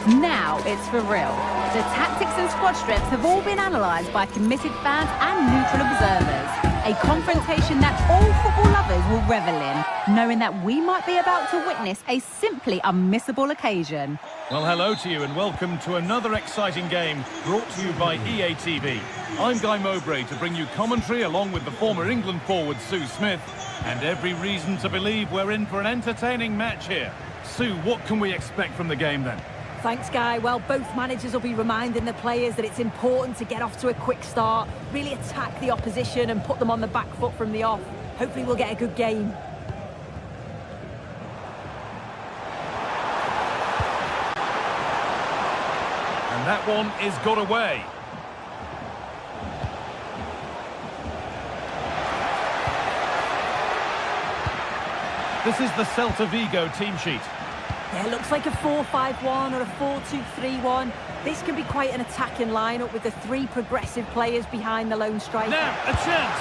Now it's for real. The tactics and squad strips have all been analysed by committed fans and neutral observers. A confrontation that all football lovers will revel in, knowing that we might be about to witness a simply unmissable occasion. Well, hello to you and welcome to another exciting game brought to you by EA TV. I'm Guy Mowbray to bring you commentary along with the former England forward Sue Smith, and every reason to believe we're in for an entertaining match here. Sue, what can we expect from the game then? Thanks, Guy. Well, both managers will be reminding the players that it's important to get off to a quick start, really attack the opposition and put them on the back foot from the off. Hopefully we'll get a good game. And that one is got away. This is the Celta Vigo team sheet. Yeah, it looks like a 4-5-1 or a 4-2-3-1. This can be quite an attacking lineup with the three progressive players behind the lone striker. Now, a chance.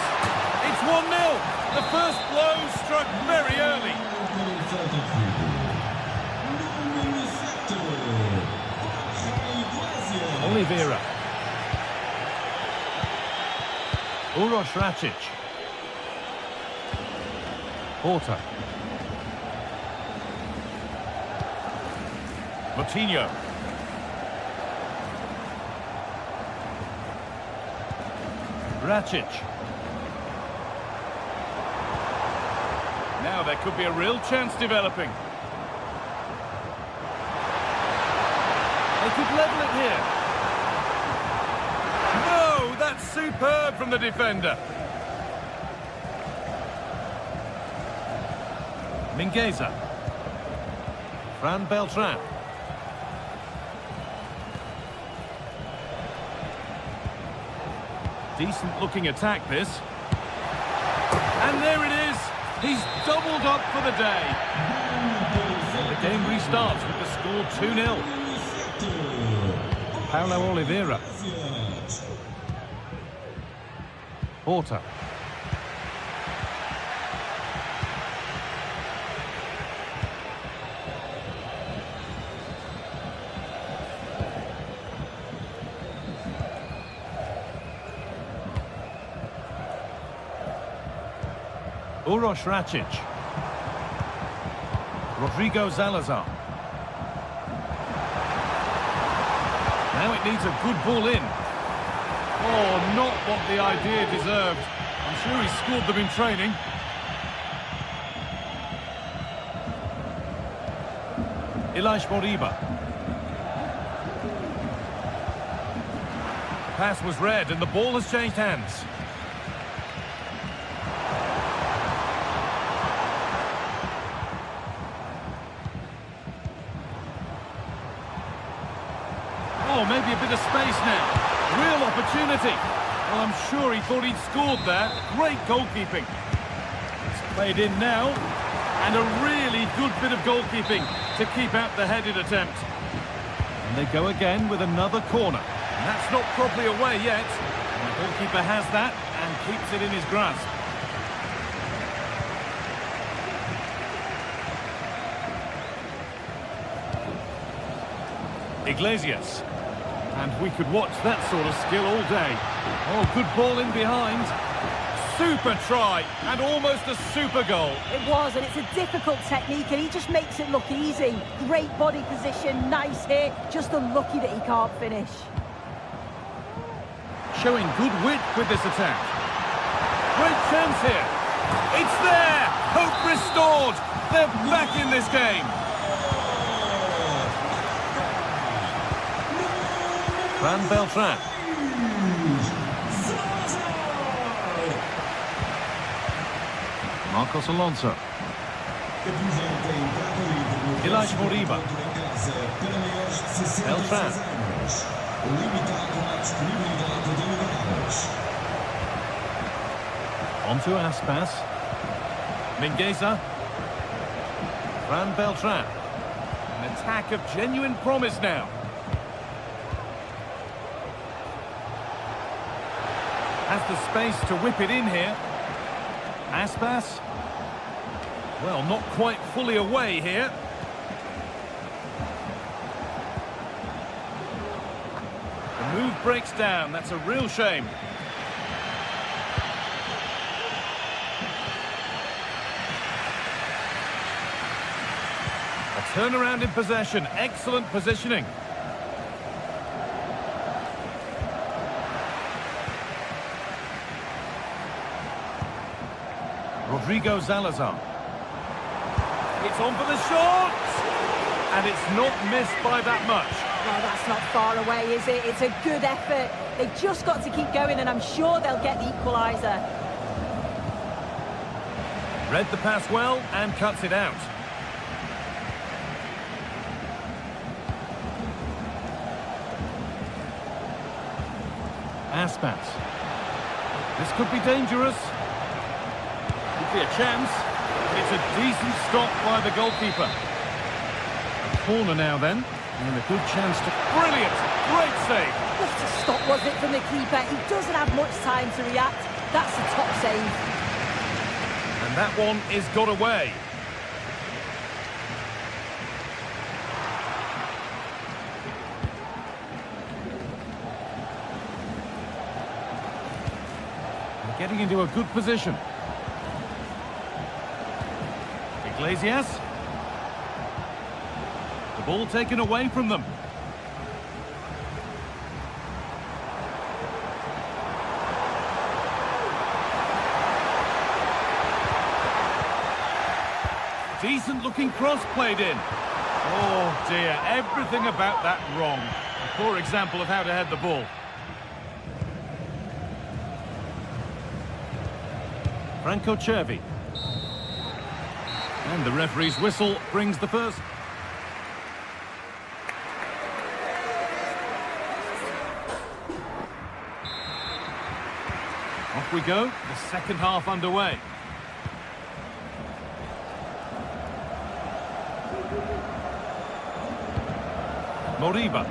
It's 1-0. The first blow struck very early. Oliveira. Uroš Račić. Porter. Coutinho. Račić. Now there could be a real chance developing. They could level it here. No, that's superb from the defender. Mingueza. Fran Beltran. Decent looking attack this. And there it is. He's doubled up for the day. And the game restarts with the score 2-0. Paulo Oliveira. Porter. Uroš Račić. Rodrigo Salazar. Now it needs a good ball in. Oh, not what the idea deserved. I'm sure he scored them in training. Ilaix Moriba. The pass was read and the ball has changed hands. Oh, maybe a bit of space now. Real opportunity. Well, I'm sure he thought he'd scored there. Great goalkeeping. It's played in now. And a really good bit of goalkeeping to keep out the headed attempt. And they go again with another corner. And that's not properly away yet. And the goalkeeper has that and keeps it in his grasp. Iglesias. And we could watch that sort of skill all day. Oh, good ball in behind. Super try, and almost a super goal. It was, and it's a difficult technique, and he just makes it look easy. Great body position, nice hit, just unlucky that he can't finish. Showing good wit with this attack. Great chance here. It's there! Hope restored! They're back in this game. Fran Beltran. Marcos Alonso. Ilaix Moriba. Beltran. On to Aspas. Mingueza. Fran Beltran. An attack of genuine promise now. Has the space to whip it in here. Aspas. Well, not quite fully away here. Move breaks down. That's a real shame. A turnaround in possession. Excellent positioning. Rodrigo Salazar. It's on for the shot! And it's not missed by that much. Well, that's not far away, is it? It's a good effort. They've just got to keep going, and I'm sure they'll get the equaliser. Read the pass well and cuts it out. Aspas. This could be dangerous. Could be a chance. It's a decent stop by the goalkeeper. A corner now then. And a good chance to... Brilliant! Great save! What a stop was it from the keeper? He doesn't have much time to react. That's a top save. And that one is got away. They're getting into a good position. Iglesias. The ball taken away from them. Decent looking cross played in. Oh dear, everything about that wrong. A poor example of how to head the ball. Franco Cervi. And the referee's whistle brings the first. Off we go, the second half underway. Moriba.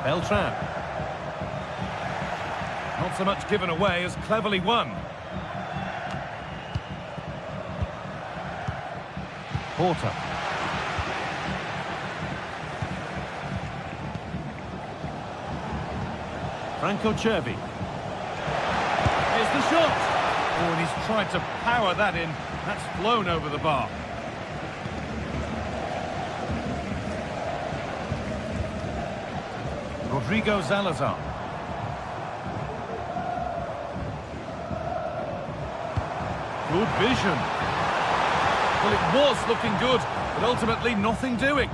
Beltran. Not so much given away as cleverly won. Porter. Franco Cervi. Here's the shot. Oh, and he's tried to power that in. That's flown over the bar. Rodrigo Salazar. Good vision. Well, it was looking good, but ultimately nothing doing.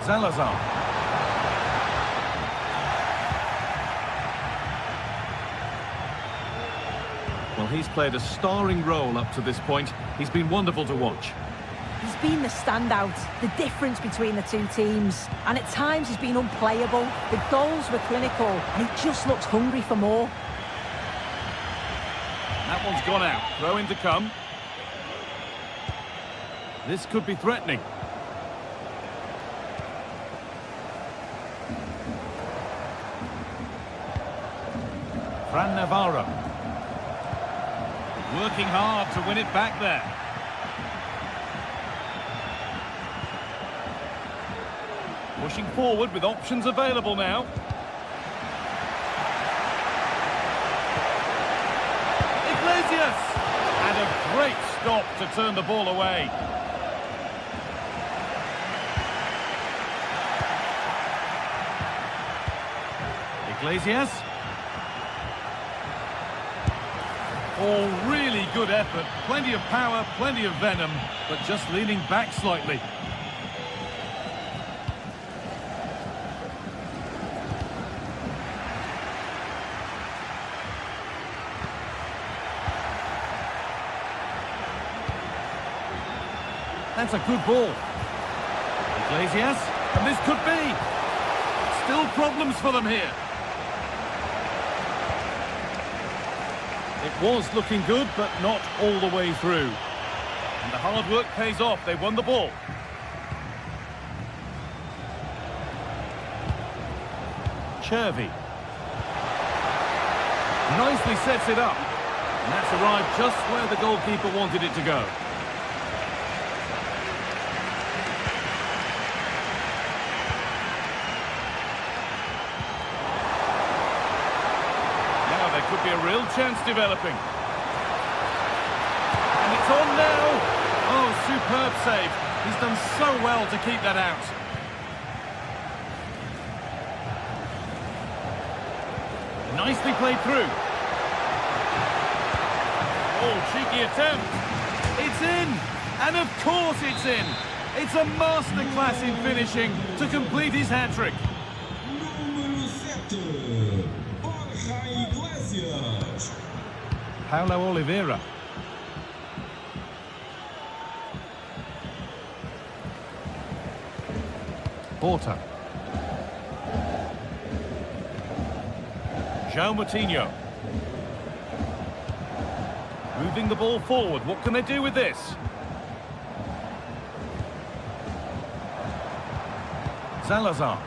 Salazar. Well, he's played a starring role up to this point. He's been wonderful to watch. He's been the standout, the difference between the two teams. And at times he's been unplayable. The goals were clinical, and he just looks hungry for more. That one's gone out. Throw in to come. This could be threatening. Fran Navarro. Working hard to win it back there. Pushing forward with options available now. Iglesias! And a great stop to turn the ball away. Iglesias. Oh, really good effort. Plenty of power, plenty of venom, but just leaning back slightly. That's a good ball. Iglesias, and this could be. Still problems for them here. It was looking good, but not all the way through. And the hard work pays off. They won the ball. Chervi. Nicely sets it up. And that's arrived just where the goalkeeper wanted it to go. Now there could be a real chance developing. And it's on now. Oh, superb save. He's done so well to keep that out. Nicely played through. Oh, cheeky attempt. It's in. And of course it's in. It's a masterclass in finishing to complete his hat-trick. Paulo Oliveira. Porta. João Moutinho. Moving the ball forward. What can they do with this? Salazar.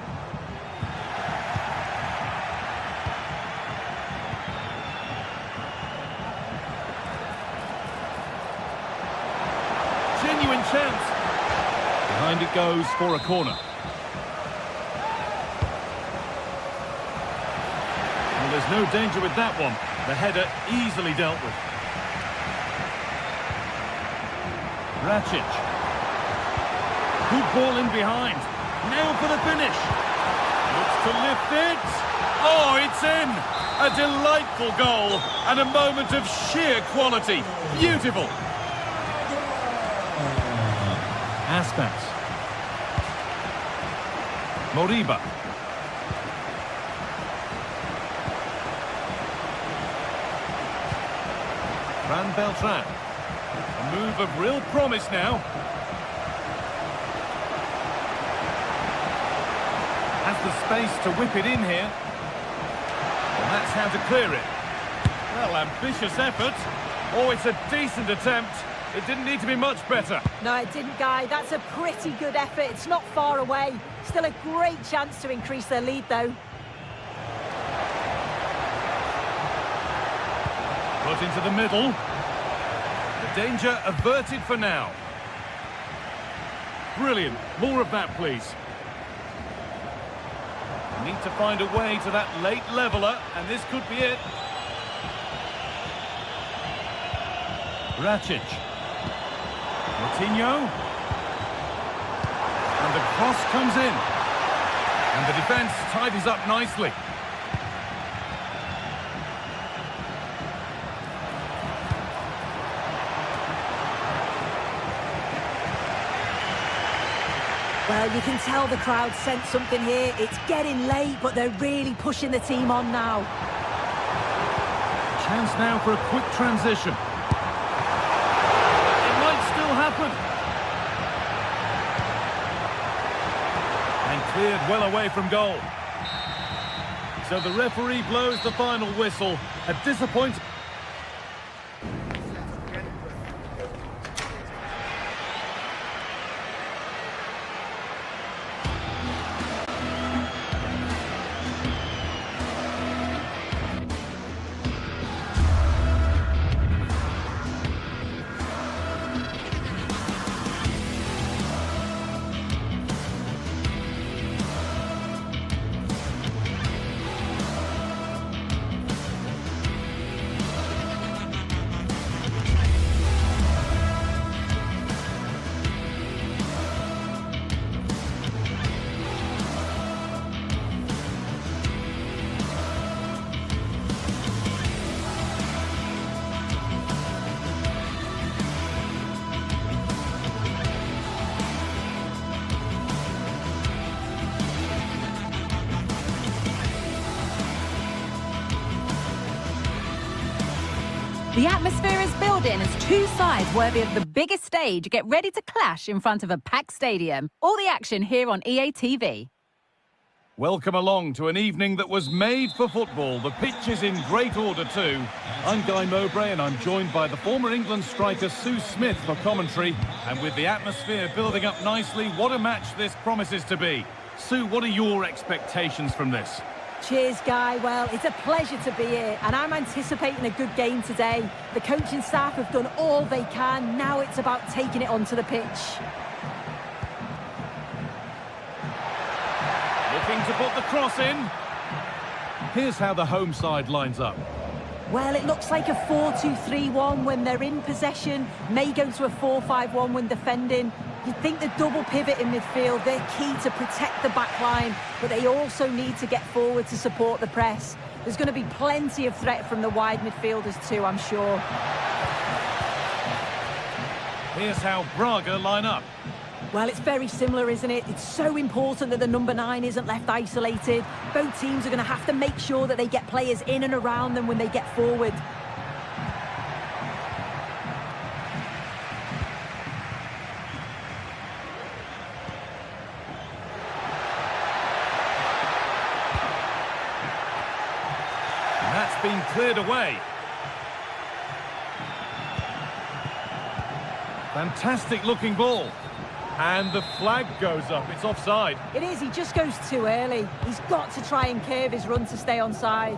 Genuine chance. Behind it goes for a corner. Well, there's no danger with that one. The header easily dealt with. Rakic. Good ball in behind. Now for the finish. Looks to lift it. Oh, it's in. A delightful goal and a moment of sheer quality. Beautiful. Aspas. Moriba. Fran Beltran. A move of real promise now. Has the space to whip it in here. And that's how to clear it. Well, ambitious effort. Oh, it's a decent attempt. It didn't need to be much better. No, it didn't, Guy. That's a pretty good effort. It's not far away. Still a great chance to increase their lead, though. Put into the middle. The danger averted for now. Brilliant. More of that, please. Need to find a way to that late leveller, and this could be it. Rakic. Moutinho. And the cross comes in. And the defence tidies up nicely. Well, you can tell the crowd sense something here. It's getting late, but they're really pushing the team on now. Chance now for a quick transition. It might still happen. And cleared well away from goal. So the referee blows the final whistle. A disappointing... The atmosphere is building as two sides worthy of the biggest stage get ready to clash in front of a packed stadium. All the action here on EA TV. Welcome along to an evening that was made for football. The pitch is in great order too. I'm Guy Mowbray and I'm joined by the former England striker Sue Smith for commentary. And with the atmosphere building up nicely, what a match this promises to be. Sue, what are your expectations from this? Cheers, Guy. Well, it's a pleasure to be here, and I'm anticipating a good game today. The coaching staff have done all they can. Now it's about taking it onto the pitch. Looking to put the cross in. Here's how the home side lines up. Well, it looks like a 4-2-3-1 when they're in possession. May go to a 4-5-1 when defending. You'd think the double pivot in midfield, they're key to protect the back line, but they also need to get forward to support the press. There's going to be plenty of threat from the wide midfielders too, I'm sure. Here's how Braga line up. Well, it's very similar, isn't it? It's so important that the number 9 isn't left isolated. Both teams are going to have to make sure that they get players in and around them when they get forward. And that's been cleared away. Fantastic looking ball. And the flag goes up. It's offside. It is. He just goes too early. He's got to try and curve his run to stay onside.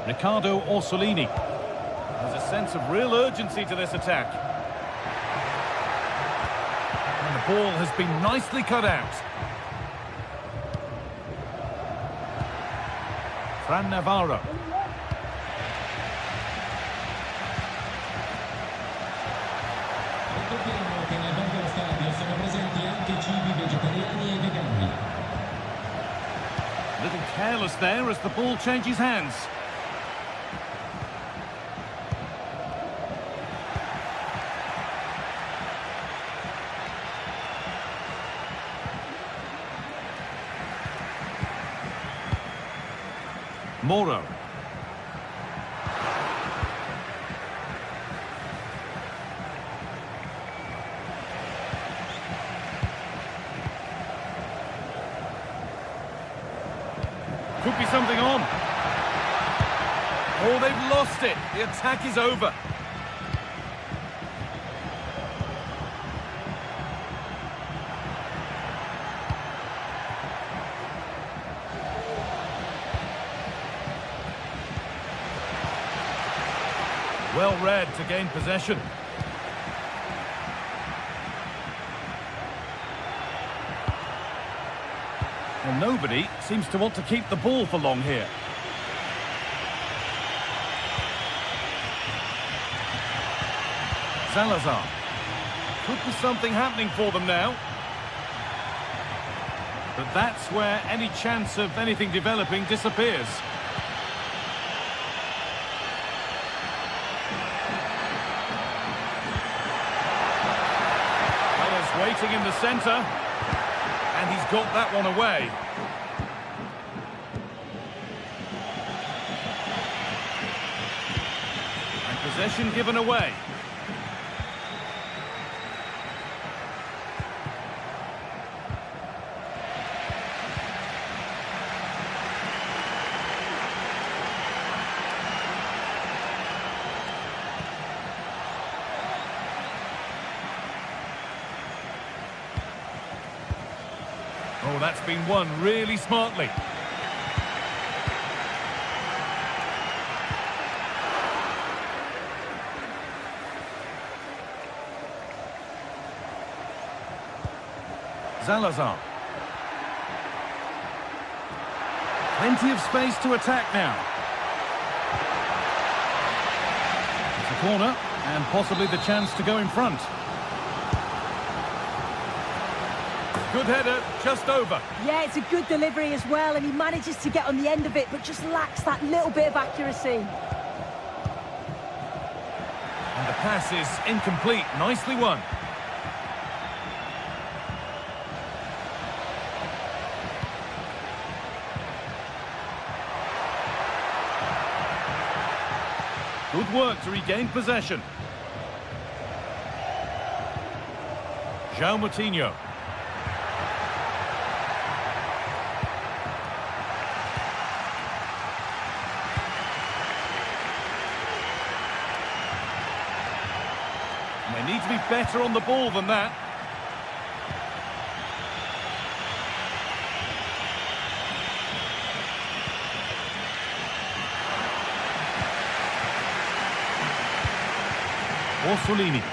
Riccardo Orsolini. There's a sense of real urgency to this attack. And the ball has been nicely cut out. Fran Navarro. A little careless there as the ball changes hands. Moro. Could be something on. Oh, they've lost it. The attack is over. Well read to gain possession. Well, nobody seems to want to keep the ball for long here. Salazar. Could be something happening for them now. But that's where any chance of anything developing disappears. Players waiting in the centre. And he's got that one away. And possession given away. Oh, that's been won really smartly. Salazar. Plenty of space to attack now. It's a corner and possibly the chance to go in front. Good header, just over. Yeah, it's a good delivery as well, and he manages to get on the end of it, but just lacks that little bit of accuracy. And the pass is incomplete. Nicely won. Good work to regain possession. João Moutinho. They need to be better on the ball than that. Orsolini.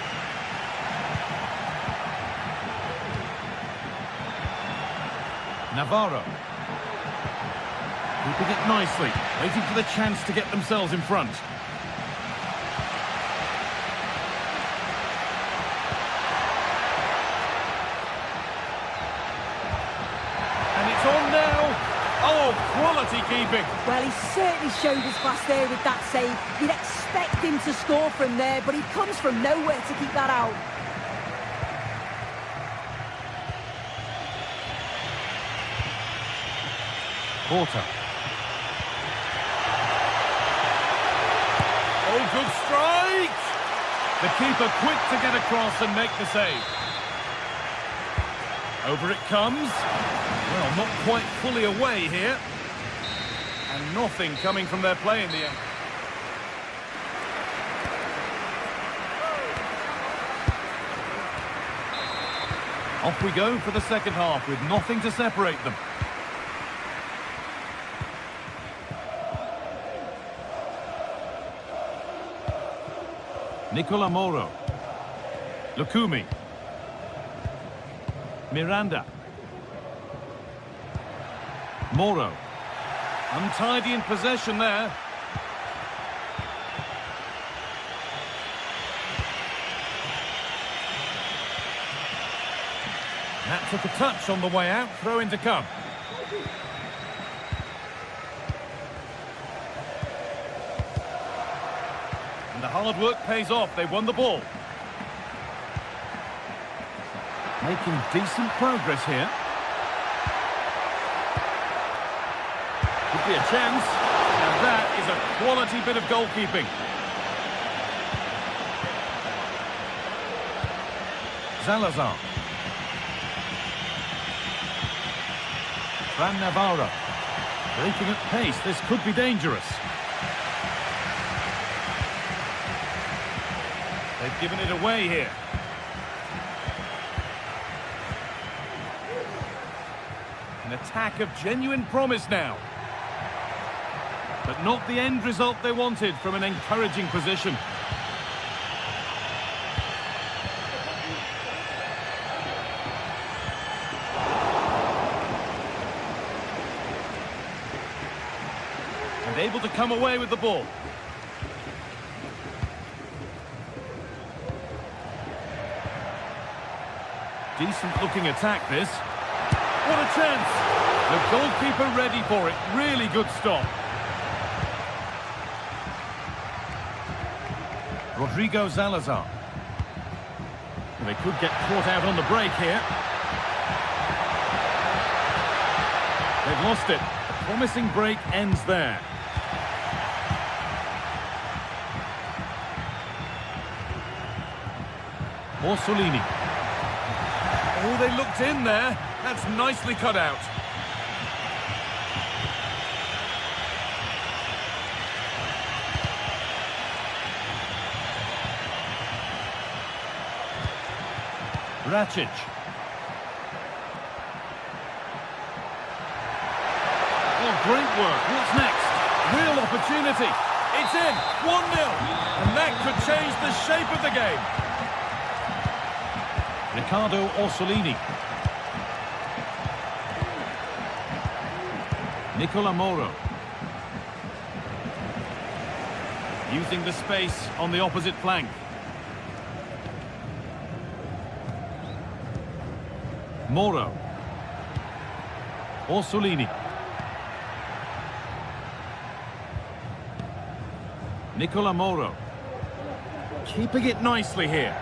Navarro. Keeping it nicely, waiting for the chance to get themselves in front. And it's on now. Oh, quality keeping. Well, he certainly showed his class there with that save. You'd expect him to score from there, but he comes from nowhere to keep that out. Porter. Oh, good strike! The keeper quick to get across and make the save. Over it comes. Well, not quite fully away here. And nothing coming from their play in the end. Off we go for the second half with nothing to separate them. Nicola Moro. Lukumi. Miranda. Moro. Untidy in possession there. That took a touch on the way out. Throw in to come. And the hard work pays off. They won the ball. Making decent progress here. Could be a chance. And that is a quality bit of goalkeeping. Salazar. Fran Navarro. Breaking at pace. This could be dangerous. They've given it away here. An attack of genuine promise now. But not the end result they wanted from an encouraging position. And able to come away with the ball. Decent looking attack this. What a chance! The goalkeeper ready for it. Really good stop. Rodrigo Salazar. They could get caught out on the break here. They've lost it. A promising break ends there. Orsolini. Oh, they looked in there. That's nicely cut out. Racic. Oh, great work. What's next? Real opportunity. It's in. 1-0. And that could change the shape of the game. Ricardo Orsolini. Nicola Moro. Using the space on the opposite flank. Moro. Orsolini. Nicola Moro. Keeping it nicely here.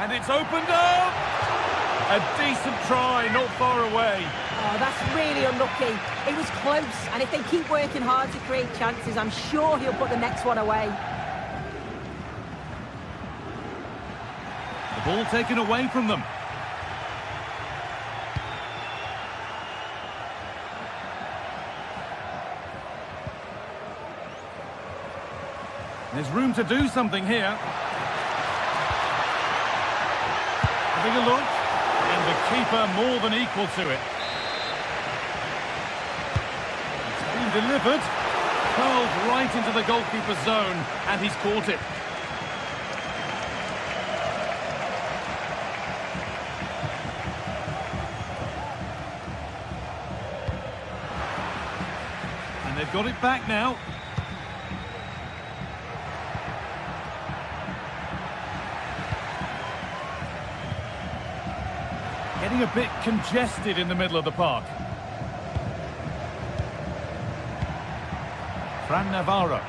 And it's opened up! A decent try, not far away. Oh, that's really unlucky. It was close, and if they keep working hard to create chances, I'm sure he'll put the next one away. The ball taken away from them. There's room to do something here. Having a look, and the keeper more than equal to it. It's been delivered, curled right into the goalkeeper's zone, and he's caught it. And they've got it back now. Getting a bit congested in the middle of the park. Fran Navarro.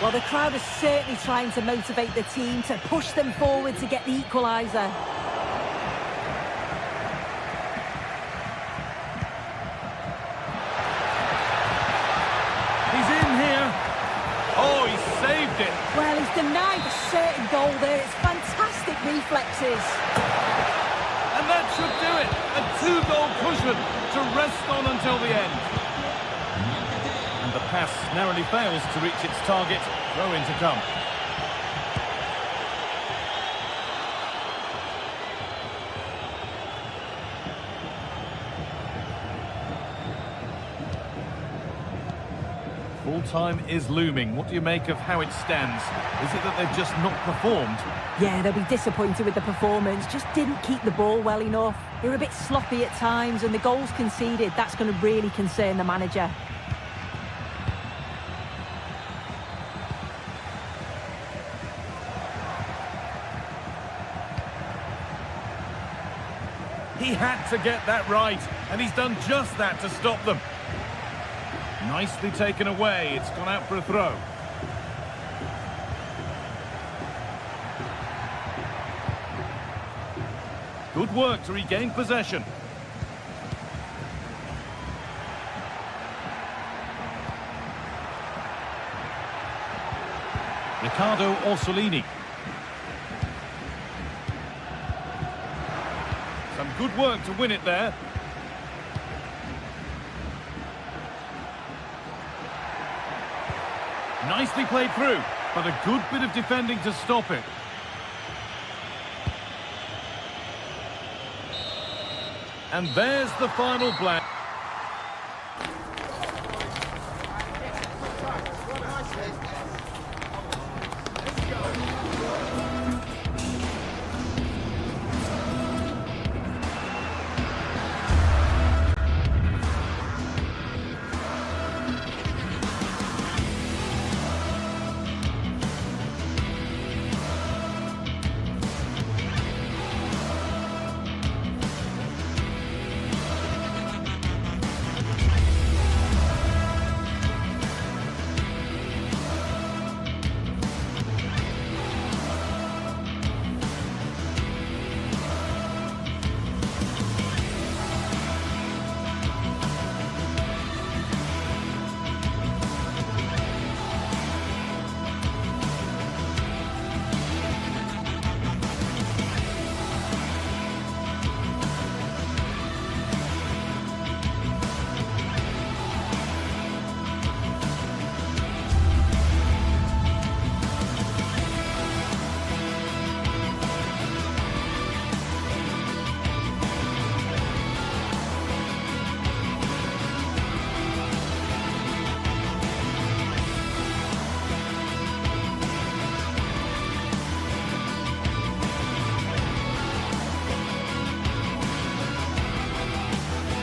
Well, the crowd is certainly trying to motivate the team to push them forward to get the equaliser. Oh, he saved it. Well, he's denied a certain goal there. It's fantastic reflexes. And that should do it. A two-goal cushion to rest on until the end. And the pass narrowly fails to reach its target. Throw-in to come. Full time is looming. What do you make of how it stands? Is it that they've just not performed? Yeah, they'll be disappointed with the performance. Just didn't keep the ball well enough. They were a bit sloppy at times, and the goals conceded, that's going to really concern the manager. He had to get that right, and he's done just that to stop them. Nicely taken away. It's gone out for a throw. Good work to regain possession. Riccardo Orsolini. Some good work to win it there. Nicely played through, but a good bit of defending to stop it. And there's the final blank.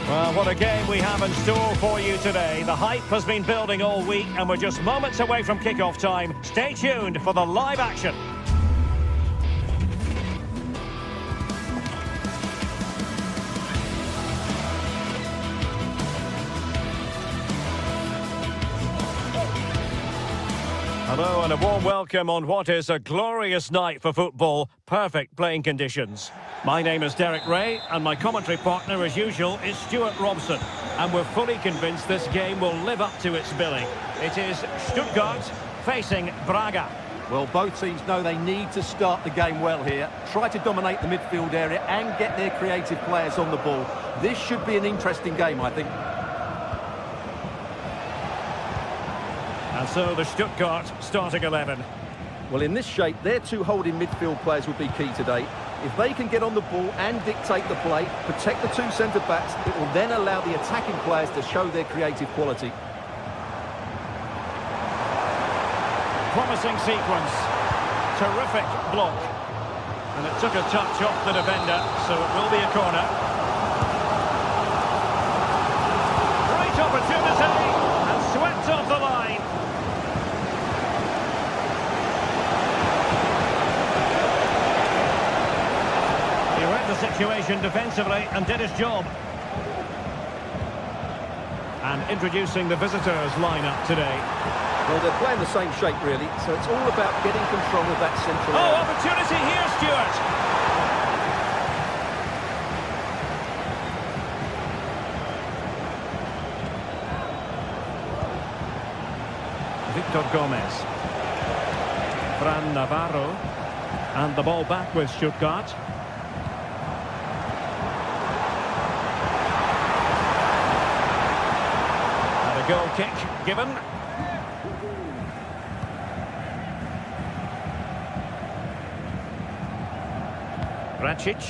Well, what a game we have in store for you today. The hype has been building all week and we're just moments away from kick-off time. Stay tuned for the live action. Hello and a warm welcome on what is a glorious night for football. Perfect playing conditions. My name is Derek Ray and my commentary partner as usual is Stuart Robson. And we're fully convinced this game will live up to its billing. It is Stuttgart facing Braga. Well, both teams know they need to start the game well here. Try to dominate the midfield area and get their creative players on the ball. This should be an interesting game, I think. And so the Stuttgart starting 11. Well, in this shape, their two holding midfield players will be key today. If they can get on the ball and dictate the play, protect the two centre-backs, it will then allow the attacking players to show their creative quality. Promising sequence. Terrific block. And it took a touch off the defender, so it will be a corner. Great opportunity, and swept off the line. He read the situation defensively and did his job. And introducing the visitors lineup today. Well, they're playing the same shape, really, so it's all about getting control of that central area. Oh, opportunity here, Stuart! Victor Gomez. Fran Navarro. And the ball back with Stuttgart. And a goal kick given. Racic.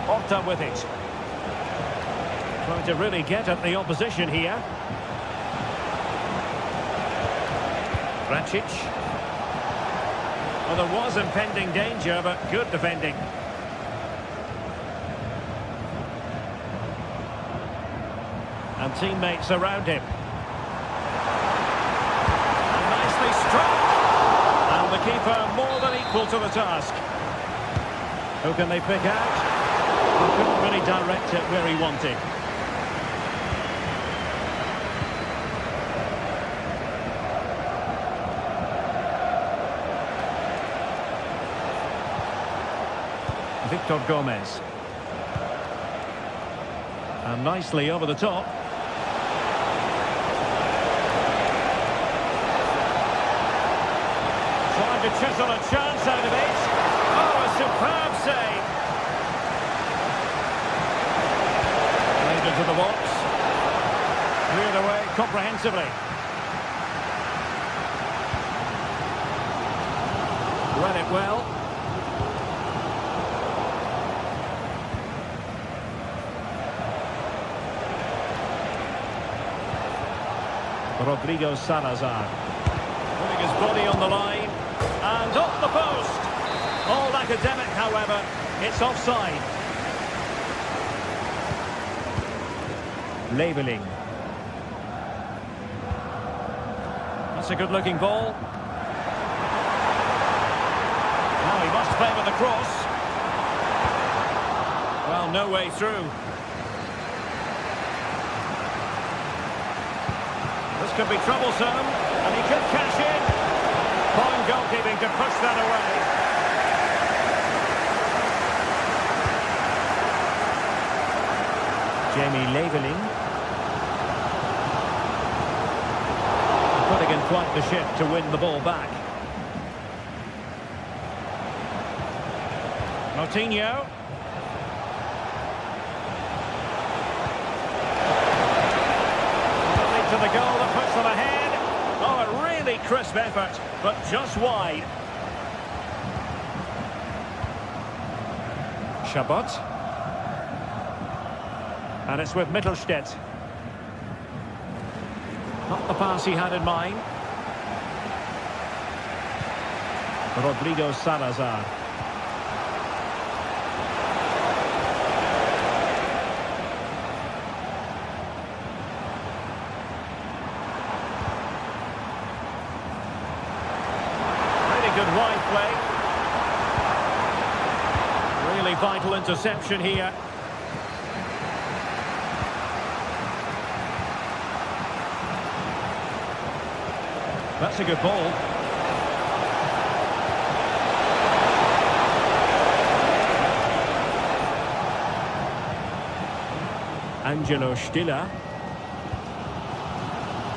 Opta with it. Trying to really get at the opposition here. Racic. Well, there was impending danger, but good defending. And teammates around him. And nicely struck. And the keeper more than equal to the task. Who can they pick out? He couldn't really direct it where he wanted. Victor Gomez. And nicely over the top. Trying to chisel a chance out of it. Oh, a superb save. Played into the box. Cleared away comprehensively. Read it well. Rodrigo Salazar. Putting his body on the line. And off the post. All academic, however. It's offside. Leveling. That's a good-looking ball. Now he must play with the cross. Well, no way through. This could be troublesome, and he could cash in. Fine goalkeeping to push that away. Jamie Leveling. Putting in quite the shift to win the ball back. Moutinho. To the goal that puts them ahead. Oh, a really crisp effort, but just wide. Chabot. And it's with Mittelstädt. Not the pass he had in mind. Rodrigo Salazar. Good wide play. Really vital interception here. That's a good ball. Angelo Stiller.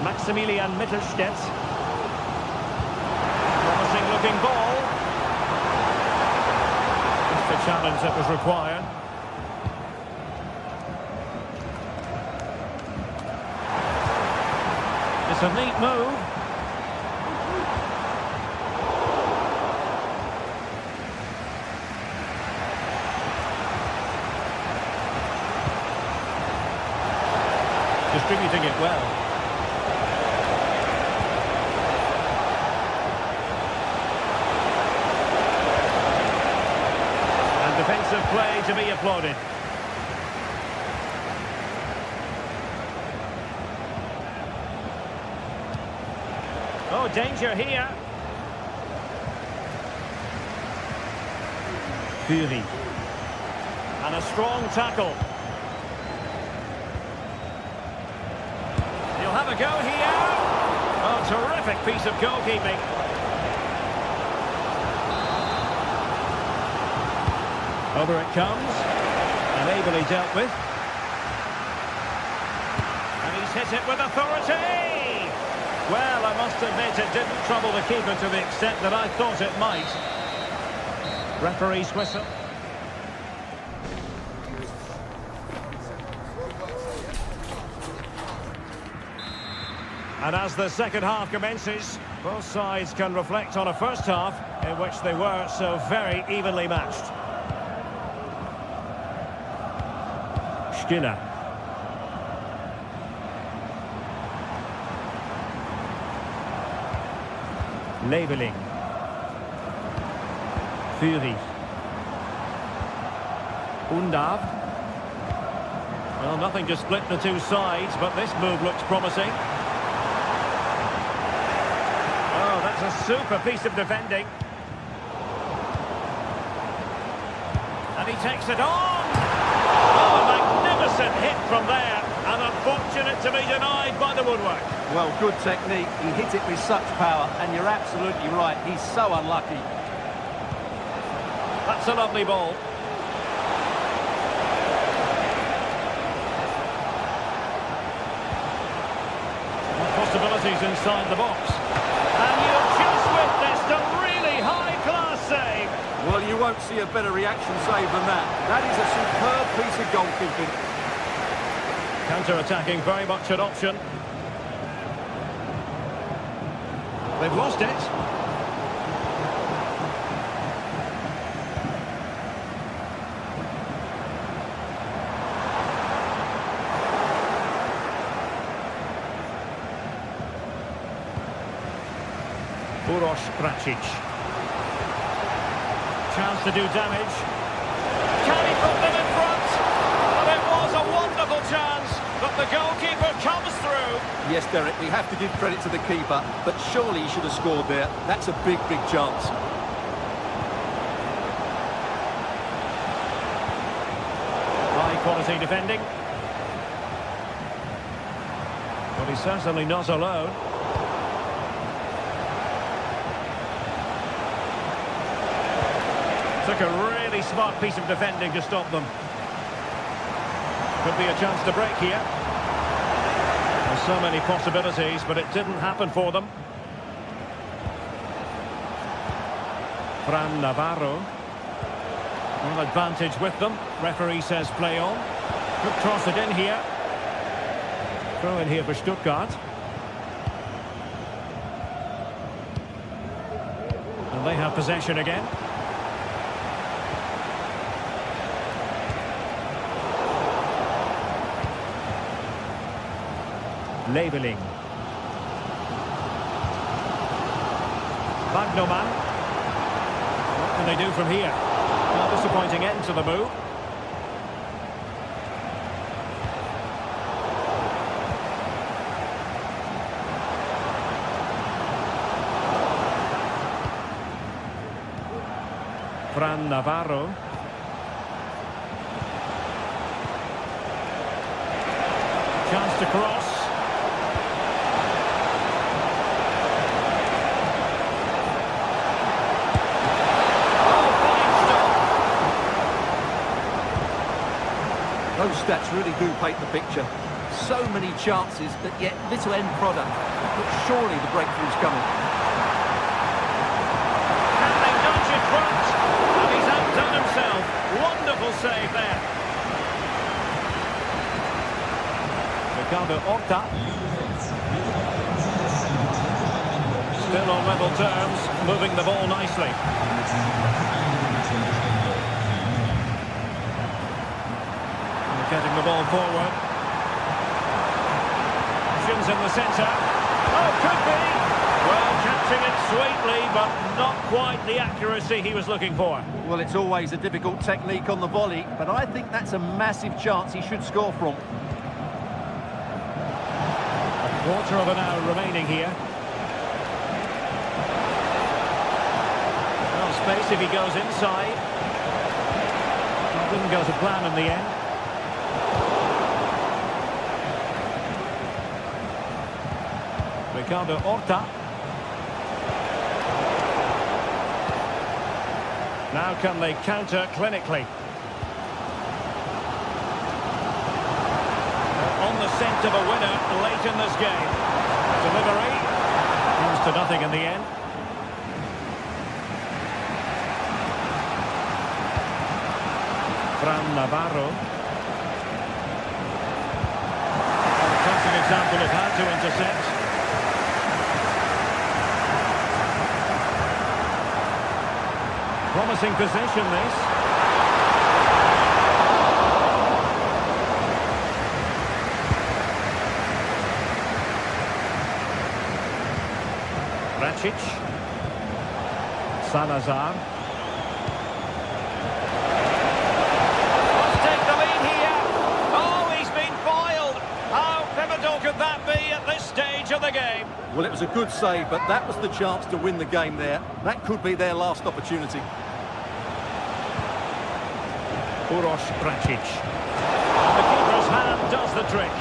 Maximilian Mittelstädt. Promising looking ball. It's the challenge that was required. It's a neat move. Distributing it well. And defensive play to be applauded. Oh, danger here. Fury. And a strong tackle. He'll have a go here. Oh, terrific piece of goalkeeping. Over it comes. And ably dealt with. And he's hit it with authority. Well, I must admit it didn't trouble the keeper to the extent that I thought it might. Referee's whistle. And as the second half commences, both sides can reflect on a first half in which they were so very evenly matched. Stiller. Leveling. Fury. Undav. Well, nothing to split the two sides, but this move looks promising. Oh, that's a super piece of defending. And he takes it on! Oh, a magnificent hit from there. And unfortunate to be denied by the woodwork. Well, good technique. He hit it with such power, and you're absolutely right. He's so unlucky. That's a lovely ball. Possibilities inside the box. And you've just witnessed a really high-class save. Well, you won't see a better reaction save than that. That is a superb piece of goalkeeping. Counter-attacking, very much an option. They've lost it. Uroš Kračić. Chance to do damage. Can he put them in front? Well, it was a wonderful chance, but the goalkeeper comes through. Yes, Derek, we have to give credit to the keeper, but surely he should have scored there. That's a big, big chance. High-quality defending. But he's certainly not alone. Took a really smart piece of defending to stop them. Could be a chance to break here. There's so many possibilities, but it didn't happen for them. Fran Navarro. Well, advantage with them. Referee says play on. Could cross it in here. Throw in here for Stuttgart. And they have possession again. Leveling. Magnoman. What can they do from here? Well, disappointing end to the move. Fran Navarro. Chance to cross. Those stats really do paint the picture. So many chances, but yet little end product. But surely the breakthrough's coming. And they nudge in front. And he's outdone himself. Wonderful save there. Ricardo Horta. Still on level terms, moving the ball nicely. Getting the ball forward. Options in the centre. Oh, could be! Well, catching it sweetly, but not quite the accuracy he was looking for. Well, it's always a difficult technique on the volley, but I think that's a massive chance he should score from. A quarter of an hour remaining here. Well, space if he goes inside. It didn't go to plan in the end. Ricardo Horta. Now can they counter clinically? They're on the scent of a winner late in this game. Delivery comes to nothing in the end. Fran Navarro. A classic example of how to intercept. Promising position, this. Racic. Salazar. Let's take the lead here. Oh, he's been foiled. How pivotal could that be at this stage of the game? Well, it was a good save, but that was the chance to win the game there. That could be their last opportunity. Uroš Racic. And the keeper's hand does the trick.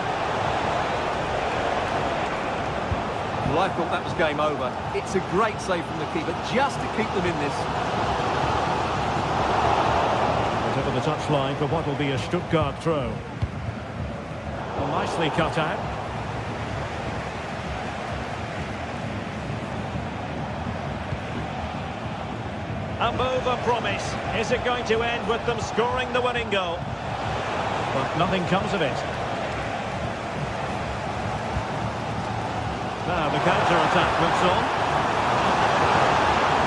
Well, I thought that was game over. It's a great save from the keeper, just to keep them in this. Over the touchline for what will be a Stuttgart throw. Well, nicely cut out. A move of promise. Is it going to end with them scoring the winning goal? But nothing comes of it. Now the counter-attack moves on.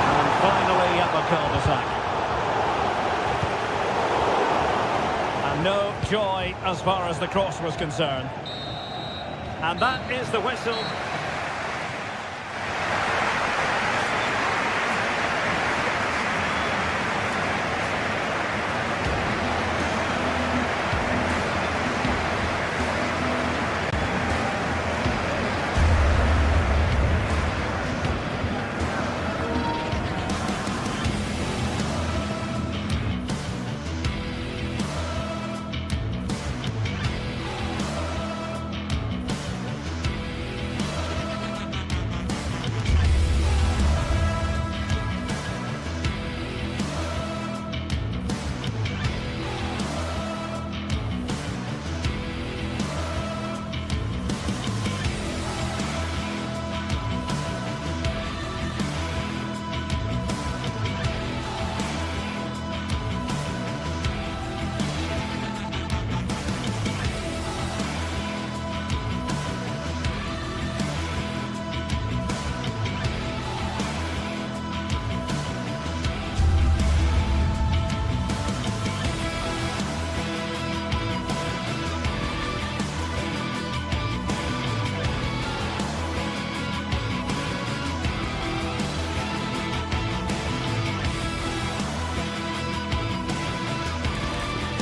And finally at the cul-de-sac. And no joy as far as the cross was concerned. And that is the whistle.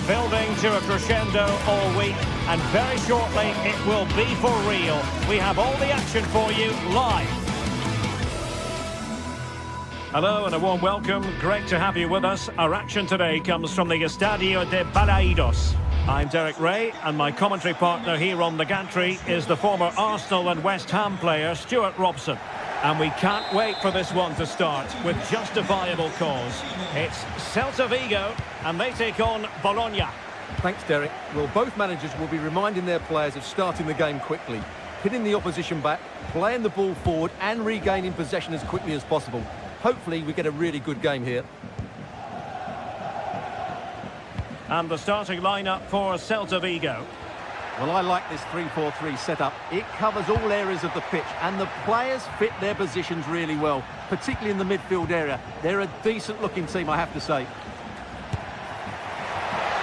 Building to a crescendo all week, and very shortly it will be for real. We have all the action for you live. Hello and a warm welcome. Great to have you with us. Our action today comes from the Estadio de Balaidos. I'm Derek Ray, and my commentary partner here on the gantry is the former Arsenal and West Ham player Stuart Robson. And we can't wait for this one to start with justifiable cause. It's Celta Vigo, and they take on Bologna. Thanks, Derek. Well, both managers will be reminding their players of starting the game quickly, hitting the opposition back, playing the ball forward and regaining possession as quickly as possible. Hopefully we get a really good game here. And the starting lineup for Celta Vigo. Well, I like this 3-4-3 setup. It covers all areas of the pitch and the players fit their positions really well, particularly in the midfield area. They're a decent-looking team, I have to say.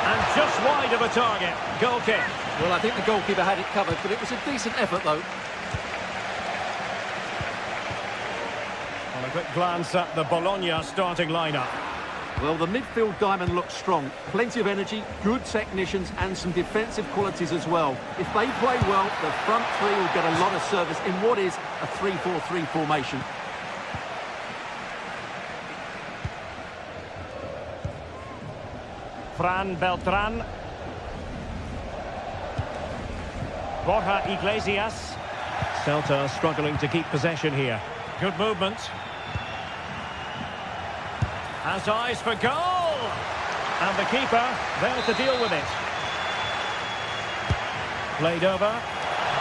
And just wide of a target. Goal kick. Well, I think the goalkeeper had it covered, but it was a decent effort, though. On a quick glance at the Bologna starting lineup. Well, the midfield diamond looks strong. Plenty of energy, good technicians and some defensive qualities as well. If they play well, the front three will get a lot of service in what is a 3-4-3 formation. Fran Beltran. Borja Iglesias. Celta struggling to keep possession here. Good movement. Has eyes for goal! And the keeper there to deal with it. Played over.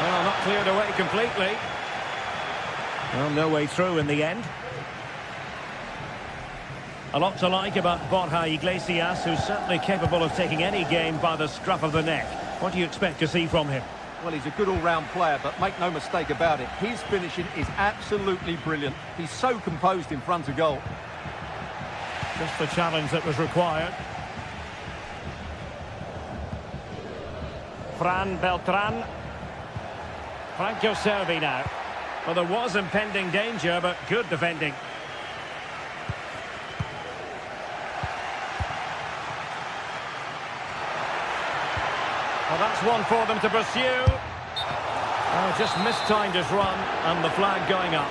Well, not cleared away completely. Well, no way through in the end. A lot to like about Borja Iglesias, who's certainly capable of taking any game by the scruff of the neck. What do you expect to see from him? Well, he's a good all-round player, but make no mistake about it, his finishing is absolutely brilliant. He's so composed in front of goal. Just the challenge that was required. Fran Beltran. Franco Servi now. Well, there was impending danger, but good defending. Well, that's one for them to pursue. Oh, just mistimed his run, and the flag going up.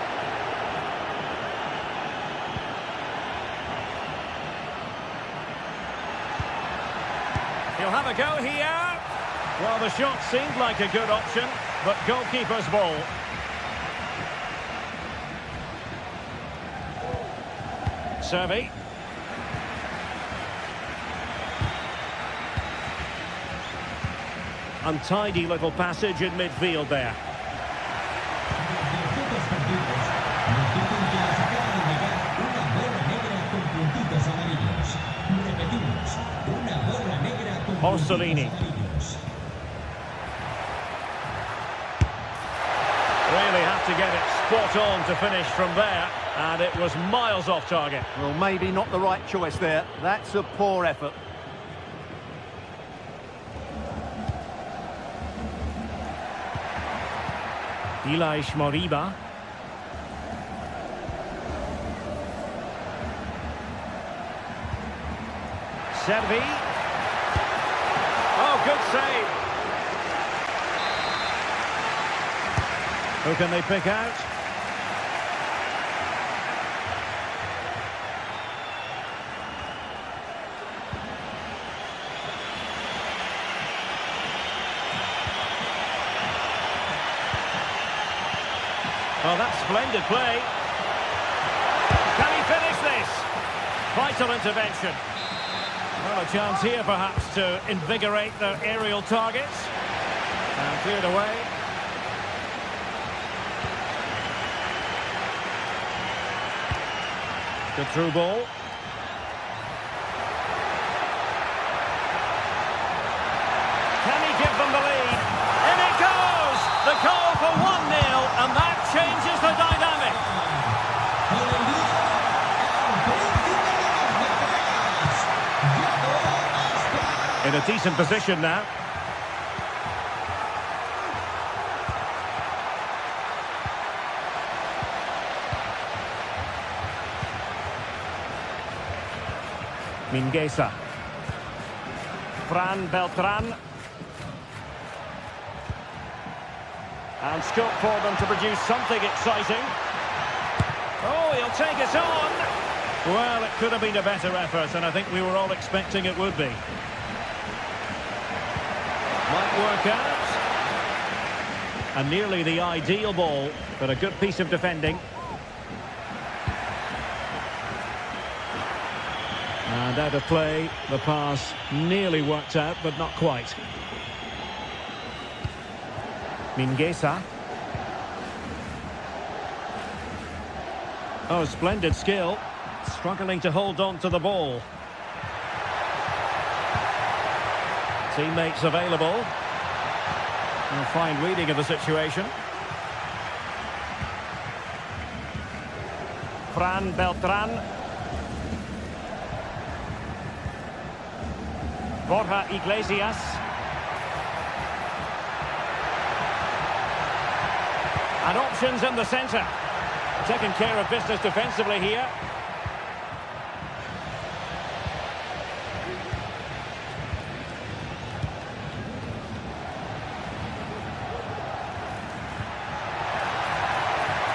He'll have a go here. Well, the shot seemed like a good option, but goalkeeper's ball. Servi. Untidy little passage in midfield there. Orsolini. Really have to get it spot on to finish from there, and it was miles off target. Well, maybe not the right choice there. That's a poor effort. Ilaix Moriba. Servi. Oh, good save. Who can they pick out? Well, that's splendid play. Can he finish this? Vital intervention. Well, a chance here perhaps to invigorate their aerial targets. And cleared away. Good through ball. Can he give them the lead? In it goes! The goal for 1-0, and that changes the dynamic. In a decent position now. Mingueza. Fran Beltran. And scope for them to produce something exciting. Oh, he'll take it on. Well, it could have been a better effort, and I think we were all expecting it would be. Might work out. And nearly the ideal ball, but a good piece of defending. And And out of play, the pass nearly worked out, but not quite. Mingueza. Oh, splendid skill. Struggling to hold on to the ball. Teammates available. A fine reading of the situation. Fran Beltran. Borja Iglesias. And options in the centre. Taking care of business defensively here.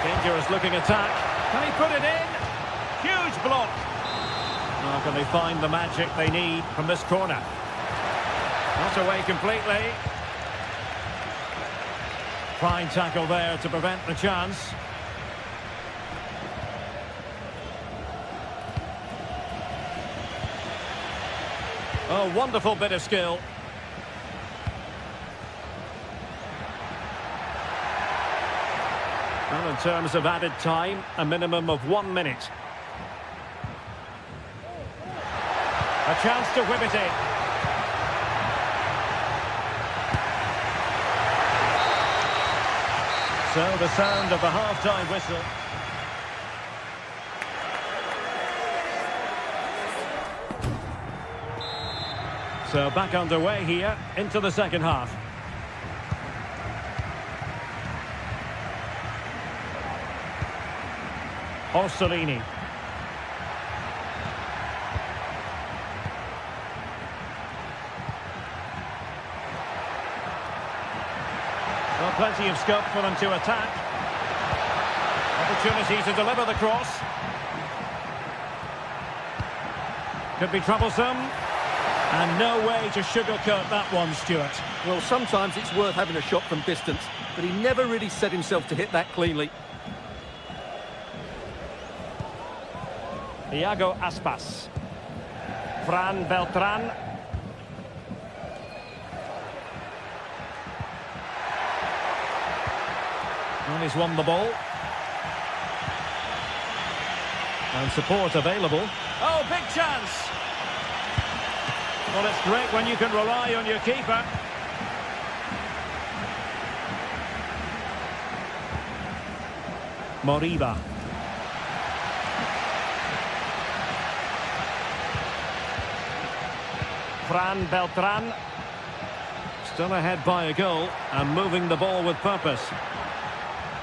Dangerous looking attack. Can he put it in? Huge block. Now can they find the magic they need from this corner? Not away completely. Fine tackle there to prevent the chance. Oh, wonderful bit of skill. Well, in terms of added time, a minimum of 1 minute. A chance to whip it in. So the sound of the half-time whistle. So back underway here into the second half. Orsolini. Well, plenty of scope for them to attack. Opportunity to deliver the cross. Could be troublesome. And no way to sugarcoat that one, Stuart. Well, sometimes it's worth having a shot from distance, but he never really set himself to hit that cleanly. Iago Aspas. Fran Beltran. And he's won the ball. And support available. Oh, big chance! Well, it's great when you can rely on your keeper. Moriba. Fran Beltran. Still ahead by a goal and moving the ball with purpose.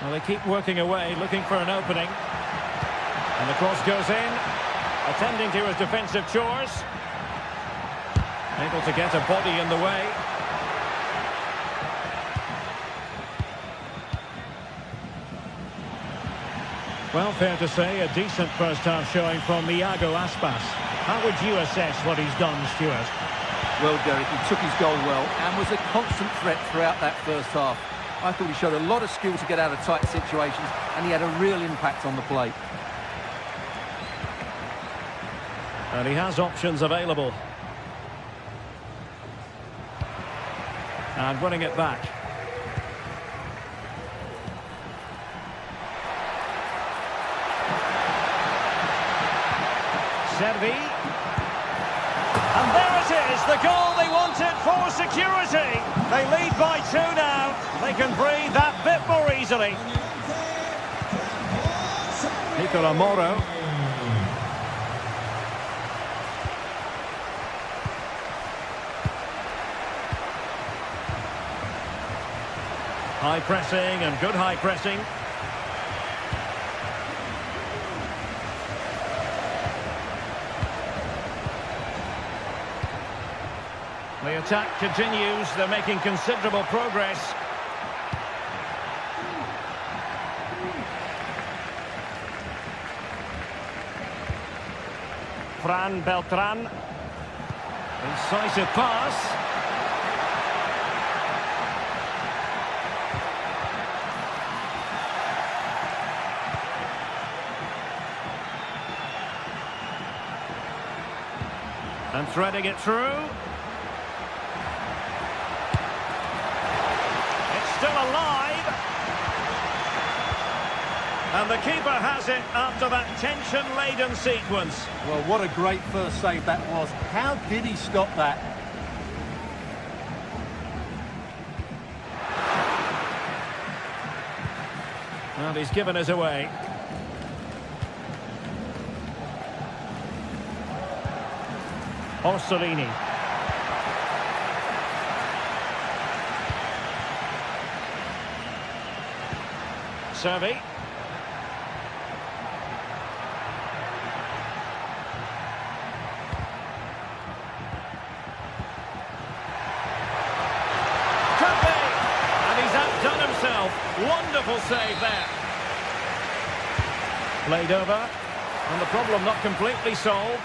Well, they keep working away, looking for an opening. And the cross goes in, attending to his defensive chores. Able to get a body in the way. Well, fair to say, a decent first-half showing from Iago Aspas. How would you assess what he's done, Stuart? Well, Derek, he took his goal well and was a constant threat throughout that first half. I thought he showed a lot of skill to get out of tight situations, and he had a real impact on the play. And he has options available. And winning it back. Servi. And there it is, the goal they wanted for security. They lead by 2 now. They can breathe that bit more easily. Nicola Moro. High pressing and good high pressing. The attack continues. They're making considerable progress. Fran Beltran. Incisive pass. And threading it through. It's still alive. And the keeper has it after that tension-laden sequence. Well, what a great first save that was. How did he stop that? Well, he's given us away. Orsolini. Servi. Wonderful save there. Played over, and the problem not completely solved.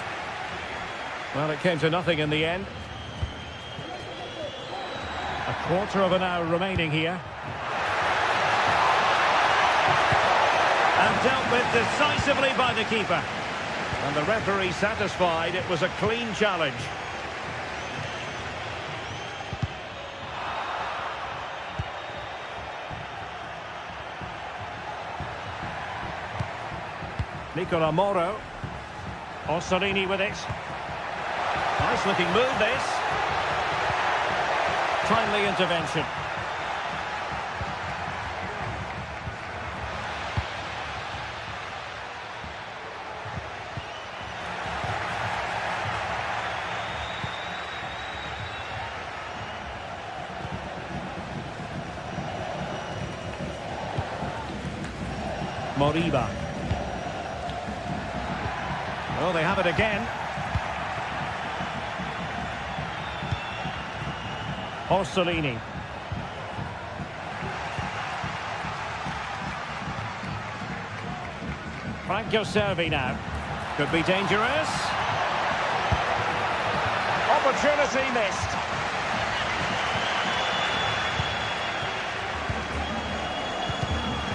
Well, it came to nothing in the end. A quarter of an hour remaining here. And dealt with decisively by the keeper. And the referee satisfied it was a clean challenge. Nicola Moro. Orsolini with it. Nice looking move this. Timely intervention. Moriba. Oh, they have it again. Orsolini. Franco Servi now. Could be dangerous. Opportunity missed.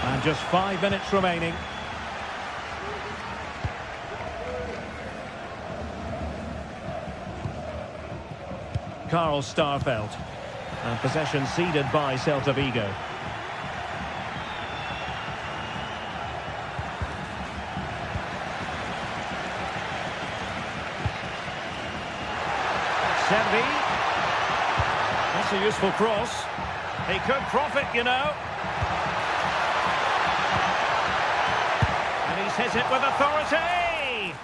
And just 5 minutes remaining. Carl Starfelt. And possession ceded by Celta Vigo. Servi. That's a useful cross. He could profit, you know. And he's hit it with authority.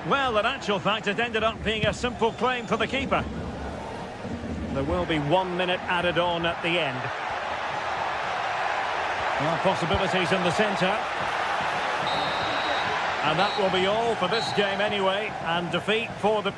Well, in actual fact, it ended up being a simple claim for the keeper. There will be 1 minute added on at the end. Well, possibilities in the centre. And that will be all for this game anyway. And defeat for the...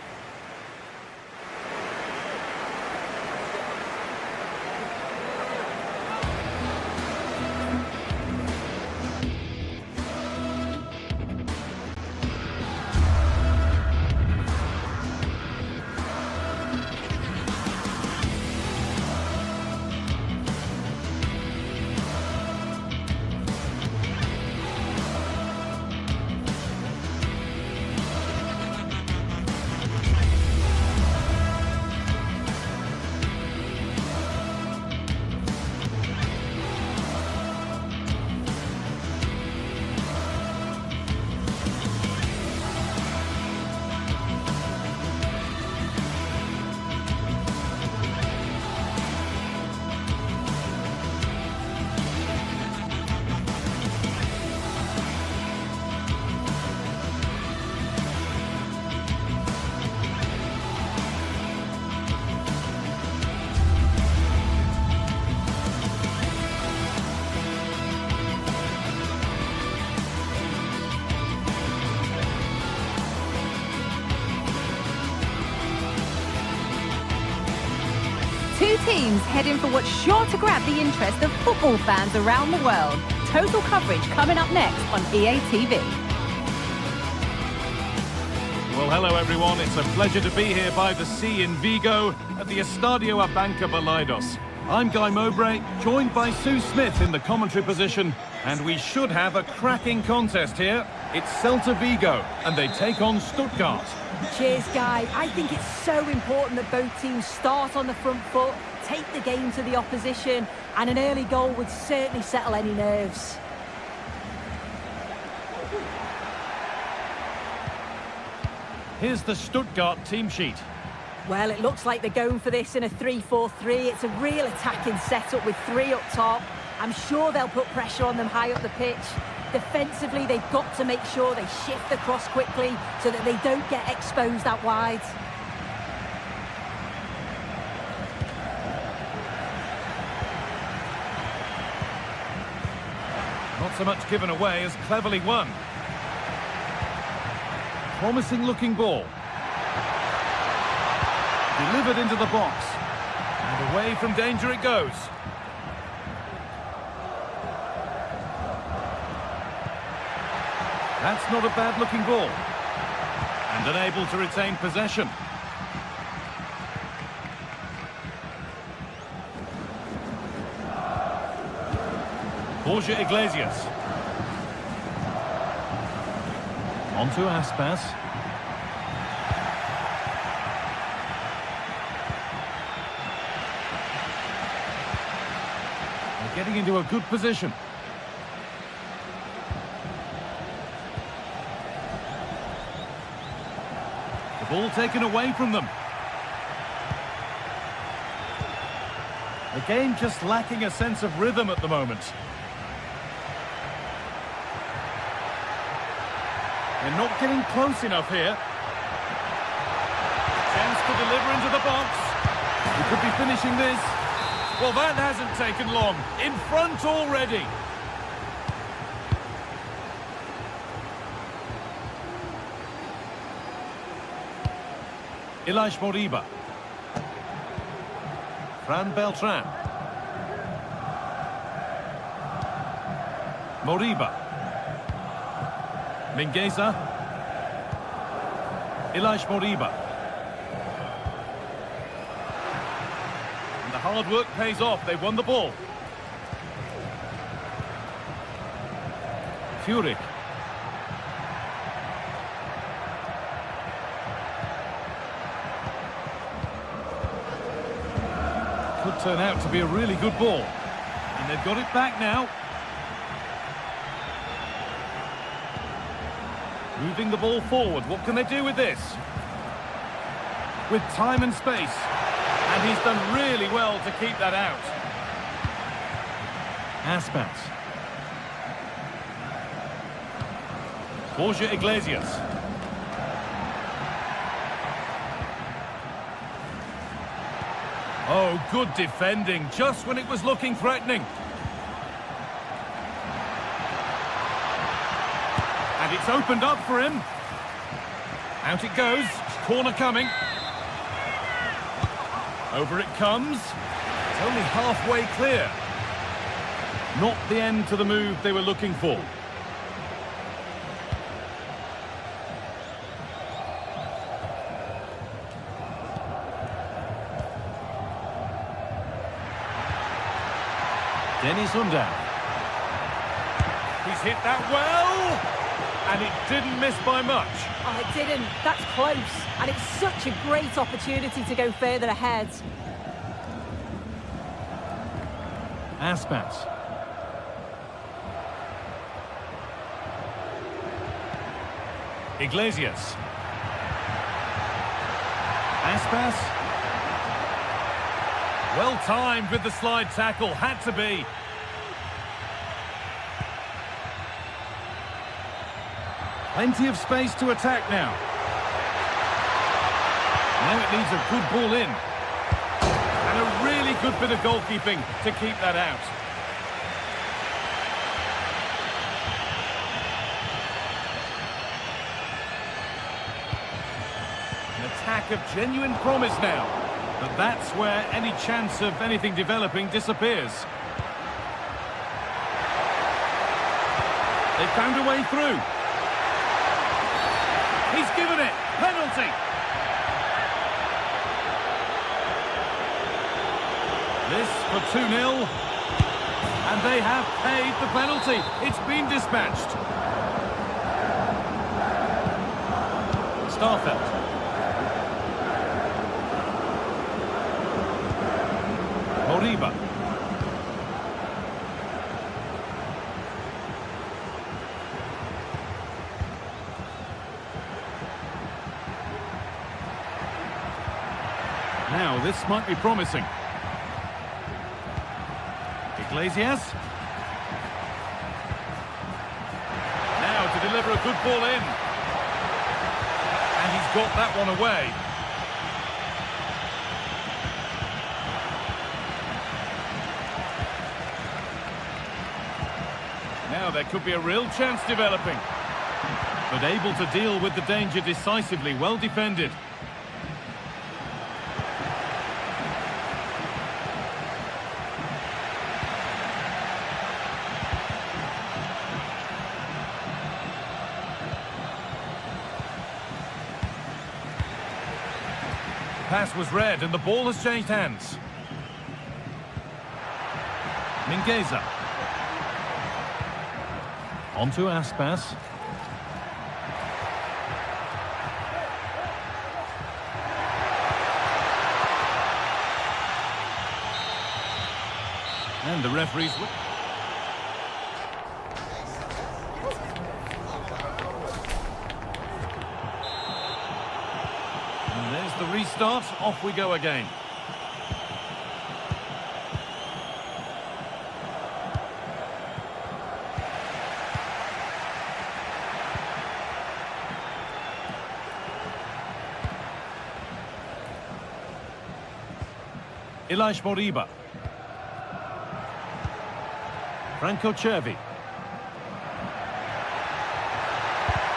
Two teams heading for what's sure to grab the interest of football fans around the world. Total coverage coming up next on EA TV. Well, hello everyone. It's a pleasure to be here by the sea in Vigo at the Estadio Abanca Balaidos. I'm Guy Mowbray, joined by Sue Smith in the commentary position, and we should have a cracking contest here. It's Celta Vigo, and they take on Stuttgart. Cheers, Guy. I think it's so important that both teams start on the front foot, take the game to the opposition, and an early goal would certainly settle any nerves. Here's the Stuttgart team sheet. Well, it looks like they're going for this in a 3-4-3. It's a real attacking setup with 3 up top. I'm sure they'll put pressure on them high up the pitch. Defensively, they've got to make sure they shift the cross quickly so that they don't get exposed out wide. Not so much given away as cleverly won. Promising looking ball. Delivered into the box. And away from danger it goes. That's not a bad looking ball. And unable to retain possession. Borja Iglesias. On to Aspas. They're getting into a good position. The ball taken away from them. The game just lacking a sense of rhythm at the moment. They're not getting close enough here. Chance to deliver into the box. He could be finishing this. Well, that hasn't taken long. In front already. Ilaix Moriba. Fran Beltran. Moriba. Mingueza. Ilaix Moriba. And the hard work pays off. They won the ball. Furyk. Could turn out to be a really good ball. And they've got it back now. Moving the ball forward. What can they do with this? With time and space. And he's done really well to keep that out. Aspas. Borja Iglesias. Oh, good defending, just when it was looking threatening. And it's opened up for him. Out it goes. Corner coming. Over it comes. It's only halfway clear. Not the end to the move they were looking for. Dennis Undav. He's hit that well. And it didn't miss by much. Oh, it didn't. That's close. And it's such a great opportunity to go further ahead. Aspas. Iglesias. Aspas. Well timed with the slide tackle. Had to be. Plenty of space to attack now. Now it needs a good ball in. And a really good bit of goalkeeping to keep that out. An attack of genuine promise now. But that's where any chance of anything developing disappears. They found a way through. He's given it. Penalty. This for 2-0. And they have paid the penalty. It's been dispatched. Starfelt. Moriba. Now, this might be promising. Iglesias. Now to deliver a good ball in. And he's got that one away. Now there could be a real chance developing. But able to deal with the danger decisively, well defended. Pass was read and the ball has changed hands. Mingueza. On to Aspas. And the referee's... And there's the restart. Off we go again. Ilaix Moriba. Franco Cervi.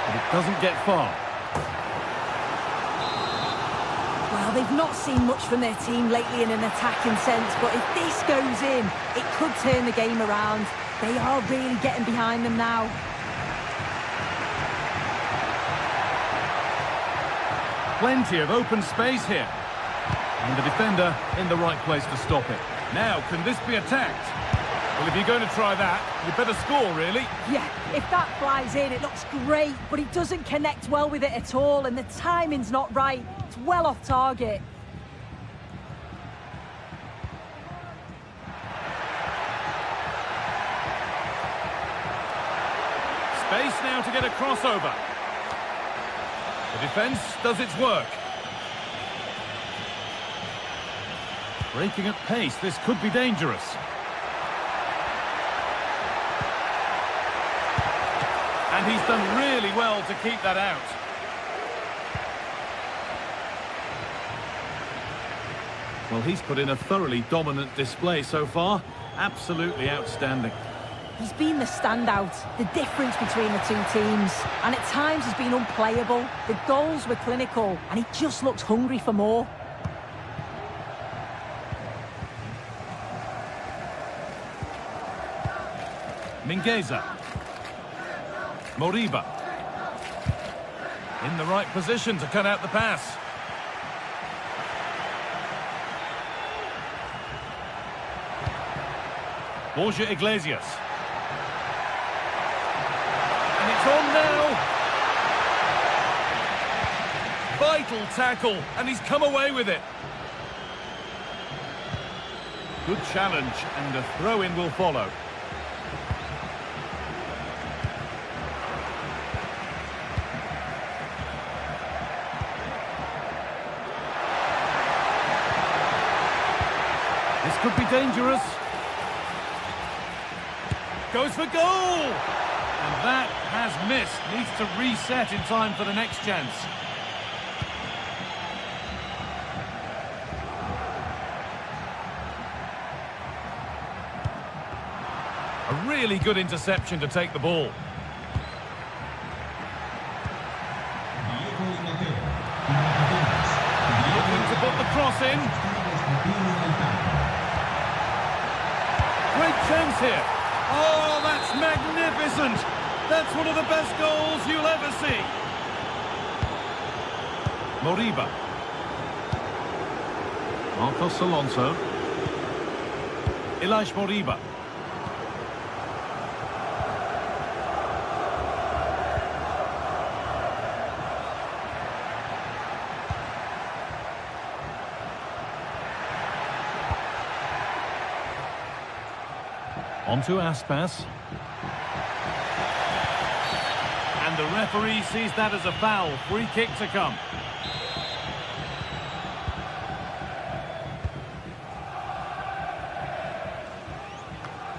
But it doesn't get far. Well, they've not seen much from their team lately in an attacking sense, but if this goes in, it could turn the game around. They are really getting behind them now. Plenty of open space here. And the defender in the right place to stop it. Now, can this be attacked? Well, if you're going to try that, you better score, really. Yeah, if that flies in, it looks great, but it doesn't connect well with it at all, and the timing's not right. It's well off target. Space now to get a crossover. The defence does its work. Breaking at pace, this could be dangerous. And he's done really well to keep that out. Well, he's put in a thoroughly dominant display so far. Absolutely outstanding. He's been the standout, the difference between the two teams, and at times has been unplayable. The goals were clinical, and he just looks hungry for more. Mingueza. Moriba. In the right position to cut out the pass. Borja Iglesias. And it's on now. Vital tackle, and he's come away with it. Good challenge, and a throw-in will follow. This could be dangerous. Goes for goal! And that has missed. Needs to reset in time for the next chance. A really good interception to take the ball. Looking to put the cross in. Great chance here. Oh, that's magnificent. That's one of the best goals you'll ever see. Moriba. Marcos Alonso. Moriba. On to Aspas. And the referee sees that as a foul. Free kick to come.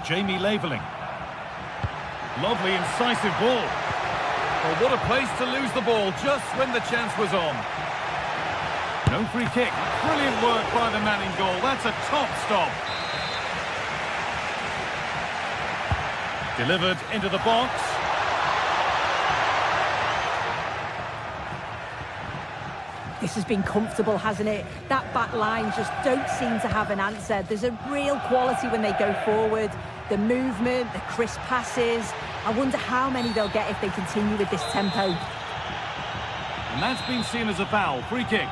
Jamie Laveling. Lovely, incisive ball. Well, what a place to lose the ball just when the chance was on. No free kick. Brilliant work by the man in goal. That's a top stop. Delivered into the box. This has been comfortable, hasn't it? That back line just don't seem to have an answer. There's a real quality when they go forward. The movement, the crisp passes. I wonder how many they'll get if they continue with this tempo. And that's been seen as a foul. Free kick.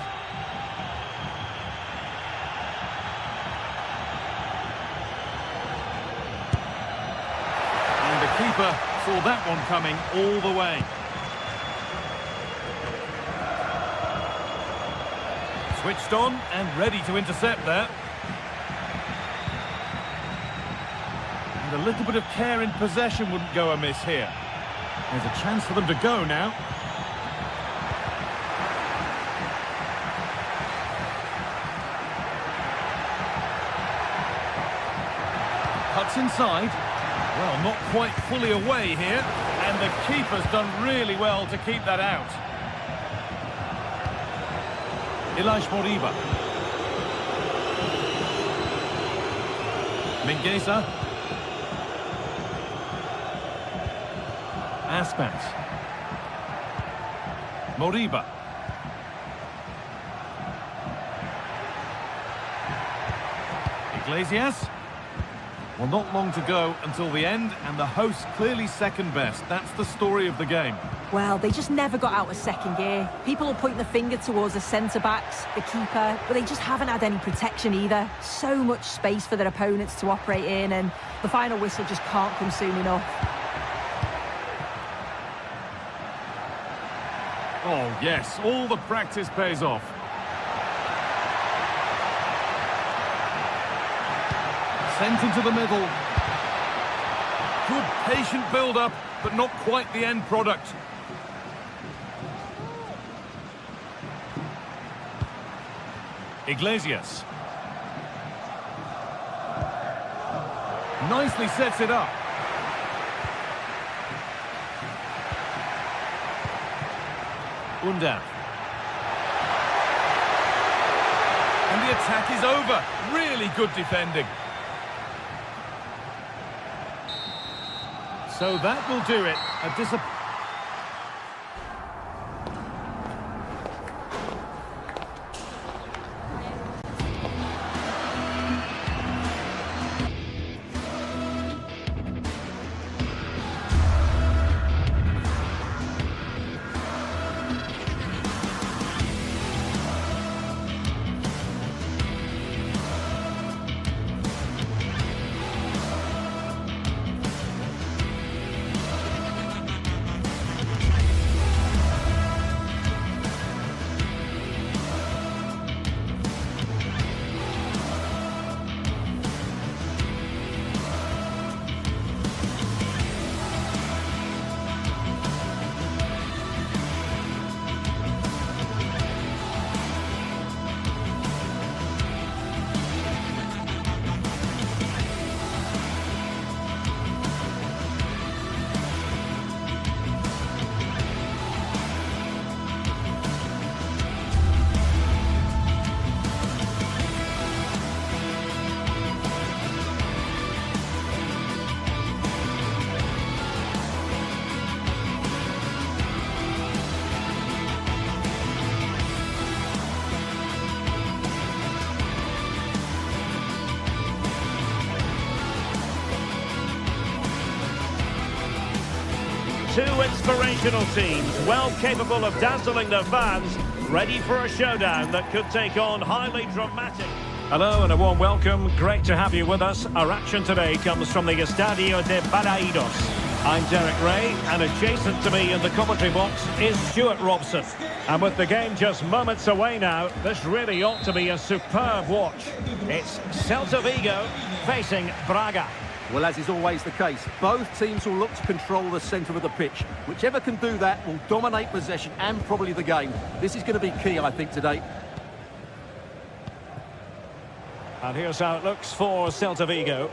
And the keeper saw that one coming all the way. Switched on and ready to intercept there. And a little bit of care in possession wouldn't go amiss here. There's a chance for them to go now. Cuts inside. Well, not quite fully away here. And the keeper's done really well to keep that out. Moriba. Mingueza. Aspas. Moriba. Iglesias. Well, not long to go until the end, and the hosts clearly second best. That's the story of the game. Well, they just never got out of second gear. People will point the finger towards the centre-backs, the keeper, but they just haven't had any protection either. So much space for their opponents to operate in, and the final whistle just can't come soon enough. Oh, yes, all the practice pays off. Sent into the middle. Good patient build-up, but not quite the end product. Iglesias. Nicely sets it up. Undav. And the attack is over. Really good defending. So that will do it. A Two inspirational teams, well capable of dazzling their fans, ready for a showdown that could take on highly dramatic... Hello and a warm welcome. Great to have you with us. Our action today comes from the Estadio de Balaidos. I'm Derek Ray, and adjacent to me in the commentary box is Stuart Robson. And with the game just moments away now, this really ought to be a superb watch. It's Celta Vigo facing Braga. Well, as is always the case, both teams will look to control the centre of the pitch. Whichever can do that will dominate possession and probably the game. This is going to be key, I think, today. And here's how it looks for Celta Vigo.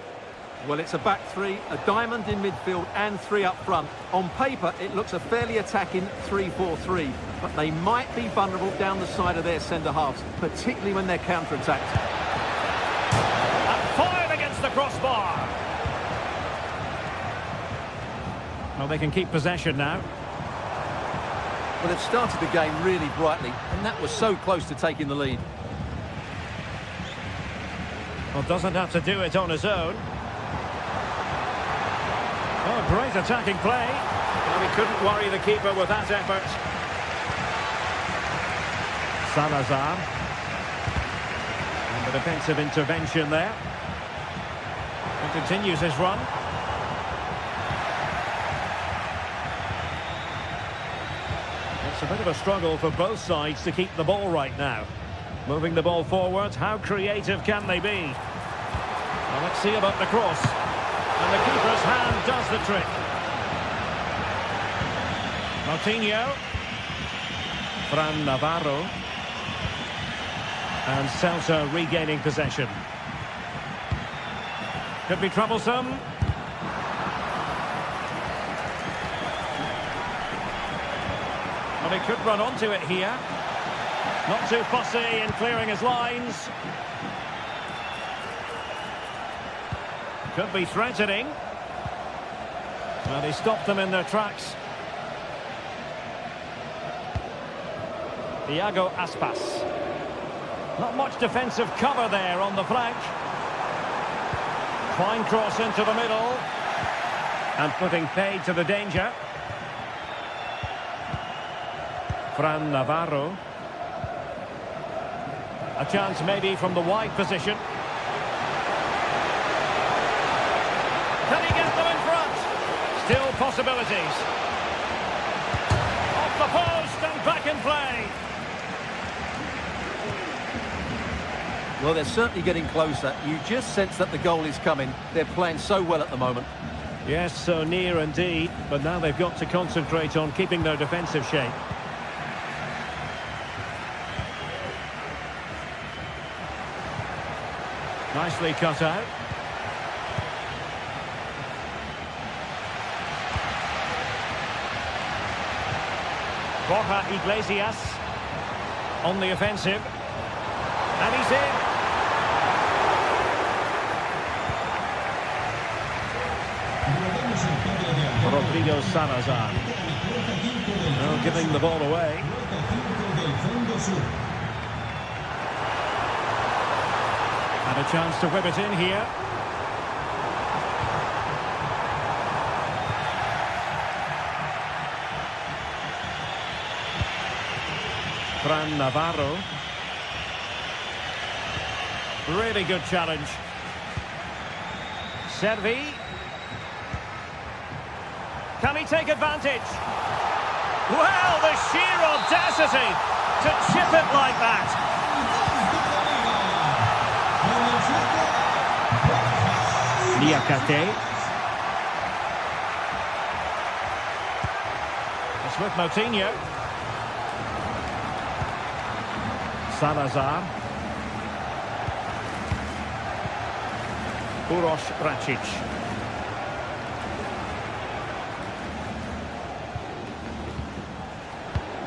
Well, it's a back three, a diamond in midfield and three up front. On paper, it looks a fairly attacking 3-4-3, but they might be vulnerable down the side of their centre-halves, particularly when they're counter-attacked. And fired against the crossbar. Well, they can keep possession now. Well, they've started the game really brightly, and that was so close to taking the lead. Well, doesn't have to do it on his own. Oh, great attacking play. Well, he couldn't worry the keeper with that effort. Salazar. And the defensive intervention there. He continues his run. It's a bit of a struggle for both sides to keep the ball right now. Moving the ball forward, how creative can they be? Well, let's see about the cross. And the keeper's hand does the trick. Moutinho. Fran Navarro. And Celta regaining possession. Could be troublesome. Well, he could run onto it here. Not too fussy in clearing his lines. Could be threatening. Well, he stopped them in their tracks. Iago Aspas. Not much defensive cover there on the flank. Fine cross into the middle. And putting paid to the danger. Fran Navarro. A chance maybe from the wide position. Can he get them in front? Still possibilities. Off the post and back in play. Well, they're certainly getting closer. You just sense that the goal is coming. They're playing so well at the moment. Yes, so near indeed. But now they've got to concentrate on keeping their defensive shape. Nicely cut out. Borja Iglesias on the offensive. And he's in. Rodrigo Salazar. Oh, giving the ball away. And a chance to whip it in here. Fran Navarro. Really good challenge. Servi. Can he take advantage? Well, the sheer audacity to chip it like that. Niakate. It's with Moutinho. Salazar. Uroš Račić.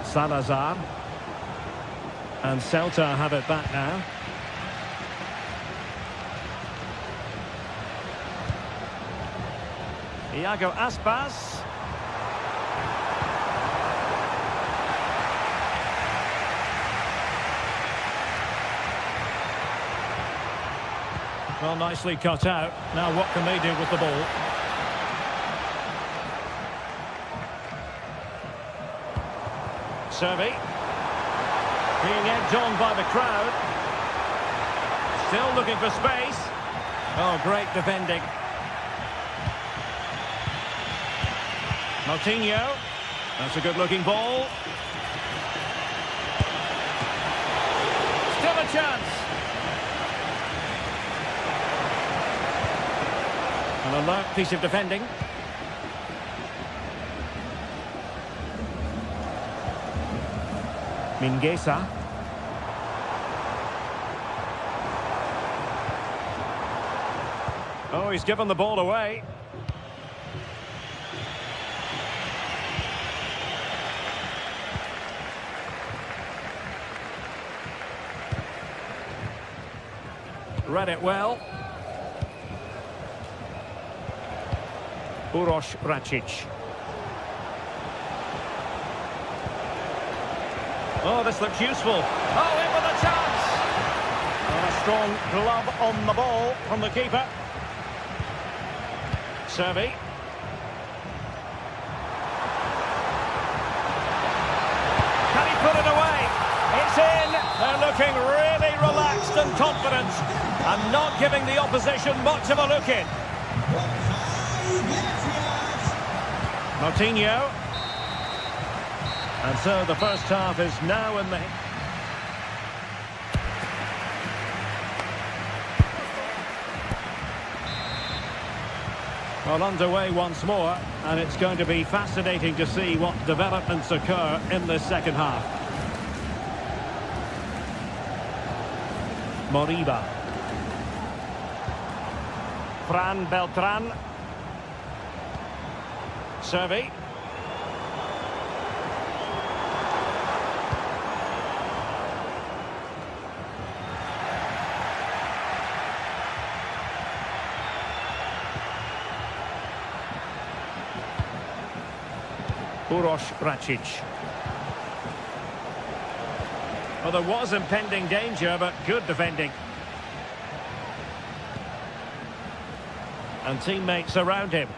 Salazar. And Celta have it back now. Iago Aspas. Well, nicely cut out. Now what can they do with the ball? Servi. Being egged on by the crowd. Still looking for space. Oh, great defending. Moutinho. That's a good-looking ball. Still a chance. An alert piece of defending. Mingueza. Oh, he's given the ball away. Read it well. Uroš Račić. Oh, this looks useful. Oh, in with a chance. And a strong glove on the ball from the keeper. Servi. Can he put it away? It's in. They're looking really relaxed and confident and not giving the opposition much of a look in. Moutinho. And so the first half is now in the... Well, underway once more, and it's going to be fascinating to see what developments occur in the second half. Moriba. Fran Beltran. Servi. Uroš Račić. Well, there was impending danger, but good defending. And teammates around him,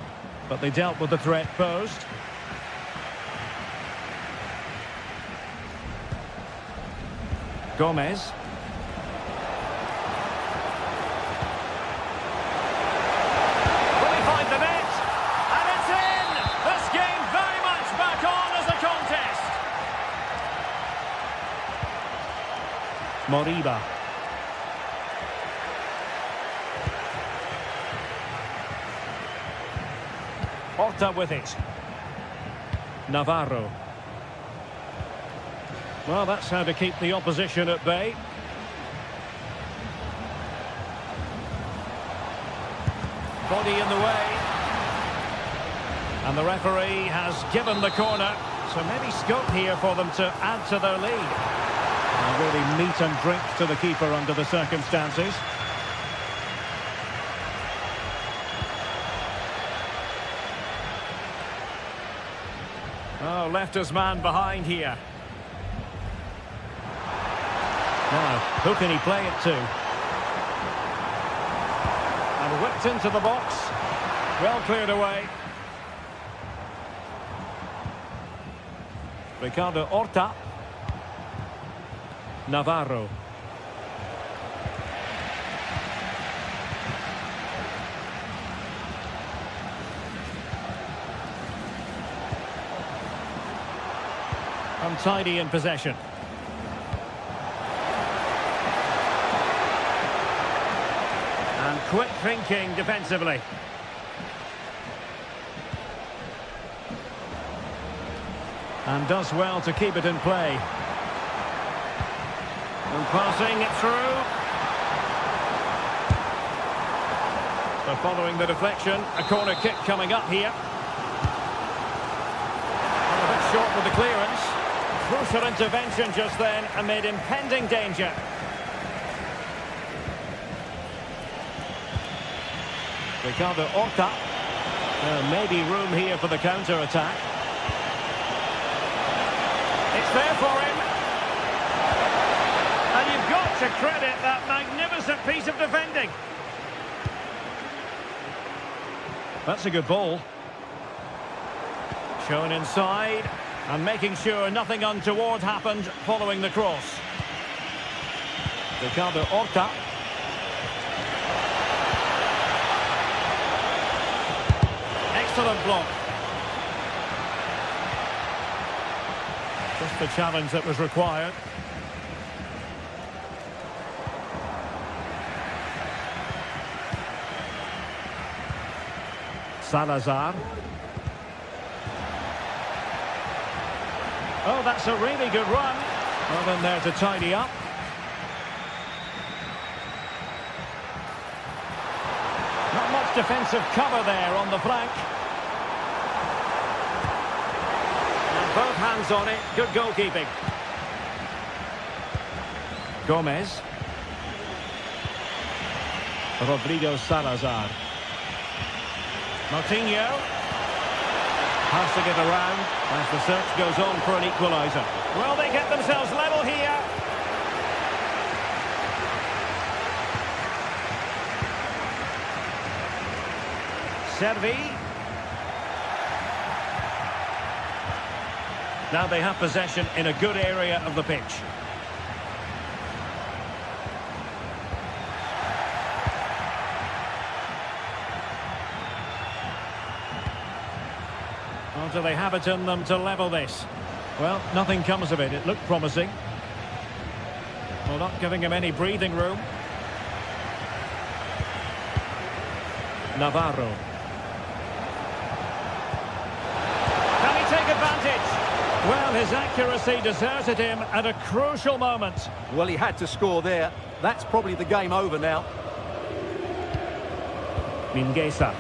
but they dealt with the threat posed. Gomez. Will he find the net? And it's in! This game very much back on as a contest. Moriba. Horta with it. Navarro. Well, that's how to keep the opposition at bay. Body in the way. And the referee has given the corner. So maybe scope here for them to add to their lead. And really meat and drink to the keeper under the circumstances. Oh, left his man behind here. Now, who can he play it to? And whipped into the box. Well cleared away. Ricardo Horta. Navarro. Untidy in possession. And quick thinking defensively. And does well to keep it in play. And passing it through. So following the deflection, a corner kick coming up here. And a bit short with the clearance. Crucial intervention just then amid impending danger. Ricardo Horta. Maybe room here for the counter-attack. It's there for him. And you've got to credit that magnificent piece of defending. That's a good ball. Shown inside. And making sure nothing untoward happened following the cross. Ricardo Horta. Excellent block. Just the challenge that was required. Salazar. Oh, that's a really good run. Well in there to tidy up. Not much defensive cover there on the flank. And both hands on it. Good goalkeeping. Gomez. Rodrigo Salazar. Martinho. Passing it around as the search goes on for an equaliser. Well, they get themselves level here. Servi. Now they have possession in a good area of the pitch. Or do they have it in them to level this? Well, nothing comes of it. It looked promising. Well, not giving him any breathing room. Navarro. Can he take advantage? Well, his accuracy deserted him at a crucial moment. Well, he had to score there. That's probably the game over now. Mingueza.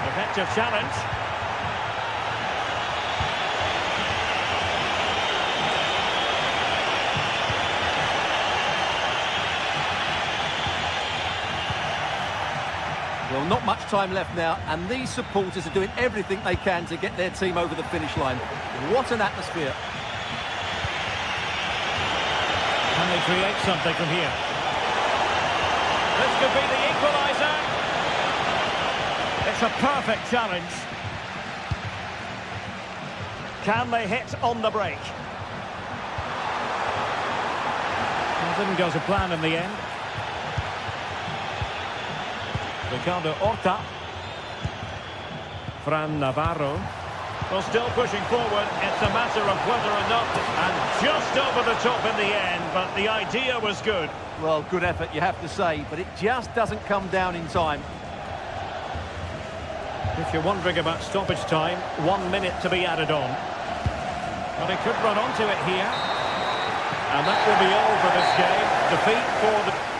Effective challenge. Well, not much time left now, and these supporters are doing everything they can to get their team over the finish line. What an atmosphere. Can they create something from here? This could be the equaliser. It's a perfect challenge. Can they hit on the break? It didn't go to plan in the end. Ricardo Horta. Fran Navarro. Well, still pushing forward. It's a matter of whether or not. And just over the top in the end, but the idea was good. Well, good effort, you have to say, but it just doesn't come down in time. If you're wondering about stoppage time, 1 minute to be added on. But he could run onto it here. And that will be all for this game. Defeat for the...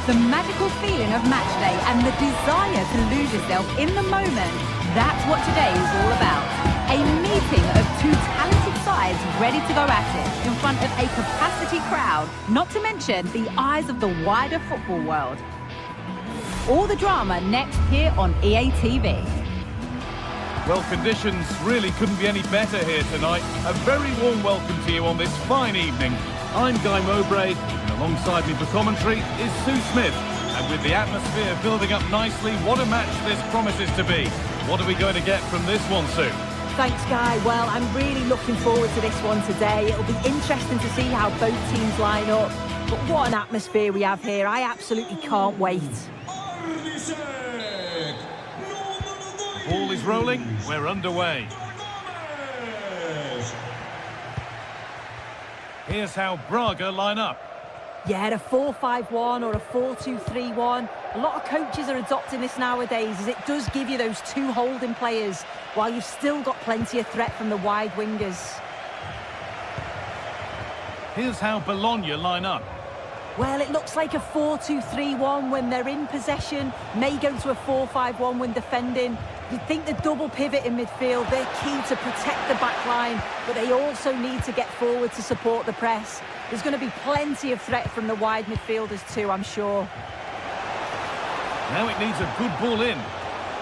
The magical feeling of match day and the desire to lose yourself in the moment, that's what today is all about. A meeting of two talented sides ready to go at it in front of a capacity crowd, not to mention the eyes of the wider football world. All the drama next here on EA TV. Well, conditions really couldn't be any better here tonight. A very warm welcome to you on this fine evening. I'm Guy Mowbray, and alongside me for commentary is Sue Smith. And with the atmosphere building up nicely, what a match this promises to be. What are we going to get from this one, Sue? Thanks, Guy. Well, I'm really looking forward to this one today. It'll be interesting to see how both teams line up. But what an atmosphere we have here. I absolutely can't wait. The ball is rolling. We're underway. Here's how Braga line up. Yeah, a 4-5-1 or a 4-2-3-1. A lot of coaches are adopting this nowadays, as it does give you those two holding players, while you've still got plenty of threat from the wide wingers. Here's how Bologna line up. Well, it looks like a 4-2-3-1 when they're in possession, may go to a 4-5-1 when defending. You'd think the double pivot in midfield, they're key to protect the back line, but they also need to get forward to support the press. There's going to be plenty of threat from the wide midfielders too, I'm sure. Now it needs a good ball in.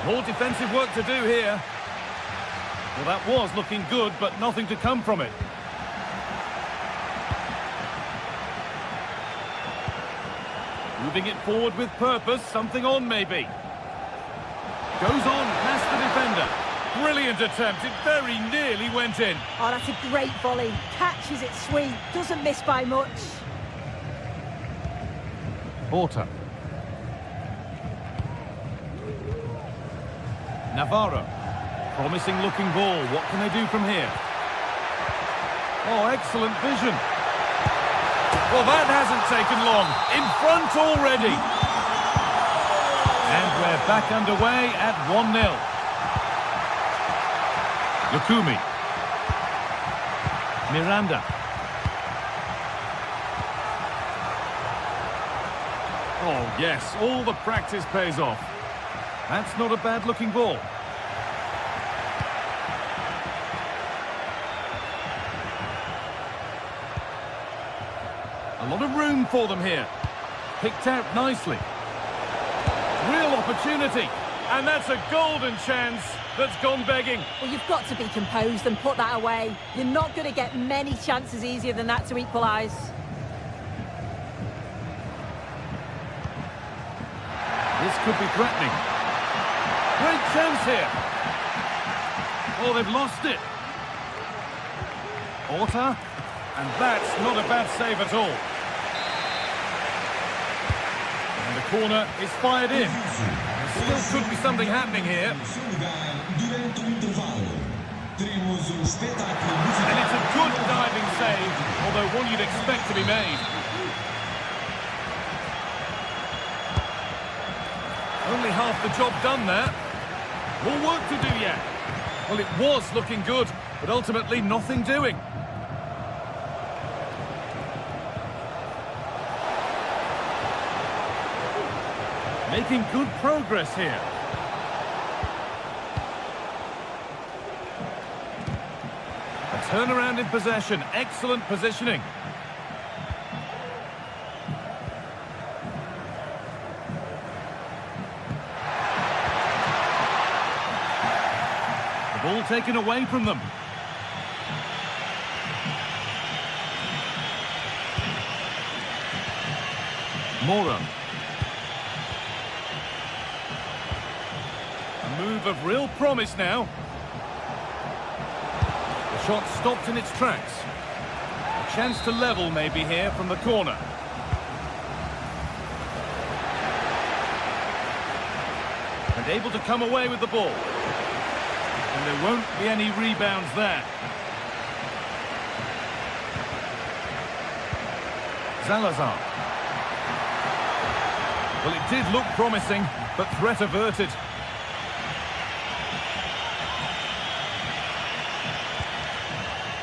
More defensive work to do here. Well, that was looking good, but nothing to come from it. Moving it forward with purpose, something on maybe. Goes on past the defender. Brilliant attempt, it very nearly went in. Oh, that's a great volley. Catches it sweet, doesn't miss by much. Porter. Navarro. Promising looking ball. What can they do from here? Oh, excellent vision. Well, that hasn't taken long. In front already. And we're back underway at 1-0. Lukumi. Miranda. Oh, yes, all the practice pays off. That's not a bad-looking ball. A lot of room for them here. Picked out nicely. Real opportunity. And that's a golden chance that's gone begging. Well, you've got to be composed and put that away. You're not going to get many chances easier than that to equalise. This could be threatening. Great chance here. Oh, they've lost it. Porter. And that's not a bad save at all. And the corner is fired in. There still could be something happening here. And it's a good diving save, although one you'd expect to be made. Only half the job done there. More work to do yet. Well, it was looking good, but ultimately nothing doing. Making good progress here. A turnaround in possession. Excellent positioning. The ball taken away from them. Mora. Move of real promise now. The shot stopped in its tracks. A chance to level maybe here from the corner. And able to come away with the ball. And there won't be any rebounds there. Salazar. Well, it did look promising, but threat averted.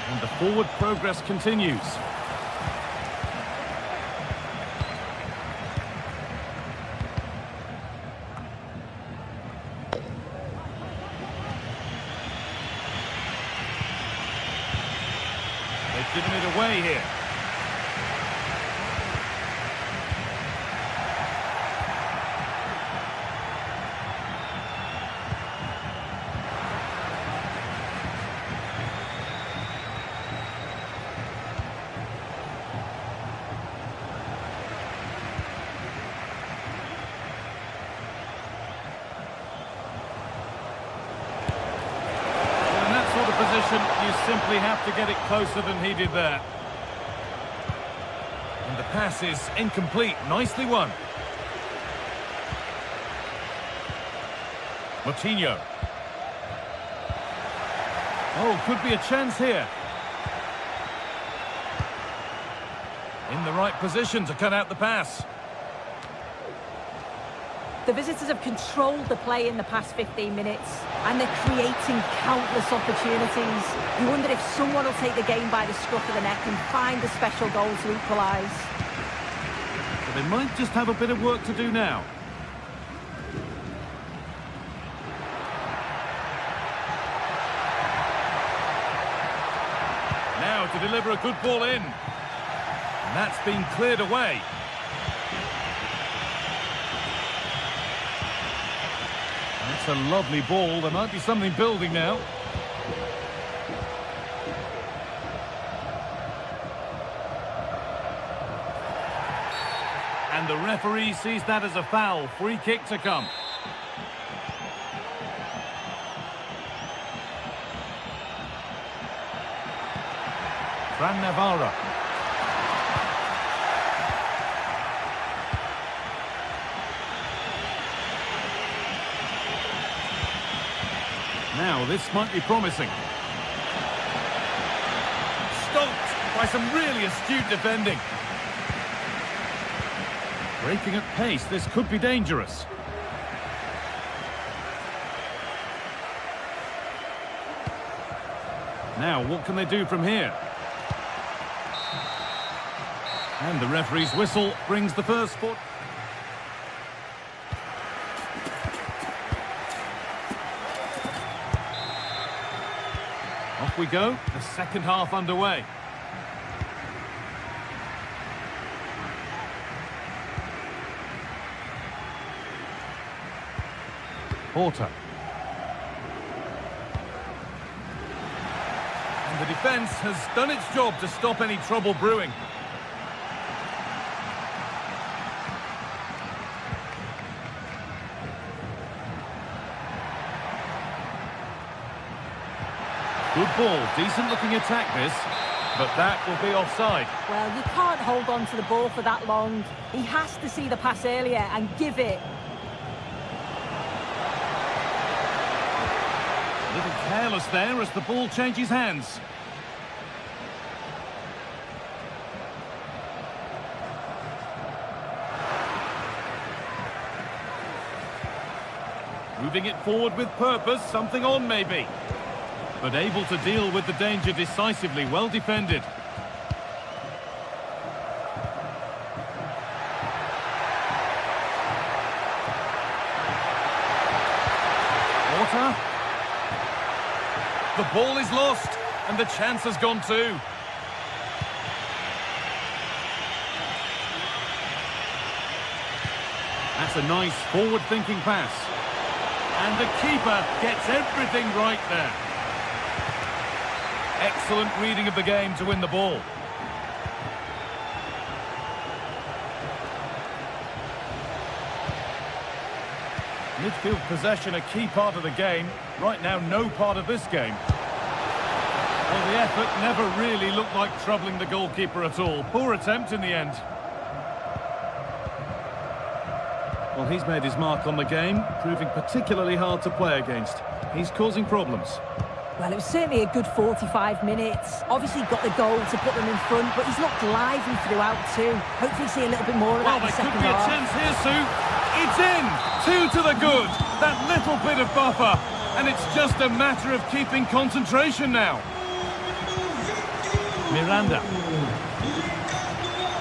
And the forward progress continues. They've given it away here. really have to get it closer than he did there. And the pass is incomplete. Nicely won. Moutinho. Oh, could be a chance here. In the right position to cut out the pass. The visitors have controlled the play in the past 15 minutes, and they're creating countless opportunities. You wonder if someone will take the game by the scruff of the neck and find a special goal to equalise. But they might just have a bit of work to do now. Now to deliver a good ball in. And that's been cleared away. That's a lovely ball. There might be something building now. And the referee sees that as a foul. Free kick to come. Fran Navarro. Now, this might be promising. Stopped by some really astute defending. Breaking at pace, this could be dangerous. Now, what can they do from here? And the referee's whistle brings the first foot. Off we go, the second half underway. Porter. And the defence has done its job to stop any trouble brewing. Good ball, decent looking attack this, but that will be offside. Well, you can't hold on to the ball for that long. He has to see the pass earlier and give it. A little careless there as the ball changes hands. Moving it forward with purpose, something on maybe. But able to deal with the danger decisively, well defended. Porter. The ball is lost, and the chance has gone too. That's a nice forward-thinking pass. And the keeper gets everything right there. Excellent reading of the game to win the ball. Midfield possession a key part of the game. Right now, no part of this game. Well, the effort never really looked like troubling the goalkeeper at all. Poor attempt in the end. Well, he's made his mark on the game, proving particularly hard to play against. He's causing problems. Well, it was certainly a good 45 minutes. Obviously got the goal to put them in front, but he's looked lively throughout too. Hopefully see a little bit more of that in the second half. Well, there could be a chance here, Sue. It's in! 2 to the good. That little bit of buffer. And it's just a matter of keeping concentration now. Miranda.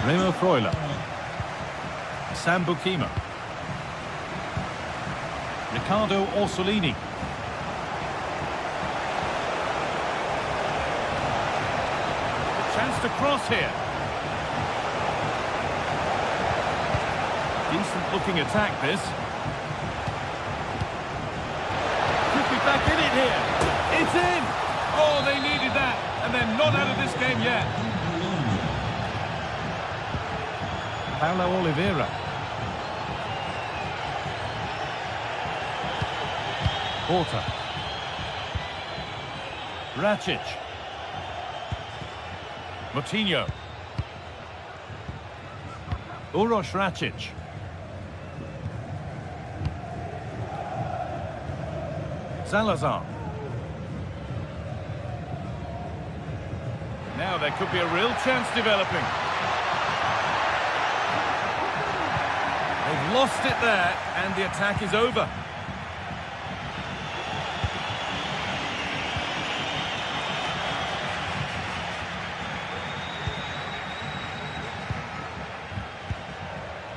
Remo Freuler. Sambu Kima. Ricardo Orsolini. Chance to cross here. Decent looking attack this. Could be back in it here. It's in! Oh, they needed that. And they're not out of this game yet. Paulo Oliveira. Porter. Racic. Moutinho. Uroš Račić. Salazar. Now there could be a real chance developing. They've lost it there, and the attack is over.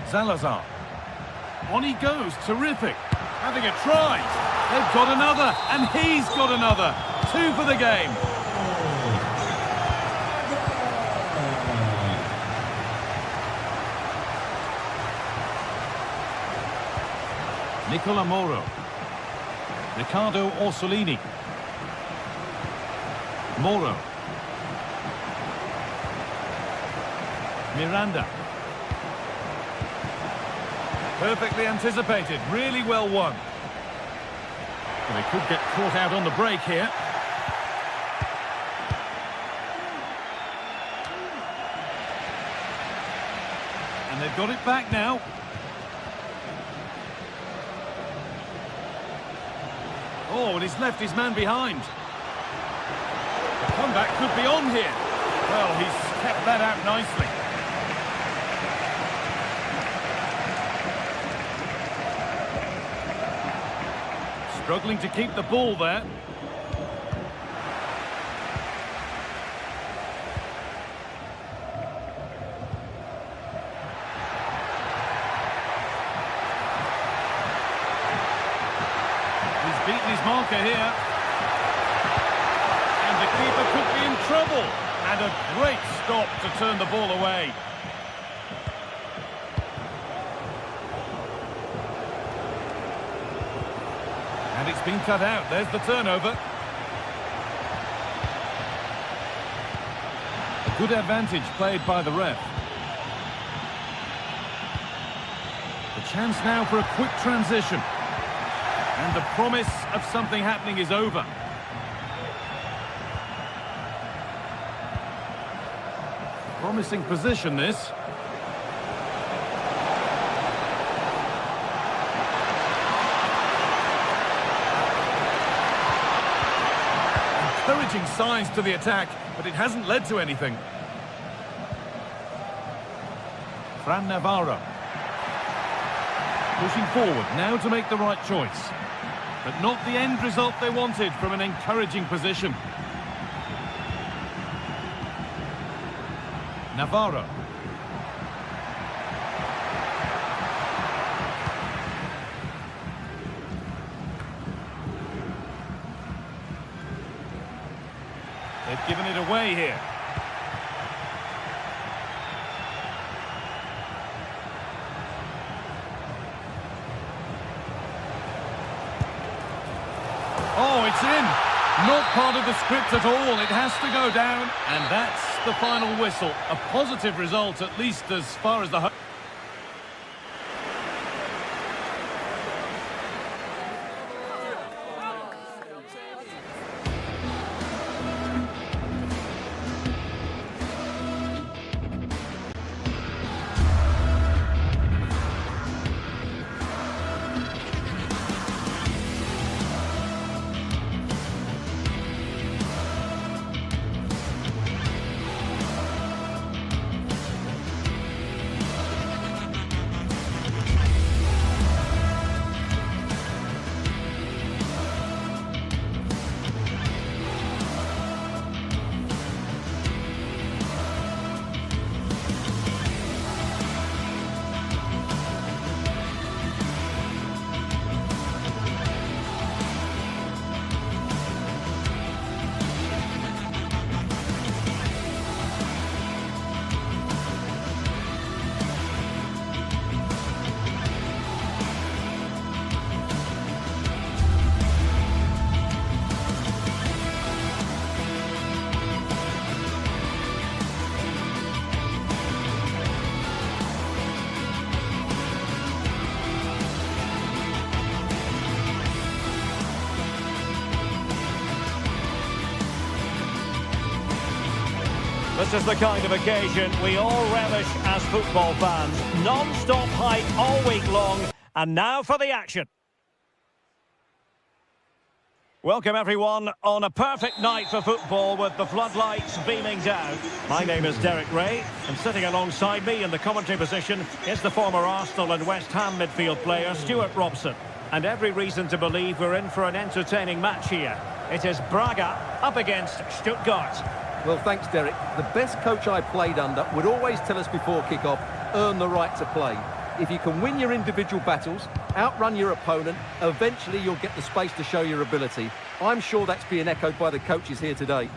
Salazar. On he goes, terrific. Having a try. They've got another, and he's got another. 2 for the game. Nicola Moro. Riccardo Orsolini. Moro. Miranda. Perfectly anticipated, really well won. Well, they could get caught out on the break here. And they've got it back now. Oh, and he's left his man behind. The comeback could be on here. Well, he's kept that out nicely. Struggling to keep the ball there. He's beaten his marker here. And the keeper could be in trouble. And a great stop to turn the ball away. And it's been cut out. There's the turnover. A good advantage played by the ref. The chance now for a quick transition. And the promise of something happening is over. Promising position, this. Encouraging signs to the attack, but it hasn't led to anything. Fran Navarro. Pushing forward now to make the right choice. But not the end result they wanted from an encouraging position. Navarro. They've given it away here. Oh, it's in. Not part of the script at all. It has to go down. And that's the final whistle. A positive result, at least as far as the... This is the kind of occasion we all relish as football fans. Non-stop hype all week long, and now for the action. Welcome everyone on a perfect night for football with the floodlights beaming down. My name is Derek Ray, and sitting alongside me in the commentary position is the former Arsenal and West Ham midfield player Stuart Robson. And every reason to believe we're in for an entertaining match here. It is Braga up against Stuttgart. Well, thanks, Derek. The best coach I played under would always tell us before kick-off, earn the right to play. If you can win your individual battles, outrun your opponent, eventually you'll get the space to show your ability. I'm sure that's being echoed by the coaches here today.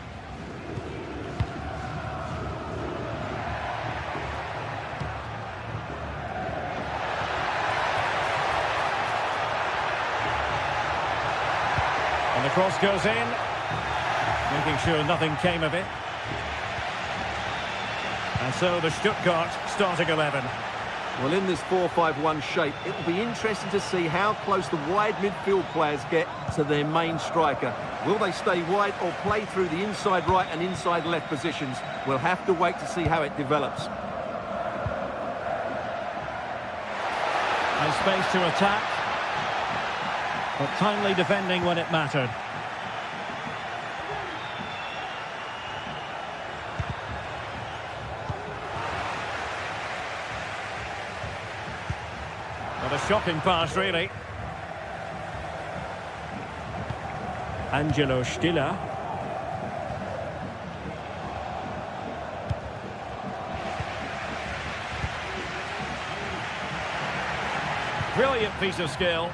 And the cross goes in, making sure nothing came of it. And so the Stuttgart starting 11. Well, in this 4-5-1 shape, it will be interesting to see how close the wide midfield players get to their main striker. Will they stay wide or play through the inside right and inside left positions? We'll have to wait to see how it develops. And space to attack, but timely defending when it mattered. What a shocking pass, really. Angelo Stiller. Brilliant piece of skill.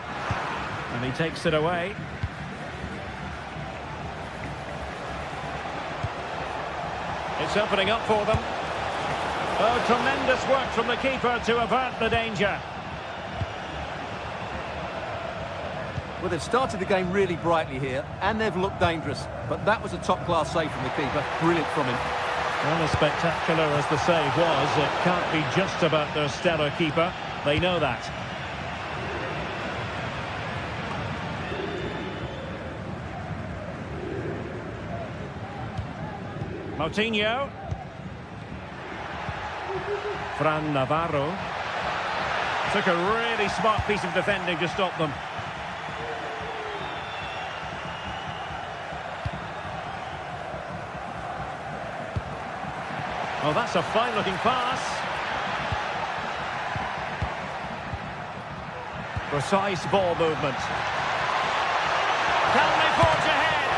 And he takes it away. It's opening up for them. Oh, tremendous work from the keeper to avert the danger. Well, they've started the game really brightly here, and they've looked dangerous. But that was a top-class save from the keeper. Brilliant from him. Well, as spectacular as the save was, it can't be just about their stellar keeper. They know that. Moutinho. Fran Navarro. Took a really smart piece of defending to stop them. Oh, that's a fine-looking pass. Precise ball movement. Can they forge ahead?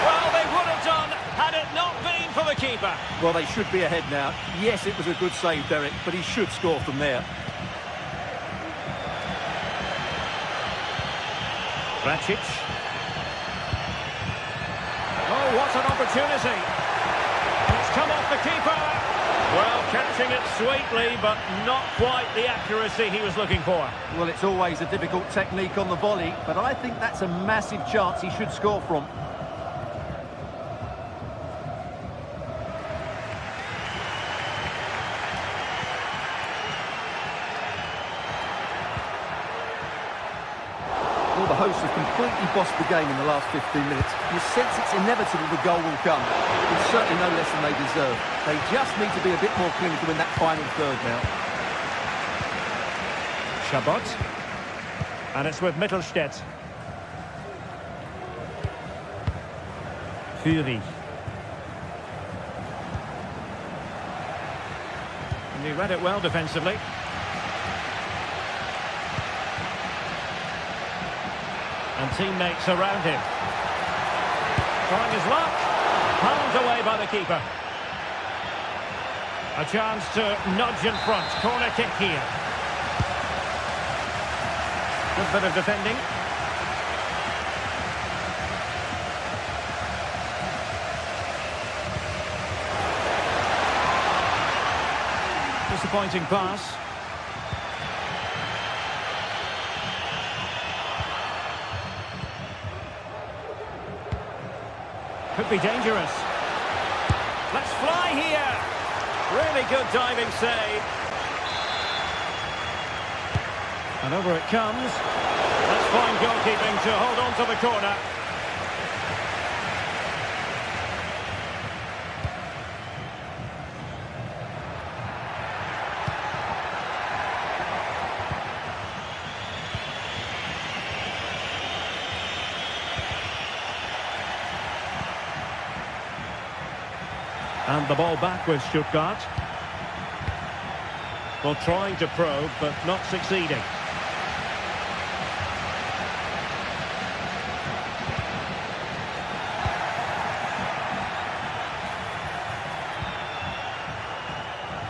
Well, they would have done had it not been for the keeper. Well, they should be ahead now. Yes, it was a good save, Derek, but he should score from there. Racic. Oh, what an opportunity. It's come off the keeper. Well, catching it sweetly, but not quite the accuracy he was looking for. Well, it's always a difficult technique on the volley, but I think that's a massive chance he should score from. Well, the hosts have completely bossed the game in the last 15 minutes. You sense it's inevitable the goal will come. It's certainly no less than they deserve. They just need to be a bit more clinical in that final third now. Chabot. And it's with Mittelstädt. Fury. And he read it well defensively. And teammates around him. Trying his luck. Palmed away by the keeper. A chance to nudge in front. Corner kick here. Good bit of defending. Disappointing pass. Could be dangerous. Let's fly here. Really good diving save. And over it comes. That's fine goalkeeping to hold on to the corner. And the ball back with Stuttgart. Well, trying to probe, but not succeeding.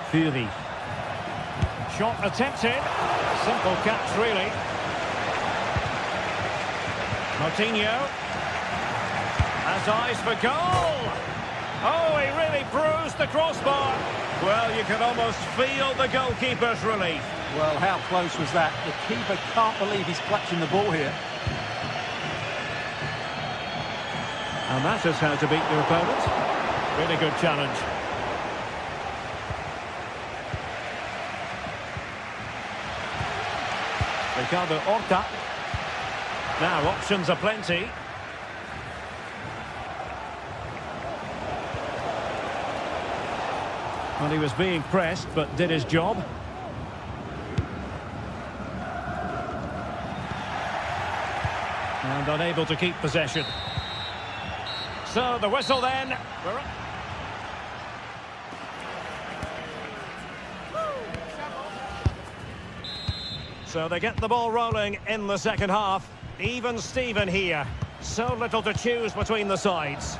Fury. Shot attempted. Simple catch, really. Moutinho. Has eyes for goal. Oh, he really bruised the crossbar. Well, you can almost feel the goalkeeper's relief. Well, how close was that? The keeper can't believe he's clutching the ball here. And that is how to beat your opponent. Really good challenge. Ricardo Horta. Now, options are plenty. Well, he was being pressed, but did his job. And unable to keep possession. So, the whistle then. So they get the ball rolling in the second half. Even Steven here. So little to choose between the sides.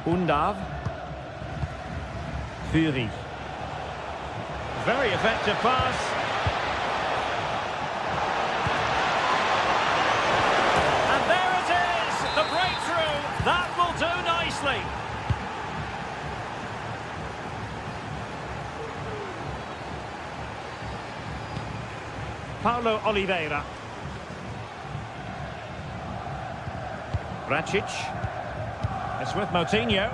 Undav. Fury. Very effective pass. And there it is! The breakthrough! That will do nicely. Paulo Oliveira. Racic. It's with Moutinho.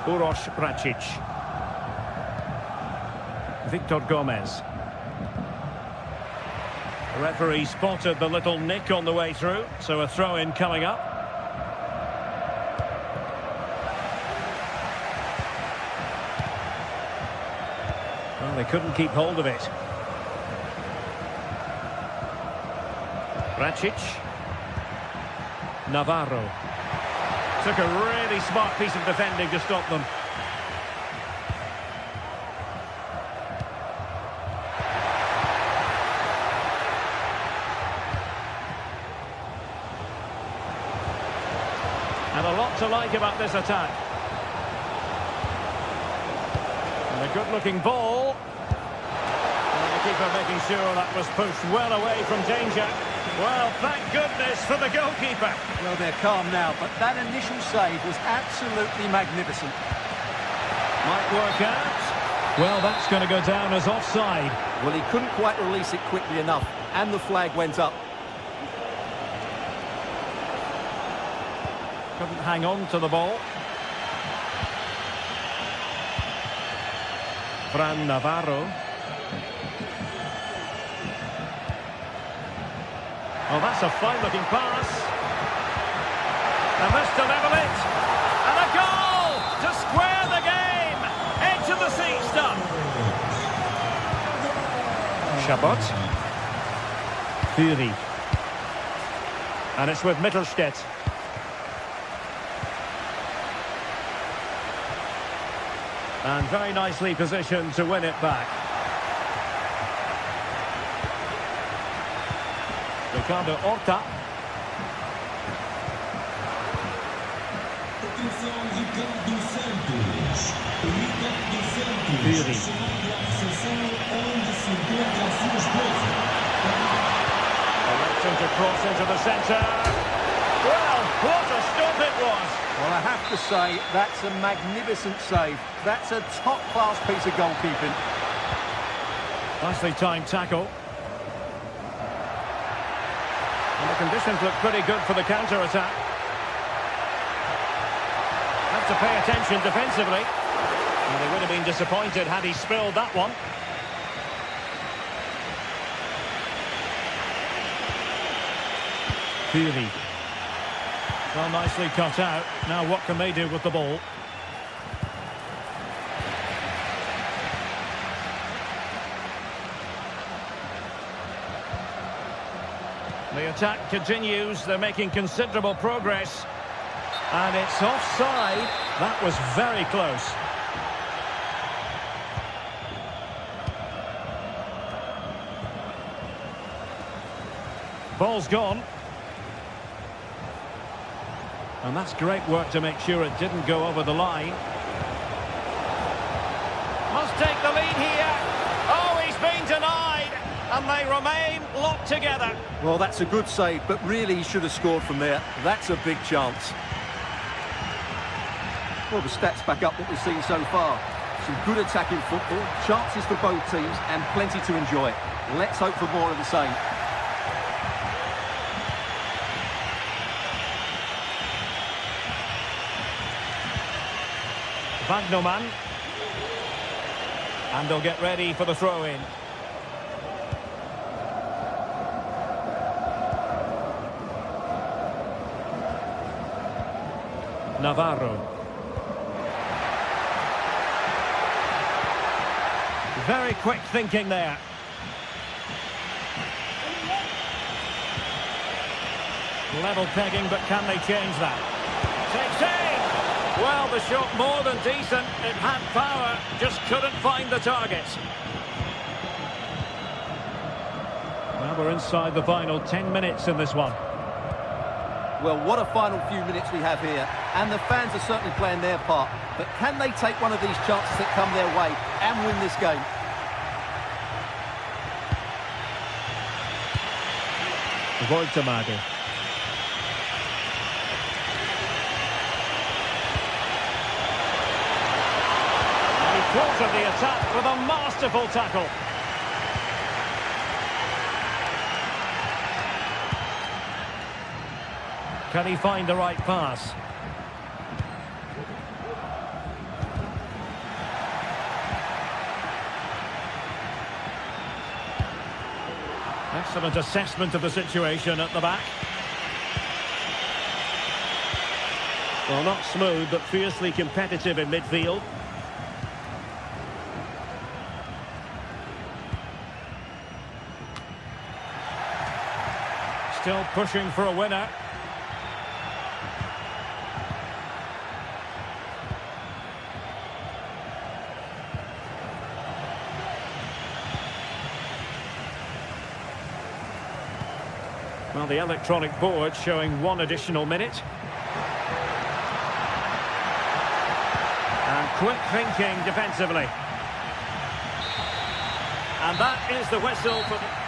Uroš Racic. Victor Gomez. The referee spotted the little nick on the way through, so a throw-in coming up. Well, they couldn't keep hold of it. Racic. Navarro. Took a really smart piece of defending to stop them. And a lot to like about this attack. And a good-looking ball. And the keeper making sure that was pushed well away from danger. Well, thank goodness for the goalkeeper. Well, they're calm now, but that initial save was absolutely magnificent. Might work out. Well, that's going to go down as offside. Well, he couldn't quite release it quickly enough, and the flag went up. Couldn't hang on to the ball. Fran Navarro. Oh, that's a fine-looking pass. And this to level it. And a goal to square the game. Edge of the seat stuff. Chabot. Fury. And it's with Mittelstädt. And very nicely positioned to win it back. Ricardo Horta. Fury. Electing to cross into the centre. Well, what a stop it was. Well, I have to say, that's a magnificent save. That's a top-class piece of goalkeeping. Nicely timed tackle. And the conditions look pretty good for the counter-attack. Have to pay attention defensively. And they would have been disappointed had he spilled that one. Fury. Well, nicely cut out. Now what can they do with the ball? The attack continues. They're making considerable progress. And it's offside. That was very close. Ball's gone. And that's great work to make sure it didn't go over the line. Must take the lead here. Oh, he's been denied. And they remain locked together. Well, that's a good save, but really he should have scored from there. That's a big chance. Well, the stats back up what we've seen so far. Some good attacking football, chances for both teams, and plenty to enjoy. Let's hope for more of the same. Wagnerman. And they'll get ready for the throw-in. Navarro. Very quick thinking there. Level pegging, but can they change that? Takes aim! Well, the shot more than decent. It had power, just couldn't find the target. Well, we're inside the final 10 minutes in this one. Well, what a final few minutes we have here. And the fans are certainly playing their part. But can they take one of these chances that come their way and win this game? Woltemade. He quartered the attack with a masterful tackle. Can he find the right pass? Excellent assessment of the situation at the back. Well, not smooth, but fiercely competitive in midfield. Still pushing for a winner. Well, the electronic board showing one additional minute. And quick thinking defensively. And that is the whistle for the...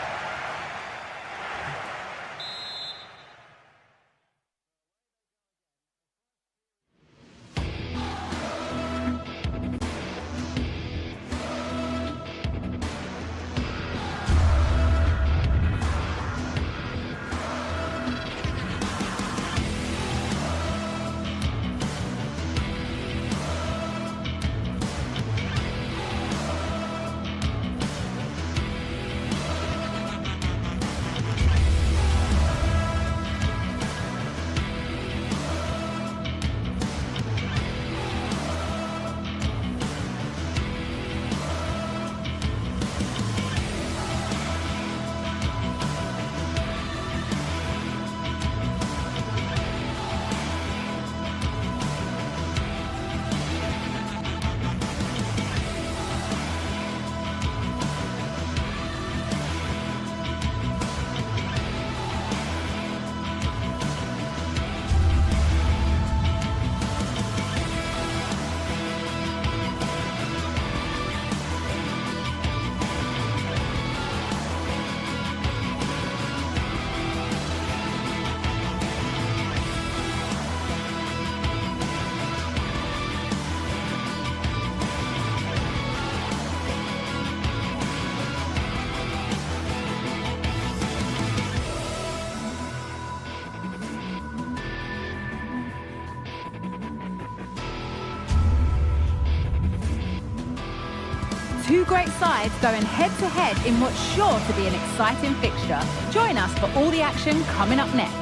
Two great sides going head-to-head in what's sure to be an exciting fixture. Join us for all the action coming up next.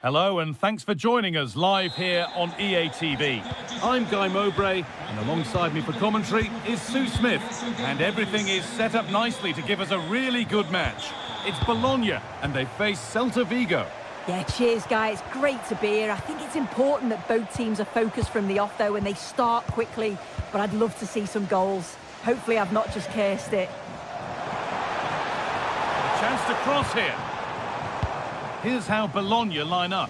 Hello and thanks for joining us live here on EA TV. I'm Guy Mowbray and alongside me for commentary is Sue Smith. And everything is set up nicely to give us a really good match. It's Bologna and they face Celta Vigo. Yeah, cheers, Guy. It's great to be here. I think it's important that both teams are focused from the off, though, and they start quickly. But I'd love to see some goals. Hopefully I've not just cursed it. A chance to cross here. Here's how Bologna line up.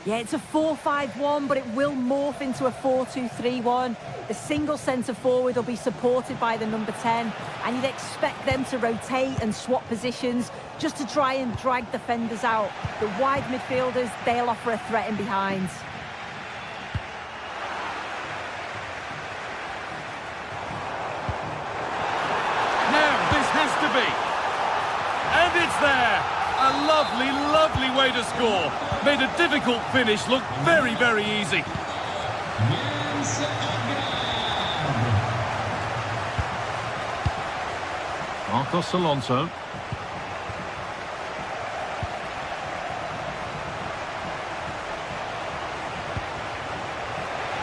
Yeah, it's a 4-5-1, but it will morph into a 4-2-3-1. The single centre-forward will be supported by the number 10, and you'd expect them to rotate and swap positions just to try and drag defenders out. The wide midfielders, they'll offer a threat in behind. Now, this has to be. And it's there. A lovely, lovely way to score. Made a difficult finish look very, very easy. Marcos Alonso.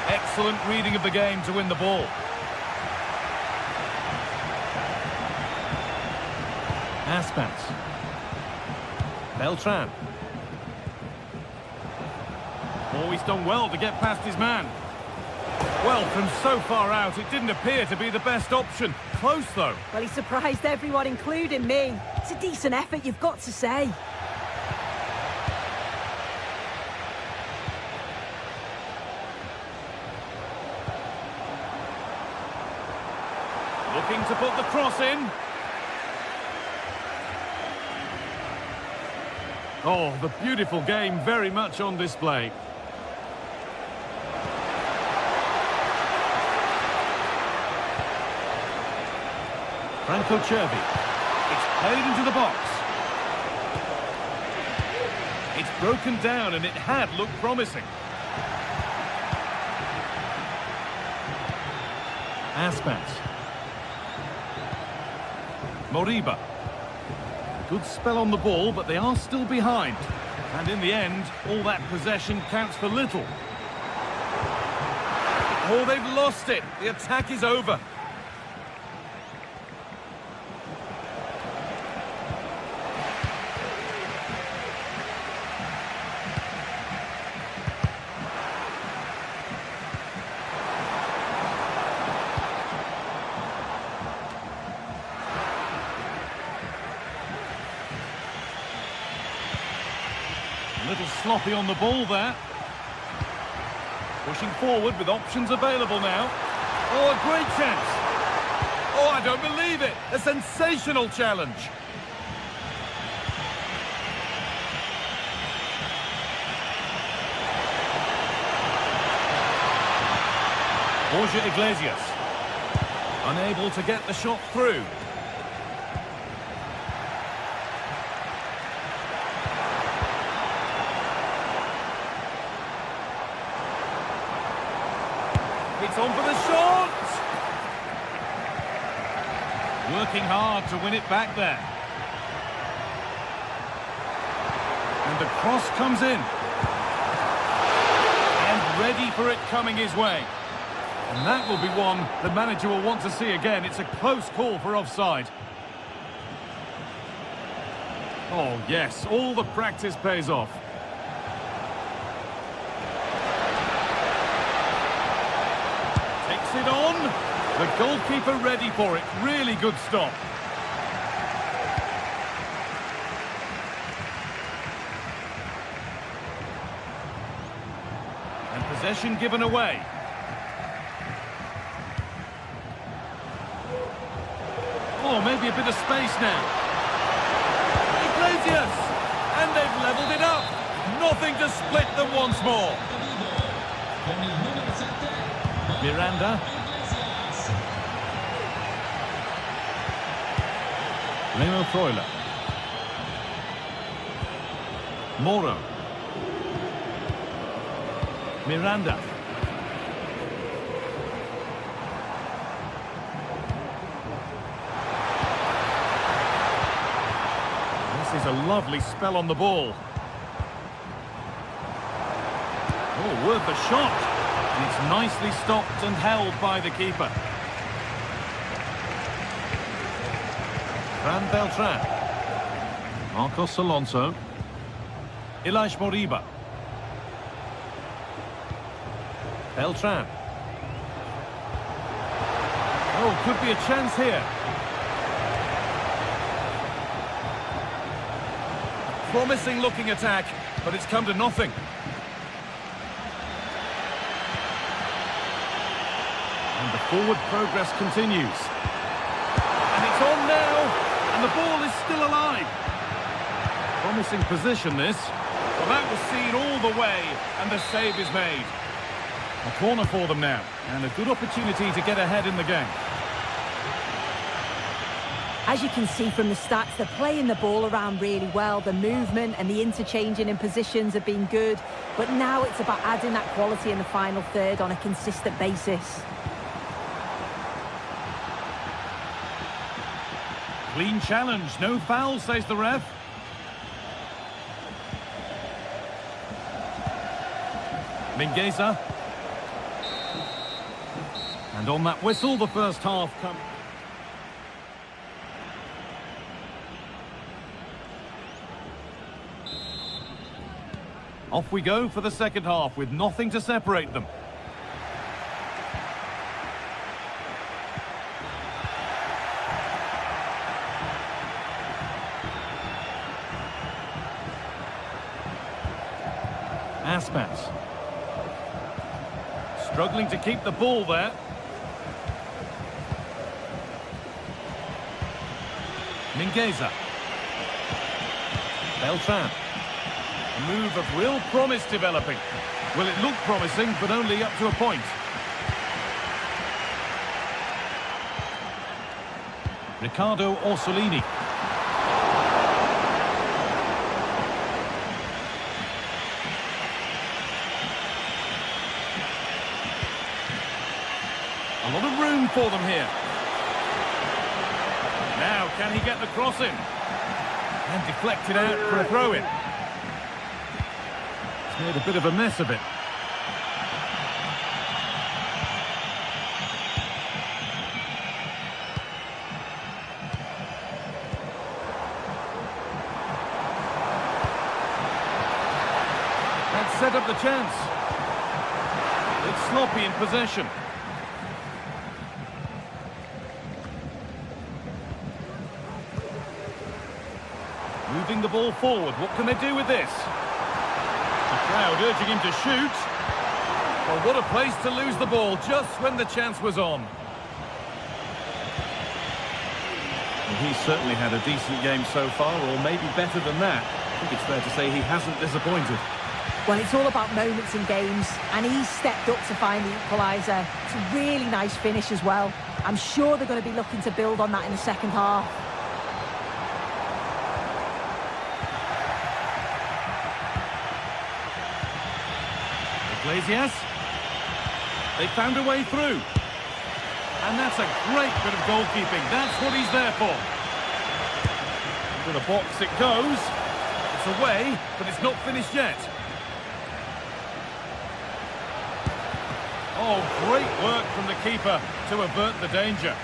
Excellent reading of the game to win the ball. Aspas. Beltran. Oh, he's done well to get past his man. Well, from so far out, it didn't appear to be the best option. Close, though. Well, he surprised everyone, including me. It's a decent effort, you've got to say. Looking to put the cross in. Oh, the beautiful game very much on display. Franco Cervi. It's played into the box. It's broken down and it had looked promising. Aspas. Moriba. Good spell on the ball, but they are still behind. And in the end, all that possession counts for little. Oh, they've lost it. The attack is over. A little sloppy on the ball there. Pushing forward with options available now. Oh, a great chance. Oh, I don't believe it. A sensational challenge. Borja Iglesias. Unable to get the shot through. It's on for the shot! Working hard to win it back there. And the cross comes in. And ready for it coming his way. And that will be one the manager will want to see again. It's a close call for offside. Oh, yes, all the practice pays off. It on, the goalkeeper ready for it. Really good stop. And possession given away. Oh, maybe a bit of space now. Iglesias, and they've levelled it up. Nothing to split them once more. Miranda. Leo Freuler. Moro. Miranda. This is a lovely spell on the ball. Oh, worth a shot. And it's nicely stopped and held by the keeper. Fran Beltran. Marcos Alonso. Ilaix Moriba. Beltran. Oh, could be a chance here. Promising looking attack, but it's come to nothing. And the forward progress continues. And it's on now, and the ball is still alive. Promising position this. Well, that was seen all the way, and the save is made. A corner for them now, and a good opportunity to get ahead in the game. As you can see from the stats, they're playing the ball around really well. The movement and the interchanging in positions have been good. But now it's about adding that quality in the final third on a consistent basis. Clean challenge, no foul, says the ref. Mingueza. And on that whistle, the first half comes. Off we go for the second half with nothing to separate them. Aspas. Struggling to keep the ball there. Mingueza. Beltran. A move of real promise developing. Well, it looked promising, but only up to a point. Riccardo Orsolini. A lot of room for them here. Now, can he get the cross in? And deflected out for a throw-in. Made a bit of a mess of it. That set up the chance. It's sloppy in possession. Moving the ball forward. What can they do with this? Crowd urging him to shoot. Well, what a place to lose the ball just when the chance was on. Well, he's certainly had a decent game so far, or maybe better than that. I think it's fair to say he hasn't disappointed. Well, it's all about moments in games, and he's stepped up to find the equaliser. It's a really nice finish as well. I'm sure they're going to be looking to build on that in the second half. Iglesias. They found a way through. And that's a great bit of goalkeeping. That's what he's there for. Into the box it goes. It's away, but it's not finished yet. Oh, great work from the keeper to avert the danger.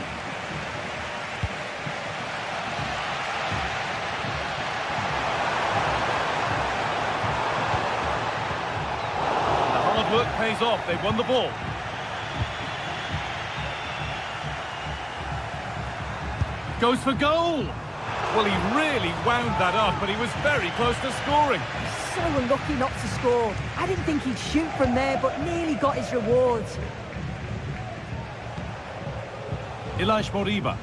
Work pays off. They've won the ball. Goes for goal. Well, he really wound that up, but he was very close to scoring. So unlucky not to score. I didn't think he'd shoot from there, but nearly got his rewards. Ilaix Moriba.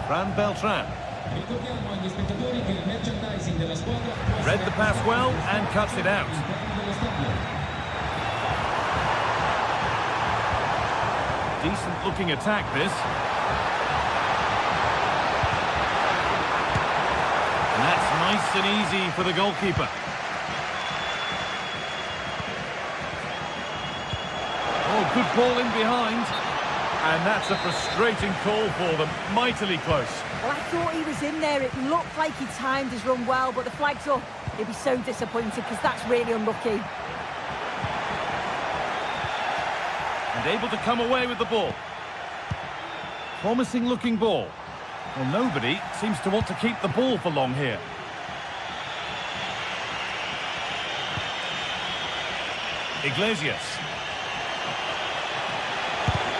Fran Beltran. Read the pass well and cuts it out. Decent looking attack this. And that's nice and easy for the goalkeeper. Oh, good ball in behind. And that's a frustrating call for them. Mightily close. Well, I thought he was in there. It looked like he timed his run well, but the flag's up. He'd be so disappointed because that's really unlucky. And able to come away with the ball. Promising looking ball. Well, nobody seems to want to keep the ball for long here. Iglesias.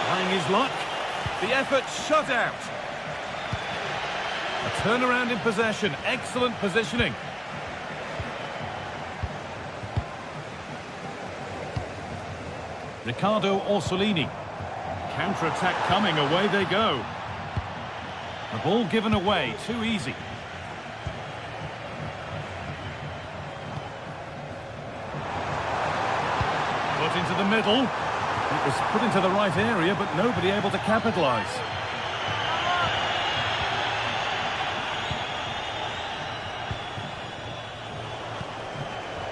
Trying his luck. The effort shut out. A turnaround in possession. Excellent positioning. Riccardo Orsolini. Counter-attack coming. Away they go. The ball given away. Too easy. Put into the middle. It was put into the right area, but nobody able to capitalise.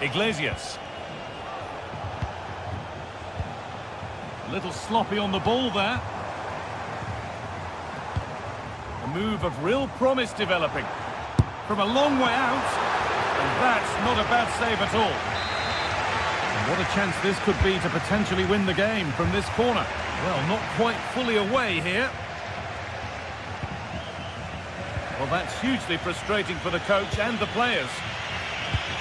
Iglesias. A little sloppy on the ball there. A move of real promise developing. From a long way out. And that's not a bad save at all. And what a chance this could be to potentially win the game from this corner. Well, not quite fully away here. Well, that's hugely frustrating for the coach and the players.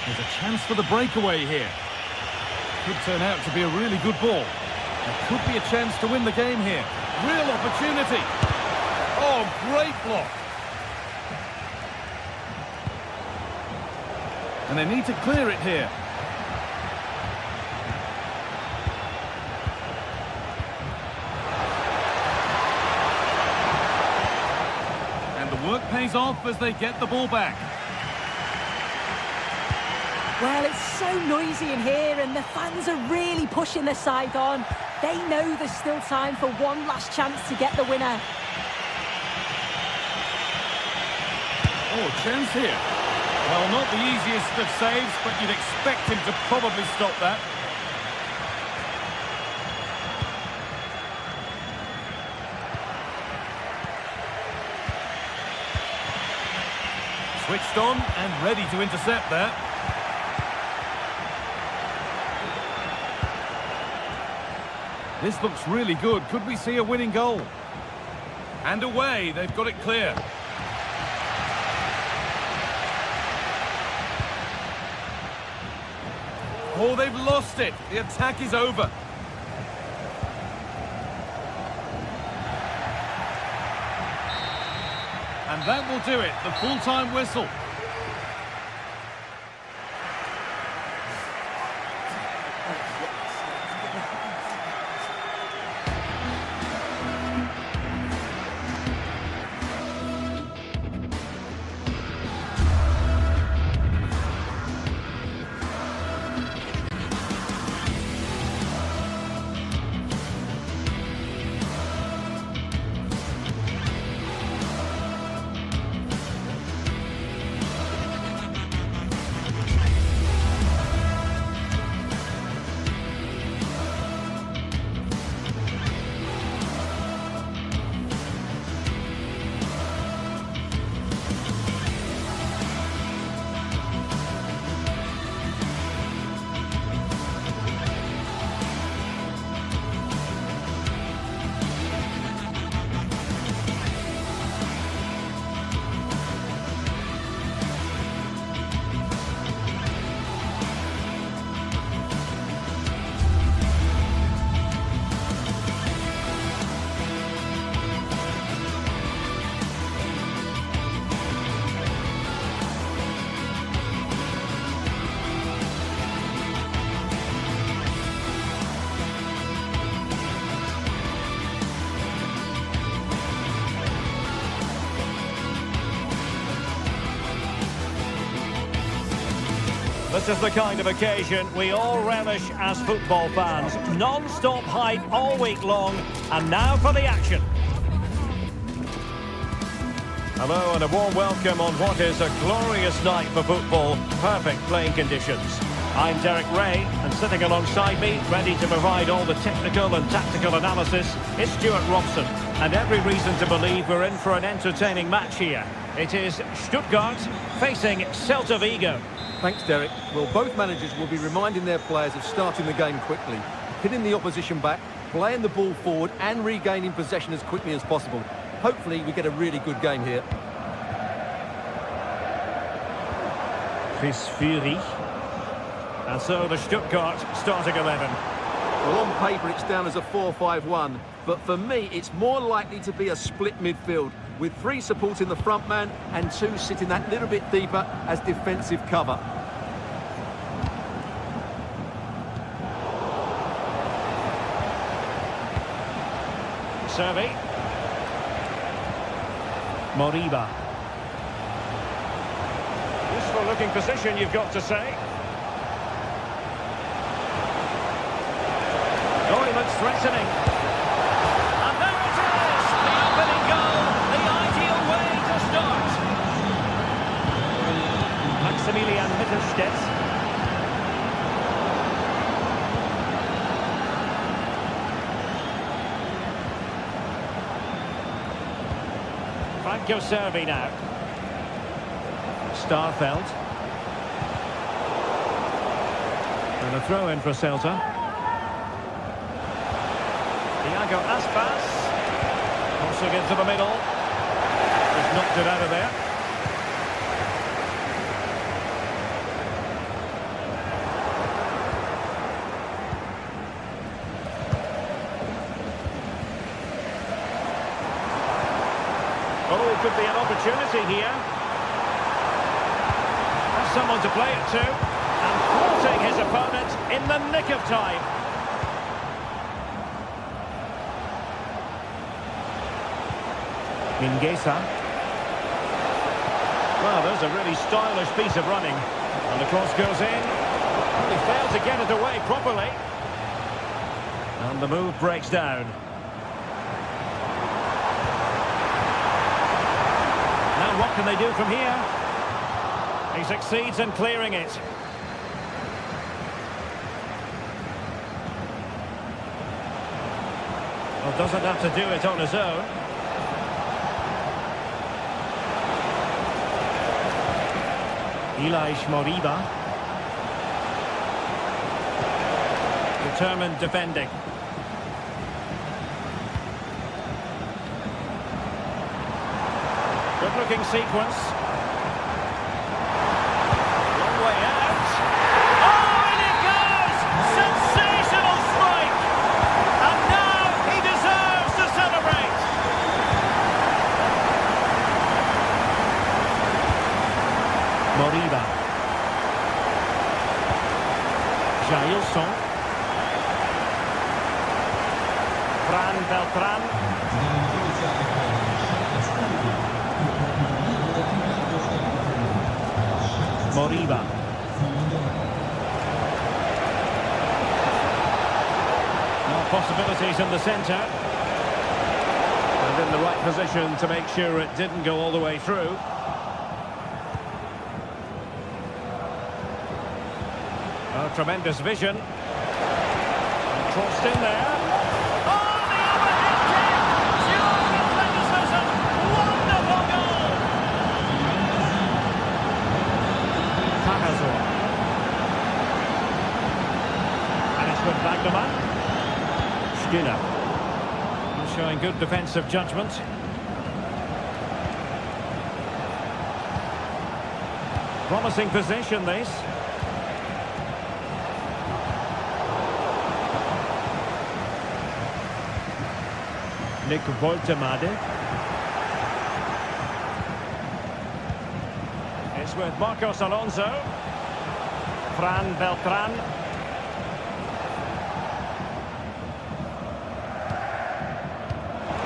There's a chance for the breakaway here. Could turn out to be a really good ball. There could be a chance to win the game here. Real opportunity. Oh, great block. And they need to clear it here. And the work pays off as they get the ball back. Well, it's so noisy in here and the fans are really pushing their side on. They know there's still time for one last chance to get the winner. Oh, chance here. Well, not the easiest of saves, but you'd expect him to probably stop that. Switched on and ready to intercept that. This looks really good. Could we see a winning goal? And away, they've got it clear. Oh, they've lost it. The attack is over. And that will do it. The full-time whistle. This is the kind of occasion we all relish as football fans. Non-stop hype all week long, and now for the action. Hello and a warm welcome on what is a glorious night for football. Perfect playing conditions. I'm Derek Ray, and sitting alongside me, ready to provide all the technical and tactical analysis, is Stuart Robson. And every reason to believe we're in for an entertaining match here. It is Stuttgart facing Celta Vigo. Thanks, Derek. Well, both managers will be reminding their players of starting the game quickly, hitting the opposition back, playing the ball forward and regaining possession as quickly as possible. Hopefully, we get a really good game here. Chris Fury. And so the Stuttgart starting 11. Well, on paper, it's down as a 4-5-1, but for me, it's more likely to be a split midfield, with 3 supporting the front man and 2 sitting that little bit deeper as defensive cover. Servi. Moriba. Useful looking position, you've got to say. Oh, he looks threatening. And there it is! The opening goal, the ideal way to start. Maximilian Mittelstädt. Franco Servi now. Starfelt. And a throw in for Celta. Thiago Aspas. Crossing into the middle. Just knocked it out of there. Oh, could be an opportunity here. Has someone to play it to. And thwarting his opponent in the nick of time. Mingueza. Well, there's a really stylish piece of running. And the cross goes in. He failed to get it away properly. And the move breaks down. Now what can they do from here? He succeeds in clearing it. Well, doesn't have to do it on his own. Ilaix Moriba. Determined defending. Good looking sequence. Long way out. Oh, and it goes! Sensational strike! And now he deserves to celebrate! Moriba. Jailson. Fran Beltran. Moriba. More possibilities in the centre. And in the right position to make sure it didn't go all the way through. Oh, tremendous vision. And crossed in there. Oh, the overhead kick! Pure athleticism! Wonderful goal! Tagazor. And it's with Wagnerman. Skinner. Showing good defensive judgment. Promising possession, this. Nick Woltemade. It's with Marcos Alonso. Fran Beltran.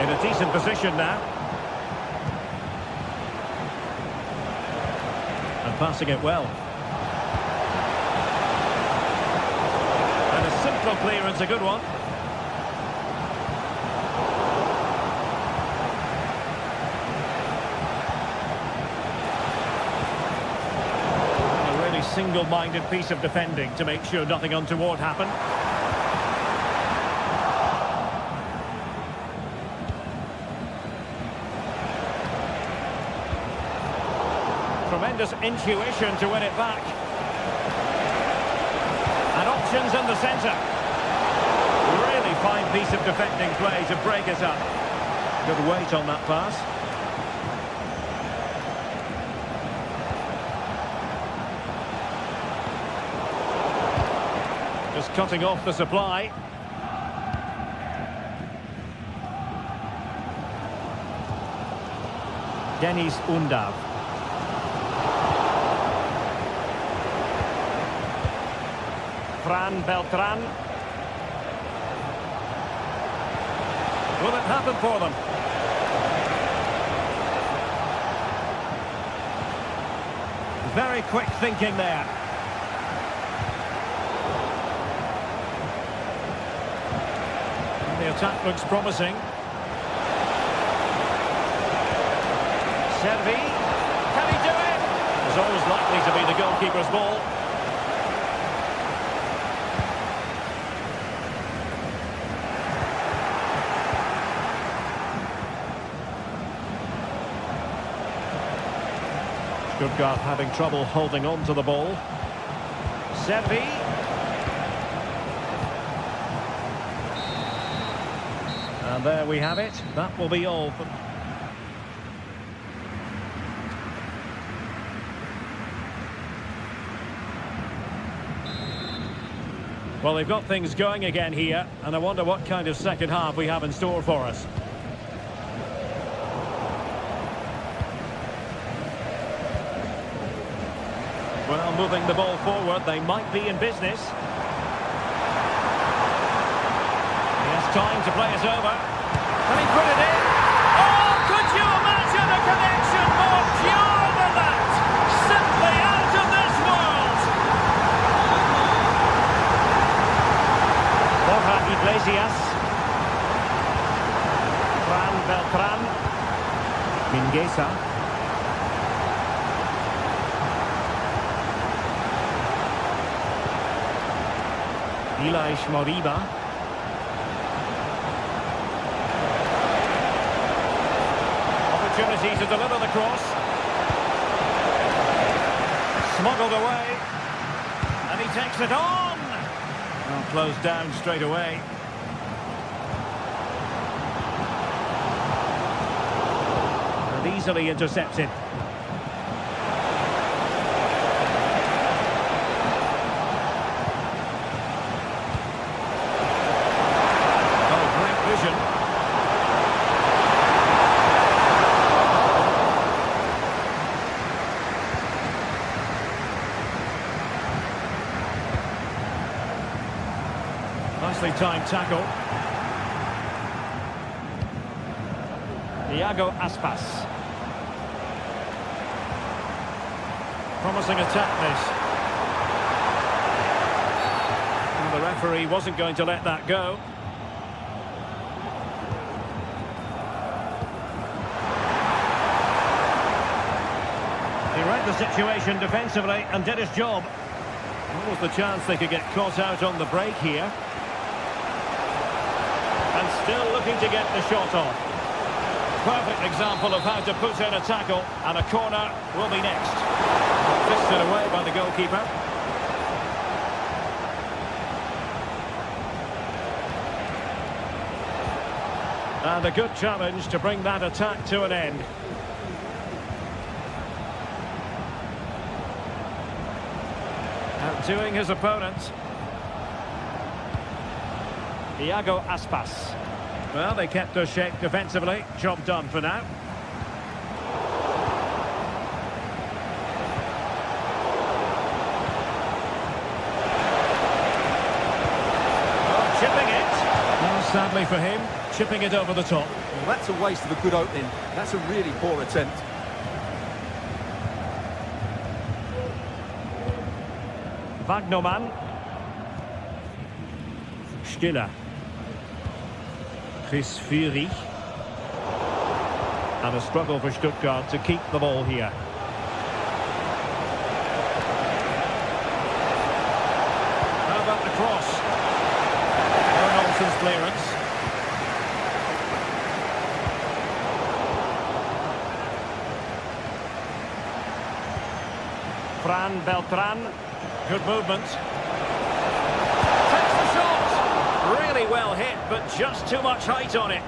In a decent position now. And passing it well. And a simple clearance, a good one. Single-minded piece of defending to make sure nothing untoward happened. Tremendous intuition to win it back. Options in the centre. Really fine piece of defending play to break it up. Good weight on that pass. Just cutting off the supply. Dennis Undav. Fran Beltran. Will it happen for them? Very quick thinking there. The attack looks promising. Servi. Can he do it? It's always likely to be the goalkeeper's ball. Stuttgart having trouble holding on to the ball. Servi. And there we have it. That will be all for... Well, they've got things going again here, and I wonder what kind of second half we have in store for us. Well, moving the ball forward, they might be in business. He has time to play it over. Can he put it in? Oh, could you imagine a connection more pure than that? Simply out of this world! Borja Iglesias. Fran Beltran. Mingueza. Ilaix Moriba. Opportunity to deliver the cross. Smuggled away. And he takes it on. Well, closed down straight away. And easily intercepted. Nicely timed tackle. Iago Aspas. Promising attack this. And the referee wasn't going to let that go. He read the situation defensively and did his job. What was the chance they could get caught out on the break here? And still looking to get the shot off. Perfect example of how to put in a tackle, and a corner will be next. Fisted away by the goalkeeper. And a good challenge to bring that attack to an end. Outdoing his opponent. Iago Aspas. Well, they kept their shape defensively. Job done for now. Oh, chipping it. Well, sadly for him, chipping it over the top. Well, that's a waste of a good opening. That's a really poor attempt. Wagnermann. Stiller. Chris Führig. And a struggle for Stuttgart to keep the ball here. How about the cross? No nonsense clearance. Fran Beltran. Good movement. Very well hit, but just too much height on it.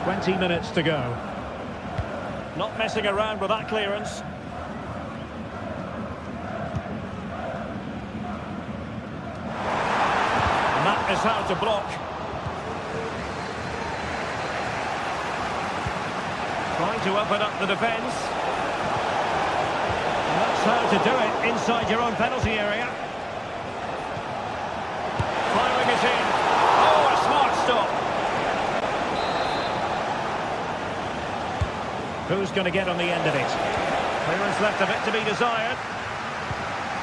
20 minutes to go. Not messing around with that clearance. And that is how to block. Trying to open up the defence. And that's how to do it inside your own penalty area. Firing it in. Oh, a smart stop. Who's going to get on the end of it? Clearance left a bit to be desired.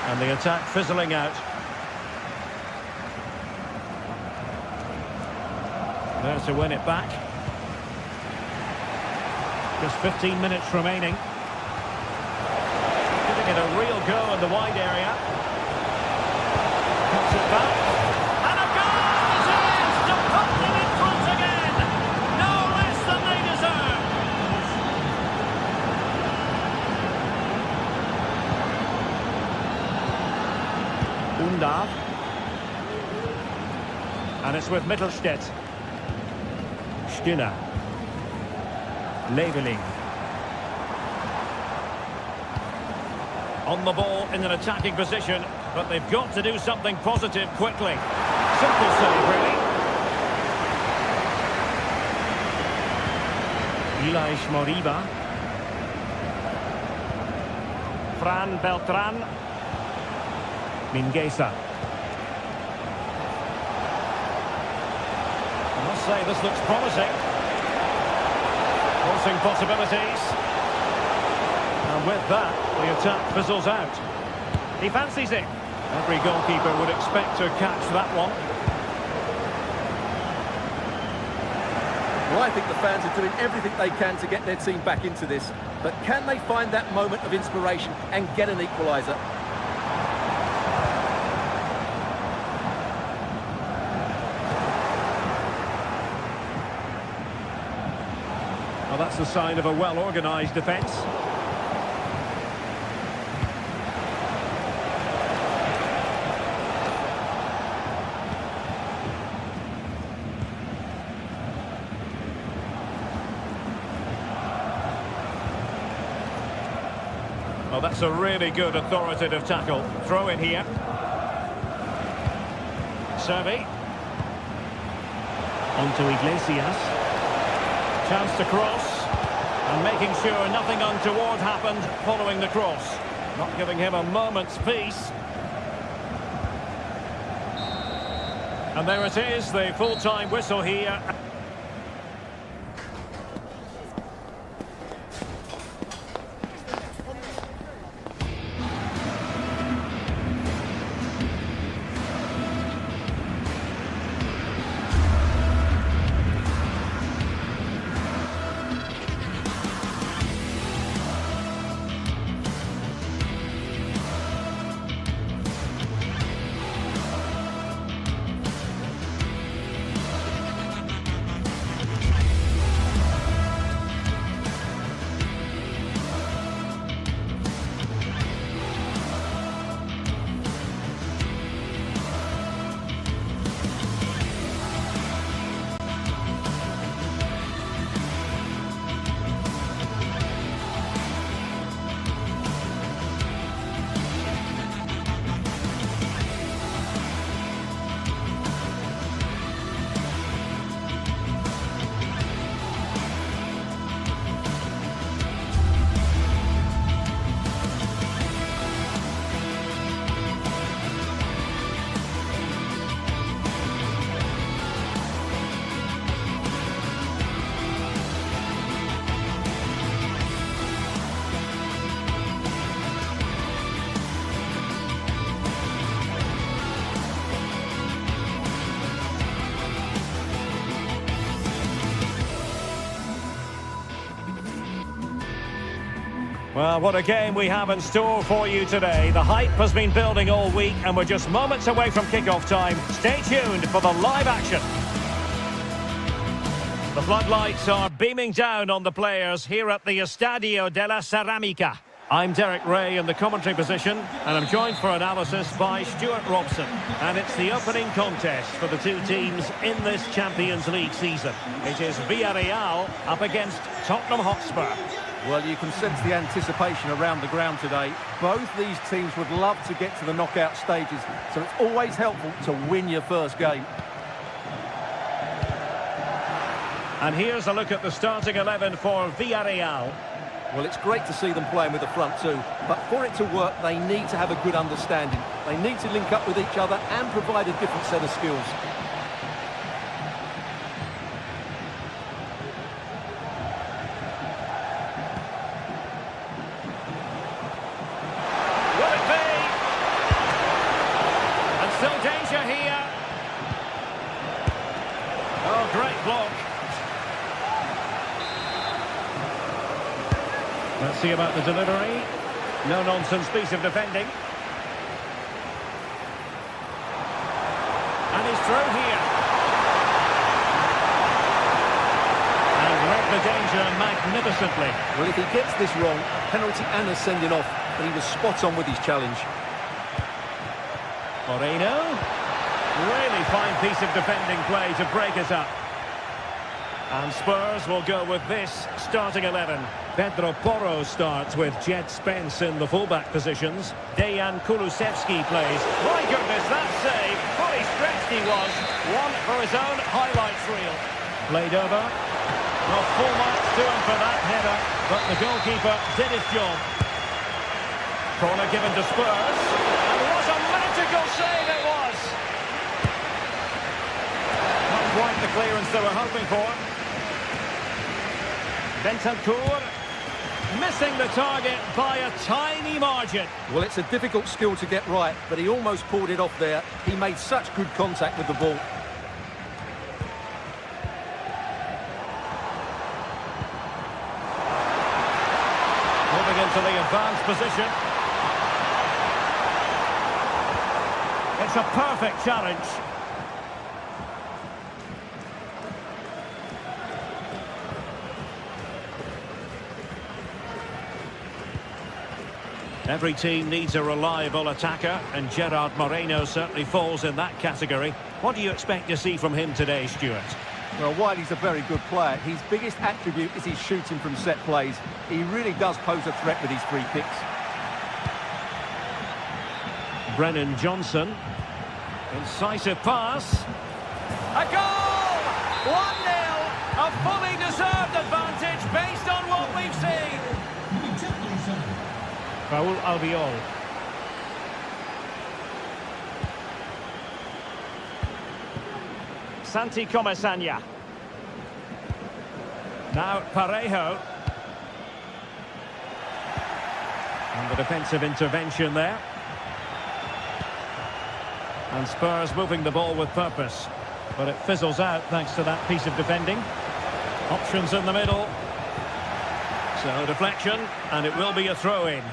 And the attack fizzling out. There to win it back. Just 15 minutes remaining. Giving it a real go in the wide area. Cuts it back. And a goal! It is! To put them in front again! No less than they deserve! Undav. And it's with Mittelstedt. Skinner. Leveling. On the ball in an attacking position, but they've got to do something positive quickly. Simple save, really. Ilaix Moriba. Fran Beltran. Mingueza. I must say this looks promising. Crossing possibilities. And with that, the attack fizzles out. He fancies it. Every goalkeeper would expect to catch that one. Well, I think the fans are doing everything they can to get their team back into this. But can they find that moment of inspiration and get an equaliser? Well, that's the sign of a well-organised defence. Well, that's a really good authoritative tackle. Throw in here. Servi. On to Iglesias. Chance to cross, and making sure nothing untoward happened following the cross. Not giving him a moment's peace. And there it is, the full-time whistle here. Well, what a game we have in store for you today. The hype has been building all week and we're just moments away from kick-off time. Stay tuned for the live action. The floodlights are beaming down on the players here at the Estadio de la Ceramica. I'm Derek Ray in the commentary position, and I'm joined for analysis by Stuart Robson. And it's the opening contest for the two teams in this Champions League season. It is Villarreal up against Tottenham Hotspur. Well, you can sense the anticipation around the ground today. Both these teams would love to get to the knockout stages, so it's always helpful to win your first game. And here's a look at the starting 11 for Villarreal. Well, it's great to see them playing with the front two, but for it to work, they need to have a good understanding. They need to link up with each other and provide a different set of skills. Will it be? And still danger here. Oh, great block. Let's see about the delivery. No-nonsense piece of defending. And he's through here. And read the danger magnificently. Well, if he gets this wrong, penalty and a sending off, but he was spot on with his challenge. Moreno. Really fine piece of defending play to break us up. And Spurs will go with this starting 11. Pedro Porro starts with Jed Spence in the fullback positions. Dejan Kulusevski plays. My goodness, that save! Fully stretched he was. One for his own highlights reel. Played over. Well, full marks to him for that header, but the goalkeeper did his job. Corner given to Spurs. And what a magical save it was! Not quite the clearance they were hoping for. Bentancur missing the target by a tiny margin. Well, it's a difficult skill to get right, but he almost pulled it off there. He made such good contact with the ball. Moving into the advanced position. It's a perfect challenge. Every team needs a reliable attacker, and Gerard Moreno certainly falls in that category. What do you expect to see from him today, Stuart? Well, while he's a very good player, his biggest attribute is his shooting from set plays. He really does pose a threat with his free kicks. Brennan Johnson. Incisive pass. A goal! 1-0! A fully deserved advantage based on what we've seen. Raul Albiol. Santi Comesaña. Now Parejo. And the defensive intervention there. And Spurs moving the ball with purpose. But it fizzles out thanks to that piece of defending. Options in the middle. So deflection, and it will be a throw-in.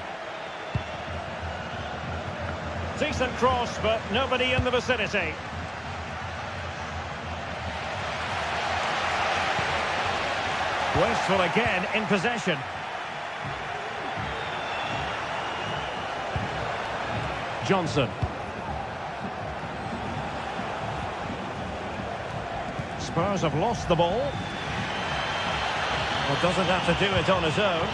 Decent cross, but nobody in the vicinity. Wasteful again in possession. Johnson. Spurs have lost the ball. Well, doesn't have to do it on his own.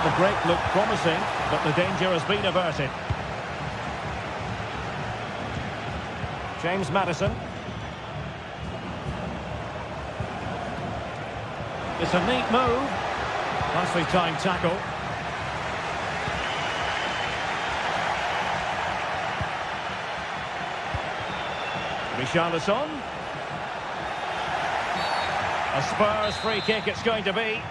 The break looked promising, but the danger has been averted. James Maddison. It's a neat move. Nicely timed tackle. Richarlison. A Spurs free kick it's going to be.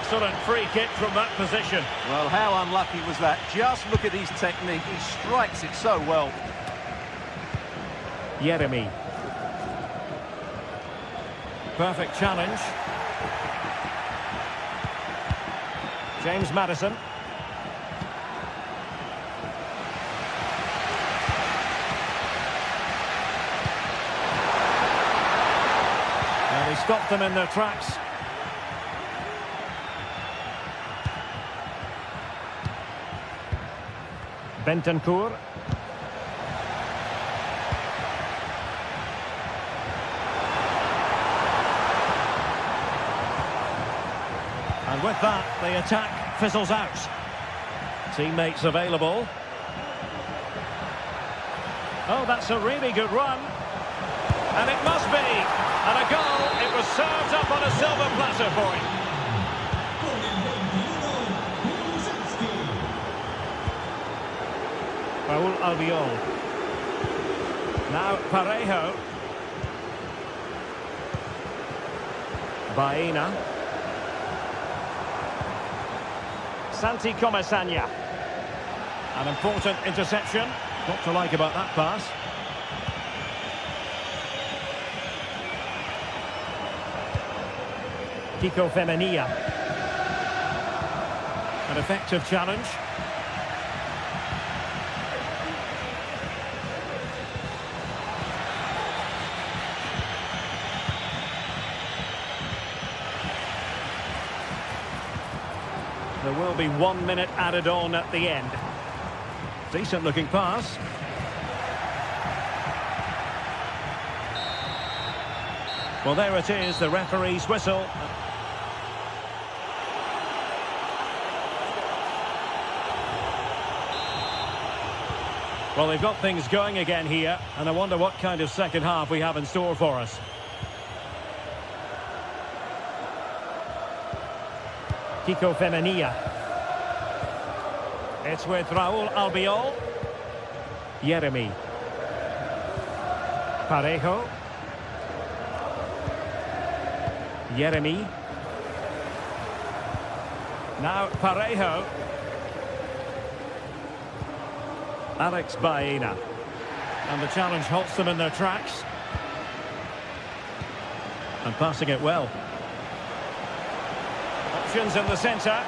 excellent free kick from that position. Well, how unlucky was that? Just look at his technique. He strikes it so well. Jeremy. Perfect challenge. James Maddison. Well, he stopped them in their tracks. Bentancur. And with that, the attack fizzles out. Teammates available. Oh, that's a really good run. And it must be. And a goal. It was served up on a silver platter for him. Raul Albiol. Now Parejo. Baena. Santi Comesaña. An important interception. What to like about that pass. Kiko Femenia. An effective challenge. There will be 1 minute added on at the end. Decent looking pass. Well, there it is, the referee's whistle. Well, they've got things going again here, and I wonder what kind of second half we have in store for us. Kiko Femenia. It's with Raul Albiol. Jeremy. Parejo. Jeremy. Now Parejo. Alex Baena. And the challenge halts them in their tracks. And passing it well. Options in the centre.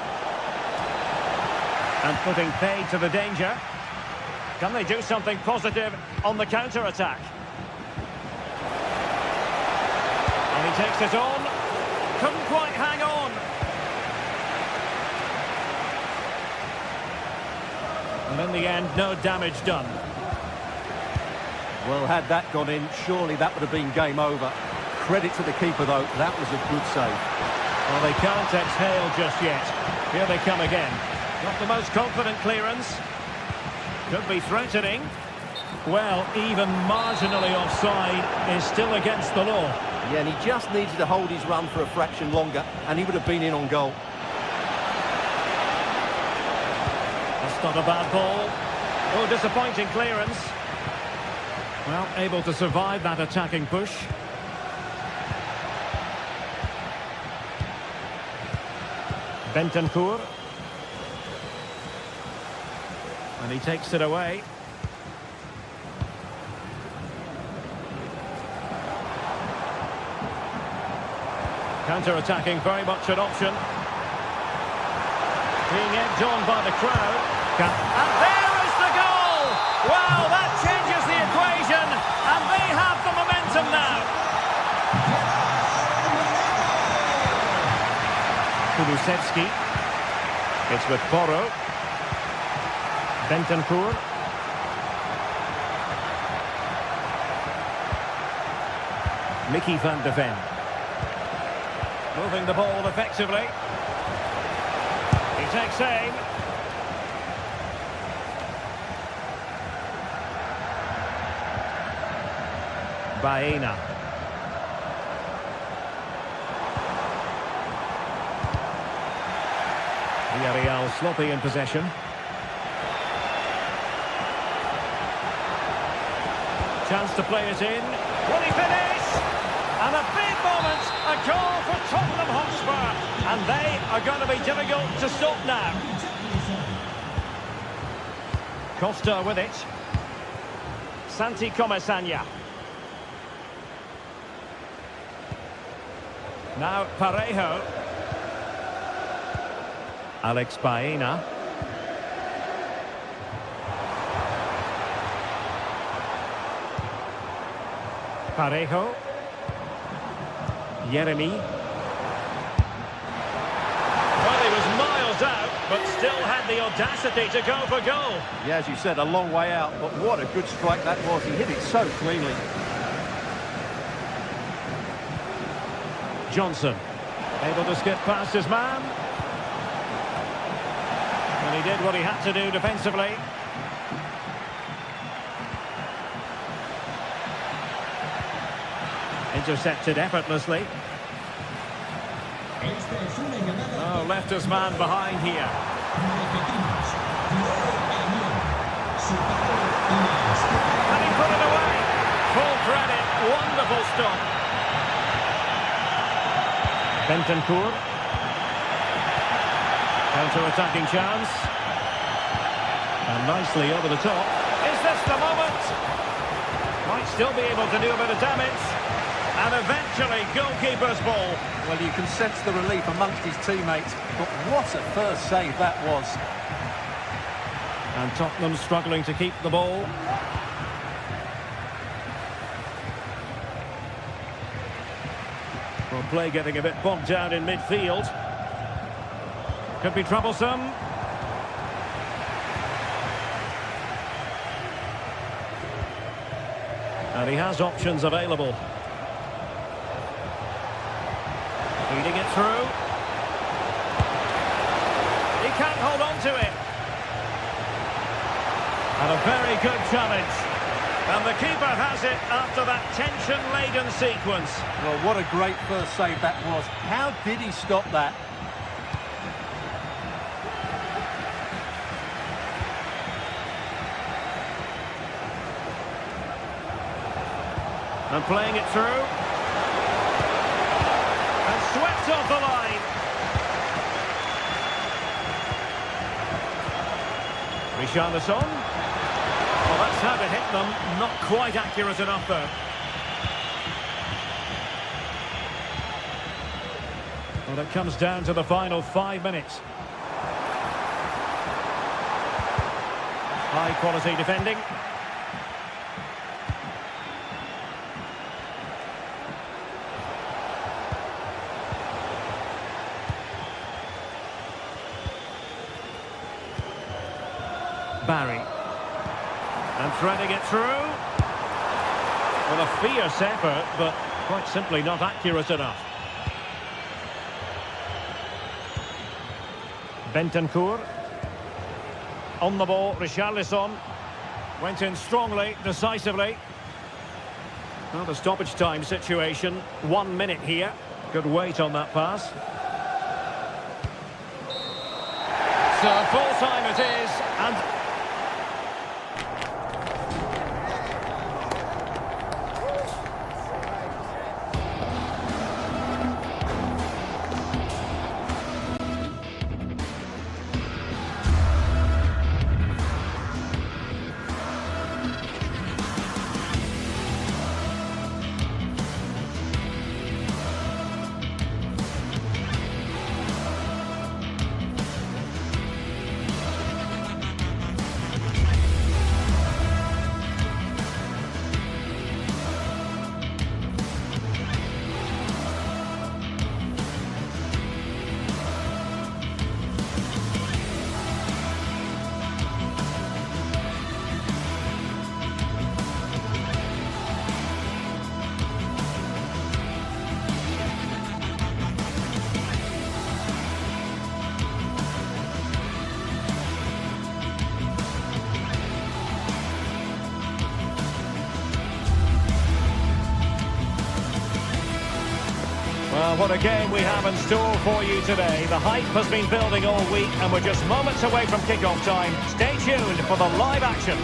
And putting paid to the danger. Can they do something positive on the counter-attack? And he takes it on. Couldn't quite hang on. And in the end, no damage done. Well, had that gone in, surely that would have been game over. Credit to the keeper, though. That was a good save. Well, they can't exhale just yet. Here they come again. Not the most confident clearance. Could be threatening. Well, even marginally offside is still against the law. Yeah, and he just needed to hold his run for a fraction longer, and he would have been in on goal. That's not a bad ball. Oh, disappointing clearance. Well, able to survive that attacking push. Bentancur. And he takes it away. Counter-attacking, very much an option. Being egged on by the crowd. And there is the goal! Wow, that changes the equation. And they have the momentum now. Kulusevski. It's with Porro. Bentancur. Mickey van de Ven. Moving the ball effectively. He takes aim. Baena. Villarreal sloppy in possession. Chance to play it in. Will he finish? And a big moment, a goal for Tottenham Hotspur. And they are going to be difficult to stop now. Costa with it. Santi Comesaña. Now Parejo. Alex Baena. Parejo. Yeremy. Well, he was miles out, but still had the audacity to go for goal. Yeah, as you said, a long way out, but what a good strike that was. He hit it so cleanly. Johnson, able to skip past his man. And he did what he had to do defensively. Intercepted effortlessly. Oh, left his man behind here. And he put it away. Full credit, wonderful stop. Bentancur. Counter-attacking chance. And nicely over the top. Is this the moment? Might still be able to do a bit of damage. And eventually, goalkeeper's ball. Well, you can sense the relief amongst his teammates, but what a first save that was. And Tottenham struggling to keep the ball. Well, play getting a bit bogged down in midfield. Could be troublesome. And he has options available. Feeding it through. He can't hold on to it. And a very good challenge. And the keeper has it after that tension-laden sequence. Well, what a great first save that was. How did he stop that? And playing it through. And swept off the line. Richarlison. Well, that's how to hit them. Not quite accurate enough, though. Well, it comes down to the final 5 minutes. High-quality defending. Barry. And threading it through. Well, a fierce effort, but quite simply not accurate enough. Bentancur. On the ball, Richarlison. Went in strongly, decisively. Well, the stoppage time situation. 1 minute here. Good weight on that pass. So full time it is, and well, what a game we have in store for you today. The hype has been building all week and we're just moments away from kick-off time. Stay tuned for the live action.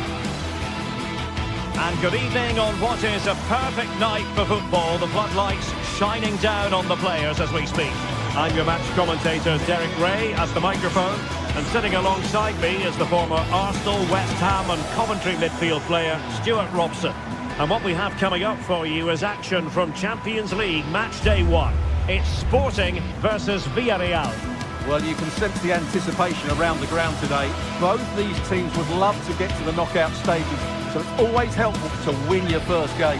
And good evening on what is a perfect night for football. The floodlights shining down on the players as we speak. I'm your match commentator, Derek Ray, at the microphone. And sitting alongside me is the former Arsenal, West Ham and Coventry midfield player, Stuart Robson. And what we have coming up for you is action from Champions League match day 1. It's Sporting versus Villarreal. Well, you can sense the anticipation around the ground today. Both these teams would love to get to the knockout stages, so it's always helpful to win your first game.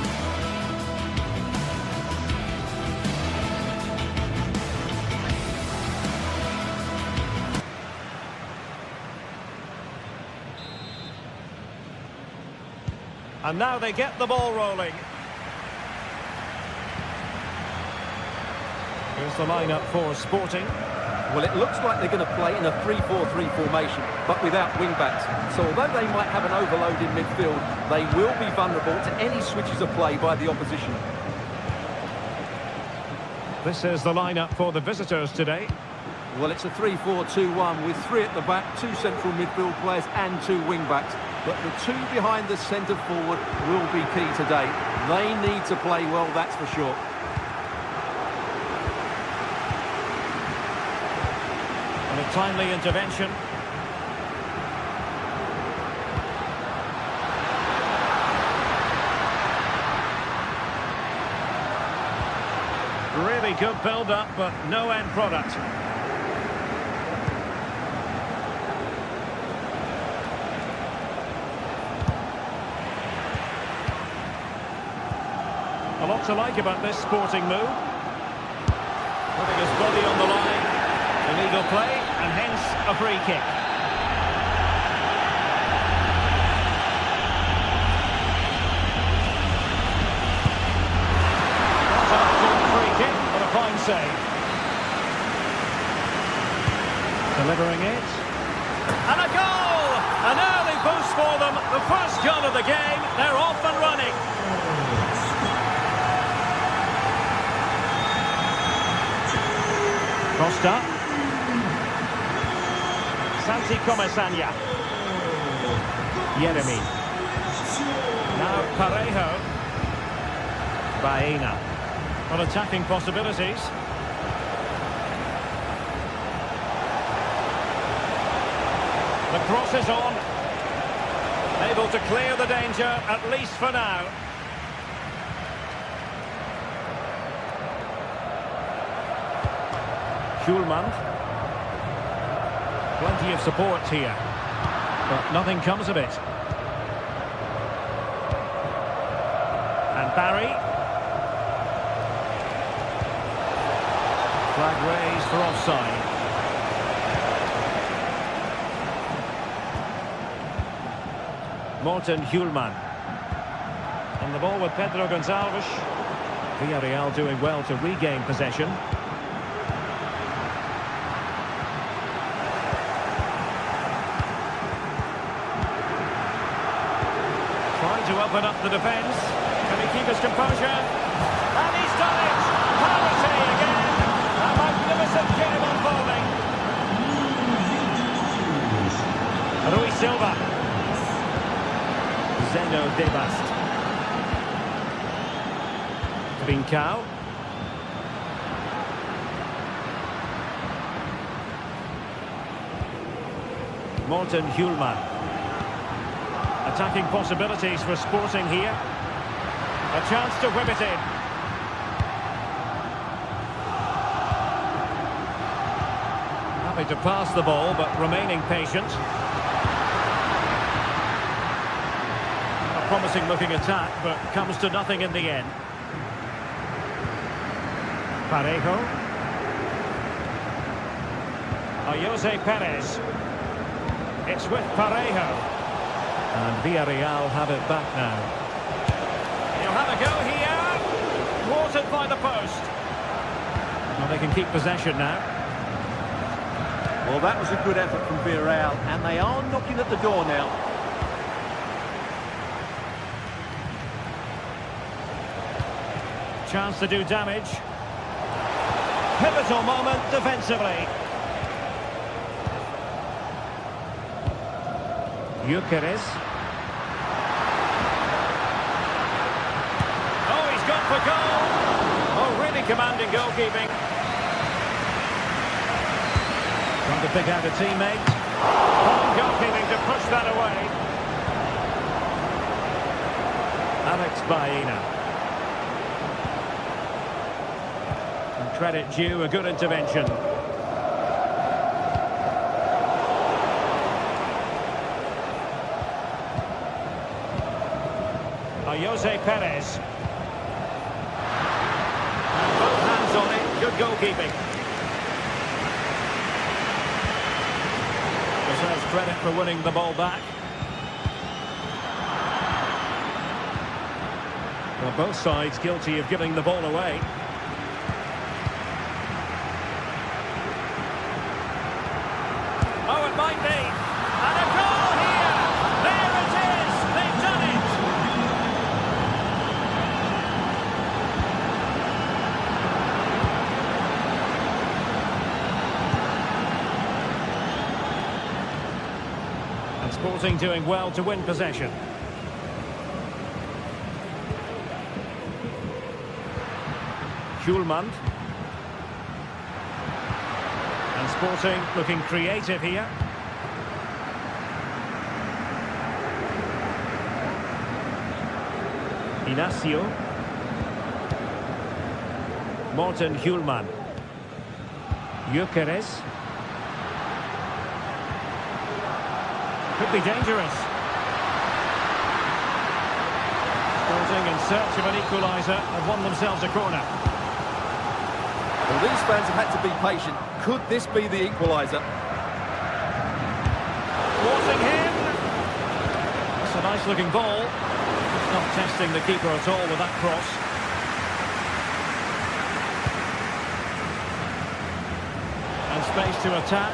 And now they get the ball rolling. Here's the lineup for Sporting. Well, it looks like they're going to play in a 3-4-3 formation, but without wing-backs. So although they might have an overload in midfield, they will be vulnerable to any switches of play by the opposition. This is the lineup for the visitors today. Well, it's a 3-4-2-1 with 3 at the back, 2 central midfield players and 2 wing-backs. But the 2 behind the centre forward will be key today. They need to play well, that's for sure. And a timely intervention. Really good build-up, but no end product. A lot to like about this Sporting move. Putting his body on the line. Illegal play, and hence a free kick. Not a free kick, but a fine save. Delivering it. And a goal! An early boost for them. The first goal of the game. They're off and running. Costa. Santi Comesaña. Yeremi. Now Parejo. Baena. On attacking possibilities. The cross is on. Able to clear the danger, at least for now. Schulman. Plenty of support here, but nothing comes of it. And Barry. Flag raised for offside. Morten Hjulman. On the ball with Pedro Gonçalves. Villarreal doing well to regain possession. To open up the defence. Can he keep his composure? And he's done it! Parity again! A magnificent game unfolding. Rui Silva. Zeno Debast. Trincao. Morten Hjulman. Attacking possibilities for Sporting here. A chance to whip it in. Happy to pass the ball, but remaining patient. A promising looking attack, but comes to nothing in the end. Parejo. Jose Perez. It's with Parejo. And Villarreal have it back now. He'll have a go here. Thwarted by the post. Well, they can keep possession now. Well, that was a good effort from Villarreal, and they are knocking at the door now. Chance to do damage. Pivotal moment defensively. Gyökeres. for goal. Oh, really commanding goalkeeping. Trying to pick out a teammate. Fine goalkeeping to push that away. Alex Baena. And credit due, a good intervention. Jose Perez. And both hands on it, good goalkeeping. Deserves credit for winning the ball back. Well, both sides guilty of giving the ball away. Oh, it might be. And a goal here! There it is! They've done it! And Sporting doing well to win possession. Schulman. And Sporting looking creative here. Inacio. Morten Hjulman. Gyökeres. Could be dangerous. Sporting in search of an equaliser have won themselves a corner. Well, these fans have had to be patient. Could this be the equaliser? Forcing him. It's a nice-looking ball. Not testing the keeper at all with that cross. And space to attack.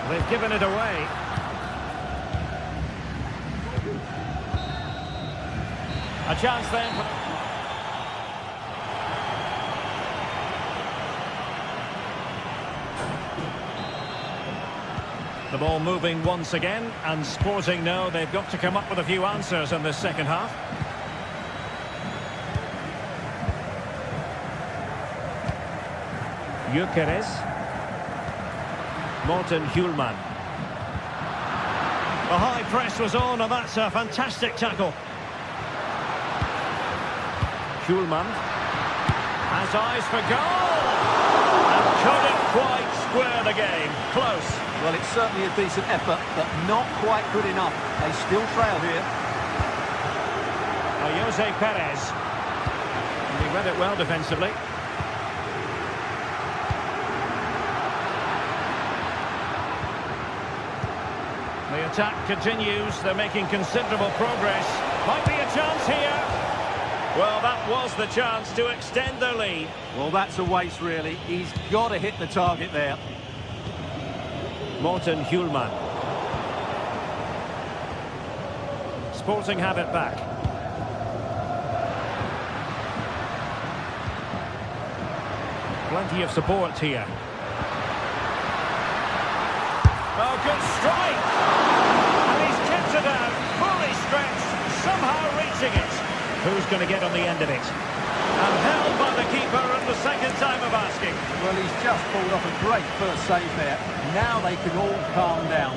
They've given it away. A chance then for... The ball moving once again, and Sporting know they've got to come up with a few answers in this second half. Gyökeres. Morten Hjulman. The high press was on, and that's a fantastic tackle. Hjulman has eyes for goal, and couldn't quite square the game. Close. Well, it's certainly a decent effort, but not quite good enough. They still trail here. Jose Perez. And he read it well defensively. The attack continues. They're making considerable progress. Might be a chance here. Well, that was the chance to extend their lead. Well, that's a waste, really. He's got to hit the target there. Morten Hjulman. Sporting have it back. Plenty of support here. Oh, good strike! And he's kept it out, fully stretched, somehow reaching it. Who's going to get on the end of it? And held by the keeper at the second time of asking. Well, he's just pulled off a great first save there. Now they can all calm down.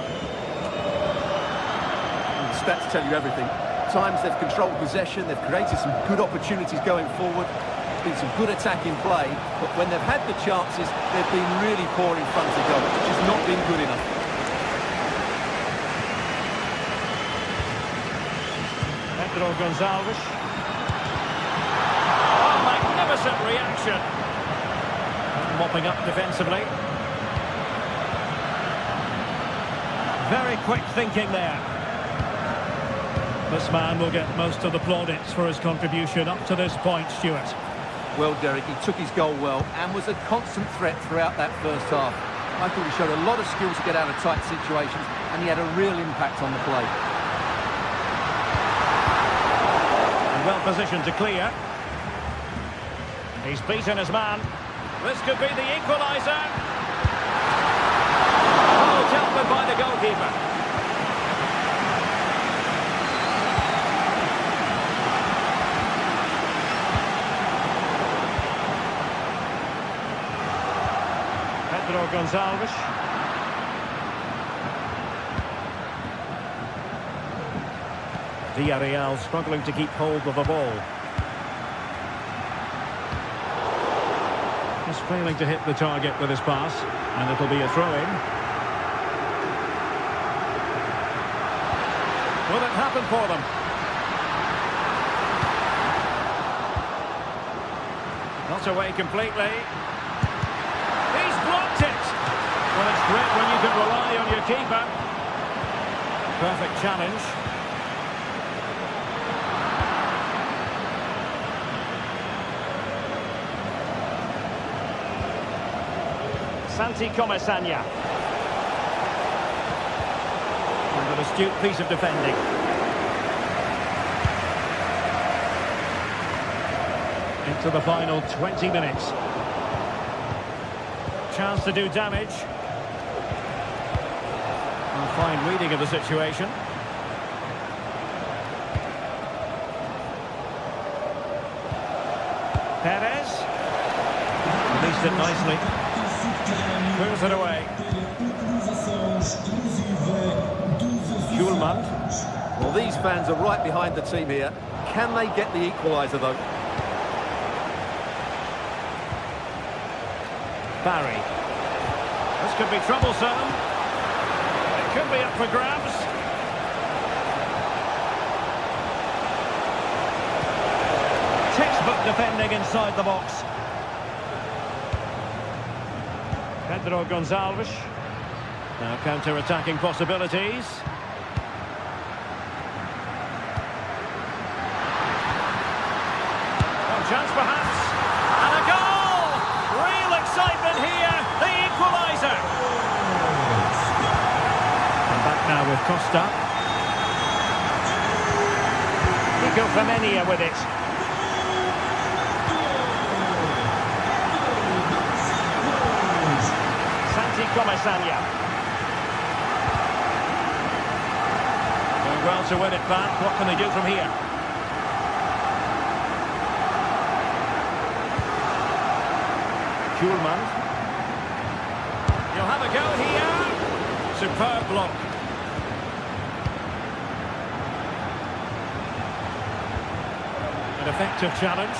And the stats tell you everything. Times they've controlled possession, they've created some good opportunities going forward. There's been some good attacking play, but when they've had the chances, they've been really poor in front of goal. It's just not been good enough. Pedro Gonçalves. Oh, magnificent reaction. Mopping up defensively. Very quick thinking there. This man will get most of the plaudits for his contribution up to this point, Stuart. Well, Derek, he took his goal well and was a constant threat throughout that first half. I thought he showed a lot of skill to get out of tight situations, and he had a real impact on the play. And well positioned to clear. He's beaten his man. This could be the equaliser. Oh, dealt with by the goalkeeper. Pedro Gonçalves. Villarreal struggling to keep hold of the ball. Just failing to hit the target with his pass, and it'll be a throw-in. Will it happen for them? Not away completely. He's blocked it! Well, it's great when you can rely on your keeper. Perfect challenge. Santi Comesaña. And an astute piece of defending. Into the final 20 minutes. Chance to do damage. A fine reading of the situation. Perez. Released it nicely. Clears it away. Schulman. Well, these fans are right behind the team here. Can they get the equaliser, though? Barry. This could be troublesome. It could be up for grabs. Textbook defending inside the box. Pedro Gonçalves. Now counter-attacking possibilities. Well, chance perhaps. And a goal! Real excitement here. The equaliser. And back now with Costa. Nico Femenia with it. Comesaña. Doing well to win it back. What can they do from here? Schulman. You'll have a go here. Superb block. An effective challenge.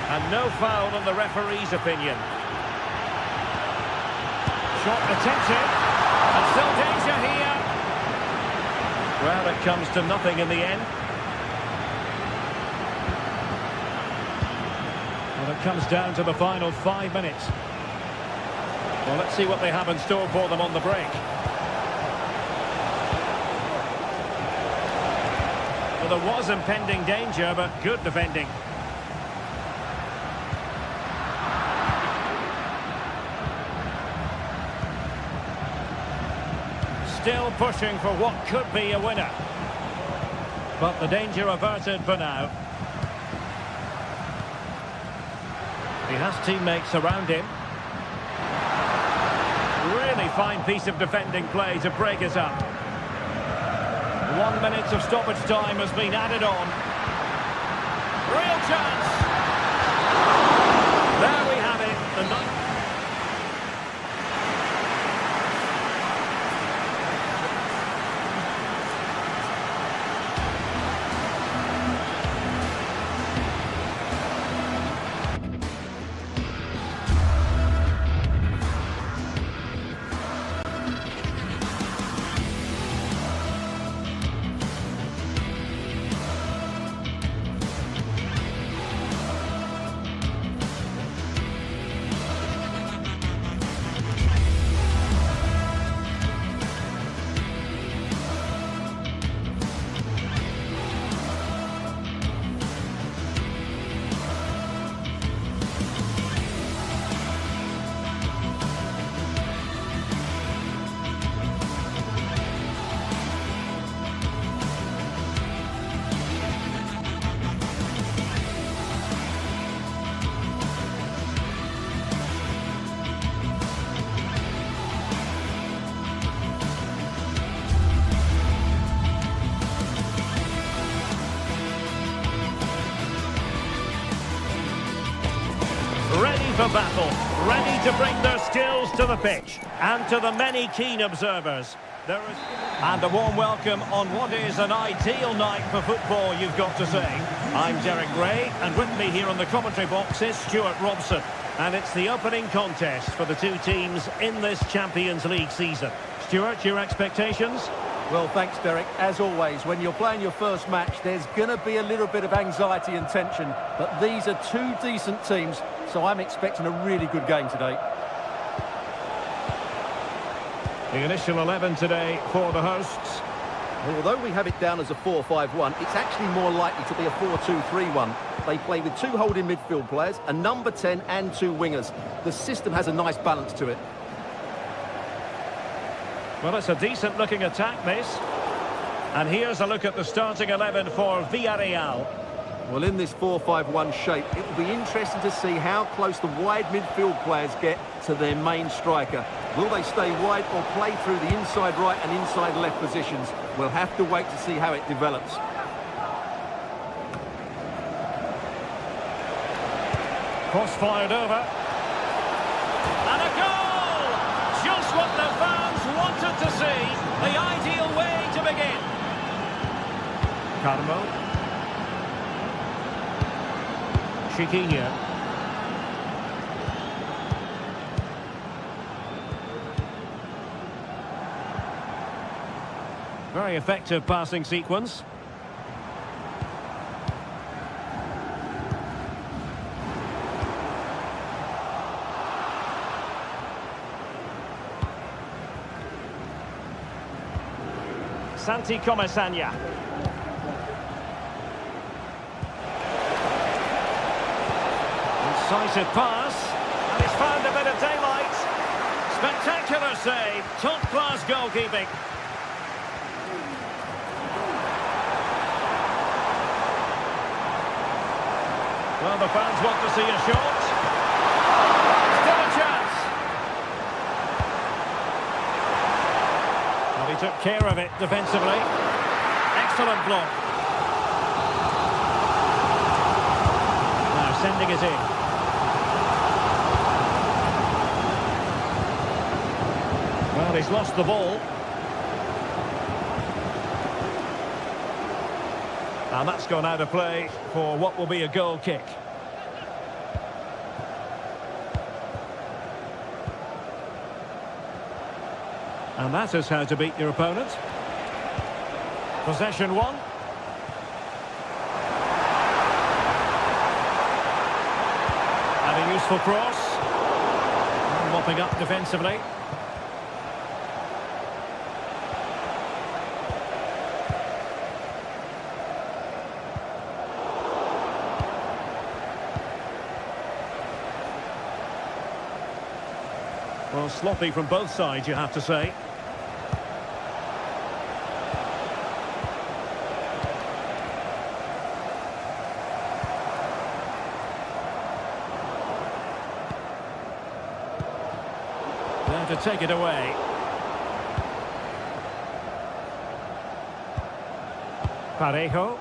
And no foul in the referee's opinion. Shot attempted, and still danger here. Well, it comes to nothing in the end. Well, it comes down to the final 5 minutes. Well, let's see what they have in store for them on the break. Well, there was impending danger, but good defending. Still pushing for what could be a winner. But the danger averted for now. He has teammates around him. Really fine piece of defending play to break us up. 1 minute of stoppage time has been added on. Real chance. There we have it. The ninth. for battle, ready to bring their skills to the pitch. And to the many keen observers, there is... And a warm welcome on what is an ideal night for football, you've got to say. I'm Derek Ray, and with me here on the commentary box is Stuart Robson. And it's the opening contest for the two teams in this Champions League season. Stuart, your expectations? Well, thanks, Derek. As always, when you're playing your first match, there's going to be a little bit of anxiety and tension. But these are two decent teams, so I'm expecting a really good game today. The initial 11 today for the hosts. Well, although we have it down as a 4-5-1, it's actually more likely to be a 4-2-3-1. They play with two holding midfield players, a number 10 and two wingers. The system has a nice balance to it. Well, it's a decent-looking attack, this. And here's a look at the starting 11 for Villarreal. Well, in this 4-5-1 shape, it will be interesting to see how close the wide midfield players get to their main striker. Will they stay wide or play through the inside right and inside left positions? We'll have to wait to see how it develops. Cross fired over. And a goal! Just what the fans wanted to see. The ideal way to begin. Carmo. Chiquinho. Very effective passing sequence. Santi Comesaña. Incisive pass, and he's found a bit of daylight. Spectacular save, top-class goalkeeping. Well, the fans want to see a shot. Still a chance. Well, he took care of it defensively. Excellent block. Now sending it in. Well, he's lost the ball. And that's gone out of play for what will be a goal kick. And that is how to beat your opponent. Possession one. And a useful cross. And mopping up defensively. Well, sloppy from both sides, you have to say. There to take it away. Parejo.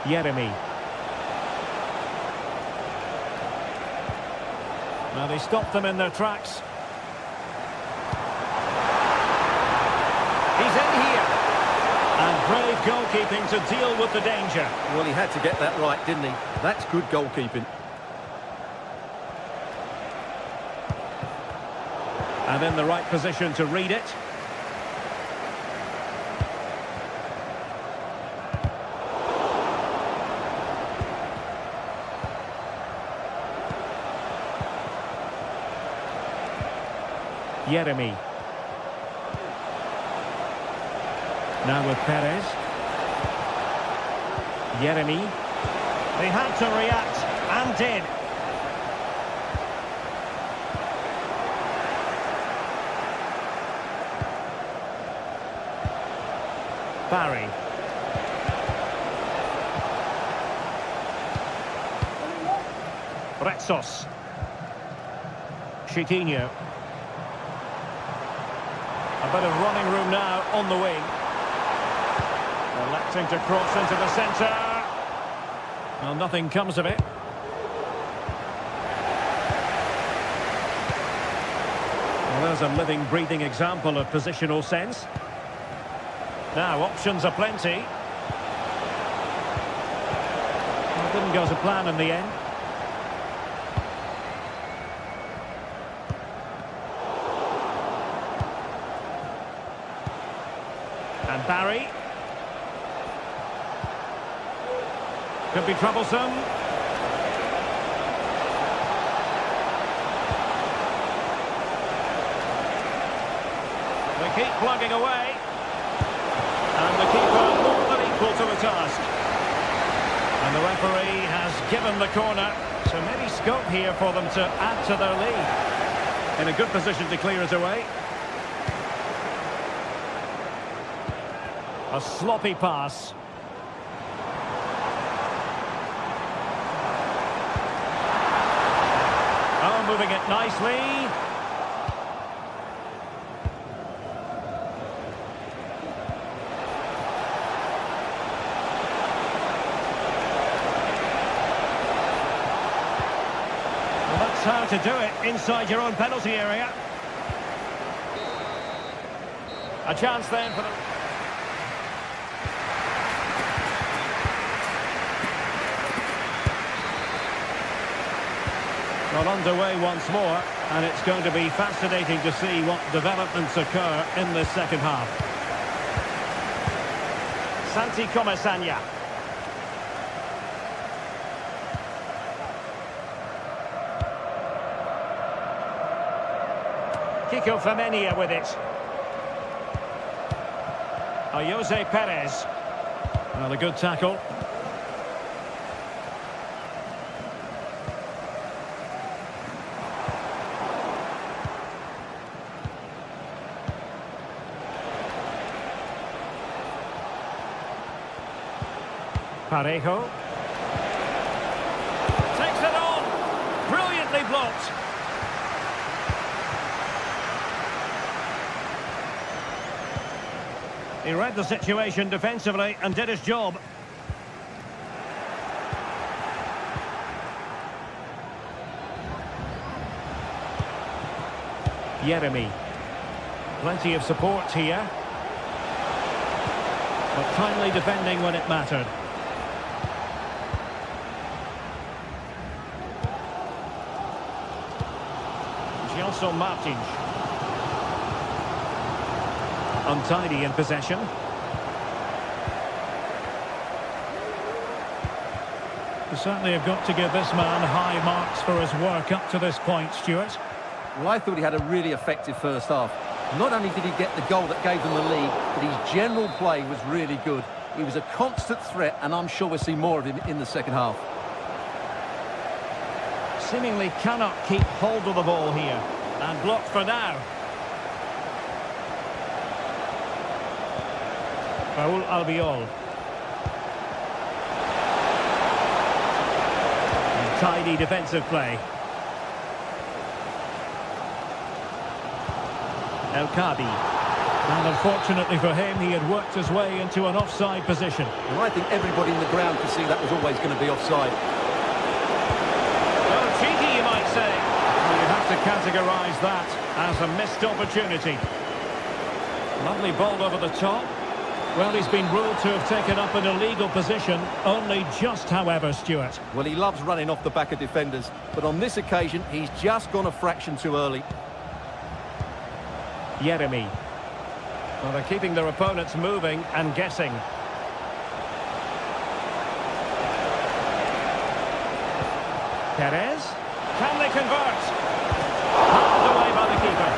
Yeremy. Now they stopped them in their tracks. He's in here. And brave goalkeeping to deal with the danger. Well, he had to get that right, didn't he? That's good goalkeeping. And in the right position to read it. Yeremy. Now with Perez. Yeremy. They had to react and did. Barry. Retsos. Chiquinho. A bit of running room now on the wing. Electing to cross into the centre. Well, nothing comes of it. Well, there's a living, breathing example of positional sense. Now, options are plenty. Well, it didn't go to plan in the end. And Barry. Could be troublesome. They keep plugging away. And the keeper more than equal to the task. And the referee has given the corner. So maybe scope here for them to add to their lead. In a good position to clear it away. A sloppy pass. Oh, moving it nicely. Well, that's how to do it inside your own penalty area. A chance then for the... Well, underway once more, and it's going to be fascinating to see what developments occur in this second half. Santi Comesaña. Kiko Femenia with it. Jose Perez. Well, a good tackle. Parejo. Takes it on. Brilliantly blocked. He read the situation defensively and did his job. Yeremy. Plenty of support here. But timely defending when it mattered. Also Martins. Untidy in possession. We certainly have got to give this man high marks for his work up to this point, Stuart. Well, I thought he had a really effective first half. Not only did he get the goal that gave them the lead, but his general play was really good. He was a constant threat, and I'm sure we'll see more of him in the second half. Seemingly cannot keep hold of the ball here. And blocked for now. Raul Albiol. And tidy defensive play. El Kabi. And unfortunately for him, he had worked his way into an offside position. Well, I think everybody in the ground could see that was always going to be offside. Well, cheeky, you might say. You have to categorise that as a missed opportunity. Lovely ball over the top. Well, he's been ruled to have taken up an illegal position, only just, however, Stuart. Well, he loves running off the back of defenders, but on this occasion, he's just gone a fraction too early. Yeremy. Well, they're keeping their opponents moving and guessing. Perez. Can they convert? Handed away by the keeper.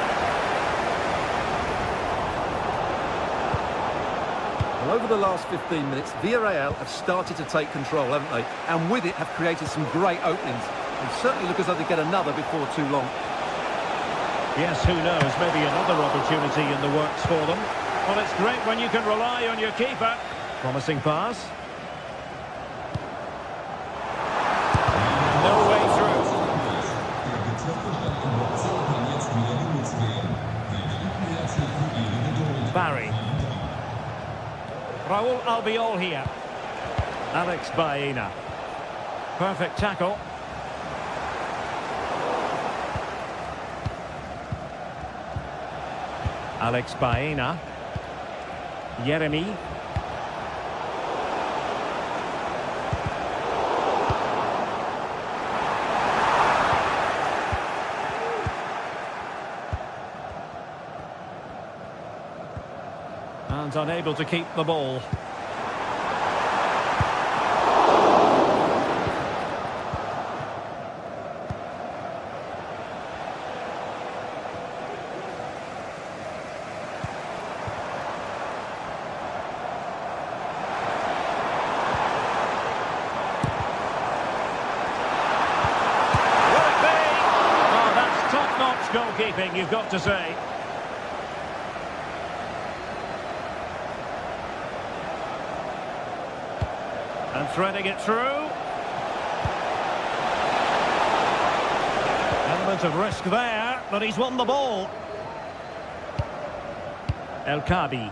Well, over the last 15 minutes, Villarreal have started to take control, haven't they? And with it have created some great openings. And certainly look as though they get another before too long. Yes, who knows? Maybe another opportunity in the works for them. Well, it's great when you can rely on your keeper. Promising pass. No way through. Barry. Raul Albiol here. Alex Baena. Perfect tackle. Alex Baena. Yeremy. And unable to keep the ball. Goalkeeping, you've got to say. And threading it through. Element of risk there, but he's won the ball. El Kabi.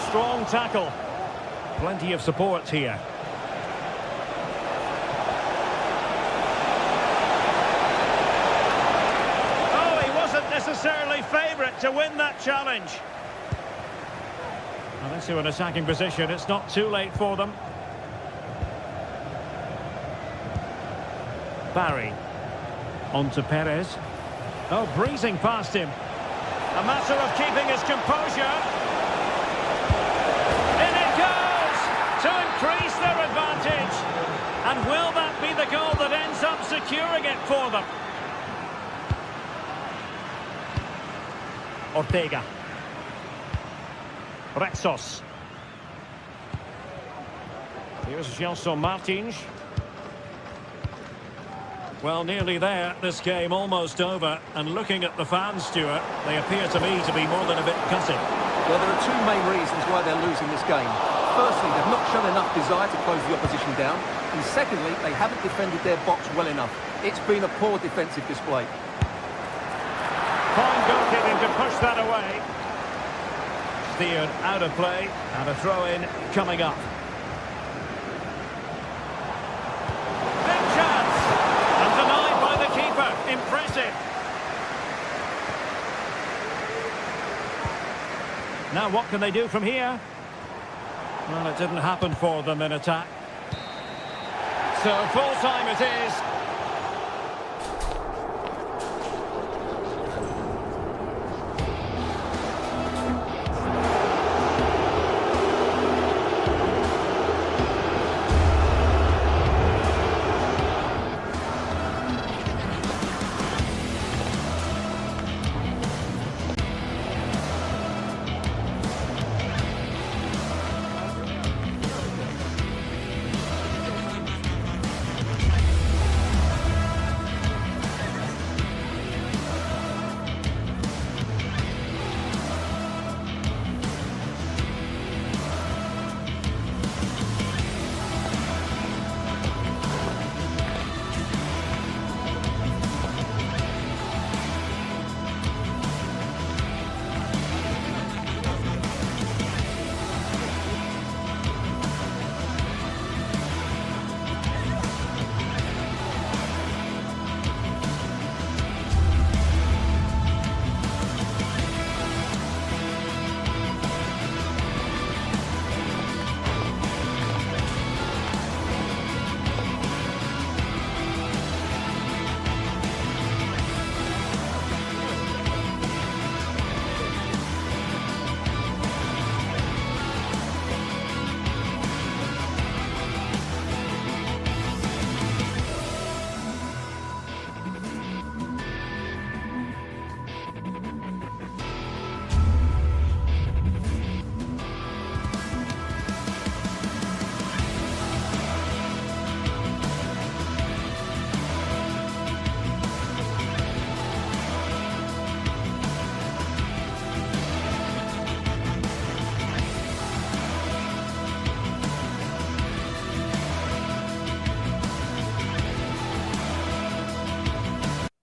Strong tackle. Plenty of support here. Oh, he wasn't necessarily favourite to win that challenge. Well, into an attacking position. It's not too late for them. Barry. On to Perez. Oh, breezing past him. A matter of keeping his composure. To increase their advantage. And will that be the goal that ends up securing it for them? Ortega. Retsos. Here's Gelson Martins. Well, nearly there. This game almost over. And looking at the fans, Stuart, they appear to me to be more than a bit gutted. Well, there are two main reasons why they're losing this game. Firstly, they've not shown enough desire to close the opposition down. And secondly, they haven't defended their box well enough. It's been a poor defensive display. Fine goalkeeping to push that away. Steered out of play, and a throw-in coming up. Big chance! And denied by the keeper. Impressive. Now what can they do from here? Well, it didn't happen for them in attack. So full time it is.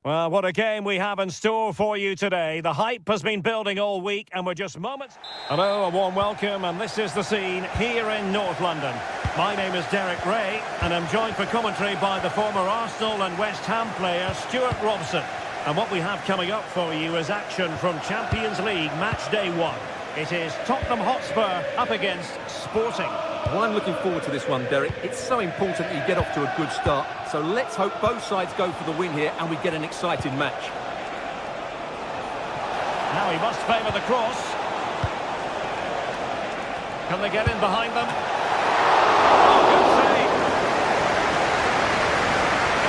Well, what a game we have in store for you today. The hype has been building all week and we're just moments... Hello, a warm welcome, and this is the scene here in North London. My name is Derek Ray and I'm joined for commentary by the former Arsenal and West Ham player Stuart Robson. And what we have coming up for you is action from Champions League match day 1. It is Tottenham Hotspur up against Sporting. Well, I'm looking forward to this one, Derek. It's so important that you get off to a good start. So let's hope both sides go for the win here and we get an exciting match. Now he must favour the cross. Can they get in behind them? Oh, good save.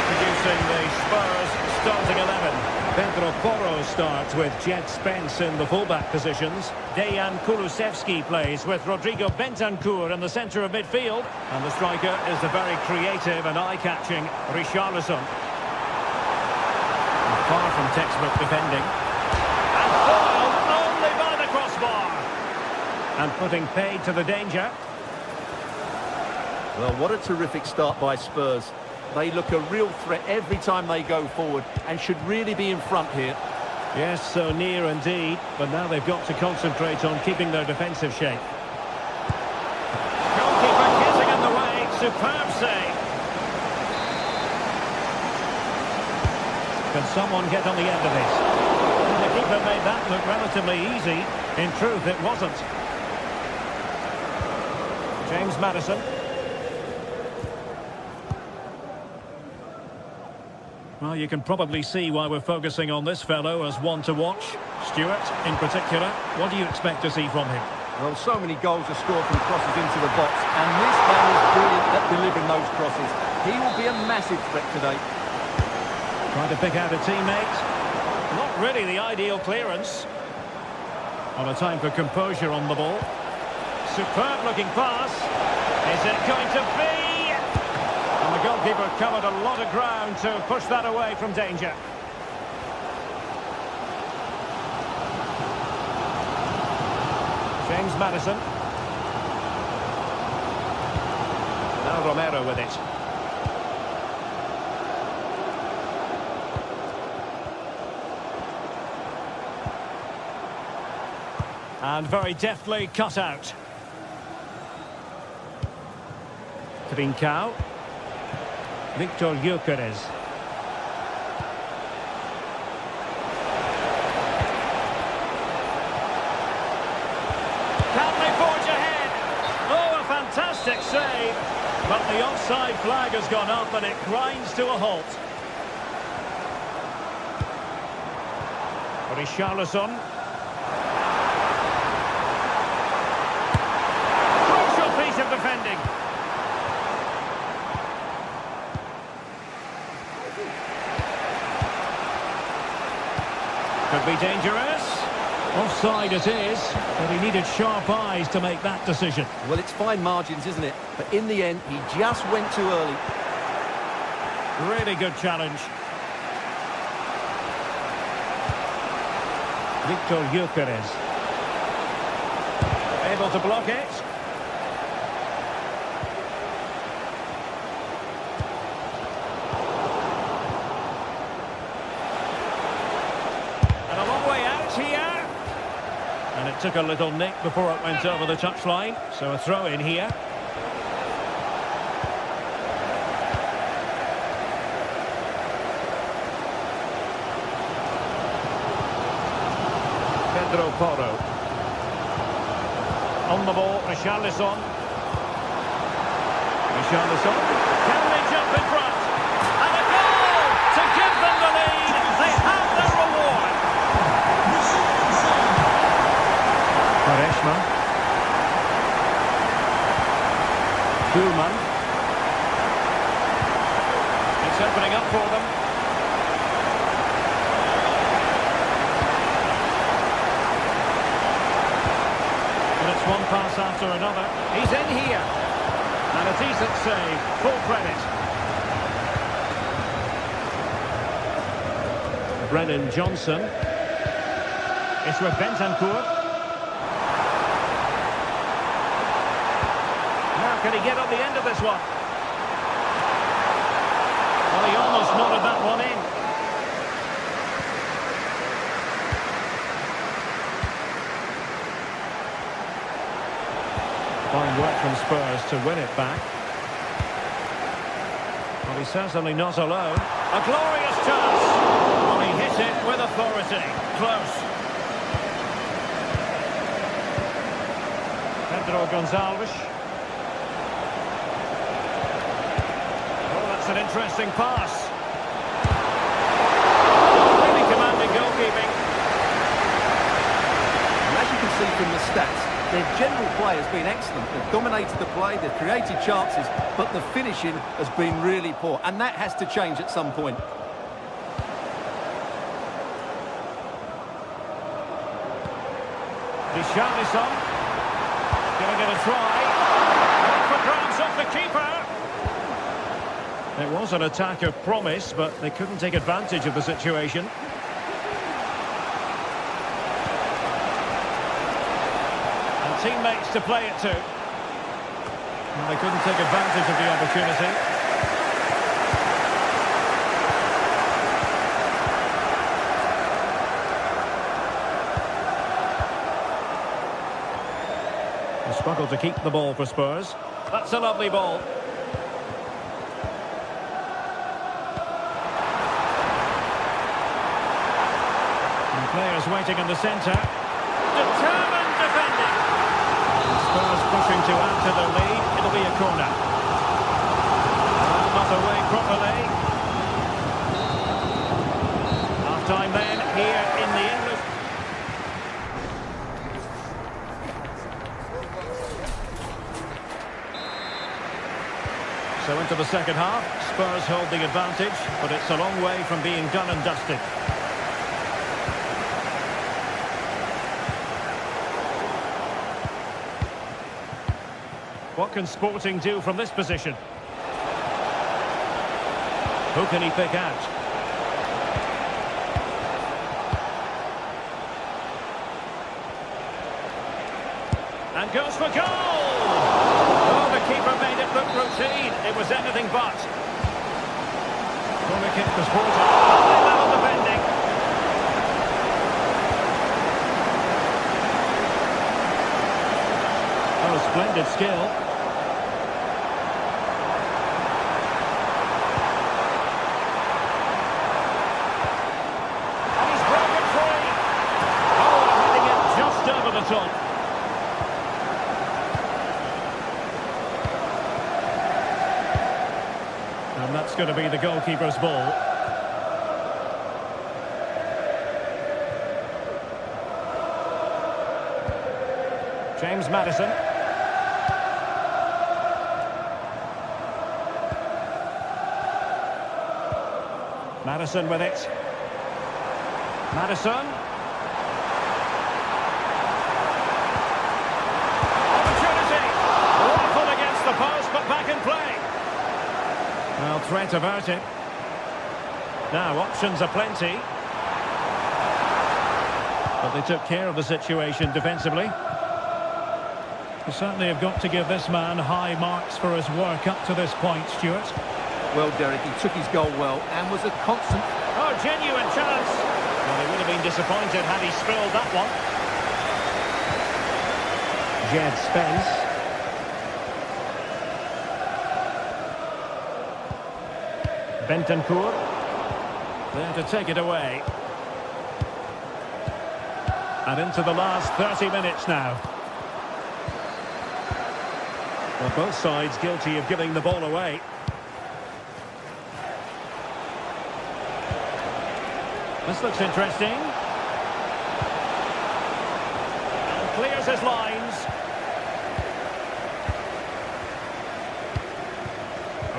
Introducing the Spurs starting 11. Pedro Porro starts with Jet Spence in the fullback positions. Dejan Kulusevski plays with Rodrigo Bentancur in the centre of midfield. And the striker is the very creative and eye-catching Richarlison. Far from textbook defending. And foiled only by the crossbar. And putting paid to the danger. Well, what a terrific start by Spurs. They look a real threat every time they go forward and should really be in front here. Yes, so near indeed, but now they've got to concentrate on keeping their defensive shape. Goalkeeper getting in the way, superb save. Can someone get on the end of this? The keeper made that look relatively easy. In truth, it wasn't. James Maddison. Well, you can probably see why we're focusing on this fellow as one to watch. Stuart, in particular, what do you expect to see from him? Well, so many goals are scored from crosses into the box, and this man is brilliant at delivering those crosses. He will be a massive threat today. Trying to pick out a teammate. Not really the ideal clearance. On a time for composure on the ball. Superb looking pass. Is it going to be? And the goalkeeper covered a lot of ground to push that away from danger. James Maddison. Now Romero with it. And very deftly cut out. Trincao. Victor Gyökeres. Can they forge ahead? Oh, a fantastic save. But the offside flag has gone up and it grinds to a halt. Richarlison. Crucial piece of defending. Could be dangerous. Offside it is, but he needed sharp eyes to make that decision. Well, it's fine margins, isn't it? But in the end, he just went too early. Really good challenge. Victor Gyökeres. Able to block it. And it took a little nick before it went over the touchline, so a throw in here. Pedro Porro. On the ball, Richarlison. Richarlison. Can they jump in front? And a goal to give them the lead. They have their reward. Quaresma. Koeman. It's opening up for them. And it's one pass after another. He's in here. And a decent save. Full credit. Brennan Johnson. It's with Bentancur. Can he get on the end of this one? Well, he almost nodded that one in. Fine work from Spurs to win it back. Well, he's certainly not alone. A glorious chance. Well, he hit it with authority. Close. Pedro Gonzalez. Oh, that's an interesting pass. Really commanding goalkeeping. And as you can see from the stats, their general play has been excellent. They've dominated the play, they've created chances, but the finishing has been really poor, and that has to change at some point. Richarlison. Giving it a try. For grabs off the keeper. It was an attack of promise, but they couldn't take advantage of the situation. Teammates to play it to. And they couldn't take advantage of the opportunity. They struggled to keep the ball for Spurs. That's a lovely ball. And players waiting in the centre. Determined defending. Spurs pushing to add to their lead. It'll be a corner. Not away properly. Half-time then here in the English. So into the second half. Spurs hold the advantage, but it's a long way from being done and dusted. What can Sporting do from this position? Who can he pick out? And goes for goal! Oh, the keeper made it look routine. It was anything but. Corner kick for Sporting. High level defending. Oh, splendid skill. Top. And that's going to be the goalkeeper's ball. James Maddison. Maddison with it. Maddison. The post, but back in play. Well, threat about it. Now, options are plenty. But they took care of the situation defensively. You certainly have got to give this man high marks for his work up to this point, Stuart. Well, Derek, he took his goal well and was a constant... Oh, genuine chance. Well, he would have been disappointed had he spilled that one. Jed Spence. Bentancur, there to take it away. And into the last 30 minutes now. Well, both sides guilty of giving the ball away. This looks interesting. And clears his lines.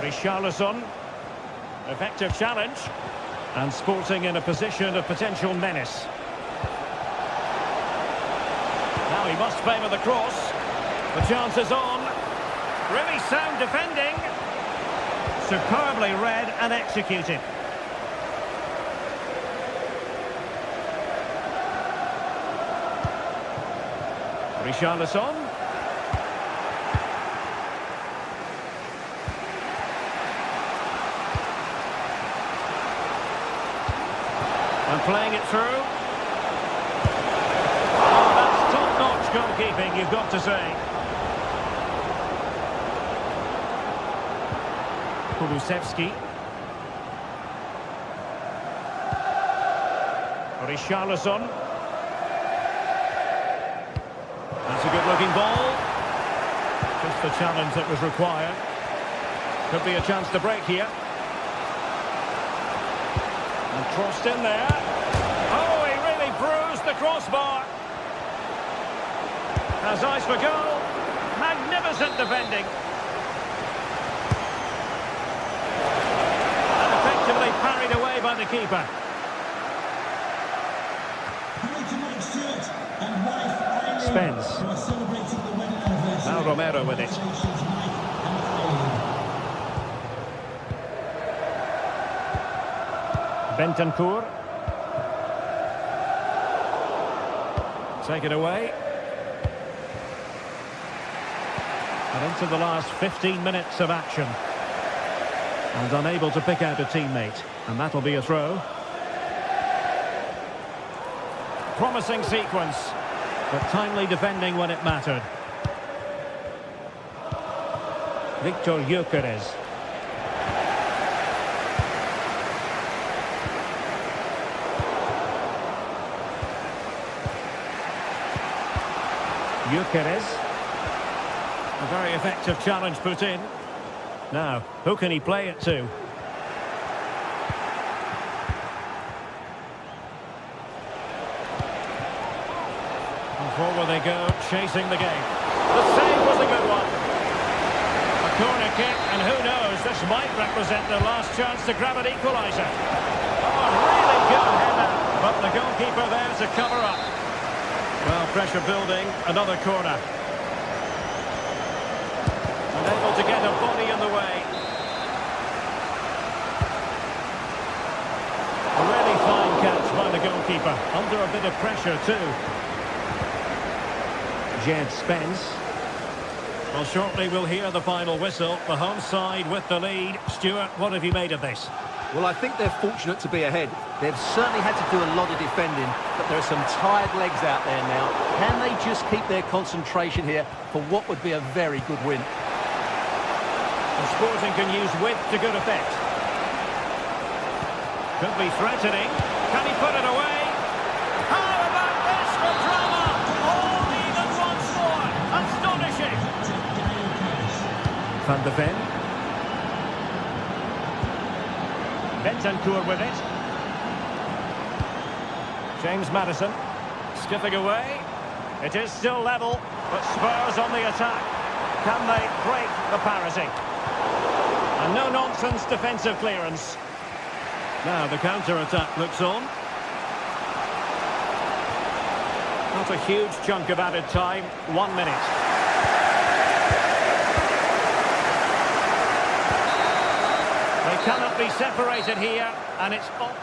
Richarlison. Effective challenge. And Sporting in a position of potential menace. Now he must favour the cross. The chance is on. Really sound defending. Superbly read and executed. Richarlison. And playing it through. Oh, that's top-notch goalkeeping, you've got to say. Kulusevski. Richarlison. That's a good-looking ball. Just the challenge that was required. Could be a chance to break here. And crossed in there. Oh, he really bruised the crossbar. Has eyes for goal. Magnificent defending. And effectively parried away by the keeper. Spence. Now Romero with it. Bentancur. Take it away. And into the last 15 minutes of action. And unable to pick out a teammate. And that'll be a throw. Promising sequence, but timely defending when it mattered. Victor Gyökeres. Gyökeres. A very effective challenge put in. Now, who can he play it to? And forward they go, chasing the game. The save was a good one. A corner kick, and who knows, this might represent their last chance to grab an equaliser. Oh, really good header, but the goalkeeper there to cover up. Well, pressure building, another corner. Unable to get a body in the way. A really fine catch by the goalkeeper, under a bit of pressure too. Jed Spence. Well, shortly we'll hear the final whistle. The home side with the lead. Stuart, what have you made of this? Well, I think they're fortunate to be ahead. They've certainly had to do a lot of defending, but there are some tired legs out there now. Can they just keep their concentration here for what would be a very good win? And Sporting can use width to good effect. Could be threatening. Can he put it away? How about this for drama? All even once more. Astonishing. Van de Ven. Bentancur with it. James Maddison. Skipping away. It is still level, but Spurs on the attack. Can they break the parity? And no-nonsense defensive clearance. Now the counter-attack looks on. Not a huge chunk of added time. 1 minute. They cannot be separated here, and it's off.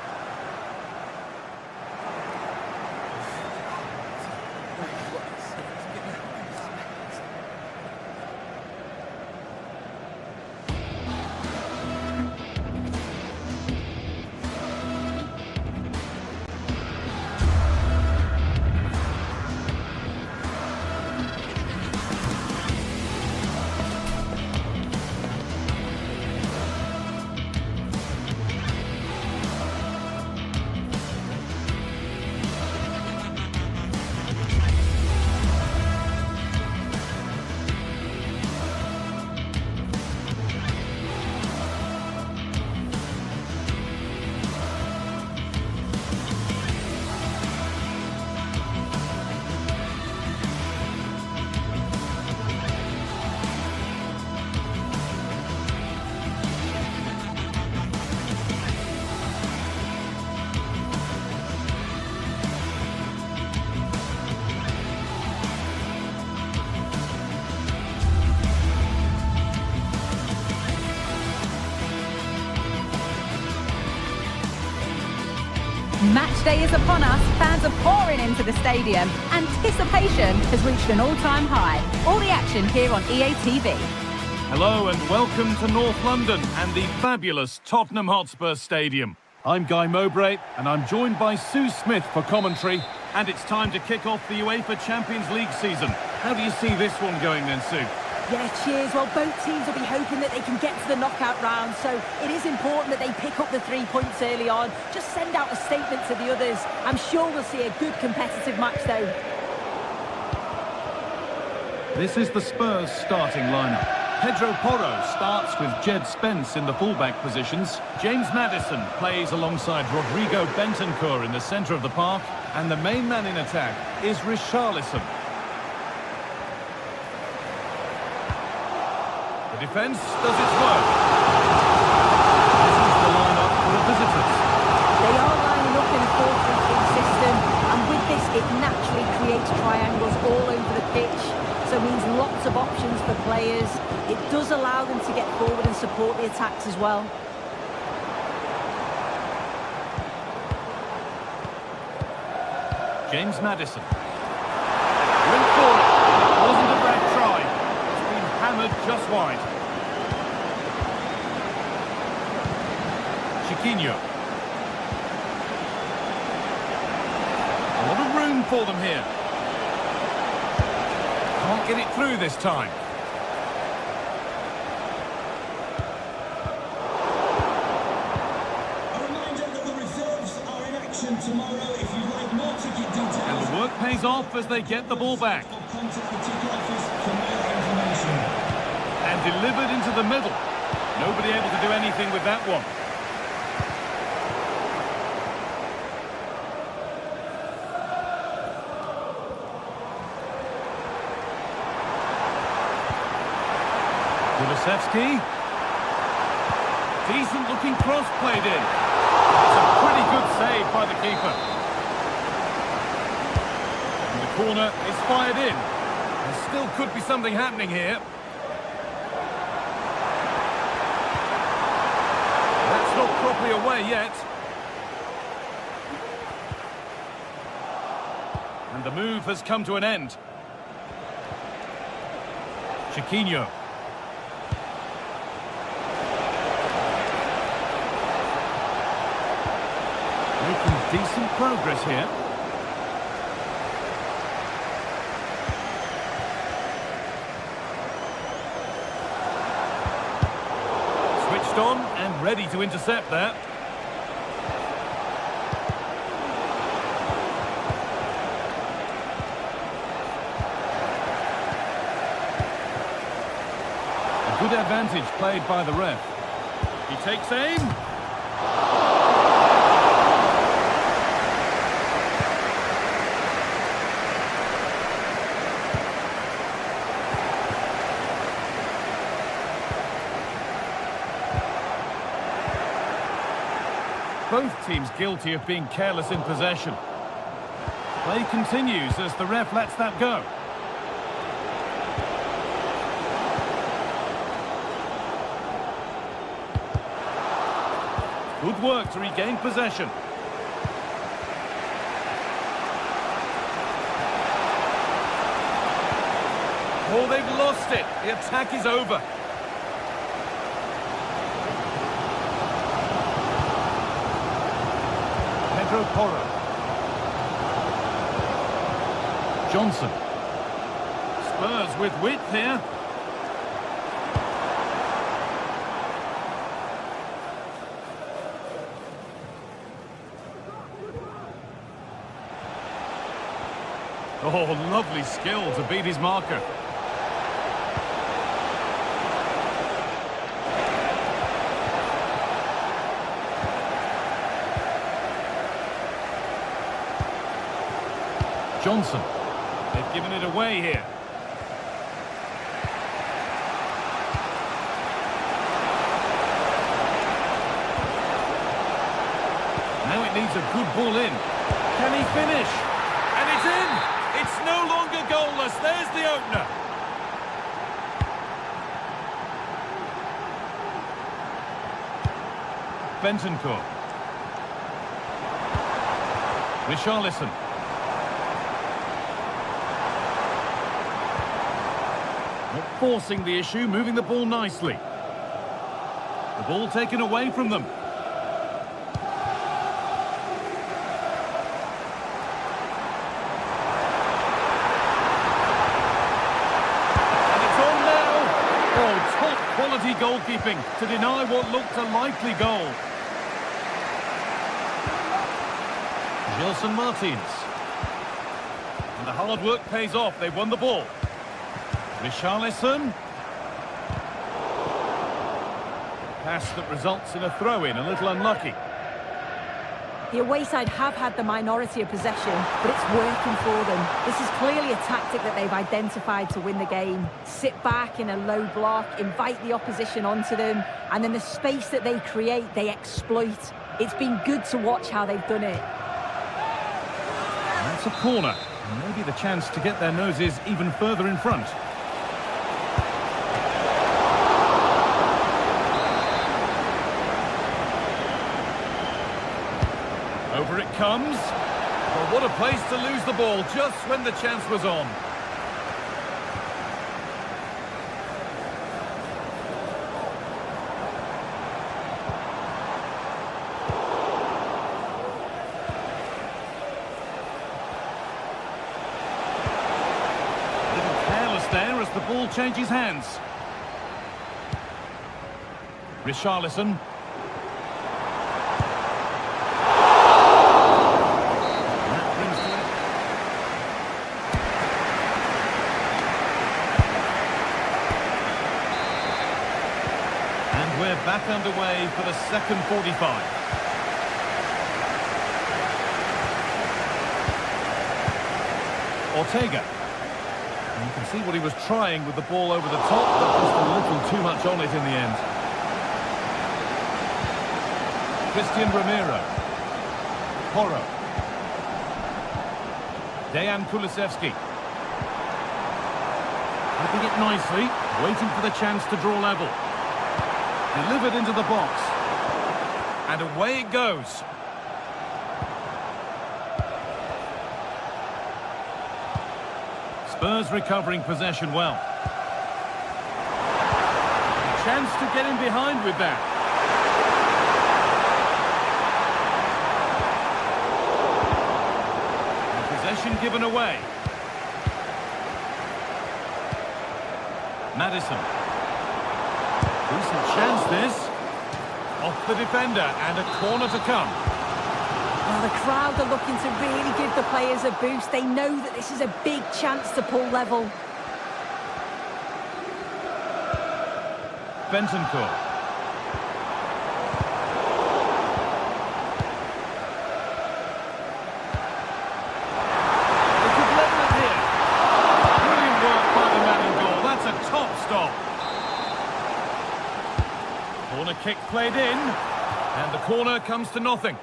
Match day is upon us. Fans are pouring into the stadium. Anticipation has reached an all-time high. All the action here on EA TV. Hello and welcome to North London and the fabulous Tottenham Hotspur Stadium. I'm Guy Mowbray and I'm joined by Sue Smith for commentary, and it's time to kick off the UEFA Champions League season. How do you see this one going then, Sue? Yeah, cheers. Well, both teams will be hoping that they can get to the knockout round, so it is important that they pick up the 3 points early on. Just send out a statement to the others. I'm sure we'll see a good competitive match, though. This is the Spurs starting lineup. Pedro Porro starts with Jed Spence in the fullback positions. James Maddison plays alongside Rodrigo Bentancur in the centre of the park. And the main man in attack is Richarlison. The defence does its work. This is the lineup for the visitors. They are lining up in a 4-3-3 system, and with this it naturally creates triangles all over the pitch, so it means lots of options for players. It does allow them to get forward and support the attacks as well. James Maddison. Went for it. It wasn't a bad try. It's been hammered just wide. Chiquinho. A lot of room for them here. Can't get it through this time. A reminder that the reserves are in action tomorrow. If you'd like more ticket details, And the work pays off as they get the ball back. contact the ticket office for more information. And delivered into the middle. Nobody able to do anything with that one. Kulusevski. Decent looking cross played in. It's a pretty good save by the keeper. And the corner is fired in. There still could be something happening here. That's not properly away yet. And the move has come to an end. Chiquinho. Making decent progress here. Switched on and ready to intercept that. A good advantage played by the ref. He takes aim. Both teams guilty of being careless in possession. Play continues as the ref lets that go. Good work to regain possession. Oh, they've lost it. The attack is over. Pedro Porro. Johnson. Spurs with width here. Oh, lovely skill to beat his marker. Johnson. They've given it away here. Now it needs a good ball in. Can he finish? And it's in! It's no longer goalless. There's the opener. Bentancur. Richarlison. Not forcing the issue, moving the ball nicely. The ball taken away from them. And it's on now. Quality goalkeeping to deny what looked a likely goal. Gilson Martins. And the hard work pays off. They won the ball. Richarlison. Pass that results in a throw-in, a little unlucky. The away side have had the minority of possession, but it's working for them. This is clearly a tactic that they've identified to win the game. Sit back in a low block, invite the opposition onto them, and then the space that they create, they exploit. It's been good to watch how they've done it. And that's a corner. Maybe the chance to get their noses even further in front. Over it comes. Well, what a place to lose the ball just when the chance was on. A little careless there as the ball changes hands. Richarlison. We're back underway for the second 45. Ortega. And you can see what he was trying with the ball over the top, but just a little too much on it in the end. Christian Romero. Porro. Dejan Kulusevski. Clipping it nicely, waiting for the chance to draw level. Delivered into the box. And away it goes. Spurs recovering possession well. A chance to get in behind with that. And possession given away. Maddison. Decent chance this. Off the defender and a corner to come. Well, the crowd are looking to really give the players a boost. They know that this is a big chance to pull level. Bentancur. They could level it here. Brilliant work by the man in goal. That's a top stop. Corner kick played in, and the corner comes to nothing.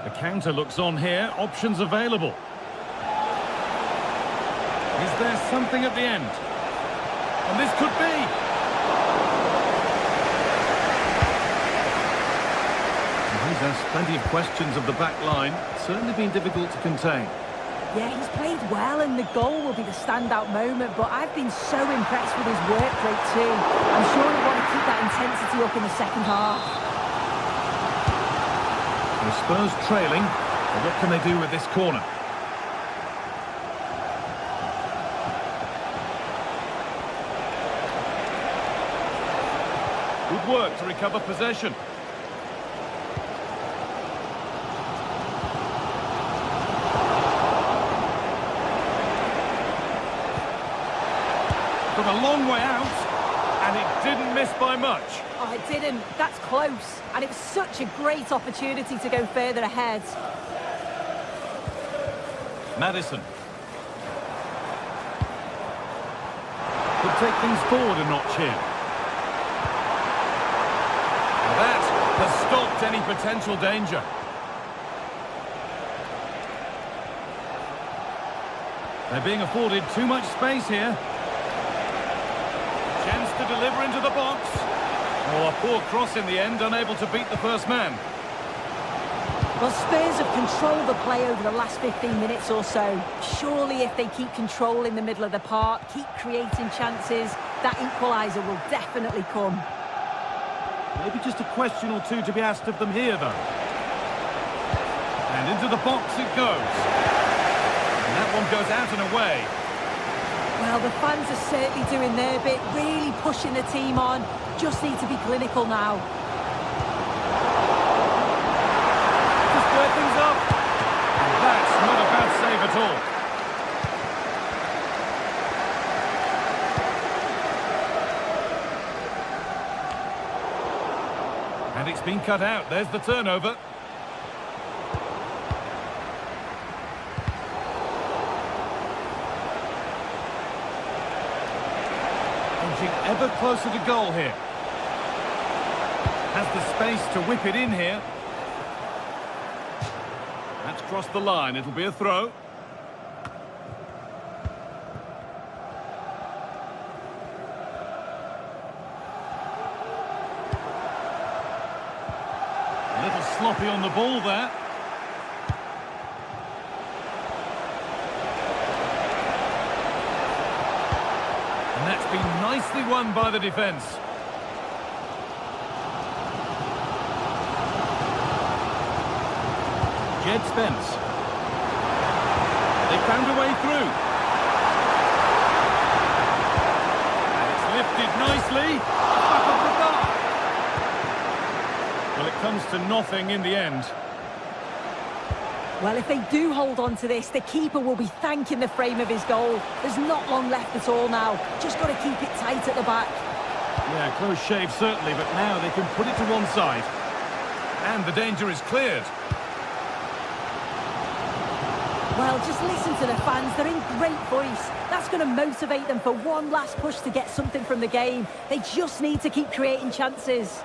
The counter looks on here, options available. Is there something at the end? And this could be. And he's asked plenty of questions of the back line. Certainly been difficult to contain. Yeah, he's played well, and the goal will be the standout moment, but I've been so impressed with his work rate too. I'm sure he'll want to keep that intensity up in the second half. The Spurs trailing, but what can they do with this corner? Good work to recover possession. From a long way out, and it didn't miss by much. Oh, it didn't. That's close. And it was such a great opportunity to go further ahead. Maddison. Could take things forward a notch here. That has stopped any potential danger. They're being afforded too much space here. Chance to deliver into the box. Oh, a poor cross in the end, unable to beat the first man. Well, Spurs have controlled the play over the last 15 minutes or so. Surely if they keep control in the middle of the park, keep creating chances, that equaliser will definitely come. Maybe just a question or two to be asked of them here, though. And into the box it goes. And that one goes out and away. Well, Well, the fans are certainly doing their bit, really pushing the team on. Just need to be clinical now. To square things up. And that's not a bad save at all. And it's been cut out. There's the turnover. Inching ever closer to goal here. Has the space to whip it in here. That's crossed the line. It'll be a throw. A little sloppy on the ball there. And that's been nicely won by the defence. Jed Spence. They found a way through. And it's lifted nicely. Back up the bar. Well, it comes to nothing in the end. Well, if they do hold on to this, the keeper will be thanking the frame of his goal. There's not long left at all now. Just got to keep it tight at the back. Yeah, close shave certainly, but now they can put it to one side. And the danger is cleared. Well, just listen to the fans. They're in great voice. That's going to motivate them for one last push to get something from the game. They just need to keep creating chances.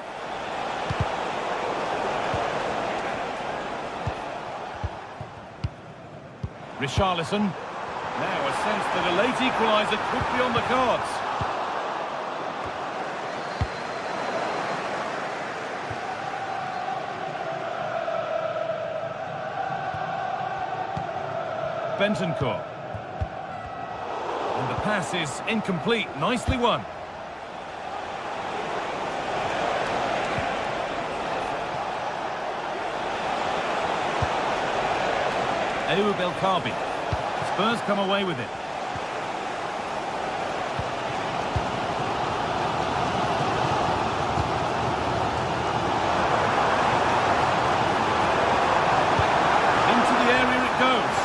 Richarlison. Now a sense that a late equaliser could be on the cards. Bentancur. And the pass is incomplete. Nicely won. Ayoub El Kaabi. Spurs come away with it. Into the area it goes.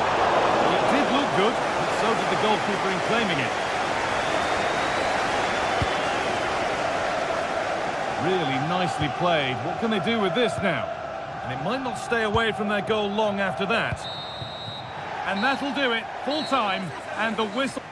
It did look good, but so did the goalkeeper in claiming it. Really nicely played. What can they do with this now? And it might not stay away from their goal long after that. And that'll do it. Full time, and the whistle.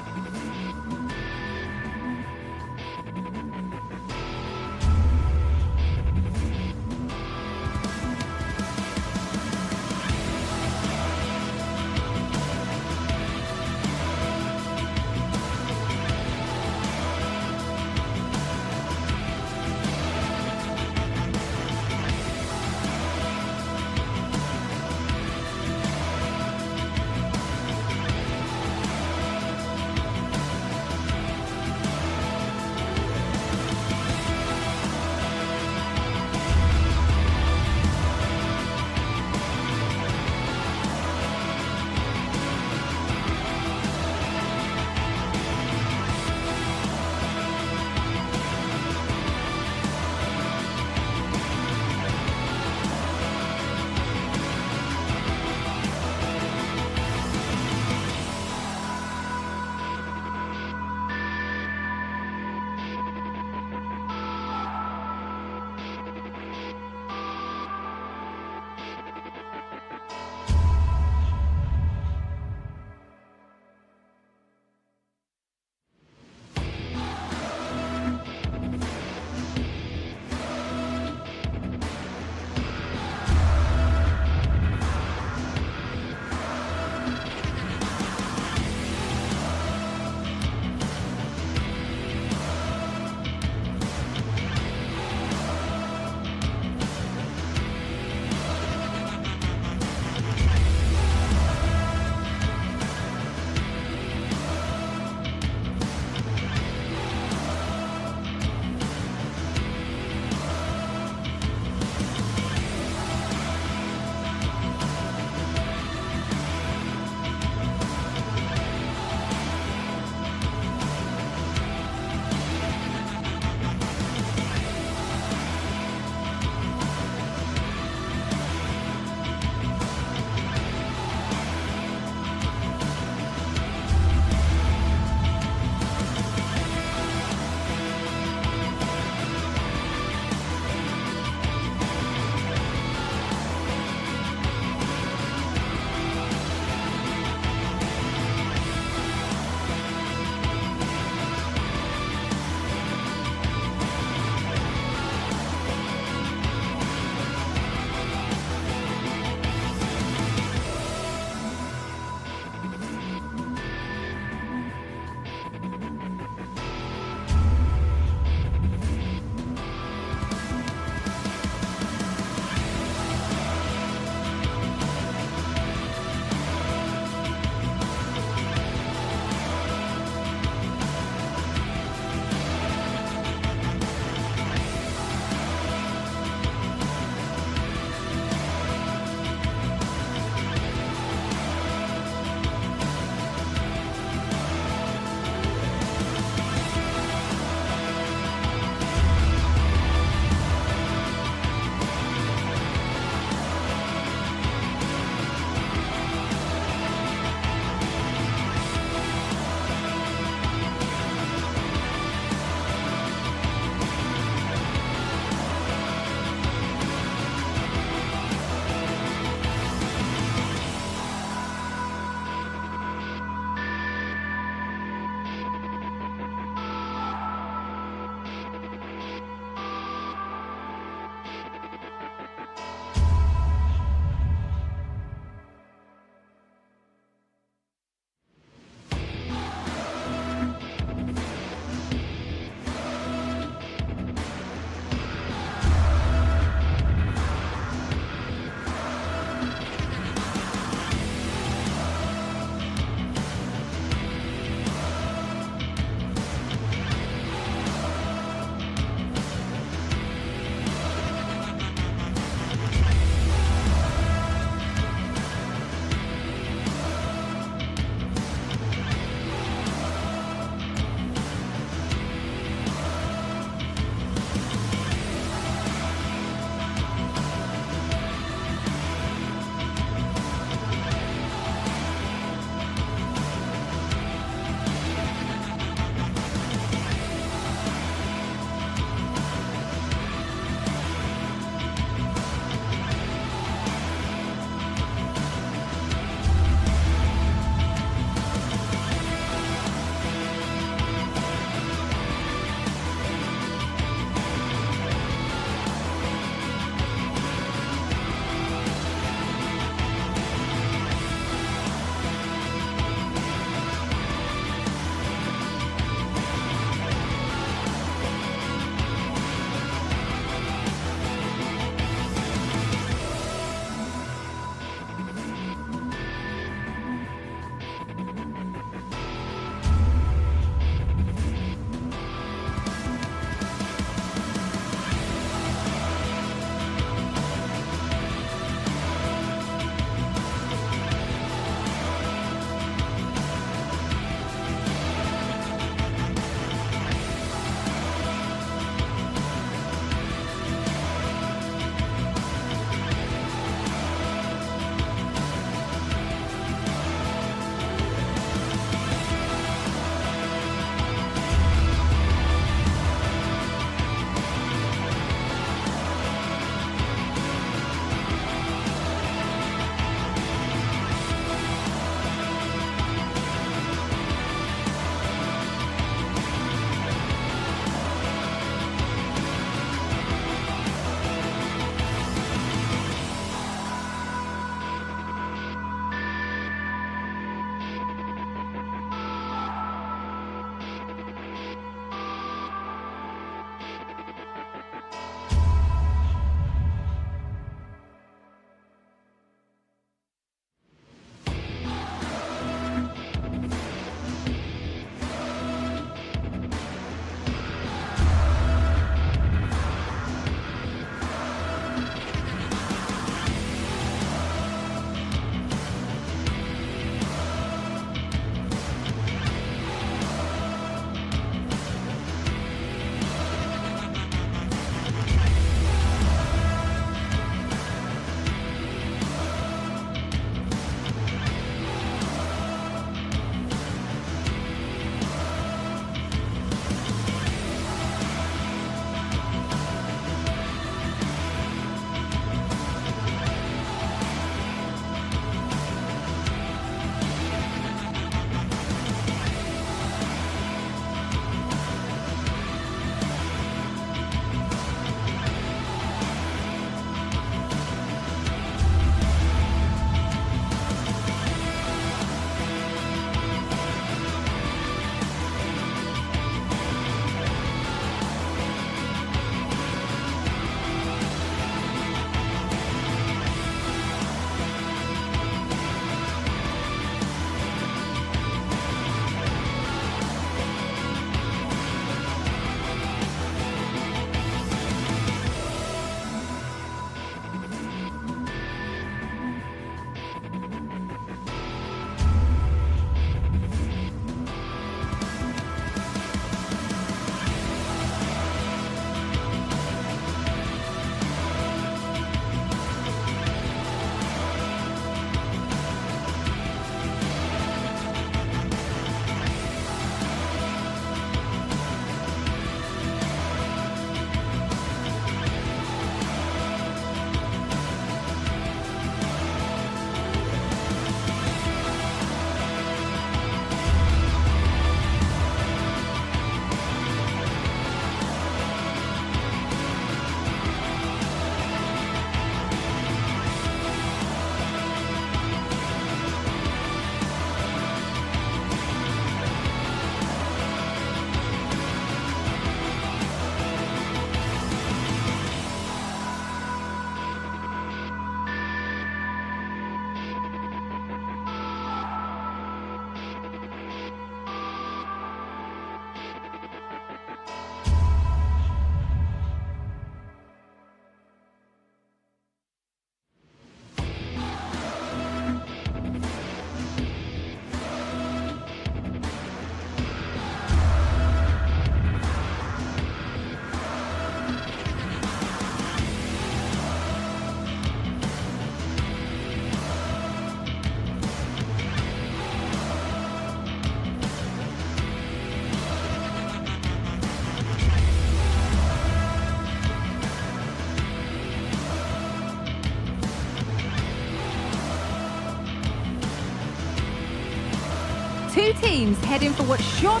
two teams heading for what's sure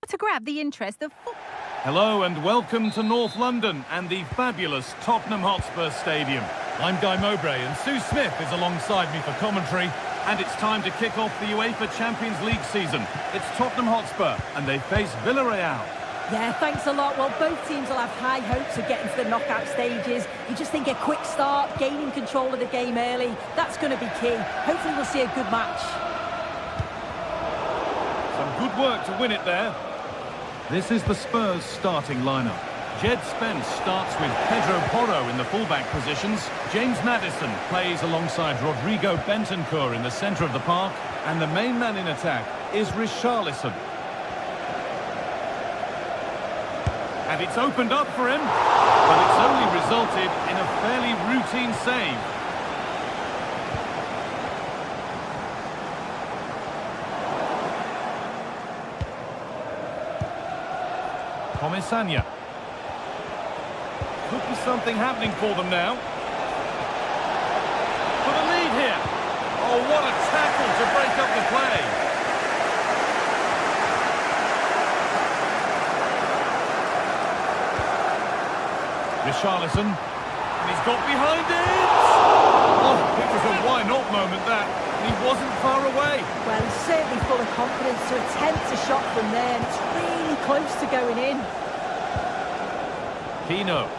to grab the interest of football. Hello and welcome to North London and the fabulous Tottenham Hotspur Stadium. I'm Guy Mowbray and Sue Smith is alongside me for commentary, and it's time to kick off the UEFA Champions League season. It's Tottenham Hotspur and they face Villarreal. Yeah, thanks a lot. Well, both teams will have high hopes of getting to the knockout stages. You just think a quick start, gaining control of the game early, that's going to be key. Hopefully we'll see a good match. Some good work to win it there. This is the Spurs starting lineup. Jed Spence starts with Pedro Porro in the fullback positions. James Maddison plays alongside Rodrigo Bentancur in the centre of the park. And the main man in attack is Richarlison. And it's opened up for him, but it's only resulted in a fairly routine save. Comesaña. Could be something happening for them now. For the lead here. Oh, what a tackle to break up the play. Richarlison. And he's got behind it. Oh, it was a why not moment that. He wasn't far away. Well, he's certainly full of confidence to attempt a shot from there, and it's really close to going in. Pino.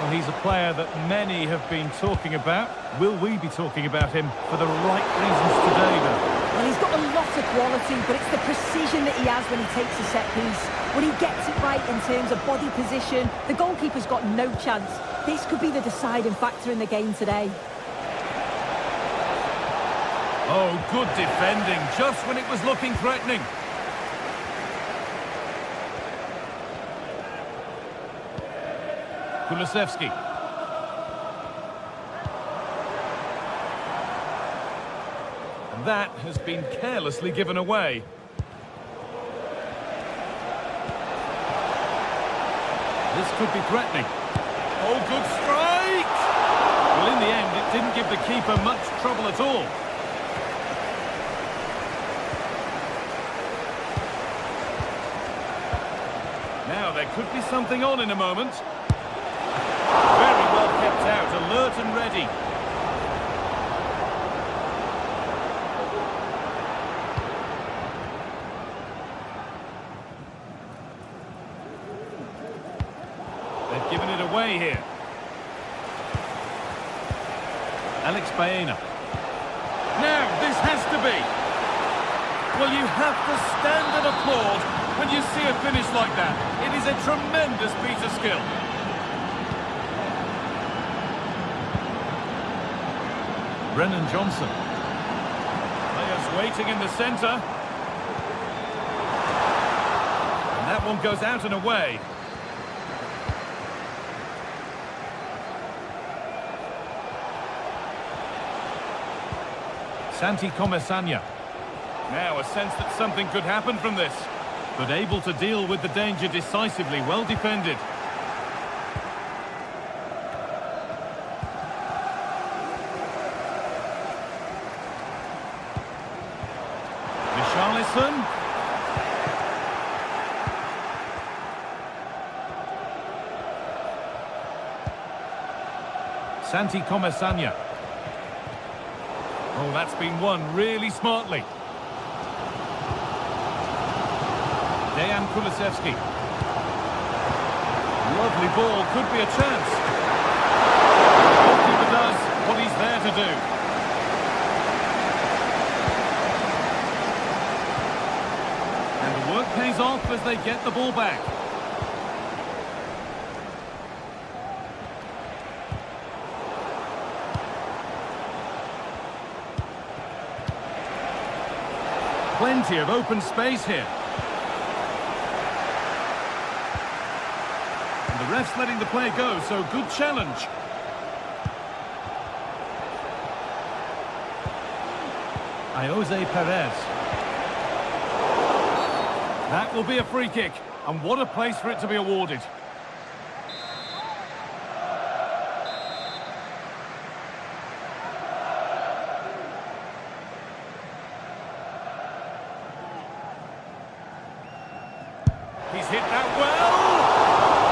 Well, he's a player that many have been talking about. Will we be talking about him for the right reasons today, though? Well, he's got a lot of quality, but it's the precision that he has when he takes a set piece. When he gets it right in terms of body position, the goalkeeper's got no chance. This could be the deciding factor in the game today. Oh, good defending, just when it was looking threatening. Kulusevski. And that has been carelessly given away. This could be threatening. Oh, good strike! Well, in the end, it didn't give the keeper much trouble at all. Now, there could be something on in a moment. Very well kept out, alert and ready. They've given it away here. Alex Baena. Now, this has to be. Well, you have to stand and applaud when you see a finish like that. It is a tremendous piece of skill. Brennan Johnson. Players waiting in the centre. And that one goes out and away. Santi Comesaña. Now a sense that something could happen from this, but able to deal with the danger decisively, well defended. Richarlison. Santi Comesaña. Oh, that's been won really smartly. Dejan Kulusevski. Lovely ball, could be a chance. The goalkeeper does what he's there to do. And the work pays off as they get the ball back. Plenty of open space here. And the ref's letting the play go, so good challenge. Jose Perez. That will be a free kick, and what a place for it to be awarded. He's hit that well!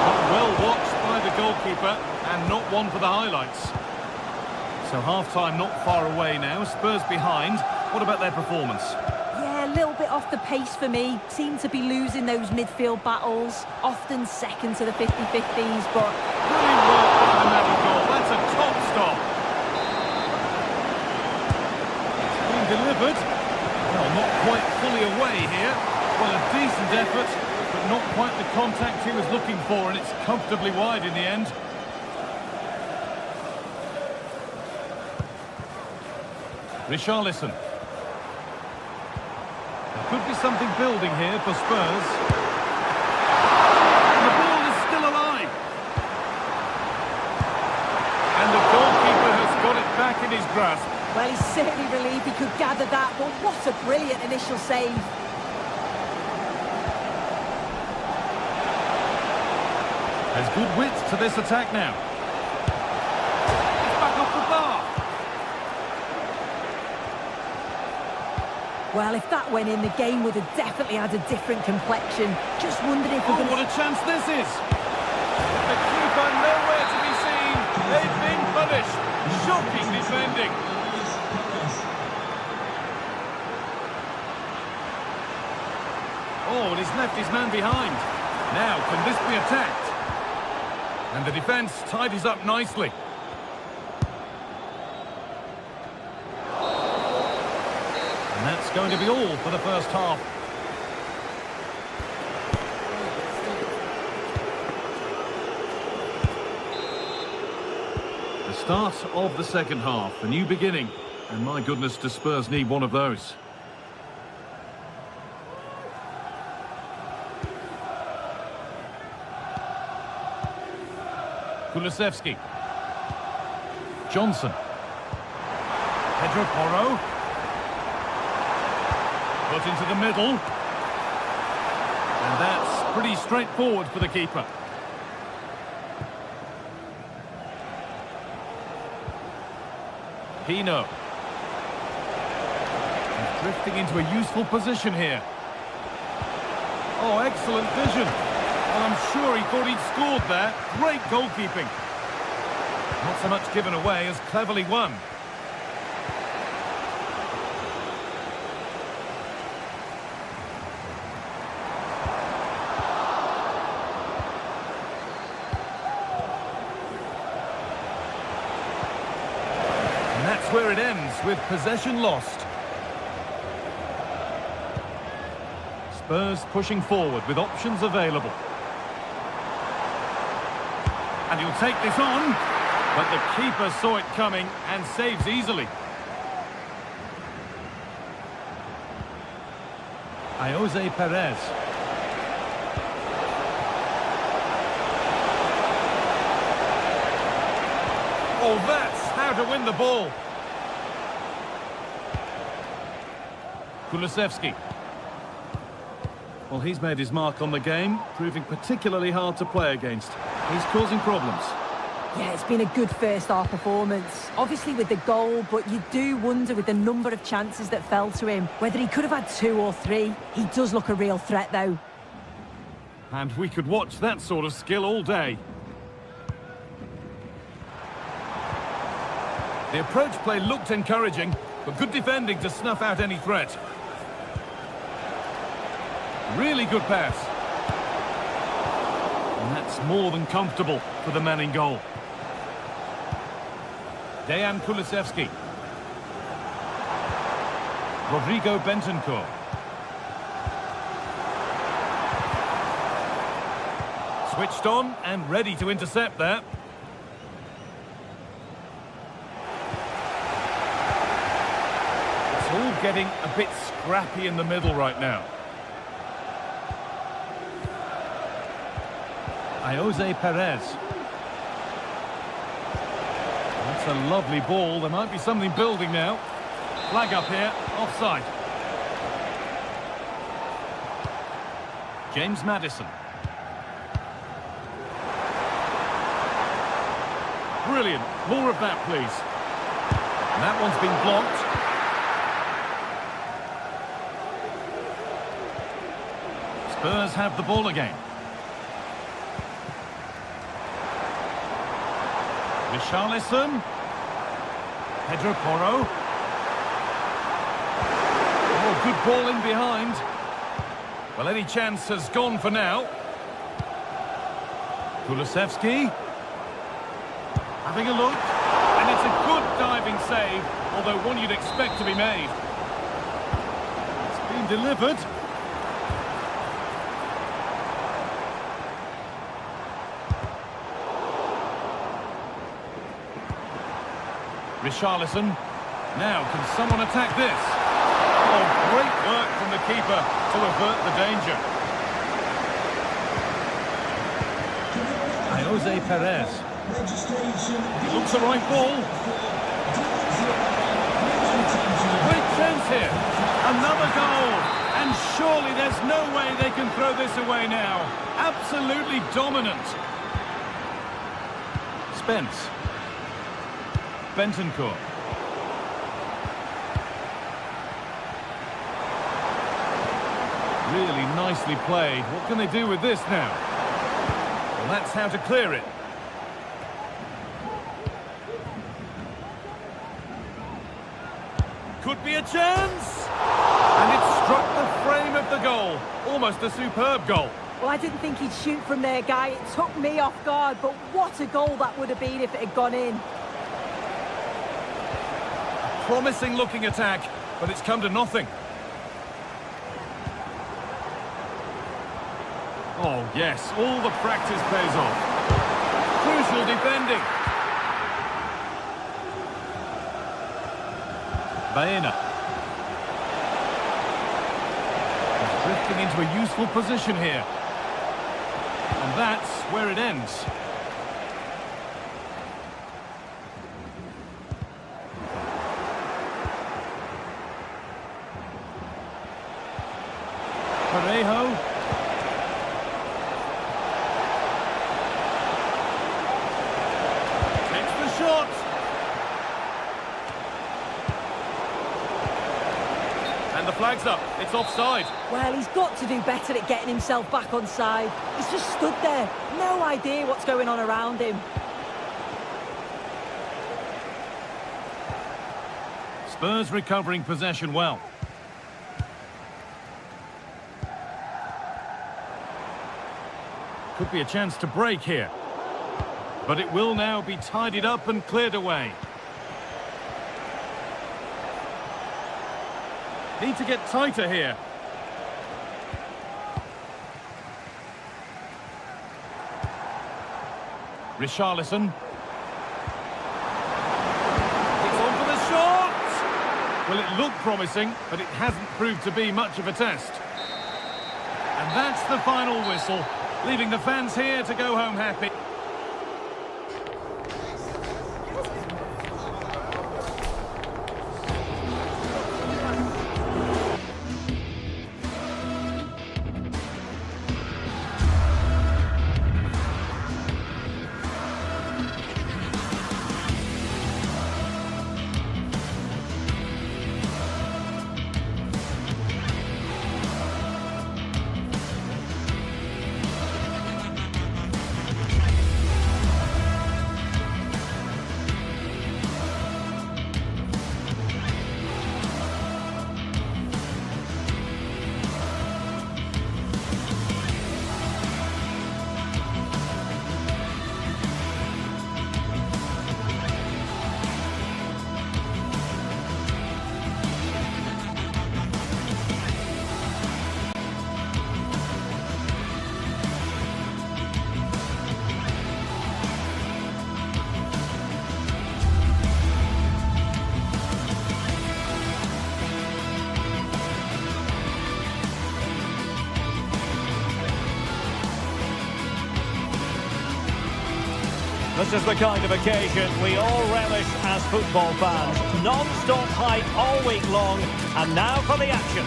But well watched by the goalkeeper, and not one for the highlights. So half-time not far away now, Spurs behind. What about their performance? Yeah, a little bit off the pace for me. Seem to be losing those midfield battles. Often second to the 50-50s, but... Really well by the Magic goal. That's a top stop. It's been delivered. Well, not quite fully away here. Well, a decent effort, but not quite the contact he was looking for, and it's comfortably wide in the end. Richarlison. There could be something building here for Spurs. And the ball is still alive. And the goalkeeper has got it back in his grasp. Well, he's certainly relieved he could gather that, but what a brilliant initial save. There's good width to this attack now. It's back off the bar. Well, if that went in, the game would have definitely had a different complexion. Just wondered if we're Oh, what a chance this is! The keeper nowhere to be seen. They've been punished. Shocking defending. Oh, and he's left his man behind. Now, can this be attacked? And the defence tidies up nicely. And that's going to be all for the first half. The start of the second half, a new beginning. And my goodness, do Spurs need one of those. Kulusevski. Johnson. Pedro Porro. Put into the middle. And that's pretty straightforward for the keeper. Pino. He's drifting into a useful position here. Oh, excellent vision. Well, I'm sure he thought he'd scored there. Great goalkeeping. Not so much given away as cleverly won. And that's where it ends, with possession lost. Spurs pushing forward with options available. And he'll take this on, but the keeper saw it coming and saves easily. Jose Perez. Oh, that's how to win the ball. Kulusevski. Well, he's made his mark on the game, proving particularly hard to play against. He's causing problems. Yeah, it's been a good first half performance. Obviously with the goal, but you do wonder with the number of chances that fell to him, whether he could have had 2 or 3. He does look a real threat, though. And we could watch that sort of skill all day. The approach play looked encouraging, but good defending to snuff out any threat. Really good pass. And that's more than comfortable for the man in goal. Dejan Kulusevski. Rodrigo Bentancur. Switched on and ready to intercept there. It's all getting a bit scrappy in the middle right now. Jose Perez. That's a lovely ball. There might be something building now. Flag up here, offside. James Maddison. Brilliant. More of that, please. And that one's been blocked. Spurs have the ball again. Richarlison. Pedro Porro. Oh, good ball in behind. Well, any chance has gone for now. Kulusevski. Having a look. And it's a good diving save, although one you'd expect to be made. It's been delivered. Richarlison. Now, can someone attack this? Oh, great work from the keeper to avert the danger. Jose Perez. He looks the right ball. Great chance here. Another goal. And surely there's no way they can throw this away now. Absolutely dominant. Spence. Bentancur. Really nicely played. What can they do with this now? Well, that's how to clear it. Could be a chance! And it struck the frame of the goal. Almost a superb goal. Well, I didn't think he'd shoot from there, Guy. It took me off guard, but what a goal that would have been if it had gone in. Promising looking attack, but it's come to nothing. Oh, yes, all the practice pays off. Crucial defending. Baena. He's drifting into a useful position here. And that's where it ends. Parejo. Takes the shot. And the flag's up. It's offside. Well, he's got to do better at getting himself back on side. He's just stood there. No idea what's going on around him. Spurs recovering possession well. Could be a chance to break here. But it will now be tidied up and cleared away. Need to get tighter here. Richarlison. It's on for the shot! Well, it looked promising, but it hasn't proved to be much of a test. And that's the final whistle, leaving the fans here to go home happy. This is the kind of occasion we all relish as football fans. Non-stop hype all week long, and now for the action.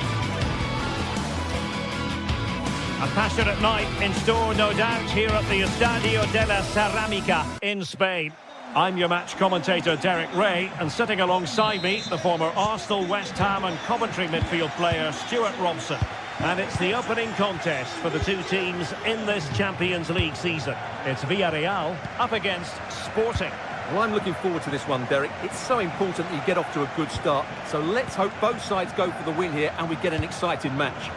A passionate night in store, no doubt, here at the Estadio de la Cerámica in Spain. I'm your match commentator, Derek Ray, and sitting alongside me, the former Arsenal, West Ham and Coventry midfield player, Stuart Robson. And it's the opening contest for the two teams in this Champions League season. It's Villarreal up against Sporting. Well, I'm looking forward to this one, Derek. It's so important that you get off to a good start. So let's hope both sides go for the win here and we get an exciting match.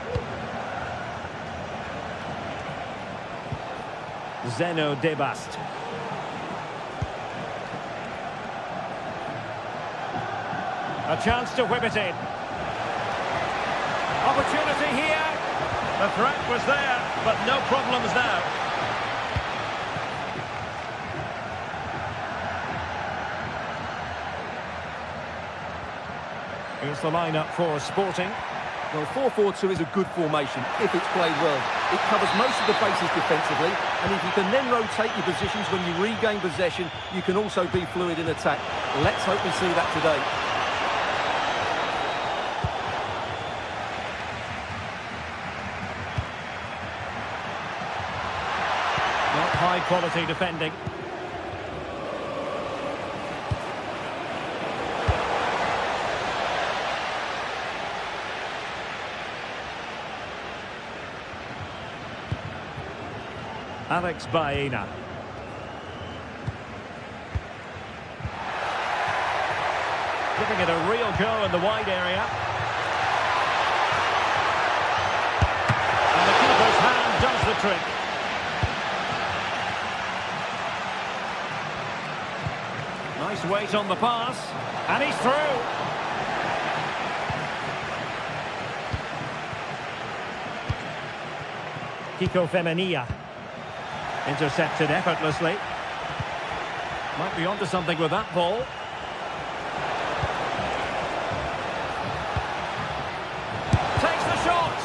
Zeno Debast. A chance to whip it in. Opportunity here. The threat was there, but no problems now. Here's the lineup for Sporting. Well, 4-4-2 is a good formation if it's played well. It covers most of the bases defensively, and if you can then rotate your positions when you regain possession, you can also be fluid in attack. Let's hope we see that today. Not high quality defending. Alex Baena. Giving it a real go in the wide area. And the keeper's hand does the trick. Nice weight on the pass. And he's through. Kiko Femenia. Intercepted effortlessly. Might be onto something with that ball. Takes the shot.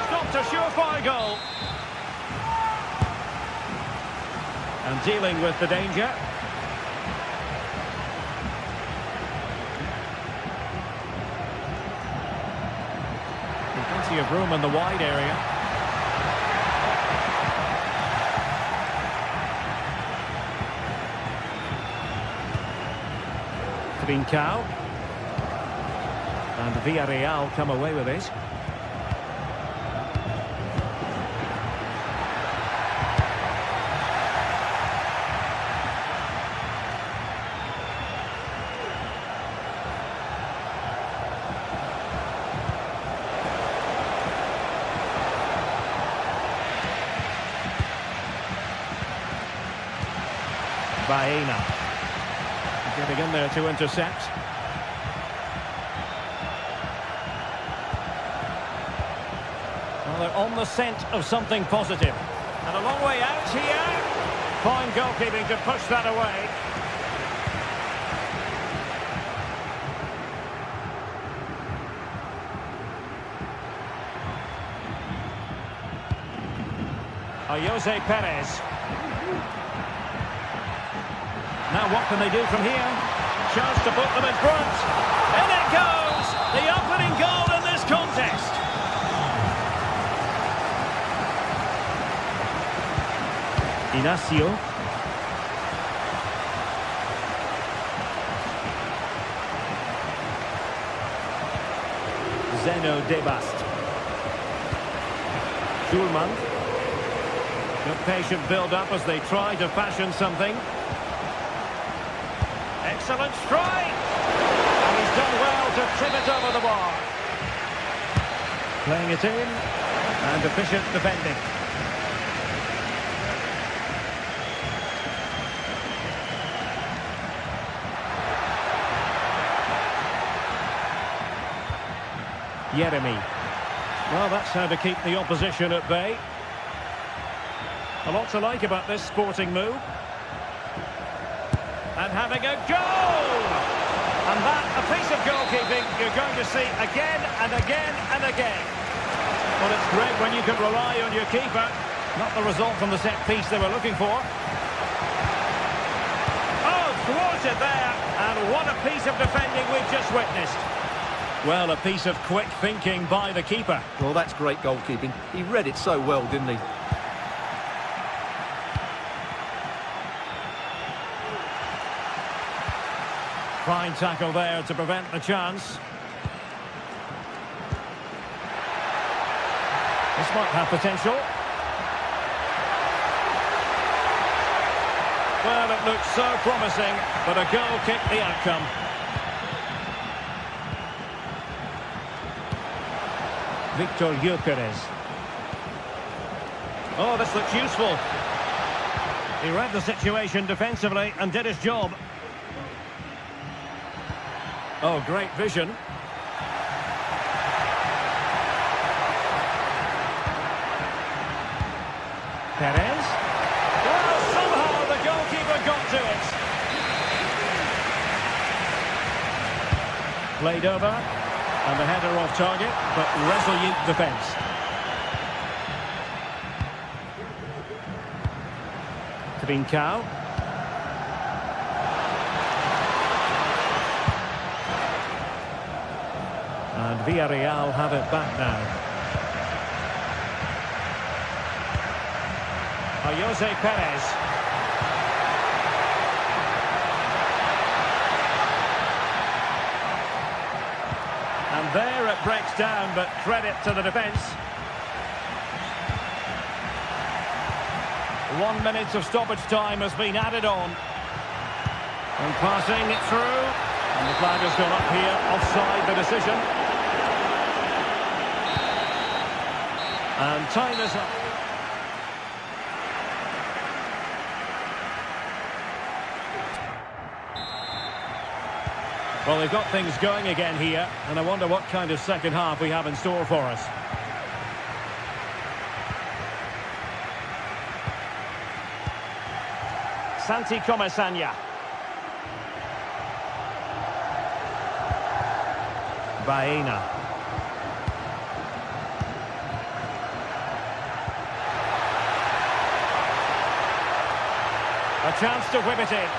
Stopped a surefire goal. And dealing with the danger. Plenty of room in the wide area. Trincao. And Villarreal come away with it. Baena. Getting in there to intercept. Well, they're on the scent of something positive. And a long way out here. Fine goalkeeping to push that away. Jose Perez. Now what can they do from here? Chance to put them in front. In it goes! The opening goal in this contest. Inacio. Zeno Debast. Schulman. Good patient build-up as they try to fashion something. Excellent strike! And he's done well to tip it over the bar. Playing it in, and efficient defending. Jeremy. Well, that's how to keep the opposition at bay. A lot to like about this Sporting move. And having a goal! And that, a piece of goalkeeping you're going to see again and again and again. Well, it's great when you can rely on your keeper. Not the result from the set piece they were looking for. Oh, thwarted there. And what a piece of defending we've just witnessed. Well, a piece of quick thinking by the keeper. Well, that's great goalkeeping. He read it so well, didn't he? Fine tackle there to prevent the chance. This might have potential. Well, it looked so promising, but a goal kicked the outcome. Victor Gyökeres. Oh, this looks useful. He read the situation defensively and did his job. Oh, great vision. Perez. Well, somehow the goalkeeper got to it. Played over, and the header off target, but resolute defence. Trincao. And Villarreal have it back now. Jose Perez. And there it breaks down, but credit to the defence. 1 minute of stoppage time has been added on. And passing it through. And the flag has gone up here, offside the decision. And time is up. Well, they've got things going again here, and I wonder what kind of second half we have in store for us. Santi Comesaña. Baena. A chance to whip it in.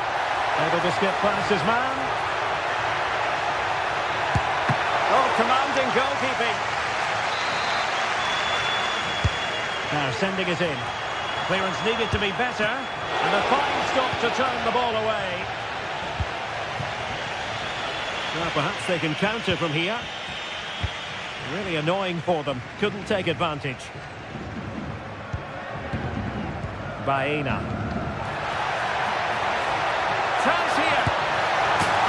Able to skip past his man. Oh, commanding goalkeeping. Now sending it in. Clearance needed to be better. And a fine stop to turn the ball away. Well, perhaps they can counter from here. Really annoying for them. Couldn't take advantage. Baena. Chance here.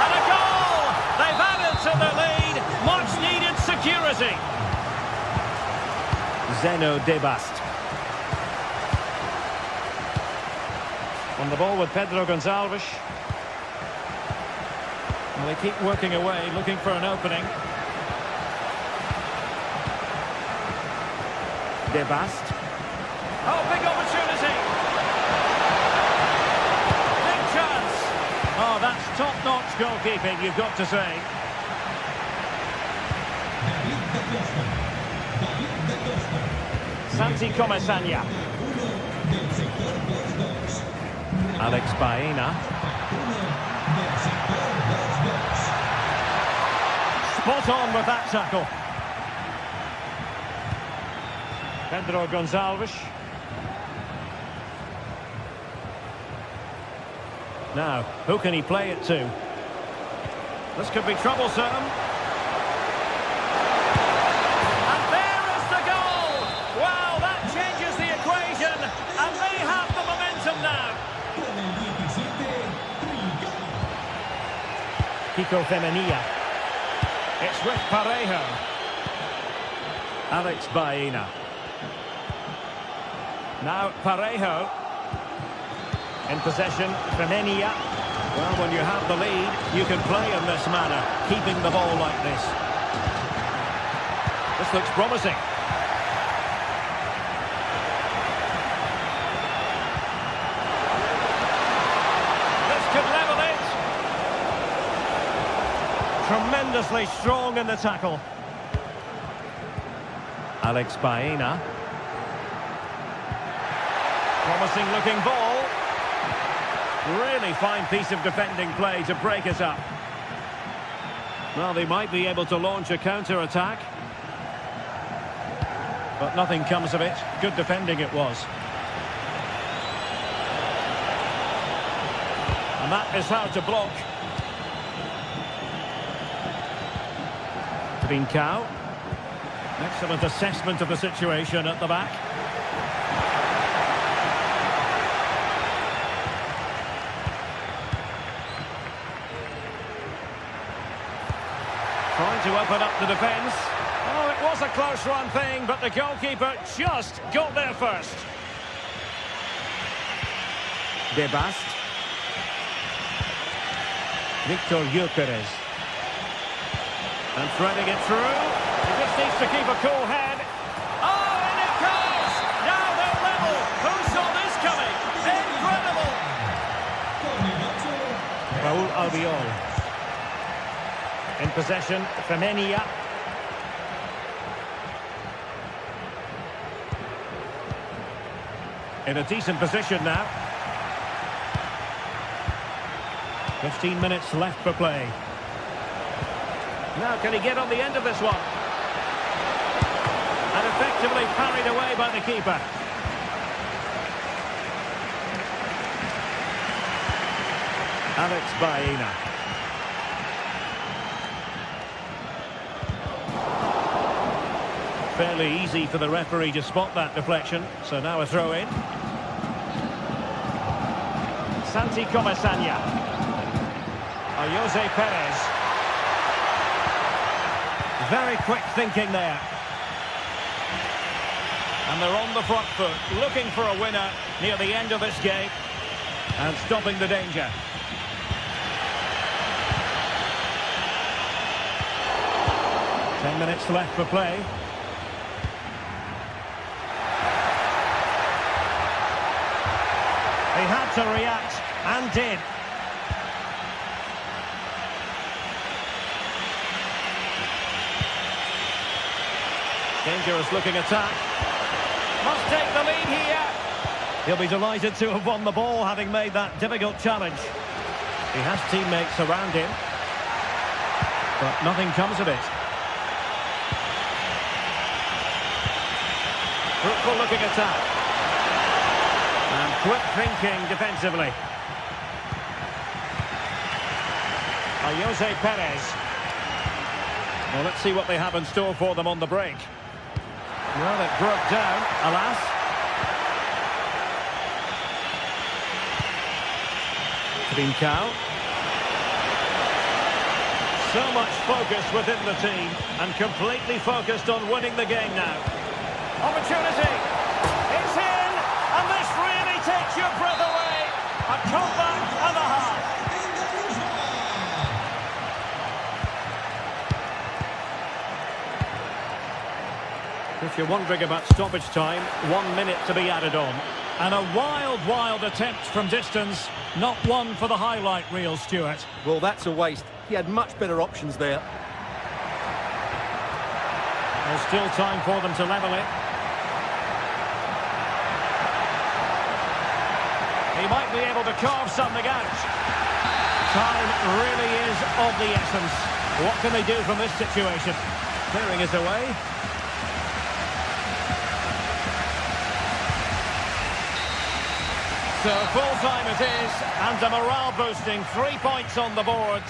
And a goal! They've added to the lead. Much needed security. Zeno Debast. On the ball with Pedro Gonçalves. Well, they keep working away, looking for an opening. Debast. Oh, big opportunity. Big chance. Oh, that's top-notch goalkeeping, you've got to say. Santi Comesaña. Alex Baena. Spot on with that tackle. Pedro Gonçalves. Now, who can he play it to? This could be troublesome. Kiko Femenia. It's with Parejo. Alex Baena. Now Parejo. In possession, Femenia. Well, when you have the lead, you can play in this manner, keeping the ball like this. This looks promising. Tremendously strong in the tackle. Alex Baena. Promising looking ball. Really fine piece of defending play to break it up. Well, they might be able to launch a counter-attack. But nothing comes of it. Good defending it was. And that is how to block. Trincao. Excellent assessment of the situation at the back. to open up the defence. Oh, it was a close run thing, but the goalkeeper just got there first. De Bast. Victor Gyökeres. And threading it through. He just needs to keep a cool head. Oh, and it goes! Now they're level. Who saw this coming? Incredible! Raul Albiol. In possession, Femenia. In a decent position now. 15 minutes left for play. Now, can he get on the end of this one? And effectively parried away by the keeper. Alex Baena. Fairly easy for the referee to spot that deflection. So now a throw in. Santi Comesaña. Jose Perez. Very quick thinking there. And they're on the front foot, looking for a winner near the end of this game. And stopping the danger. Ten minutes left for play. He had to react, and did. Dangerous looking attack. Must take the lead here. He'll be delighted to have won the ball, having made that difficult challenge. He has teammates around him, but nothing comes of it. Fruitful looking attack. And quick thinking defensively. Jose Perez. Well, let's see what they have in store for them on the break. Well, it broke down, alas. Trincao. So much focus within the team, and completely focused on winning the game now. Opportunity. It's in, and this really takes your breath away. A comeback and a half. If you're wondering about stoppage time, 1 minute to be added on. And a wild, wild attempt from distance. Not one for the highlight reel, Stuart. Well, that's a waste. He had much better options there. There's still time for them to level it. He might be able to carve something out. Time really is of the essence. What can they do from this situation? Clearing it away. So full time it is, and a morale boosting 3 points on the board.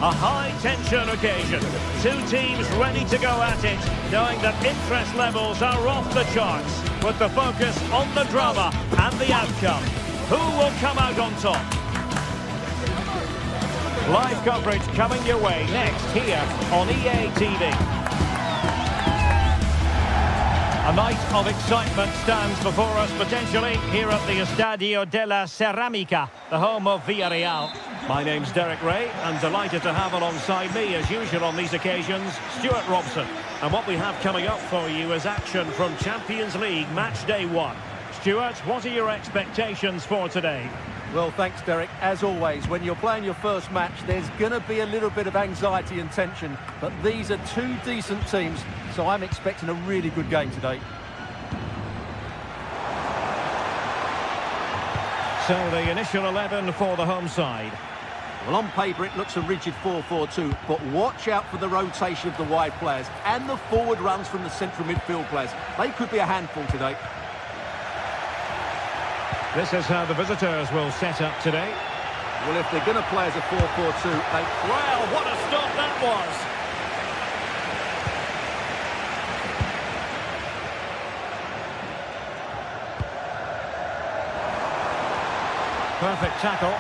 A high-tension occasion. Two teams ready to go at it, knowing that interest levels are off the charts, with the focus on the drama and the outcome. Who will come out on top? Live coverage coming your way next here on EA TV. A night of excitement stands before us potentially here at the Estadio de la Ceramica, the home of Villarreal. My name's Derek Ray, and delighted to have alongside me, as usual on these occasions, Stuart Robson. And what we have coming up for you is action from Champions League Match Day 1. Stuart, what are your expectations for today? Well, thanks, Derek. As always, when you're playing your first match, there's going to be a little bit of anxiety and tension. But these are two decent teams, so I'm expecting a really good game today. So the initial 11 for the home side. Well, on paper, it looks a rigid 4-4-2, but watch out for the rotation of the wide players and the forward runs from the central midfield players. They could be a handful today. This is how the visitors will set up today. Well, if they're going to play as a 4-4-2, they... Well, what a stop that was! Perfect tackle.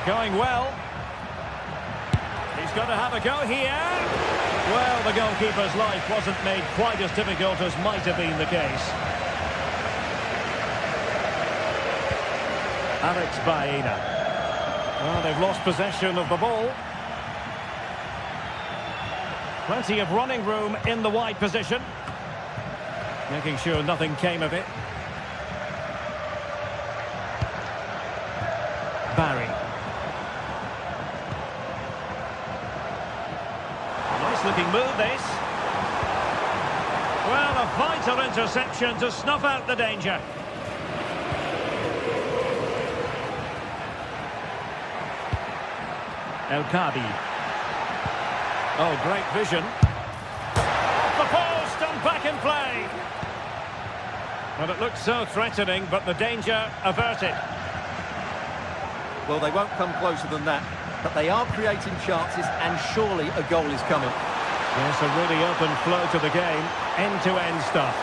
Going well. He's got to have a go here. Well, the goalkeeper's life wasn't made quite as difficult as might have been the case. Alex Baena. Well, they've lost possession of the ball. Plenty of running room in the wide position. Making sure nothing came of it. Barry. Nice looking move, this. Well, a vital interception to snuff out the danger. El Kadi. Oh, great vision. Off the post and back in play. Well, it looked so threatening, but the danger averted. Well, they won't come closer than that, but they are creating chances, and surely a goal is coming. Yes, a really open flow to the game, end-to-end stuff.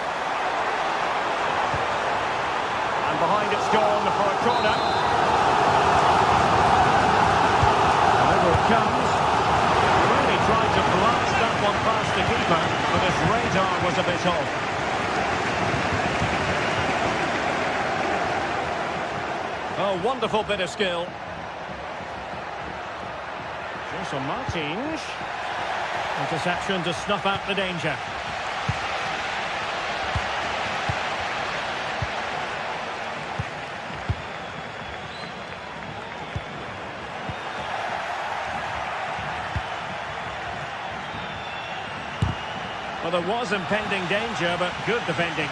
And behind it's gone for a corner. Over it comes. Really tried to blast that one past the keeper, but his radar was a bit off. Oh, wonderful bit of skill. Jason Martins. Interception to snuff out the danger. Well, there was impending danger, but good defending.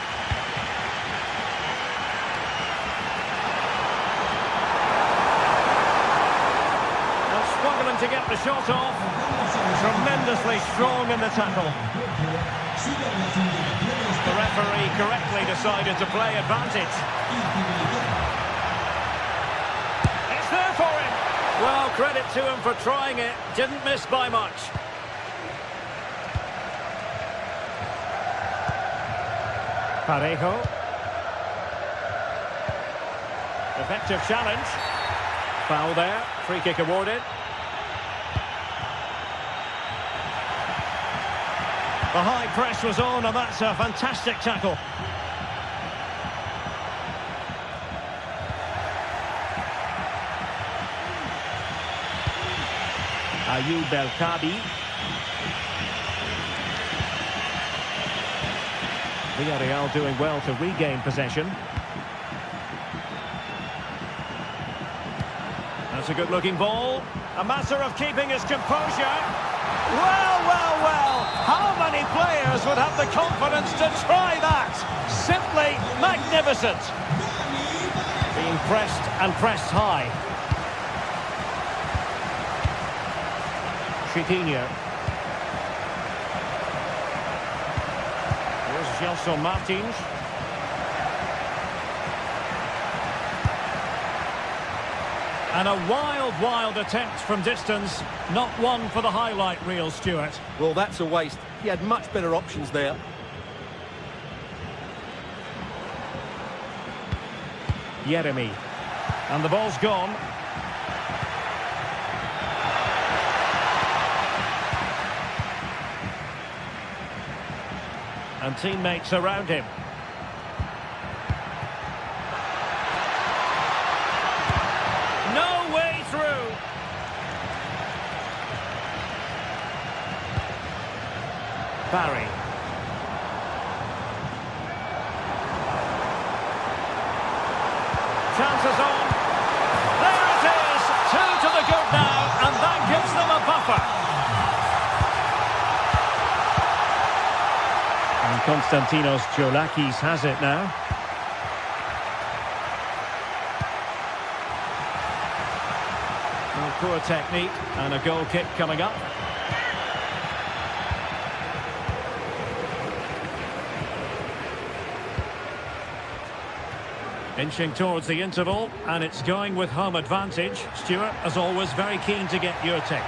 Struggling to get the shot off. Tremendously strong in the tackle. The referee correctly decided to play advantage. It's there for him. Well, credit to him for trying it. Didn't miss by much. Parejo. Effective challenge. Foul there. Free kick awarded. The high press was on, and that's a fantastic tackle. Ayoub El Kadi. Villarreal doing well to regain possession. That's a good-looking ball. A matter of keeping his composure. Well, well, well. How many players would have the confidence to try that? Simply magnificent. Being pressed and pressed high. Chiquinho. Here's Gelson Martins. And a wild, wild attempt from distance. Not one for the highlight reel, Stuart. Well, that's a waste. He had much better options there. Yeremy. And the ball's gone. And teammates around him. Barry. Chances on. There it is! 2 to the good now, and that gives them a buffer. And Konstantinos Tsolakis has it now. Well, poor technique, and a goal kick coming up. Inching towards the interval, and it's going with home advantage. Stuart, as always, very keen to get your take.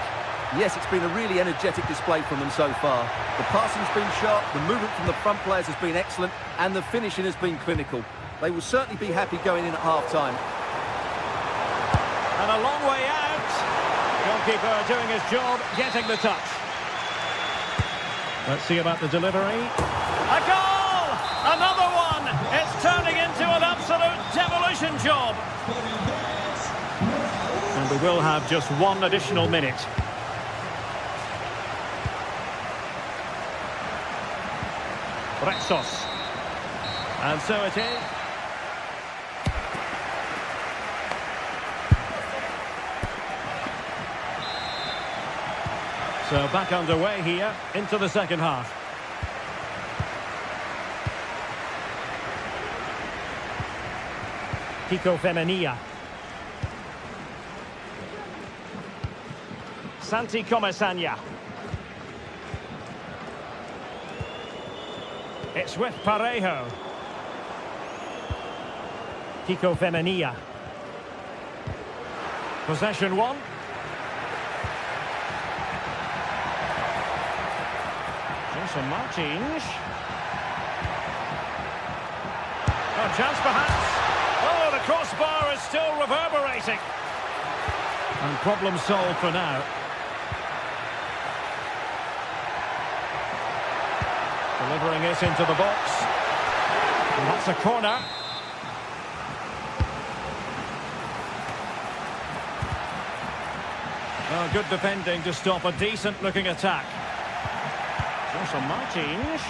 Yes, it's been a really energetic display from them so far. The passing's been sharp, the movement from the front players has been excellent, and the finishing has been clinical. They will certainly be happy going in at half-time. And a long way out. Goalkeeper doing his job, getting the touch. Let's see about the delivery. A goal! Another one! It's turning into an absolute demolition job. And we will have just one additional minute. Rexos. And so it is. So back underway here into the second half. Kiko Femenia. Santi Comesania. It's with Parejo. Kiko Femenia. Possession one. Johnson Martins. Oh, chance perhaps. Oh, the crossbar is still reverberating. And problem solved for now. Delivering it into the box. And that's a corner. Oh, good defending to stop a decent-looking attack. Johnson Martins.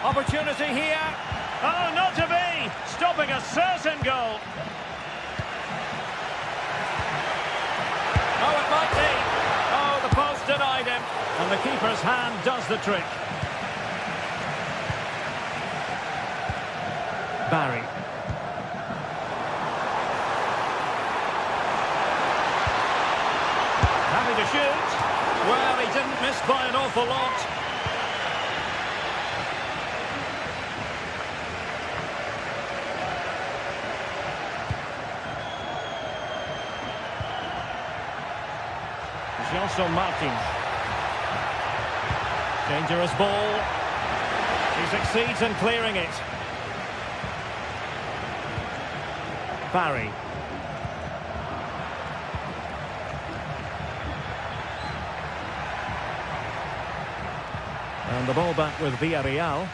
Opportunity here. Oh, not to be! Stopping a certain goal. Oh, it might be. Oh, the post denied him. And the keeper's hand does the trick. Barry. Happy to shoot. Well, he didn't miss by an awful lot. Johnson Martins. Dangerous ball. He succeeds in clearing it. Barry. And the ball back with Villarreal.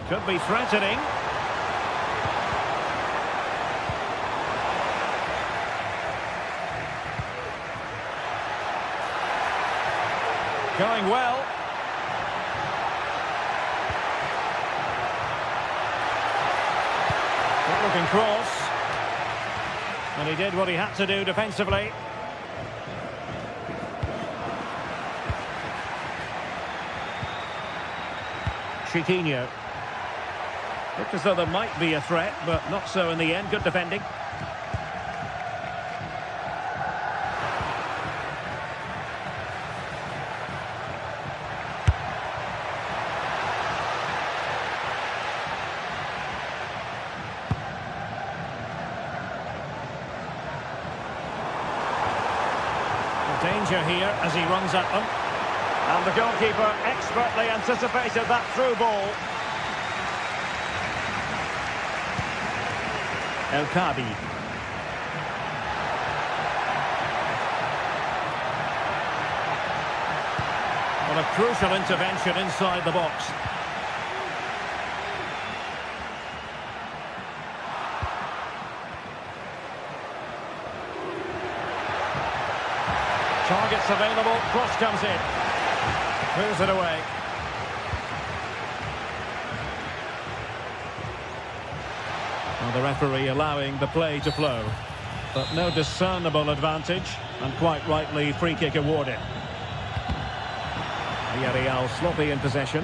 Could be threatening. Going well. Good looking cross. And he did what he had to do defensively. Chiquinho. Looked as though there might be a threat, but not so in the end. Good defending. Danger here as he runs at them. And the goalkeeper expertly anticipated that through ball. El Kabi. What a crucial intervention inside the box. Targets available, cross comes in. Clears it away. Well, the referee allowing the play to flow. But no discernible advantage, and quite rightly free kick awarded. Villarreal sloppy in possession.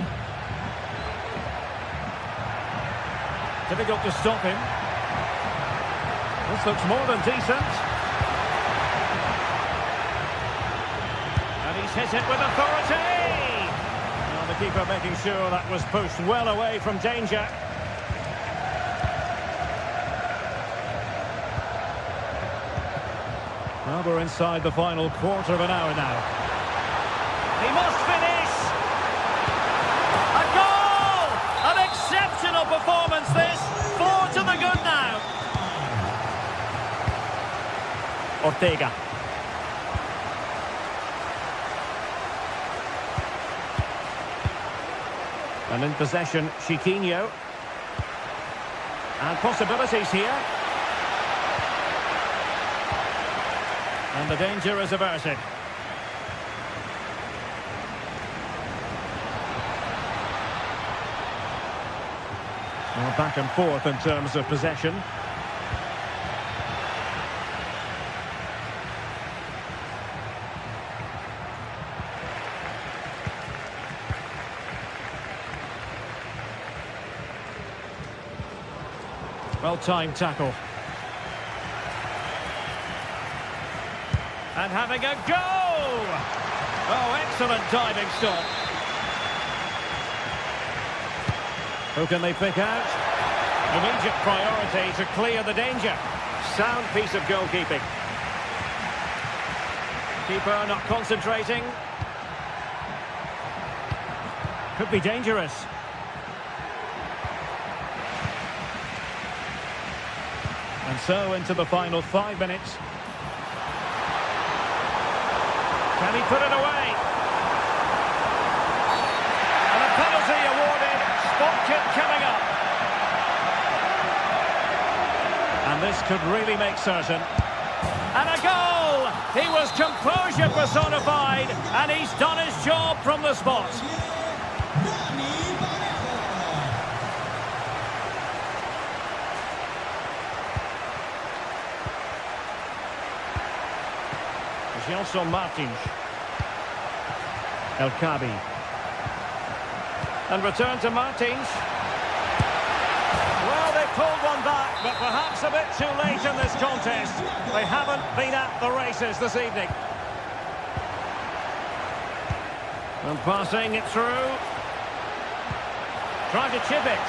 Difficult to stop him. This looks more than decent. And he's hit it with authority! Now the keeper making sure that was pushed well away from danger. Well, we're inside the final quarter of an hour now. He must finish! A goal! An exceptional performance this! 4 to the good now! Ortega. And in possession, Chiquinho. And possibilities here. And the danger is averted. Well, back and forth in terms of possession. Well-timed tackle. And having a go! Oh, excellent diving stop. Who can they pick out? Immediate priority to clear the danger. Sound piece of goalkeeping. Keeper not concentrating. Could be dangerous. And so into the final 5 minutes. Can he put it away? And a penalty awarded. Spot kick coming up. And this could really make certain. And a goal! He was composure personified, and he's done his job from the spot. Gelson Martins. El Kabi. And return to Martins. Well, they pulled one back, but perhaps a bit too late in this contest. They haven't been at the races this evening. And passing it through. Trying to chip it.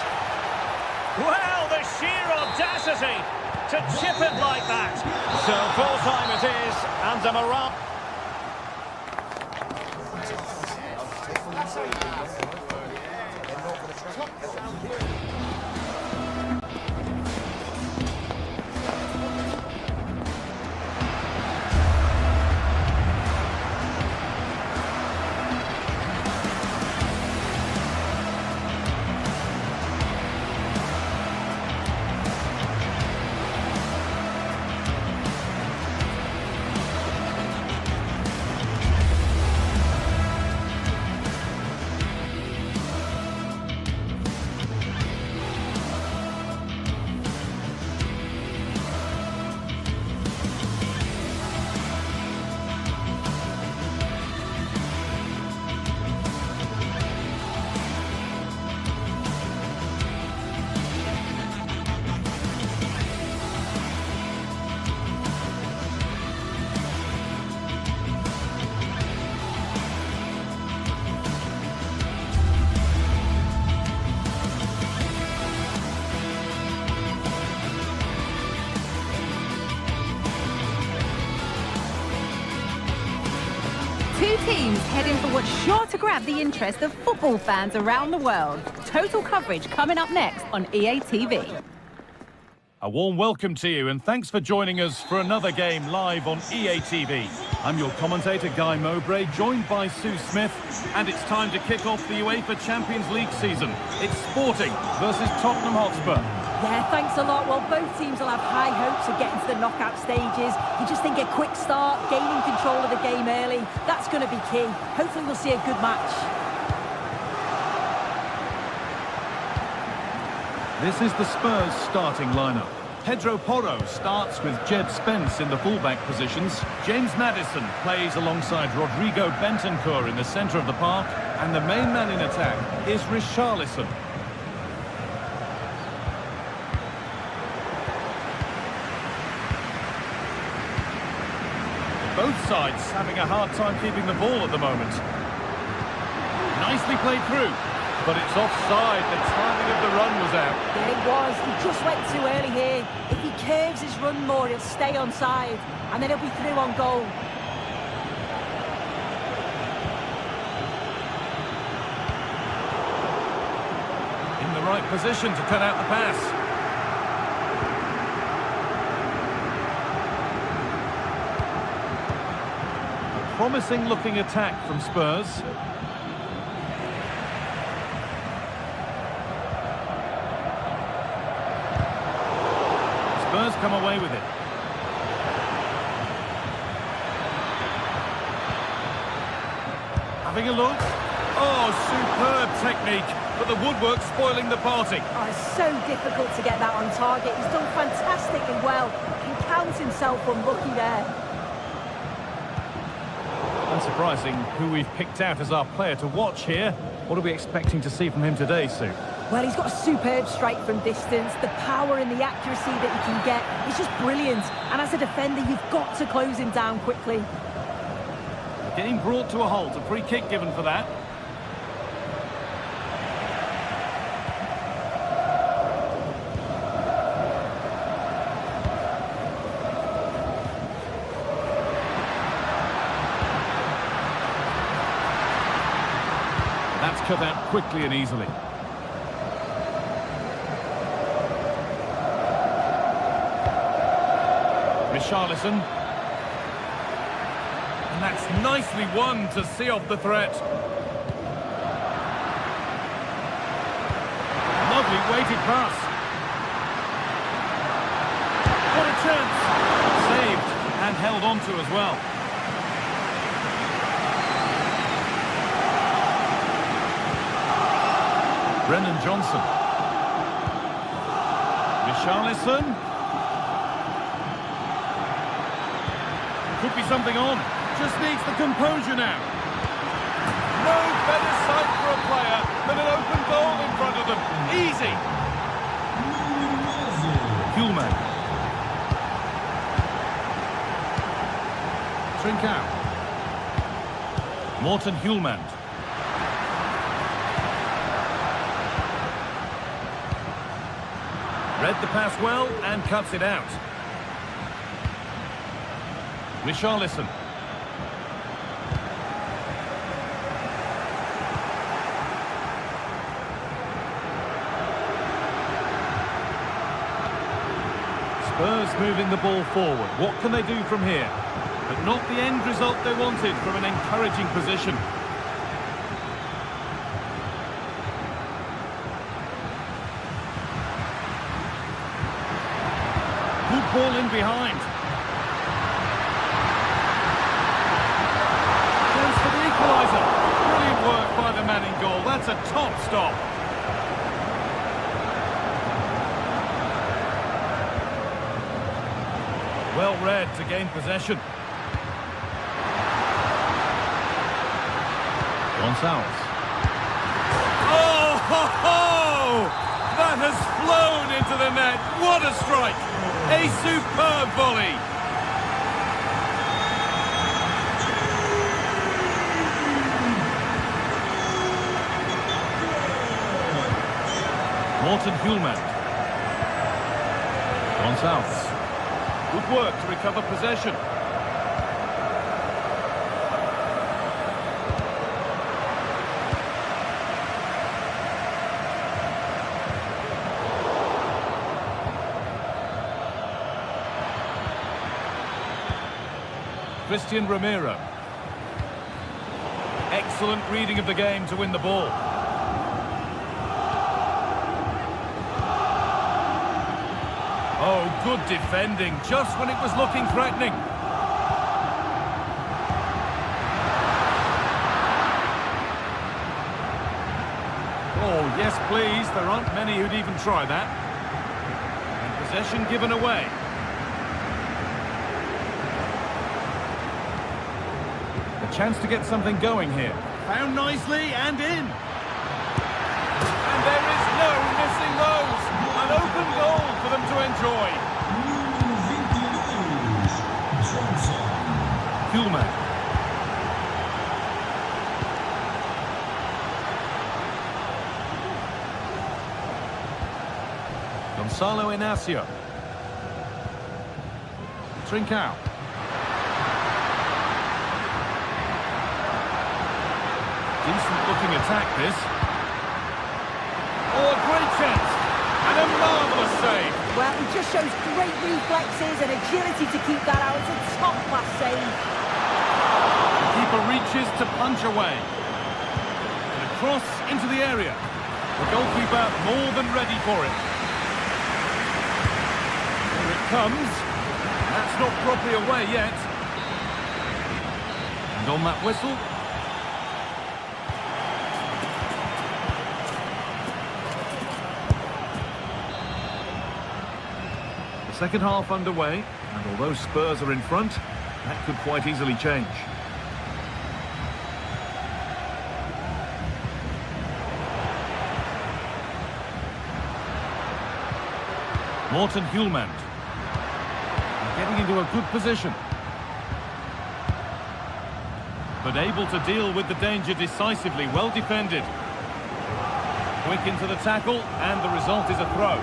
Well, the sheer audacity to chip it like that. So full time it is, and the morale. Two teams heading for what's sure to grab the interest of football fans around the world. Total coverage coming up next on EA TV. A warm welcome to you, and thanks for joining us for another game live on EA TV. I'm your commentator, Guy Mowbray, joined by Sue Smith, and it's time to kick off the UEFA Champions League season. It's Sporting versus Tottenham Hotspur. Yeah, thanks a lot. Well, both teams will have high hopes of getting to the knockout stages. You just think a quick start, gaining control of the game early, that's going to be key. Hopefully we'll see a good match. This is the Spurs starting lineup. Pedro Porro starts with Jed Spence in the fullback positions. James Maddison plays alongside Rodrigo Bentancur in the centre of the park. And the main man in attack is Richarlison. Both sides having a hard time keeping the ball at the moment. Nicely played through, but it's offside. The timing of the run was out. Yeah, it was. He just went too early here. If he curves his run more, he'll stay onside, and then he'll be through on goal. In the right position to cut out the pass. Promising looking attack from Spurs. Spurs come away with it. Having a look. Oh, superb technique, but the woodwork spoiling the party. Oh, it's so difficult to get that on target. He's done fantastically well. Can count himself unlucky there. Unsurprising who we've picked out as our player to watch here. What are we expecting to see from him today, Sue? Well, he's got a superb strike from distance. The power and the accuracy that he can get is just brilliant. And as a defender, you've got to close him down quickly. Getting brought to a halt. A free kick given for that. That's cut out quickly and easily. Richarlison. And that's nicely won to see off the threat. Lovely weighted pass. What a chance. Saved and held on to as well. Brennan Johnson. Richarlison. Could be something on. Just needs the composure now. No better sight for a player than an open goal in front of them. Easy. Hulman. Trincao. Morten Hulman. Read the pass well and cuts it out. Richarlison. Spurs moving the ball forward. What can they do from here? But not the end result they wanted from an encouraging position. Good ball in behind. Chance for the equaliser. Brilliant work by the man in goal. That's a top stop. Well read to gain possession. Gonçalves. Oh, ho, ho! That has flown into the net. What a strike! A superb volley. Morten Hulman. Gonçalves. Good work to recover possession. Christian Romero. Excellent reading of the game to win the ball. Oh, good defending, just when it was looking threatening. Oh, yes, please. There aren't many who'd even try that. And possession given away. A chance to get something going here. Found nicely and in. And there is no missing those. An open goal for them to enjoy. Kuhlmann. Gonzalo Inacio. Trincao. Decent looking attack this. Oh, a great chance. And a marvellous save. Well, he just shows great reflexes and agility to keep that out. It's a top-class save. The keeper reaches to punch away. And a cross into the area. The goalkeeper more than ready for it. Here it comes. That's not properly away yet. And on that whistle. The second half underway, and although Spurs are in front, that could quite easily change. Morten Hjulmand. Getting into a good position. But able to deal with the danger decisively, well defended. Quick into the tackle, and the result is a throw.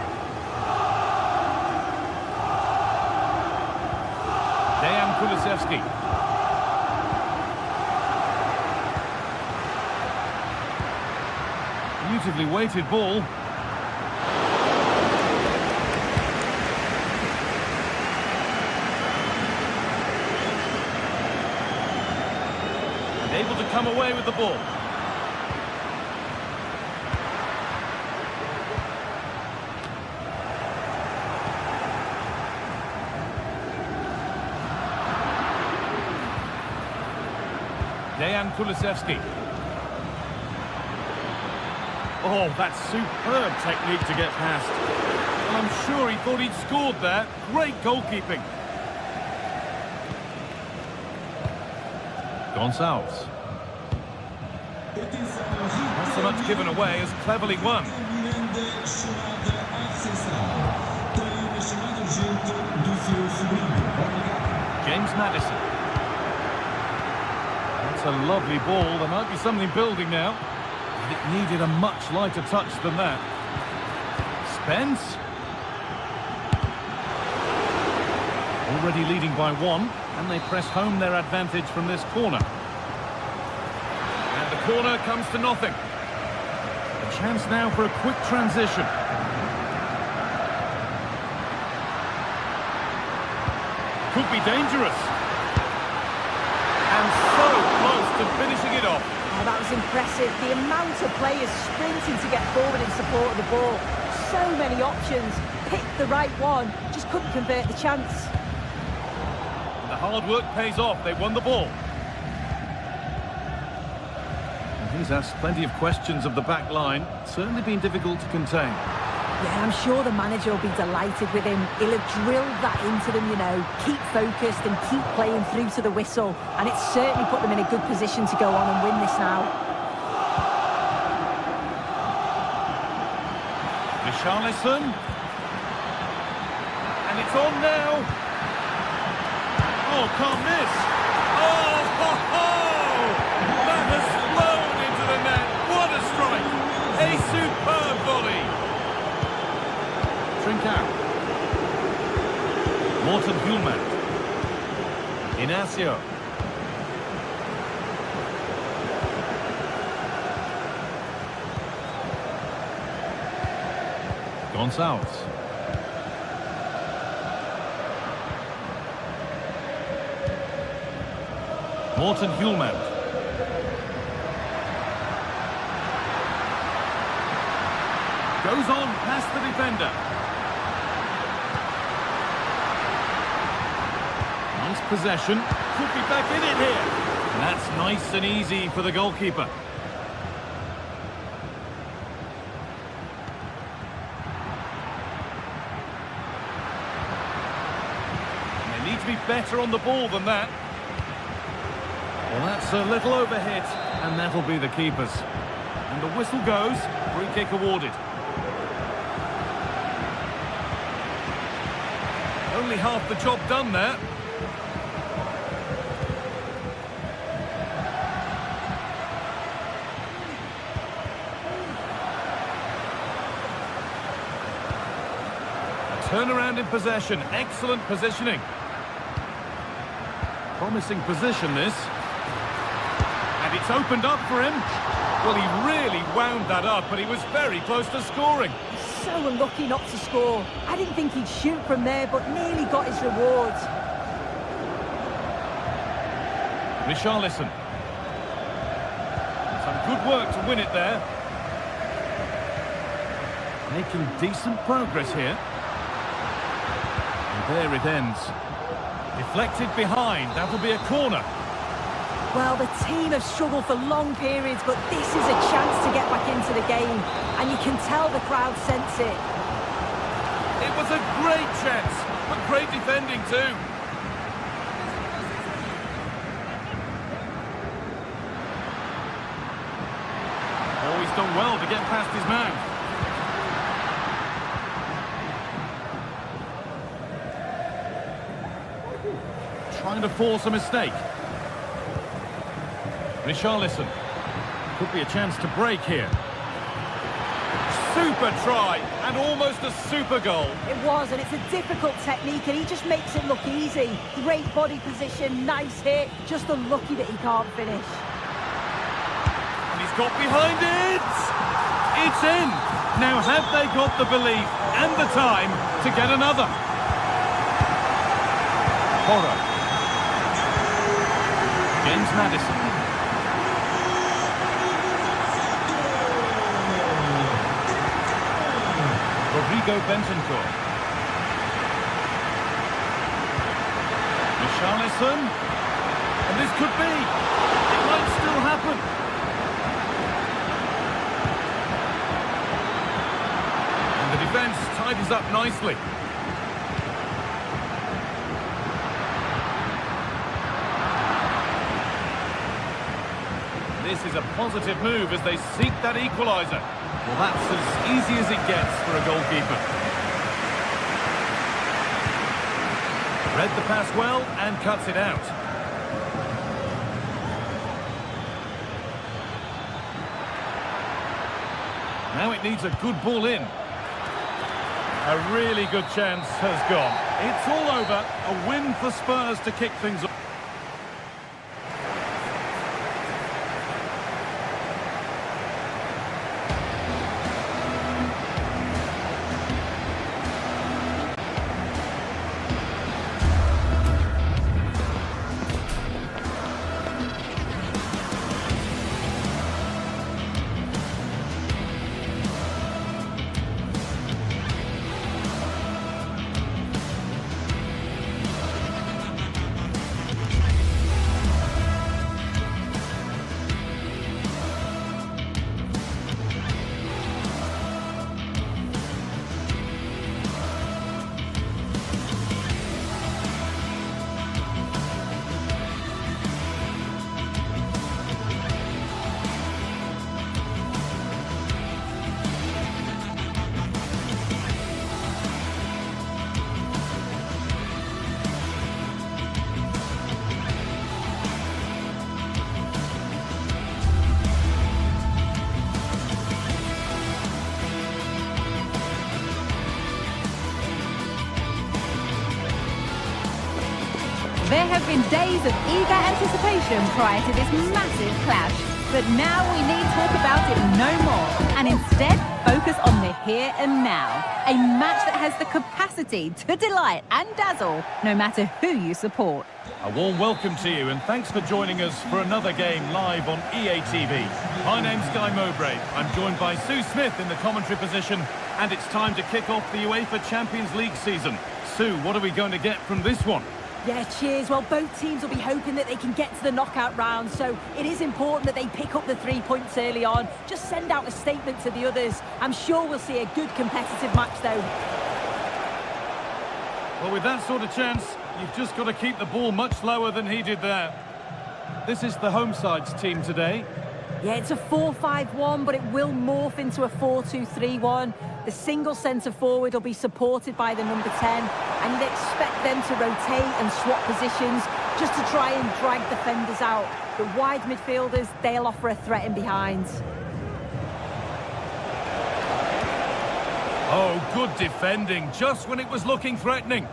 Dejan Kulusevski. Beautifully weighted ball. Able to come away with the ball. Dejan Kulusevski. Oh, that's superb technique to get past. Well, I'm sure he thought he'd scored there. Great goalkeeping. Gonçalves. Not so much given away as cleverly won. James Maddison. That's a lovely ball. There might be something building now. But it needed a much lighter touch than that. Spence. Already leading by one, and they press home their advantage from this corner. And the corner comes to nothing. A chance now for a quick transition. Could be dangerous. And so close to finishing it off. Oh, that was impressive. The amount of players sprinting to get forward in support of the ball. So many options. Picked the right one. Just couldn't convert the chance. The hard work pays off. They won the ball. And he's asked plenty of questions of the back line. Certainly been difficult to contain. Yeah, I'm sure the manager will be delighted with him. He'll have drilled that into them, you know. Keep focused and keep playing through to the whistle. And it's certainly put them in a good position to go on and win this now. Richarlison. And it's on now. Oh, can't miss. Oh, ho, ho! That has flown into the net. What a strike. A superb volley. Trincao. Morten Hjulmand. Inacio. Gonçalves. Morten Hjulmand. Goes on past the defender. Wants possession. Could be back in it here. And that's nice and easy for the goalkeeper. They need to be better on the ball than that. Well, that's a little overhit, and that'll be the keeper's. And the whistle goes. Free kick awarded. Only half the job done there. Turnaround in possession. Excellent positioning. Promising position, this. And it's opened up for him. Well, he really wound that up, but he was very close to scoring. So unlucky not to score. I didn't think he'd shoot from there, but nearly got his rewards. Richarlison. Some good work to win it there. Making decent progress here. And there it ends. Deflected behind. That'll be a corner. Well, the team have struggled for long periods, but this is a chance to get back into the game. And you can tell the crowd sense it. It was a great chance, but great defending too. Oh, he's done well to get past his man. Trying to force a mistake. Richarlison. Could be a chance to break here. Super try, and almost a super goal. It was, and it's a difficult technique, and he just makes it look easy. Great body position, nice hit, just unlucky that he can't finish. And he's got behind it! It's in! Now have they got the belief and the time to get another? Porro. James Maddison. Rodrigo Bentancur. Richarlison. And this could be. It might still happen. And the defence tidies up nicely. This is a positive move as they seek that equaliser. Well, that's as easy as it gets for a goalkeeper. Read the pass well and cuts it out. Now it needs a good ball in. A really good chance has gone. It's all over. A win for Spurs to kick things off. There have been days of eager anticipation prior to this massive clash, but now we need talk about it no more, and instead focus on the here and now. A match that has the capacity to delight and dazzle, no matter who you support. A warm welcome to you, and thanks for joining us for another game live on EA TV. My name's Guy Mowbray. I'm joined by Sue Smith in the commentary position, and it's time to kick off the UEFA Champions League season. Sue, what are we going to get from this one? Yeah, cheers. Well, both teams will be hoping that they can get to the knockout round, so it is important that they pick up the 3 points early on. Just send out a statement to the others. I'm sure we'll see a good competitive match, though. Well, with that sort of chance, you've just got to keep the ball much lower than he did there. This is the home side's team today. Yeah, it's a 4-5-1, but it will morph into a 4-2-3-1. The single centre-forward will be supported by the number 10, and you'd expect them to rotate and swap positions just to try and drag defenders out. The wide midfielders, they'll offer a threat in behind. Oh, good defending, just when it was looking threatening.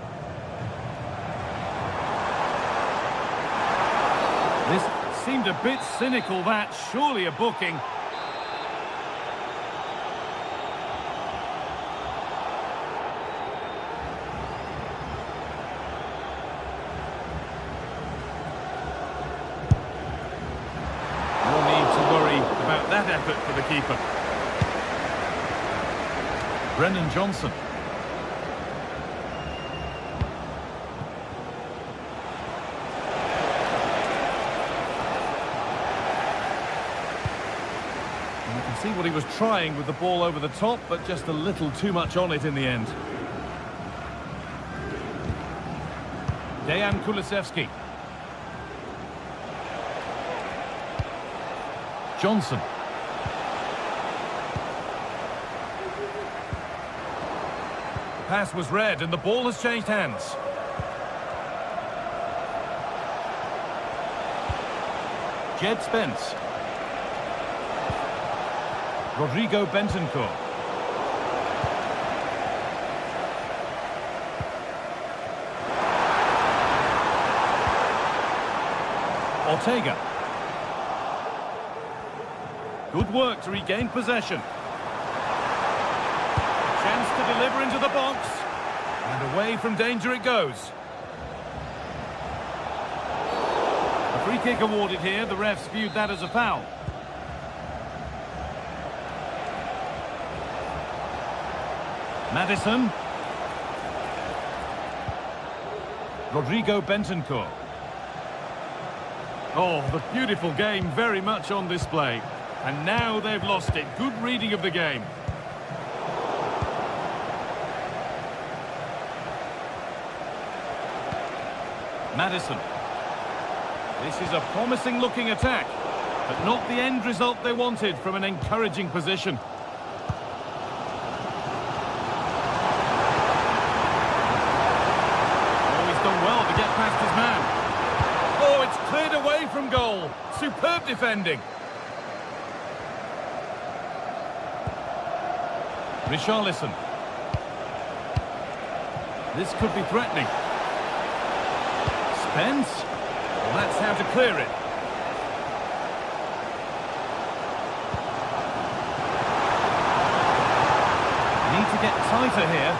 This seemed a bit cynical, that. Surely a booking. No need to worry about that effort for the keeper. Brennan Johnson. See what he was trying with the ball over the top, but just a little too much on it in the end. Dejan Kulusevski. Johnson. The pass was read and the ball has changed hands. Jed Spence. Rodrigo Bentancur. Ortega. Good work to regain possession. Chance to deliver into the box. And away from danger it goes. A free kick awarded here. The refs viewed that as a foul. Maddison. Rodrigo Bentancur. Oh, the beautiful game very much on display. And now they've lost it. Good reading of the game. Maddison. This is a promising looking attack, but not the end result they wanted from an encouraging position. Past his man. Oh, it's cleared away from goal. Superb defending. Richarlison. This could be threatening. Spence. Well, that's how to clear it. Need to get tighter here.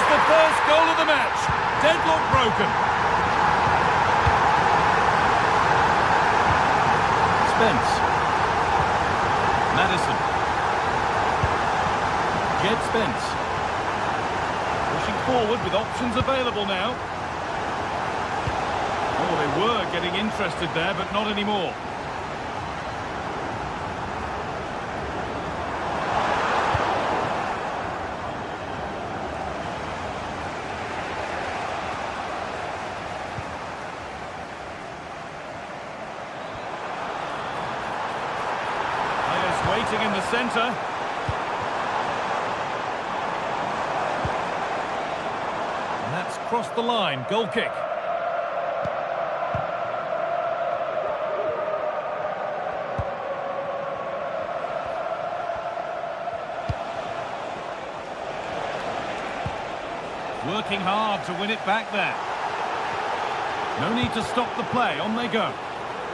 The first goal of the match. Deadlock broken. Spence. Maddison. Jed Spence. Pushing forward with options available now. Oh, they were getting interested there, but not anymore. Waiting in the centre. And that's crossed the line. Goal kick. Working hard to win it back there. No need to stop the play. On they go.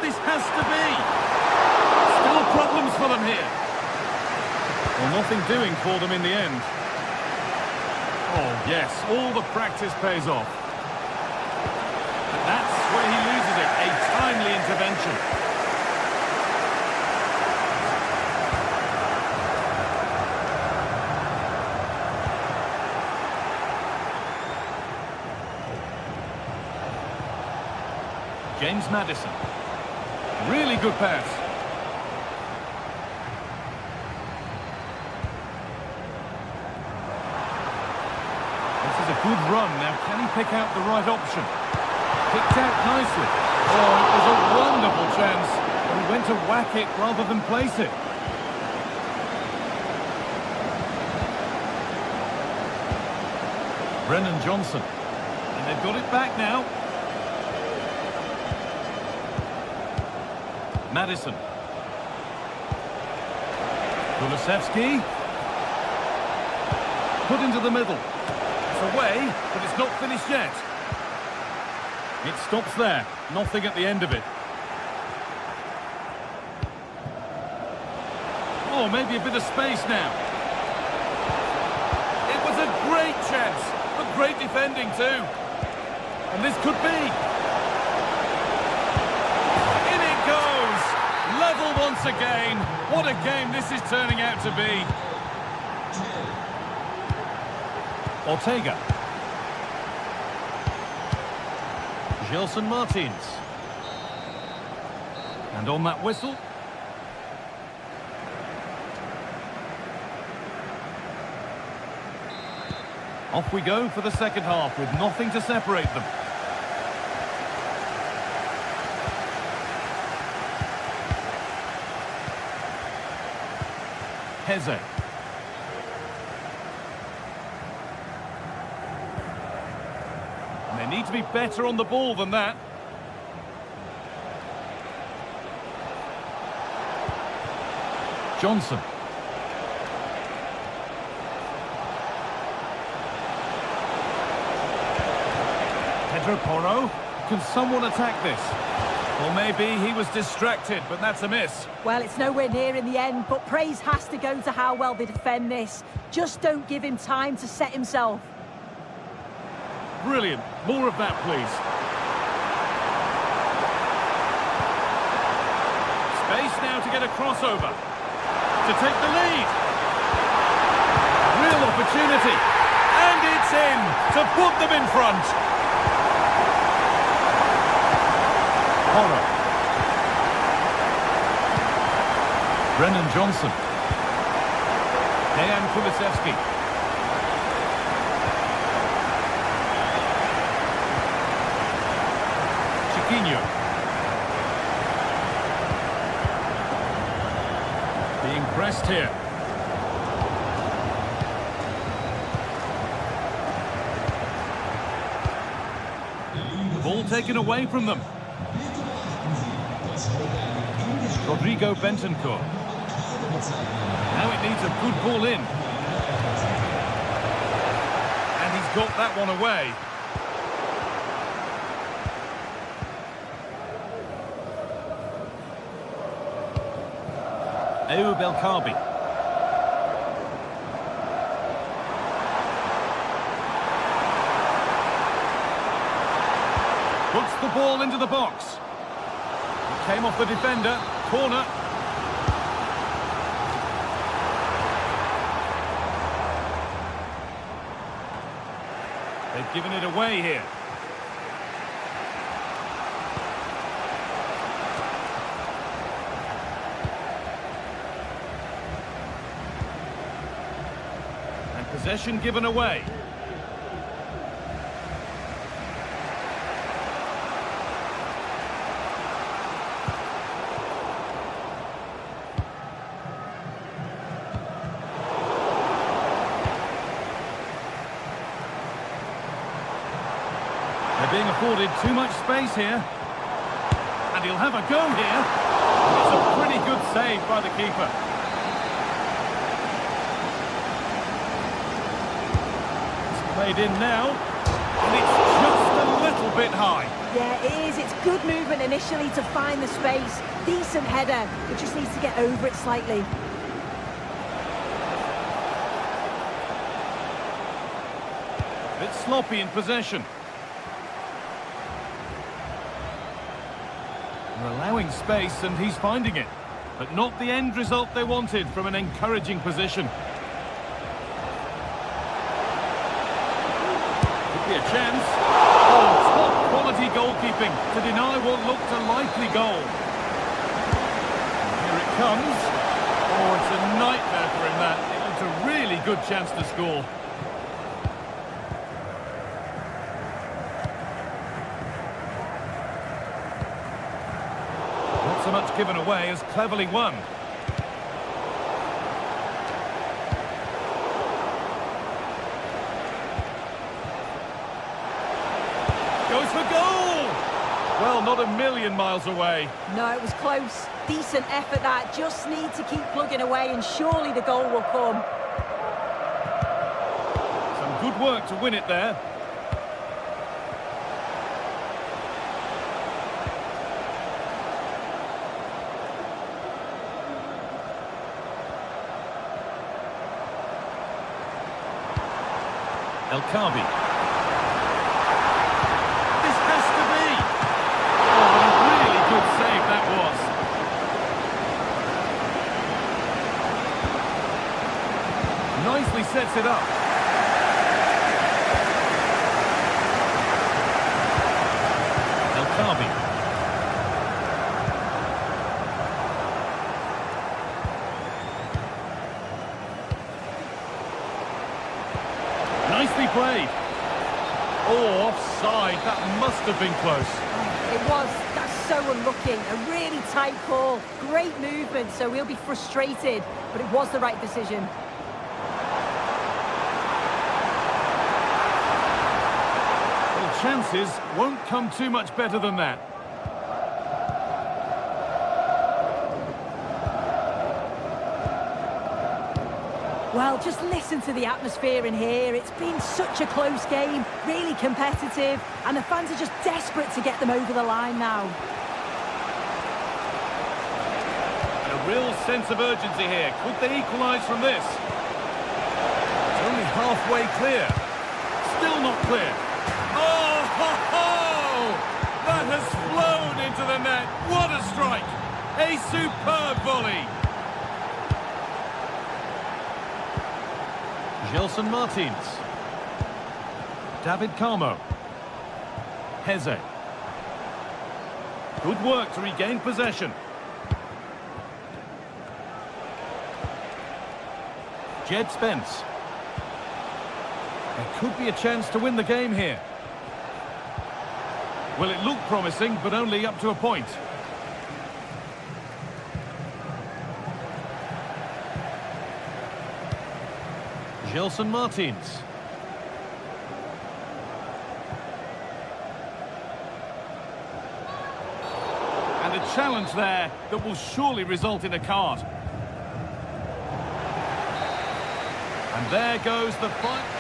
This has to be. Still problems for them here. Well, nothing doing for them in the end. Oh, yes, all the practice pays off. And that's where he loses it, a timely intervention. James Maddison. Really good pass. This is a good run. Now, can he pick out the right option? Picked out nicely. Oh, it was a wonderful chance. He went to whack it rather than place it. Brennan Johnson. And they've got it back now. Maddison. Kulusevski. Put into the middle. It's away, but it's not finished yet. It stops there. Nothing at the end of it. Oh, maybe a bit of space now. It was a great chance, but great defending too. And this could be. In it goes. Level once again. What a game this is turning out to be. Ortega. Gelson Martins. And on that whistle. Off we go for the second half with nothing to separate them. Heze. And they need to be better on the ball than that. Johnson. Pedro Porro. Can someone attack this? Or maybe he was distracted, but that's a miss. Well, it's nowhere near in the end, but praise has to go to how well they defend this. Just don't give him time to set himself. Brilliant. More of that, please. Space now to get a crossover. To take the lead. Real opportunity. And it's in to put them in front. Porro. Brennan Johnson. Dejan Kulusevski. Chiquinho. Being pressed here. The ball taken away from them. Rodrigo Bentancur. Now it needs a good ball in. And he's got that one away. Ayoub El-Kabi. Puts the ball into the box. It came off the defender. Corner. They've given it away here. And possession given away. Being afforded too much space here. And he'll have a go here. It's a pretty good save by the keeper. It's played in now. And it's just a little bit high. Yeah, it is. It's good movement initially to find the space. Decent header. It just needs to get over it slightly. A bit sloppy in possession. They're allowing space and he's finding it, but not the end result they wanted from an encouraging position. Could be a chance. Oh, top quality goalkeeping. goalkeeping to deny what looked a likely goal. Here it comes. Oh, it's a nightmare for him, that. It looked a really good chance to score. Not so much given away as cleverly won. Goes for goal! Well, not a million miles away. No, it was close. Decent effort that. Just need to keep plugging away and surely the goal will come. Some good work to win it there. El Khabi. This has to be. Oh, what a really good save that was. Nicely sets it up. El Khabi. Nicely played. Oh, offside. That must have been close. It was. That's so unlucky. A really tight call. Great movement, so we'll be frustrated. But it was the right decision. Well, chances won't come too much better than that. Well, just listen to the atmosphere in here. It's been such a close game, really competitive, and the fans are just desperate to get them over the line now. And a real sense of urgency here. Could they equalise from this? It's only halfway clear. Still not clear. Oh, ho, ho! That has flown into the net. What a strike! A superb volley. Gelson Martins. David Carmo. Heze. Good work to regain possession. Jed Spence. There could be a chance to win the game here. Well, it looked promising, but only up to a point. Gelson Martins. And a challenge there that will surely result in a card. And there goes the fight.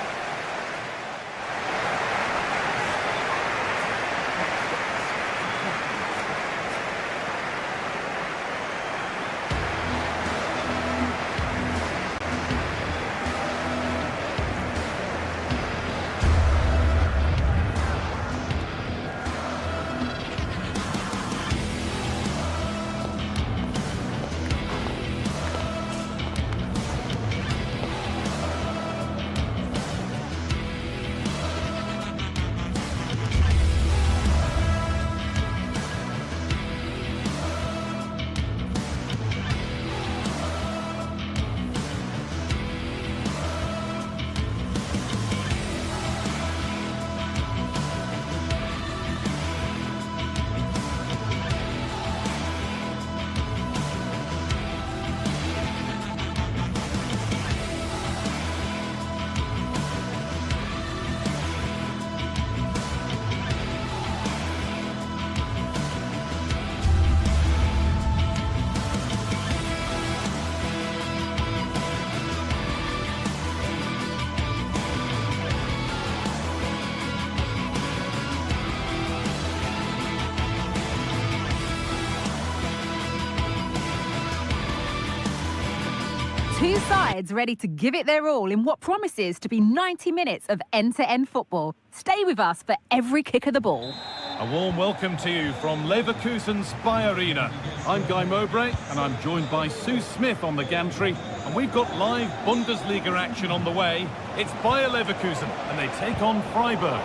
Two sides ready to give it their all in what promises to be 90 minutes of end-to-end football. Stay with us for every kick of the ball. A warm welcome to you from Leverkusen's Spy Arena. I'm Guy Mowbray and I'm joined by Sue Smith on the gantry, and we've got live Bundesliga action on the way. It's Bayer Leverkusen and they take on Freiburg.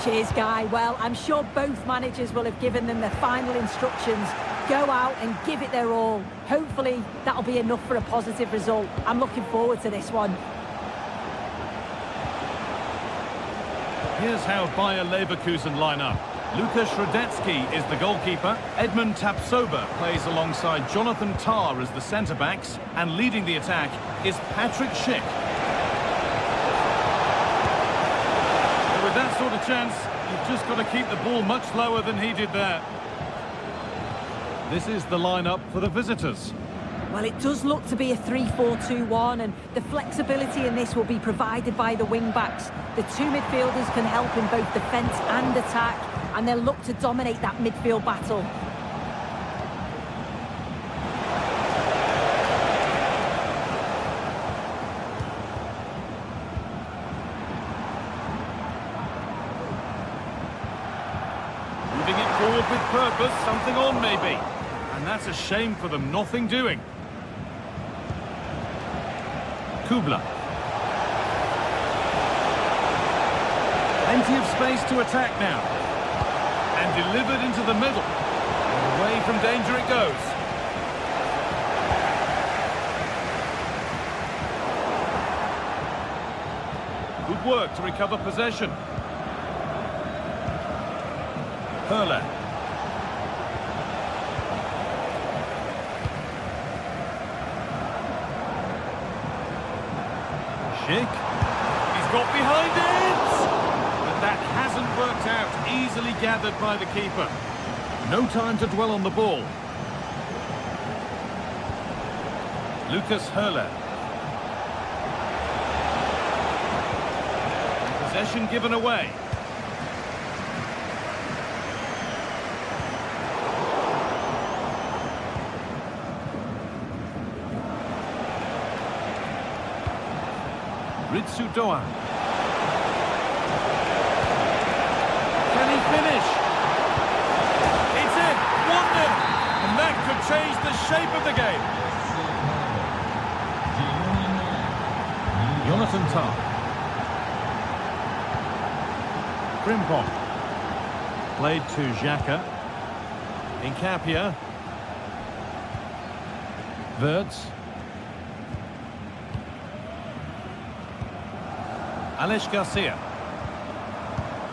Cheers, Guy. Well, I'm sure both managers will have given them their final instructions. Go out and give it their all. Hopefully, that'll be enough for a positive result. I'm looking forward to this one. Here's how Bayer Leverkusen line up. Lukas Radetzky is the goalkeeper. Edmund Tapsoba plays alongside Jonathan Tah as the centre-backs. And leading the attack is Patrick Schick. With that sort of chance, you've just got to keep the ball much lower than he did there. This is the lineup for the visitors. Well, it does look to be a 3-4-2-1, and the flexibility in this will be provided by the wing-backs. The two midfielders can help in both defence and attack, and they'll look to dominate that midfield battle. Moving it forward with purpose, something on maybe. And that's a shame for them, nothing doing. Kubla. Plenty of space to attack now. And delivered into the middle. And away from danger it goes. Good work to recover possession. Hurler. Schick. He's got behind it! But that hasn't worked out. Easily gathered by the keeper. No time to dwell on the ball. Lucas Hurler. Possession given away. Ritsu Doan. Can he finish? It's in! 1-0! And that could change the shape of the game. Jonathan Tah. Frimpong. Played to Xhaka. Incapia. Wirtz. Alex Garcia.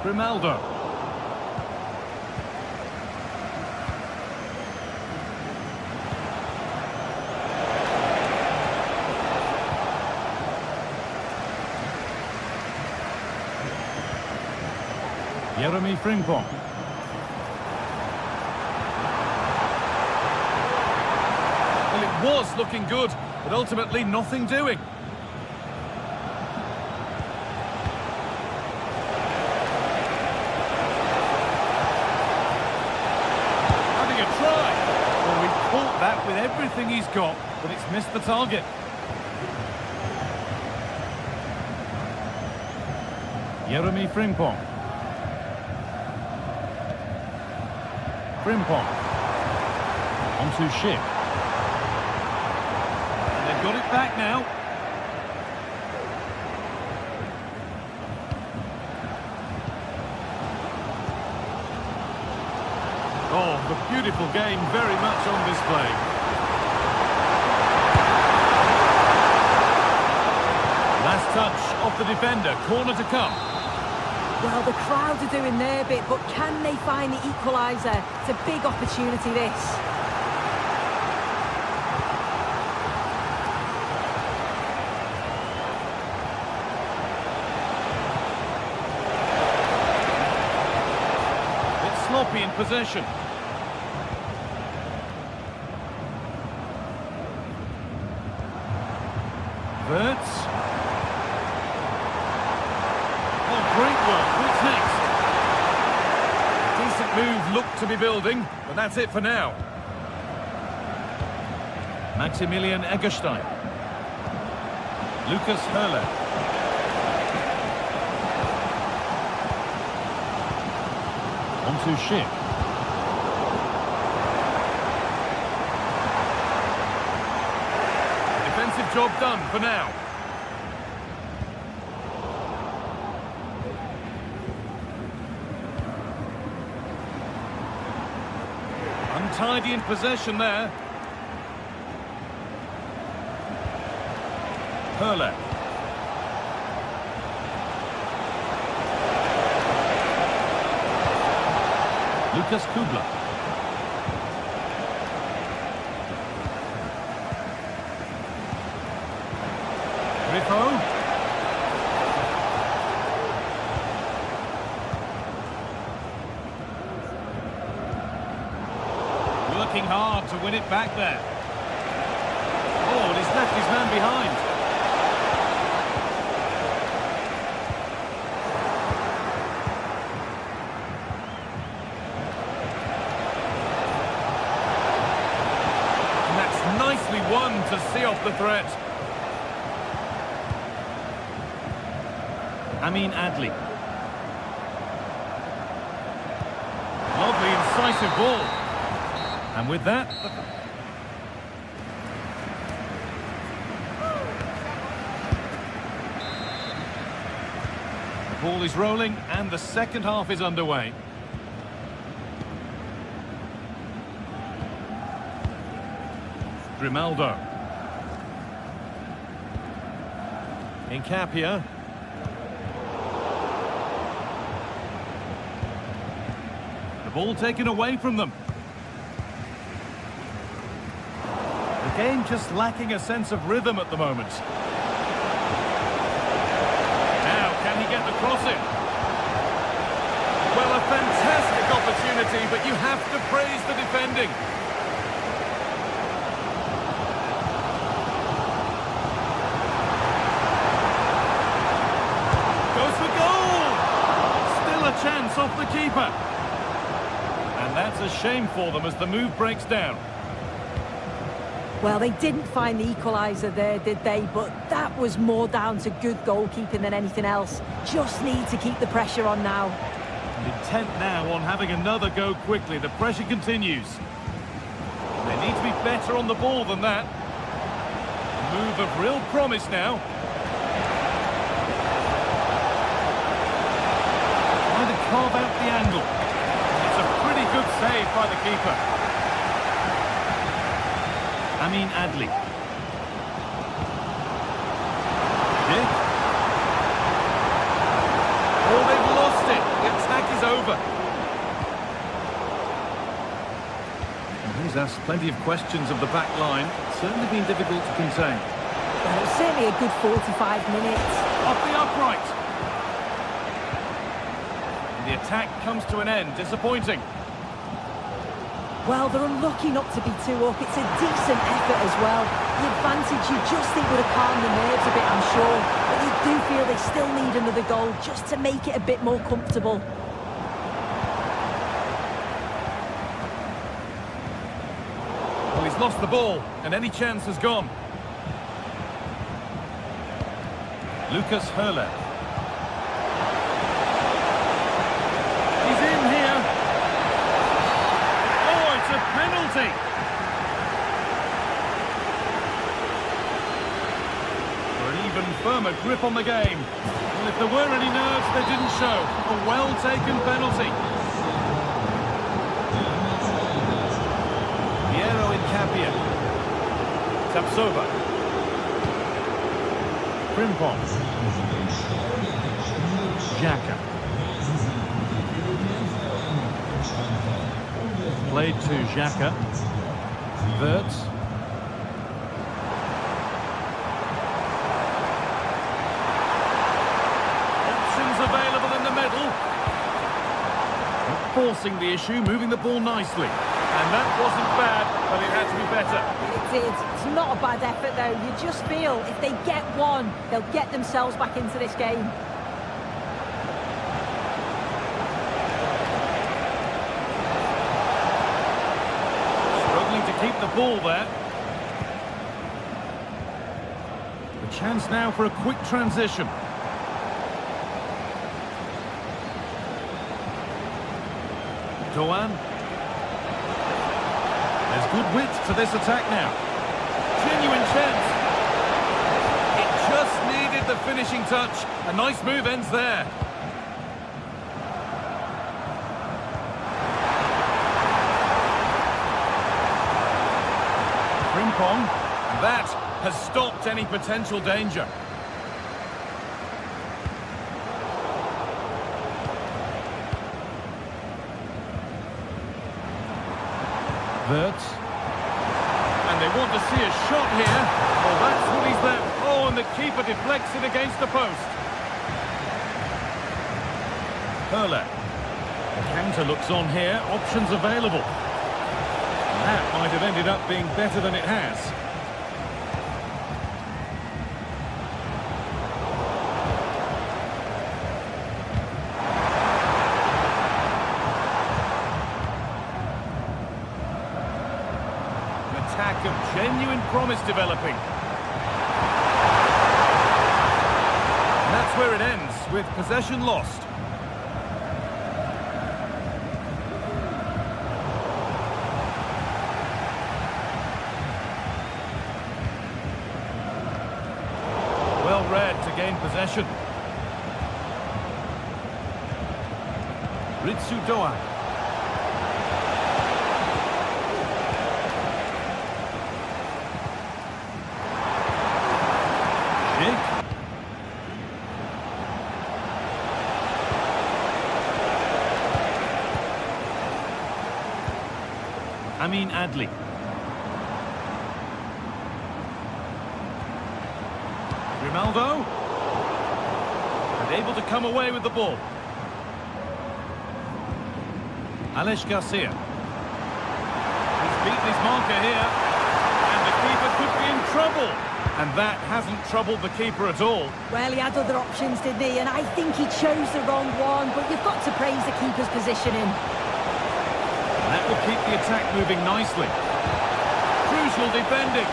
Grimaldo. Jeremy Frimpong. Well, it was looking good, but ultimately nothing doing. That with everything he's got, but it's missed the target. Jeremy Frimpong. Frimpong. Onto Schick. And they've got it back now. Oh, the beautiful game very much on display. Last touch off the defender, corner to come. Well, the crowd are doing their bit, but can they find the equaliser? It's a big opportunity, this. Sloppy in possession. Wirtz. Oh, great work. What's next? Decent move looked to be building, but that's it for now. Maximilian Eggestein. Lucas Hurler. Onto Schick. Defensive job done for now. tidy in possession there. Hurler. Lucas Kubler. Griffo. Working hard to win it back there. Oh, and he's left his man behind. And that's nicely won to see off the threat. Adli. Lovely, incisive ball. And with that... the ball is rolling and the second half is underway. Grimaldo. Incapia. The ball taken away from them. The game just lacking a sense of rhythm at the moment. Now, can he get the cross in? Well, a fantastic opportunity, but you have to praise the defending. Goes for goal! Still a chance off the keeper. And that's a shame for them as the move breaks down. Well, they didn't find the equaliser there, did they? But that was more down to good goalkeeping than anything else. Just need to keep the pressure on now. Intent now on having another go quickly. The pressure continues. They need to be better on the ball than that. Move of real promise now. Trying to carve out the angle. It's a pretty good save by the keeper. Adli. Dick. Oh, they've lost it. The attack is over. And he's asked plenty of questions of the back line. It's certainly been difficult to contain. Well, it's certainly a good 45 minutes. Off the upright. And the attack comes to an end. Disappointing. Well, they're unlucky not to be 2 up. It's a decent effort as well. The advantage you just think would have calmed the nerves a bit, I'm sure. But you do feel they still need another goal just to make it a bit more comfortable. Well, he's lost the ball, and any chance has gone. Lucas Hurler. He's in here. A penalty. For an even firmer grip on the game. Well, if there were any nerves, they didn't show. A well-taken penalty. Piero Incapia. Tapsova. Frimpong. Xhaka. Played to Xhaka. Wirtz. Options available in the middle. Not forcing the issue, moving the ball nicely. And that wasn't bad, but it had to be better. It did. It's not a bad effort, though. You just feel if they get one, they'll get themselves back into this game. Keep the ball there. The chance now for a quick transition. Doan. There's good width to this attack now. Genuine chance. It just needed the finishing touch. A nice move ends there. ping-pong. That has stopped any potential danger. Wirtz. And they want to see a shot here. Well, that's what he's there. Oh, and the keeper deflects it against the post. Hurler. The counter looks on here. Options available. That might have ended up being better than it has. Attack of genuine promise developing. And that's where it ends, with possession lost. Well read to gain possession. Ritsudoa. Amin Adli. Ronaldo. And able to come away with the ball. Alex Garcia. He's beaten his marker here. And the keeper could be in trouble. And that hasn't troubled the keeper at all. Well, he had other options, didn't he? And I think he chose the wrong one, but you've got to praise the keeper's positioning. That will keep the attack moving nicely. Crucial defending.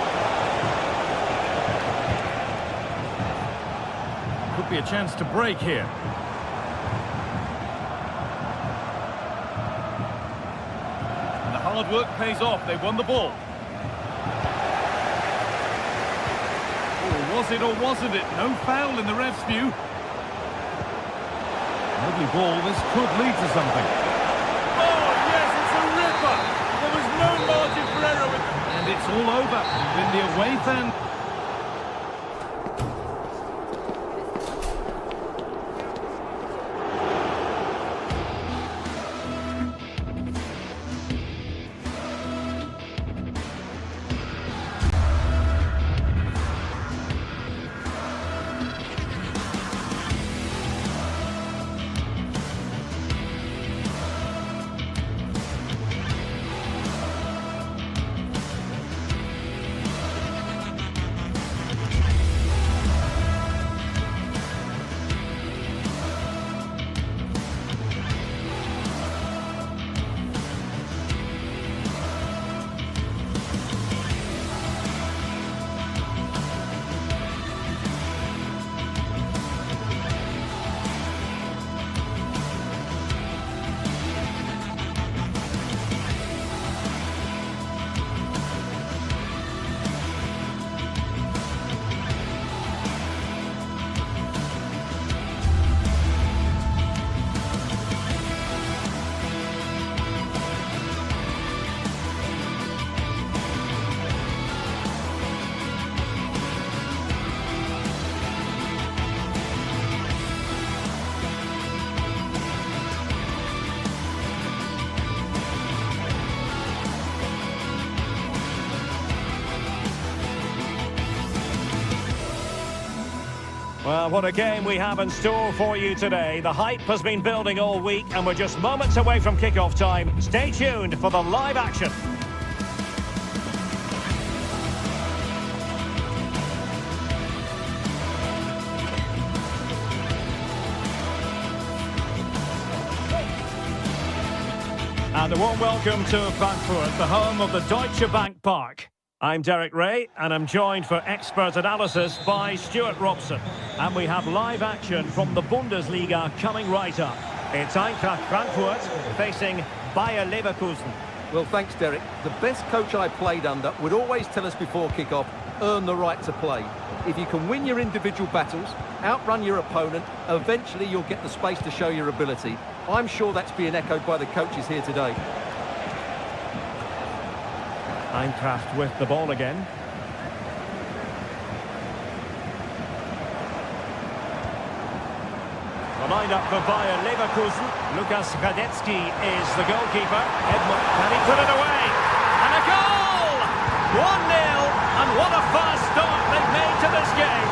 Could be a chance to break here. And the hard work pays off. They won the ball. Oh, was it or wasn't it? No foul in the ref's view. Lovely ball. This could lead to something. There was no margin for error, and it's all over in the away fan. Well, what a game we have in store for you today. The hype has been building all week and we're just moments away from kick-off time. Stay tuned for the live action. And a warm welcome to Frankfurt, the home of the Deutsche Bank Park. I'm Derek Ray, and I'm joined for expert analysis by Stuart Robson. And we have live action from the Bundesliga coming right up. It's Eintracht Frankfurt facing Bayer Leverkusen. Well, thanks, Derek. The best coach I played under would always tell us before kick-off, earn the right to play. If you can win your individual battles, outrun your opponent, eventually you'll get the space to show your ability. I'm sure that's being echoed by the coaches here today. Eintracht with the ball again. The line-up for Bayer Leverkusen. Lukas Radetzky is the goalkeeper. Edmund, can he put it away? And a goal! 1-0, and what a fast start they've made to this game.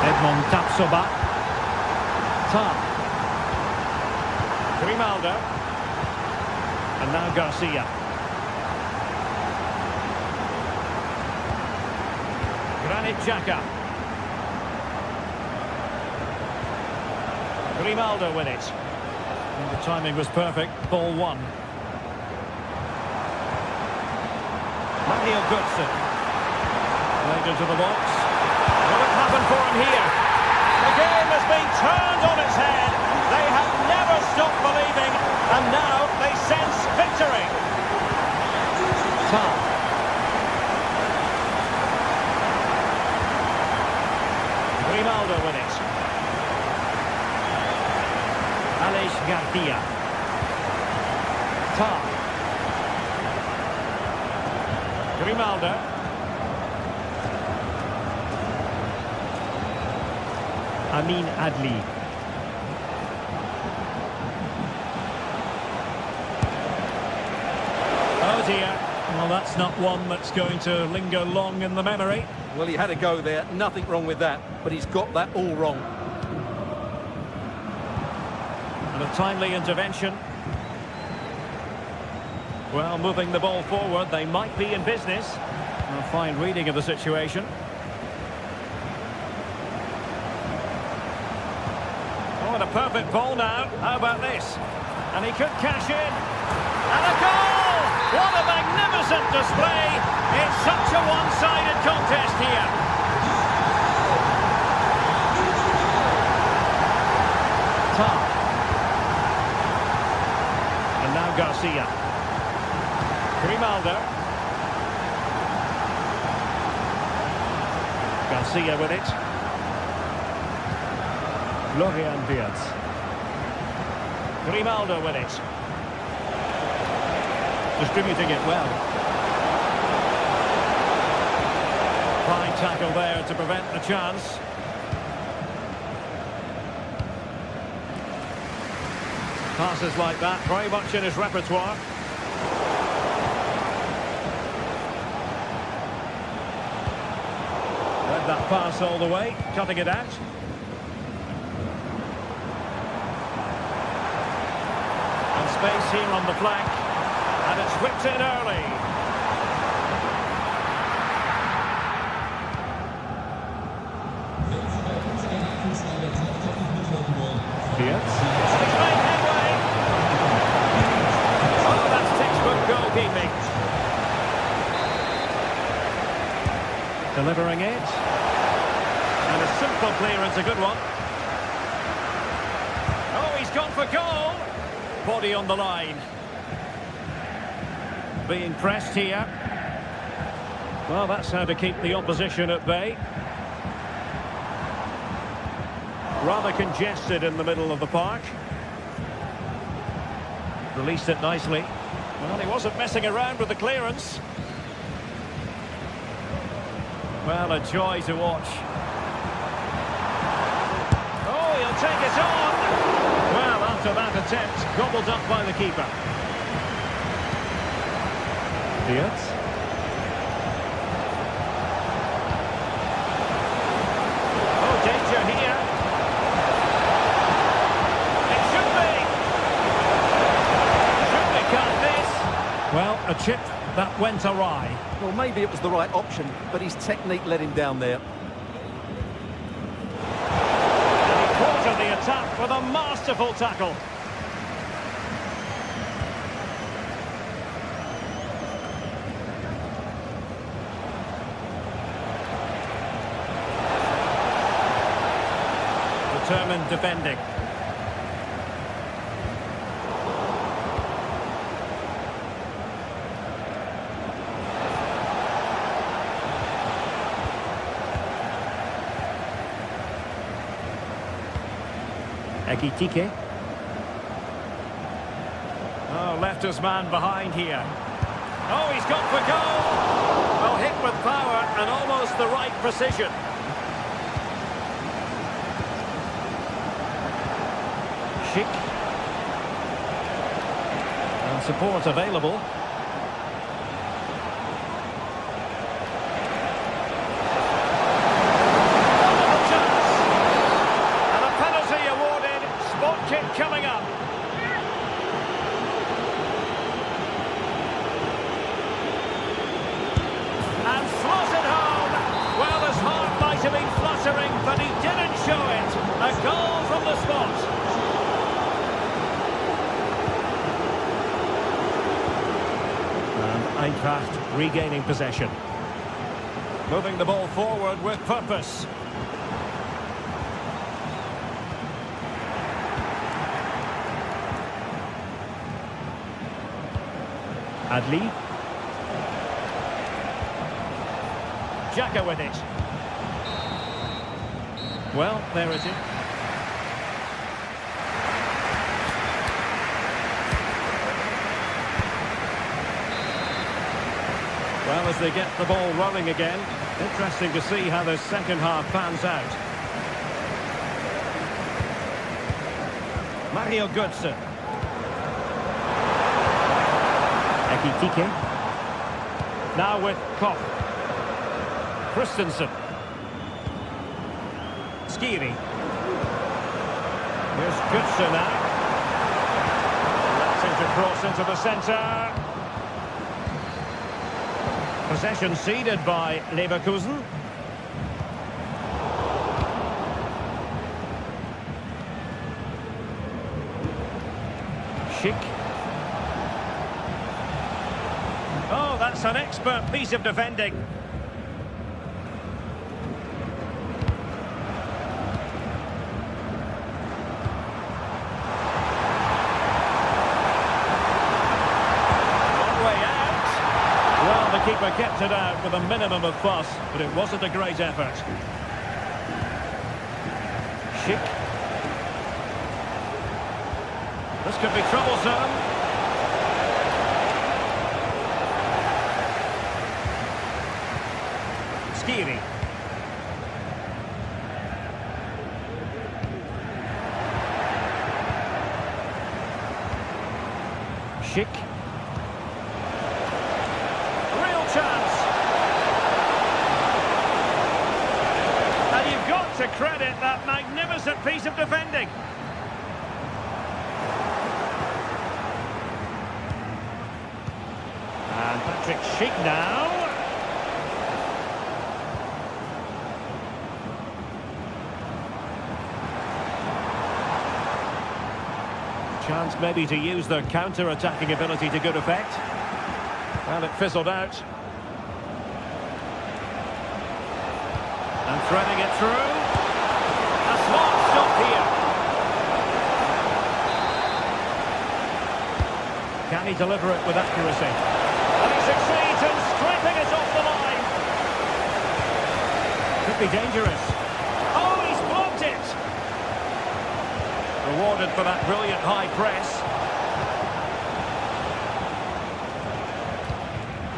Edmund Tapsoba. Tam. Grimaldo. And now Garcia. Granit Xhaka. Grimaldo with it. And the timing was perfect. Ball one. Manuel Götze. Played into the box. Will it happen for him here? The game has been turned on its head. They have never stopped believing, and now they sense victory. Tam. Grimaldo with it. Alex Garcia. Tam. Grimaldo. Amin Adli. Oh dear. Well, that's not one that's going to linger long in the memory. Well, he had a go there. Nothing wrong with that. But he's got that all wrong. And a timely intervention. Well, moving the ball forward, they might be in business. A fine reading of the situation. Oh, and a perfect ball now. How about this? And he could cash in. And a goal! What a magnificent display! It's such a one-sided contest here. Tam. And now Garcia. Grimaldo. Garcia with it. Florian Wirtz. Grimaldo with it. Distributing it well. Fine tackle there to prevent the chance. Passes like that, very much in his repertoire. Led that pass all the way, cutting it out. And space here on the flank. And it's whipped in early. Wirtz. He's made headway. Oh, that's textbook goalkeeping. Delivering it. And a simple clearance, a good one. Oh, he's gone for goal. Body on the line. Being pressed here. Well, that's how to keep the opposition at bay. Rather congested in the middle of the park. Released it nicely. Well, he wasn't messing around with the clearance. Well, a joy to watch. Oh, he'll take it on. Well, after that attempt, gobbled up by the keeper. Wirtz. Oh, danger here. It should be. Should we cut this? Well, a chip that went awry. Well, maybe it was the right option, but his technique let him down there. And he caught the attack with a masterful tackle. Determined defending. Ekitike. Oh, left fastest man behind here. Oh, he's gone for goal! Well, hit with power and almost the right precision. Schick. And support available. Coming up. And slotted home. Well, his heart might have been fluttering, but he didn't show it. A goal from the spot. And Eintracht regaining possession. Moving the ball forward with purpose. Adli. Xhaka with it. Well, there it is. Well, as they get the ball rolling again, interesting to see how the second half pans out. Mario Götze. Ekitike. Now with Koch. Christensen. Skiri. Here's Götze now. That's to cross into the centre. Possession ceded by Leverkusen. Schick. Oh, that's an expert piece of defending. Long way out. Well, the keeper kept it out with a minimum of fuss, but it wasn't a great effort. Schick. This could be troublesome. Skiri. Schick. Real chance. And you've got to credit that magnificent piece of defending. And Patrick Schick now. Chance maybe to use their counter-attacking ability to good effect. And it fizzled out. And threading it through. A smart stop here. Can he deliver it with accuracy? And he succeeds in stripping it off the line. Could be dangerous. Oh, he's blocked it! Rewarded for that brilliant high press.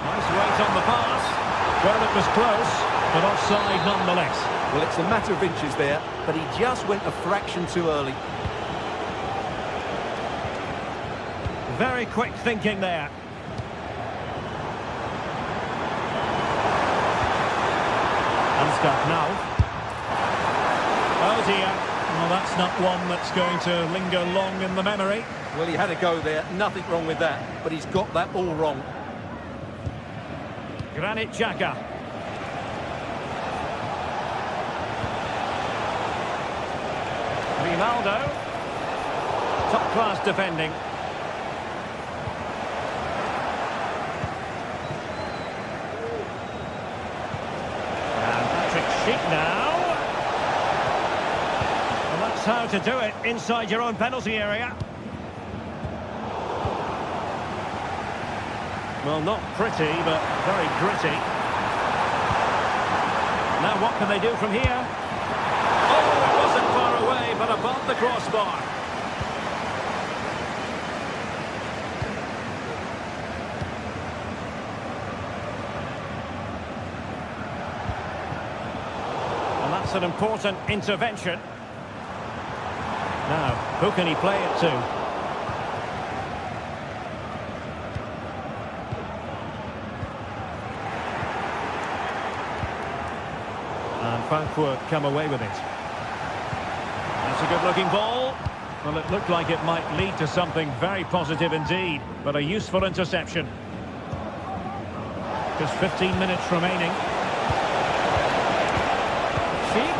Nice weight on the pass. Well, it was close, but offside nonetheless. Well, it's a matter of inches there, but he just went a fraction too early. Very quick thinking there. Ansgar now. Oh dear. Well, that's not one that's going to linger long in the memory. Well, he had a go there, nothing wrong with that, but he's got that all wrong. Granit Xhaka. Ronaldo. Top-class defending. And Patrick Schick now. And that's how to do it inside your own penalty area. Well, not pretty, but very gritty. Now what can they do from here? Oh, it wasn't far away, but above the crossbar. that's an important intervention. Now, who can he play it to? And Frankfurt come away with it. That's a good-looking ball. Well, it looked like it might lead to something very positive indeed, but a useful interception. Just 15 minutes remaining. Sheik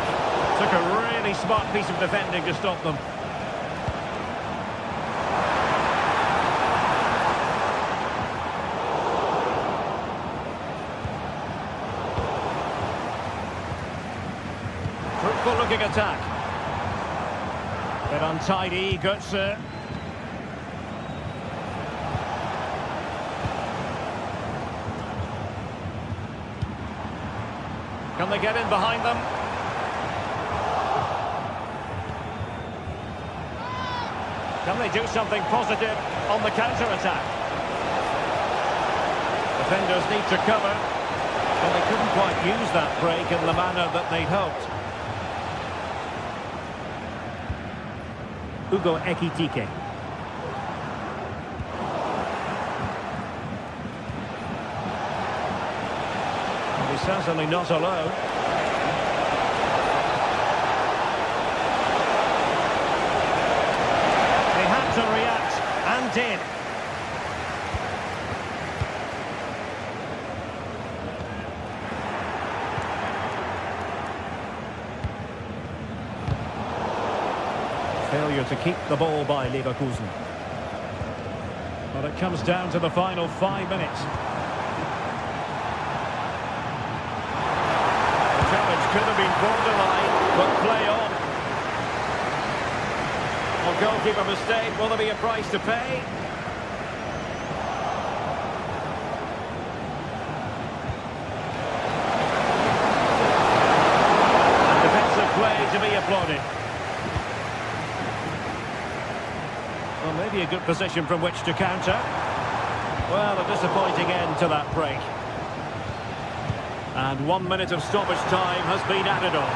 took a really smart piece of defending to stop them. Fruitful looking attack. Bit untidy, Götze. Can they get in behind them? Can they do something positive on the counter-attack? Defenders need to cover, but they couldn't quite use that break in the manner that they'd hoped. Hugo Ekitike. Well, he's certainly not alone. They had to react, and did. Failure to keep the ball by Leverkusen. But it comes down to the final 5 minutes. The challenge could have been borderline, but play on. Well, goalkeeper mistake. Will there be a price to pay? And defensive play to be applauded. Well, maybe a good position from which to counter. Well, a disappointing end to that break. And 1 minute of stoppage time has been added on.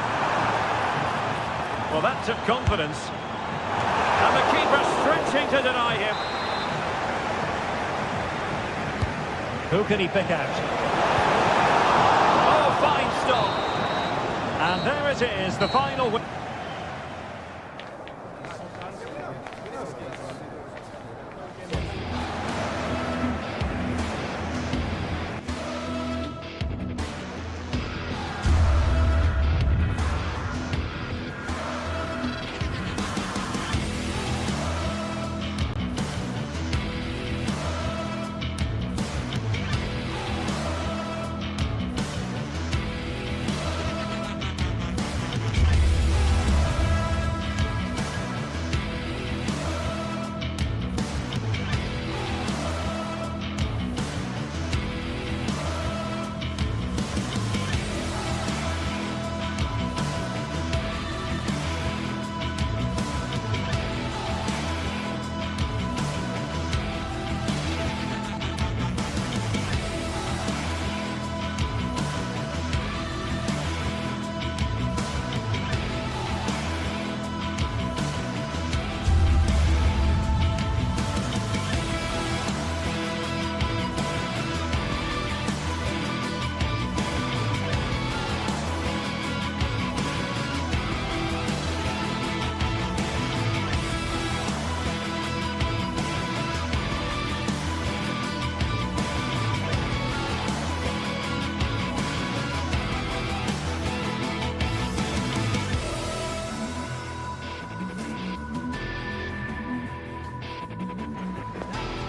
Well, that took confidence. And the keeper stretching to deny him. Who can he pick out? Oh, fine stop. And there it is, the final win.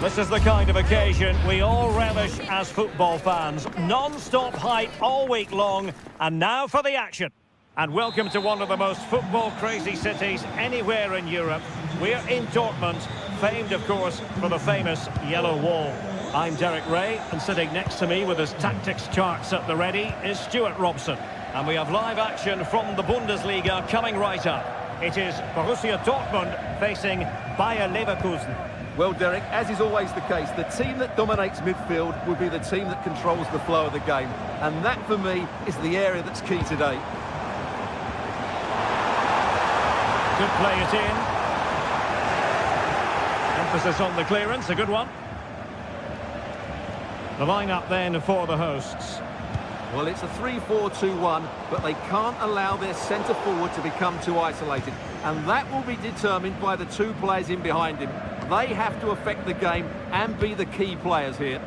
This is the kind of occasion we all relish as football fans. Non-stop hype all week long, and now for the action. And welcome to one of the most football-crazy cities anywhere in Europe. We're in Dortmund, famed, of course, for the famous Yellow Wall. I'm Derek Ray, and sitting next to me with his tactics charts at the ready is Stuart Robson. And we have live action from the Bundesliga coming right up. It is Borussia Dortmund facing Bayer Leverkusen. Well, Derek, as is always the case, the team that dominates midfield will be the team that controls the flow of the game. And that, for me, is the area that's key today. Could play it in. Emphasis on the clearance, a good one. The line-up then for the hosts. Well, it's a 3-4-2-1, but they can't allow their centre-forward to become too isolated. And that will be determined by the two players in behind him. They have to affect the game and be the key players here.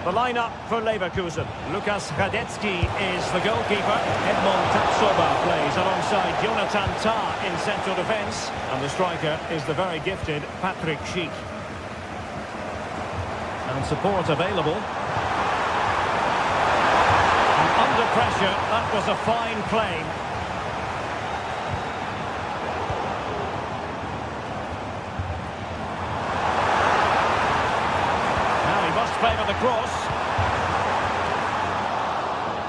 The line-up for Leverkusen. Lukas Hradecky is the goalkeeper. Edmond Tapsoba plays alongside Jonathan Tah in central defence. And the striker is the very gifted Patrick Schick. And support available. And under pressure, that was a fine play. Favour the cross.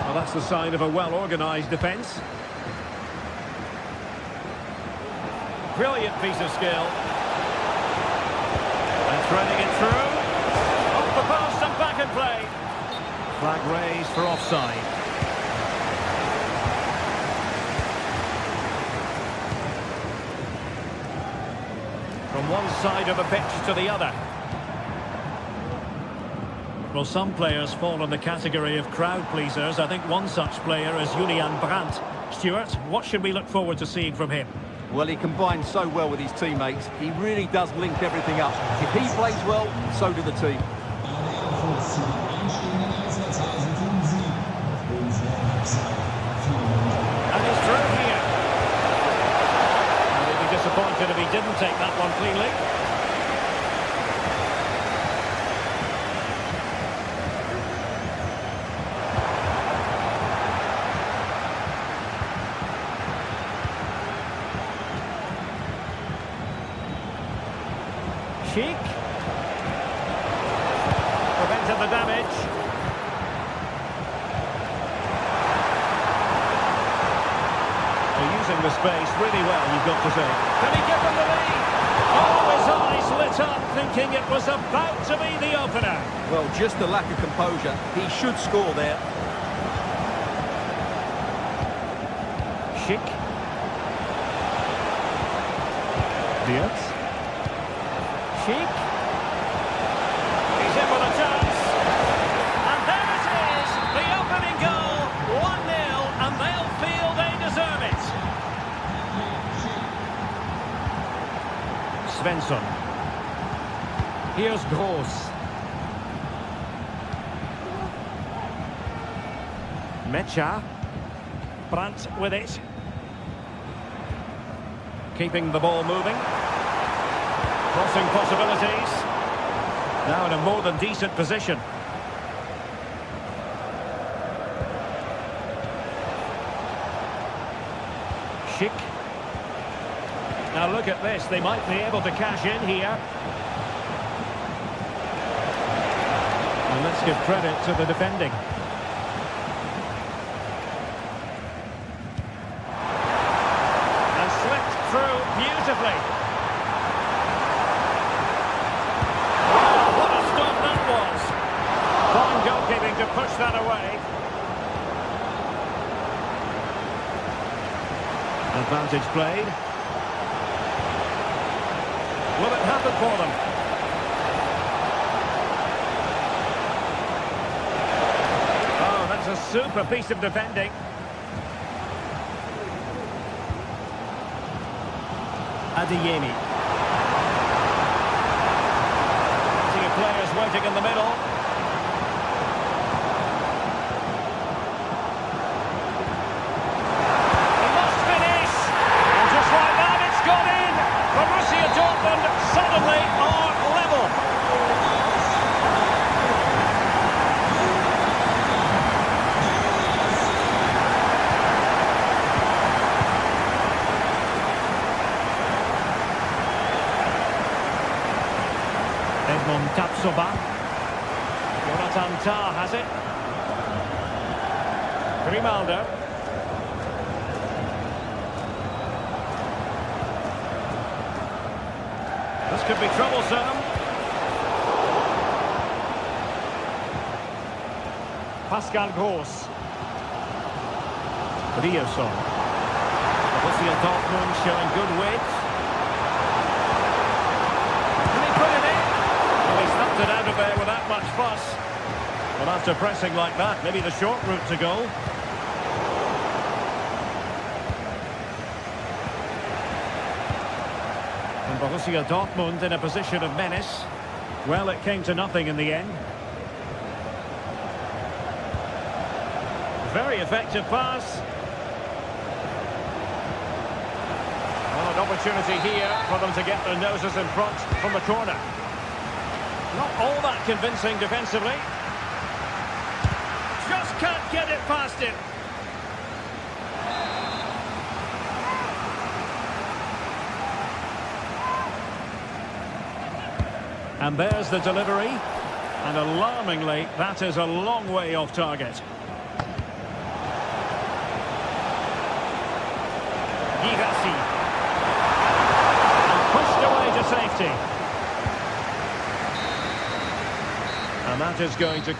Well, that's the sign of a well-organised defence. Brilliant piece of skill. And threading it through. Off the post and back in play. Flag raised for offside. From one side of the pitch to the other. Well, some players fall in the category of crowd pleasers. I think one such player is Julian Brandt. Stuart, what should we look forward to seeing from him? Well, he combines so well with his teammates. He really does link everything up. If he plays well, so do the team. And he's through here. And he'd be disappointed if he didn't take that one cleanly. Schick prevented the damage. They're using the space really well, you've got to say. Can he give them the lead? Oh, his eyes lit up, thinking it was about to be the opener. Well, just a lack of composure. He should score there. Schick. Diaz. Schick. He's in with a chance. And there it is, the opening goal. 1-0, and they'll feel they deserve it. Svensson. Here's Gross. Mecha. Brandt with it. Keeping the ball moving. Crossing possibilities. Now in a more than decent position. Schick. Now look at this. They might be able to cash in here. And let's give credit to the defending. And slipped through beautifully. Fine goalkeeping to push that away. Advantage played. Will it happen for them? Oh, that's a super piece of defending. Adeyemi. Plenty of players waiting in the middle. Suddenly are level. Edmond Tapsoba. Jonathan Tah has it. Grimaldo. This could be troublesome. Pascal Gross. Rioson. Borussia Dortmund showing good width. Can he put it in? Well, he snapped it out of there without much fuss. Well, after pressing like that, maybe the short route to goal. And Borussia Dortmund in a position of menace. Well, it came to nothing in the end. Very effective pass. Well, an opportunity here for them to get their noses in front from the corner. Not all that convincing defensively. Just can't get it past him. And there's the delivery. And alarmingly, that is a long way off target. Girassi. And pushed away to safety. And that is going to...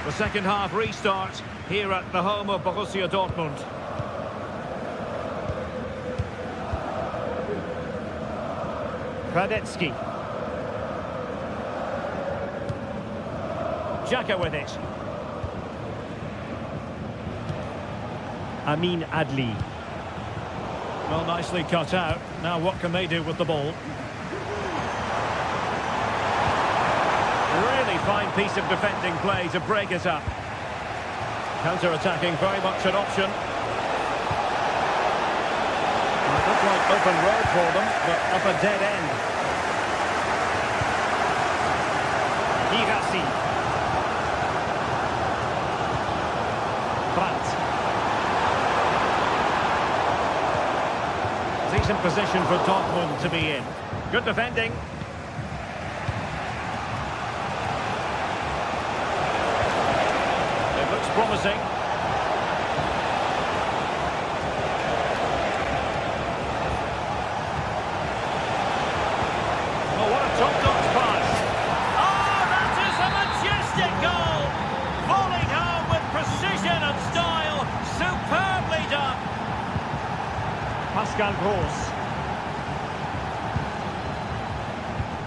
The second half restart here at the home of Borussia Dortmund. Radetzky. Xhaka with it. Amin Adli. Well, nicely cut out. Now what can they do with the ball? Really fine piece of defending play to break it up. Counter-attacking, very much an option. Well, it looked like open road for them, but up a dead end. Girassi. Brandt. Decent position for Dortmund to be in. Good defending. It looks promising. Oh, what a top-notch pass. Oh, that is a majestic goal! Falling home with precision and style. Superbly done. Pascal Gross.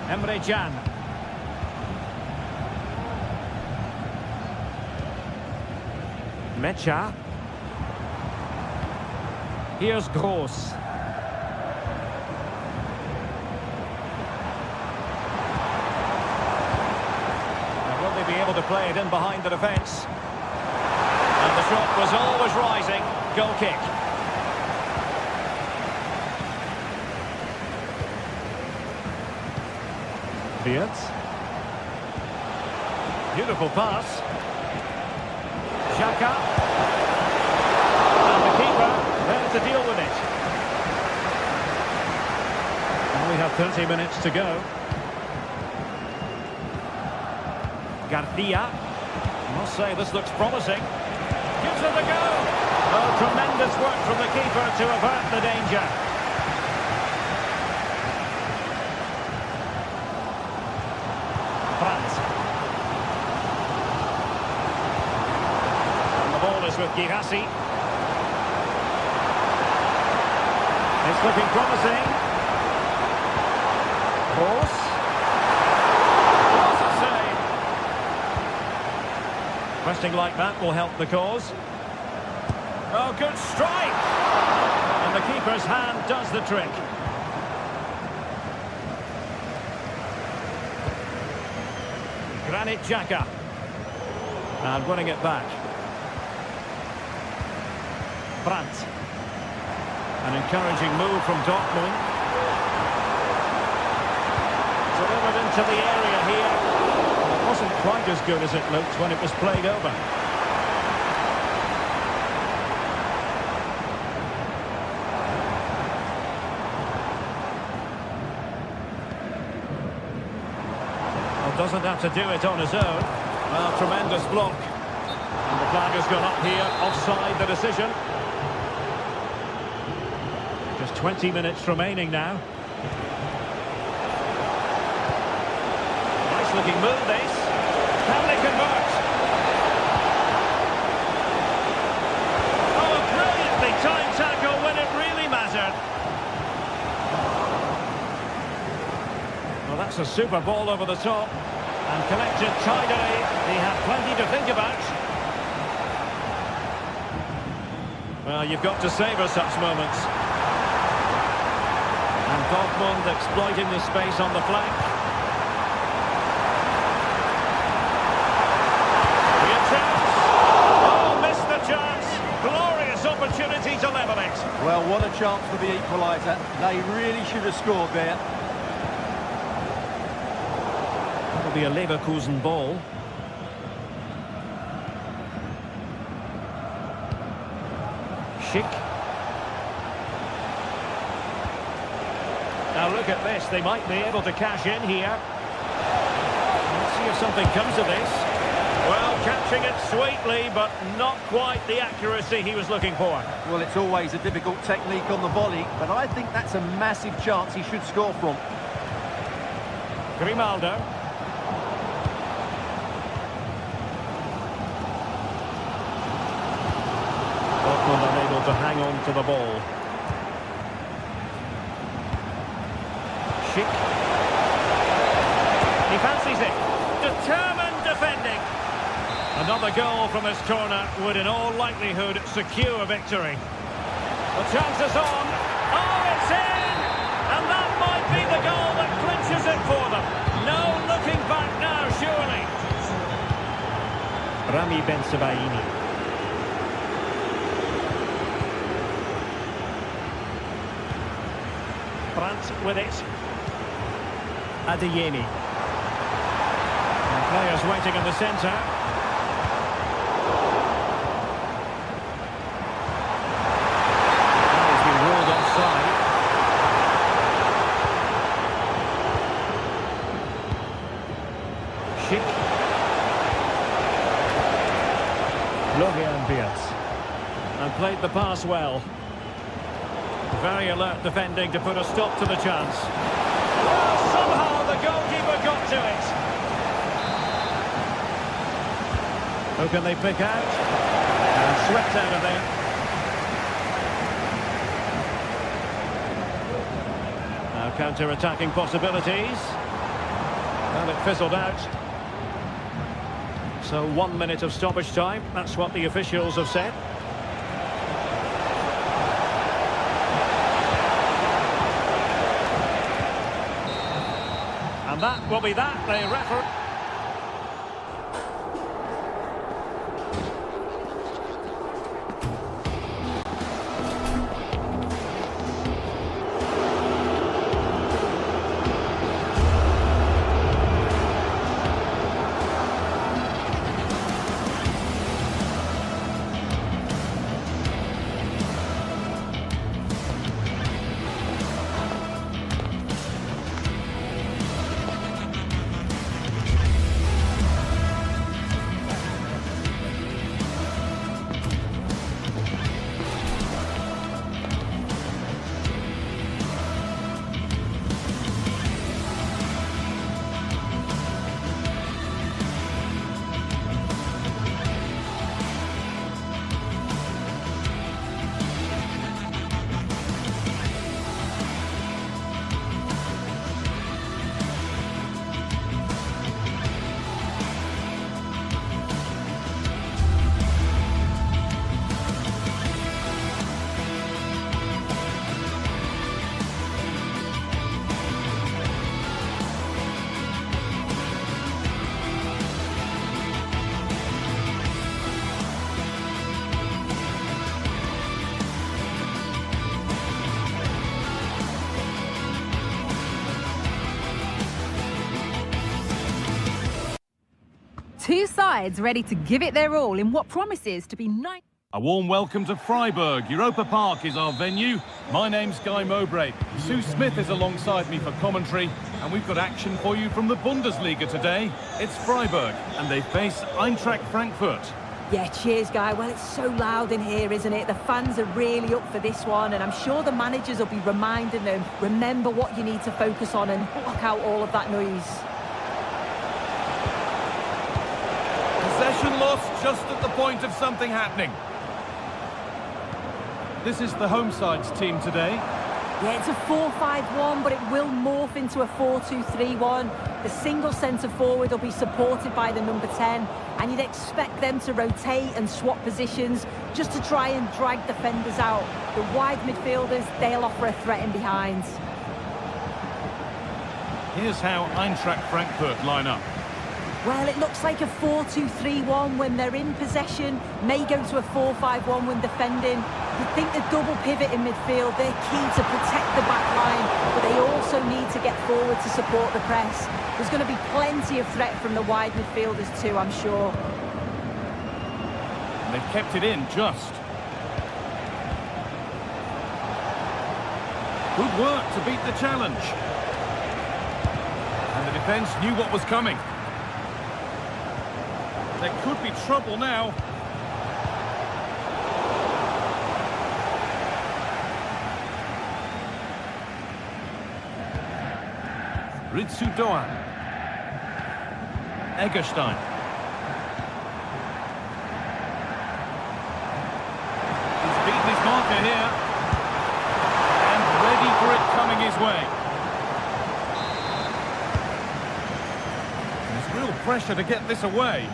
Emre Can. Mecha. Here's Gross. Now, will they be able to play it in behind the defence? And the shot was always rising. Goal kick. Fiat. Beautiful pass. Xhaka. And the keeper there to deal with it. And we have 30 minutes to go. Garcia. I must say this looks promising. Gives it a go. Oh, tremendous work from the keeper to avert the danger. Brandt. With Girassi. It's looking promising. Gross. What a save. Pressing like that will help the cause. Oh, good strike. And the keeper's hand does the trick. Granit Xhaka. And winning it back. Brandt. An encouraging move from Dortmund. Delivered into the area here. It wasn't quite as good as it looked when it was played over. Well, doesn't have to do it on his own. Well, tremendous block. And the flag has gone up here. Offside the decision. 20 minutes remaining now. Nice looking move this. they convert? Oh, a brilliantly timed tackle when it really mattered. Well, that's a super ball over the top. And collected tidily. He had plenty to think about. Well, you've got to savour such moments. And Dortmund exploiting the space on the flank. Here chance. Oh, missed the chance. Glorious opportunity to level it. Well, what a chance for the equaliser. They really should have scored there. That'll be a Leverkusen ball. Schick. Now look at this, they might be able to cash in here. Let's see if something comes of this. Well, catching it sweetly, but not quite the accuracy he was looking for. Well, it's always a difficult technique on the volley, but I think that's a massive chance he should score from. Grimaldo. Dortmund unable to hang on to the ball. Schick. He fancies it. Determined defending. Another goal from this corner would in all likelihood secure victory. The chance is on. Oh, it's in! And that might be the goal that clinches it for them. No looking back now, surely. Rami Bensebaini. Brandt with it. Adeyemi. And players waiting in the centre. Now he's been ruled offside. Schick. Florian Wirtz. And played the pass well. Very alert defending to put a stop to the chance. Well, somehow the goalkeeper got to it. Who can they pick out? And swept out of there. Now counter-attacking possibilities. Well, it fizzled out. So 1 minute of stoppage time. That's what the officials have said. And that will be that, the referee. Two sides ready to give it their all in what promises to be nice. A warm welcome to Freiburg. Europa Park is our venue. My name's Guy Mowbray. Sue Smith is alongside me for commentary, and we've got action for you from the Bundesliga today. It's Freiburg, and they face Eintracht Frankfurt. Yeah, cheers, Guy. Well, it's so loud in here, isn't it? The fans are really up for this one, and I'm sure the managers will be reminding them, remember what you need to focus on and block out all of that noise. loss just at the point of something happening. This is the home side's team today. Yeah, it's a 4-5-1, but it will morph into a 4-2-3-1. The single centre forward will be supported by the number 10, and you'd expect them to rotate and swap positions just to try and drag defenders out. The wide midfielders, they'll offer a threat in behind. Here's how Eintracht Frankfurt line up. Well, it looks like a 4-2-3-1 when they're in possession, may go to a 4-5-1 when defending. You'd think the double pivot in midfield, they're key to protect the back line, but they also need to get forward to support the press. There's going to be plenty of threat from the wide midfielders too, I'm sure. And they've kept it in just. Good work to beat the challenge. And the defence knew what was coming. There could be trouble now. Ritsu Doan. Egerstein. He's beaten his marker here. And ready for it coming his way. There's real pressure to get this away.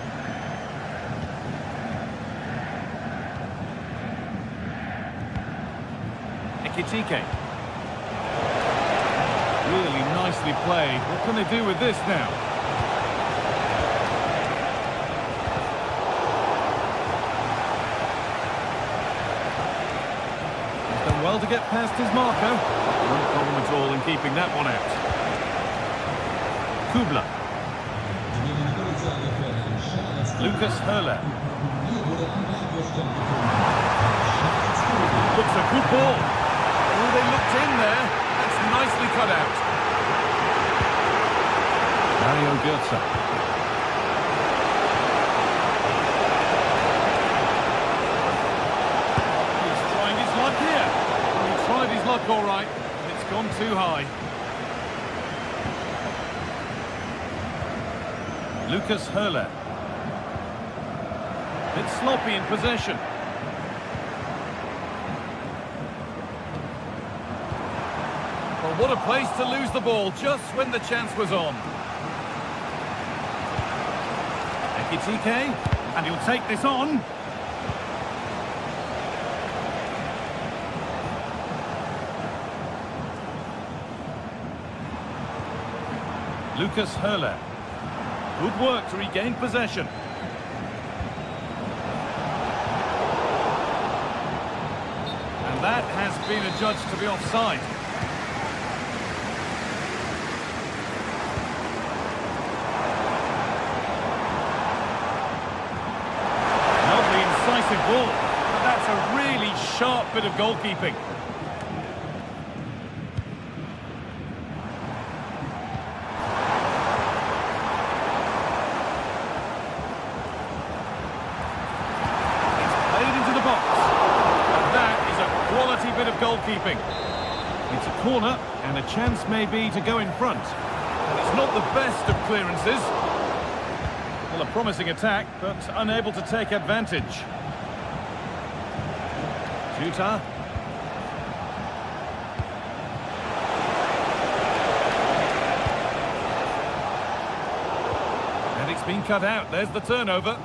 Ekitike. Really nicely played. What can they do with this now? He's done well to get past his marker. No problem at all in keeping that one out. Kubla. Lucas Höhler. Looks a good ball. Oh, they looked in there. That's nicely cut out. Mario Götze. He's trying his luck here. He tried his luck all right. It's gone too high. Lucas Höhler. It's sloppy in possession. Well, what a place to lose the ball just when the chance was on. Ekitike, and he'll take this on. Lucas Höhler. Good work to regain possession. And that has been adjudged to be offside. Ball, but that's a really sharp bit of goalkeeping. It's played into the box, and that is a quality bit of goalkeeping. It's a corner, and a chance may be to go in front. And it's not the best of clearances. Well, a promising attack, but unable to take advantage. Shooter. And it's been cut out. There's the turnover.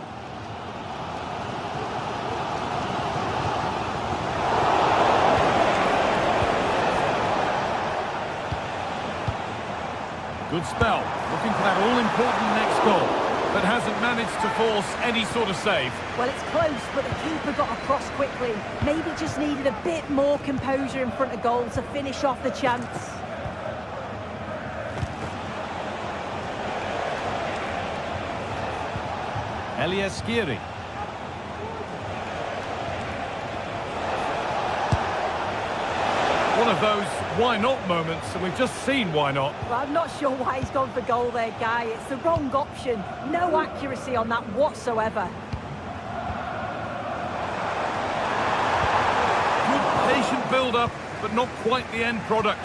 Good spell. Looking for that all-important next goal, but hasn't managed to force any sort of save. Well, it's close, but the keeper got across quickly. Maybe just needed a bit more composure in front of goal to finish off the chance. Elias Skiri. One of those why not moments, and we've just seen why not. Well, I'm not sure why he's gone for goal there, Guy. It's the wrong option. No accuracy on that whatsoever. Good patient build-up, but not quite the end product.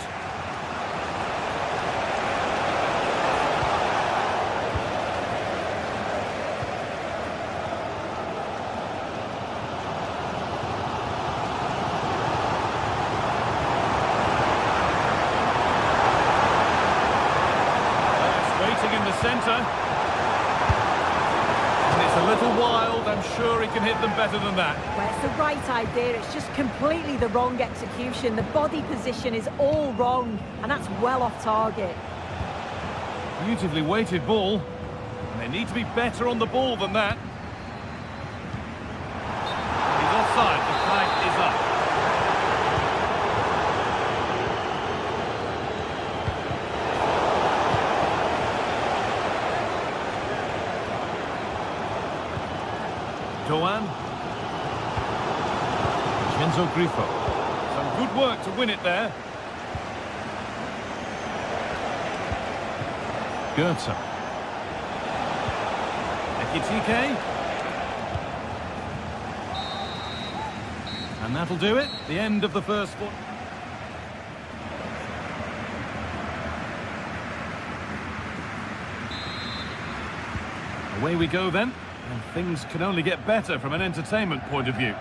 centre. And it's a little wild. I'm sure he can hit them better than that. Well, it's the right idea. It's just completely the wrong execution. The body position is all wrong, and that's well off target. Beautifully weighted ball. And they need to be better on the ball than that. He's offside. The flag is up. Doan. Vincenzo Grifo. Some good work to win it there. Goetze. Ekitike. And that'll do it. The end of the first foot. Away we go then. And things can only get better from an entertainment point of view.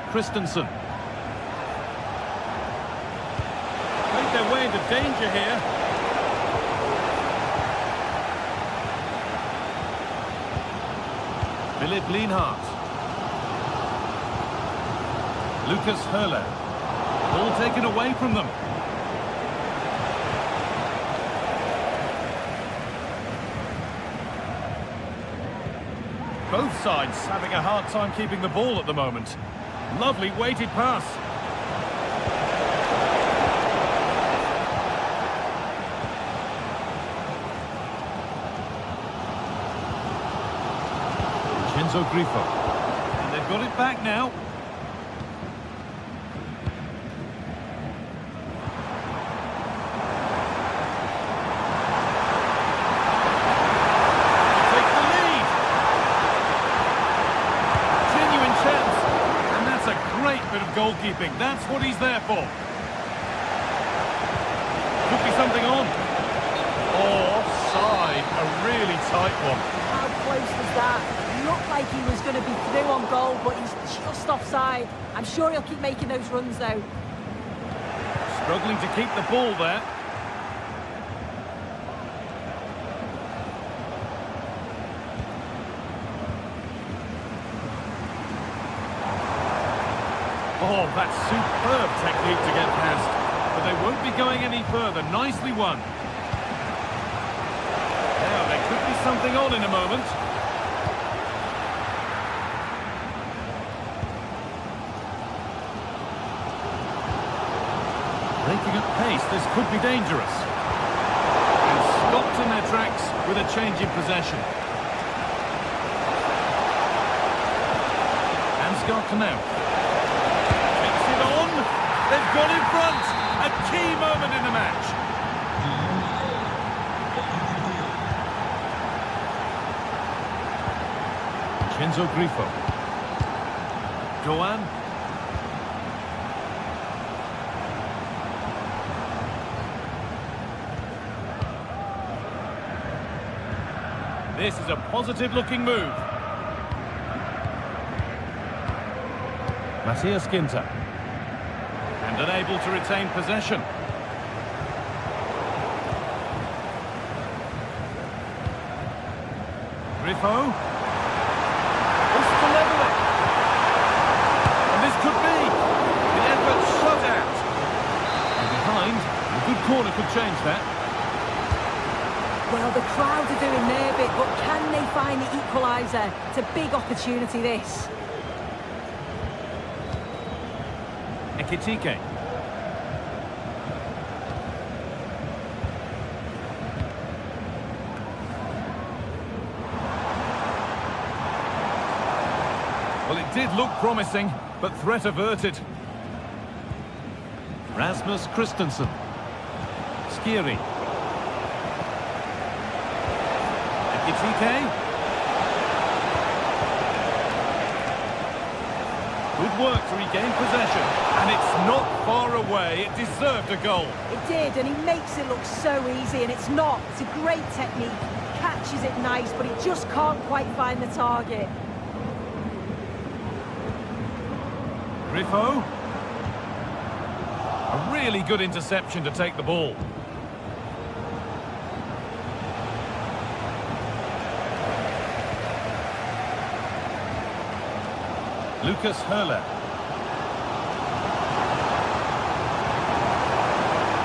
Christensen. Make their way into danger here. Philipp Lienhardt. Lucas Höhler. Ball taken away from them. Both sides having a hard time keeping the ball at the moment. Lovely weighted pass. Vincenzo Grifo. And they've got it back now. Bit of goalkeeping, that's what he's there for. Could be something on. Offside, a really tight one. How close was that? Looked like he was going to be through on goal, but he's just offside. I'm sure he'll keep making those runs though. Struggling to keep the ball there. Oh, that's superb technique to get past. But they won't be going any further. Nicely won. Now, there could be something on in a moment. Breaking at pace, this could be dangerous. And stopped in their tracks with a change in possession. Ansgar Knauff. They've got in front. A key moment in the match. Vincenzo Grifo. Doan. This is a positive-looking move. Matthias Ginter. And unable to retain possession. Grifo. Just to level it. And this could be the effort shut out. And behind, a good corner could change that. Well, the crowd are doing their bit, but can they find the equaliser? It's a big opportunity, this. Ekitike. Well, it did look promising, but threat averted. Rasmus Christensen. Skiri. Ekitike. Good work to regain possession, and it's not far away. It deserved a goal. It did, and he makes it look so easy, and it's not. It's a great technique. Catches it nice, but he just can't quite find the target. Griffo. A really good interception to take the ball. Lucas Hurler.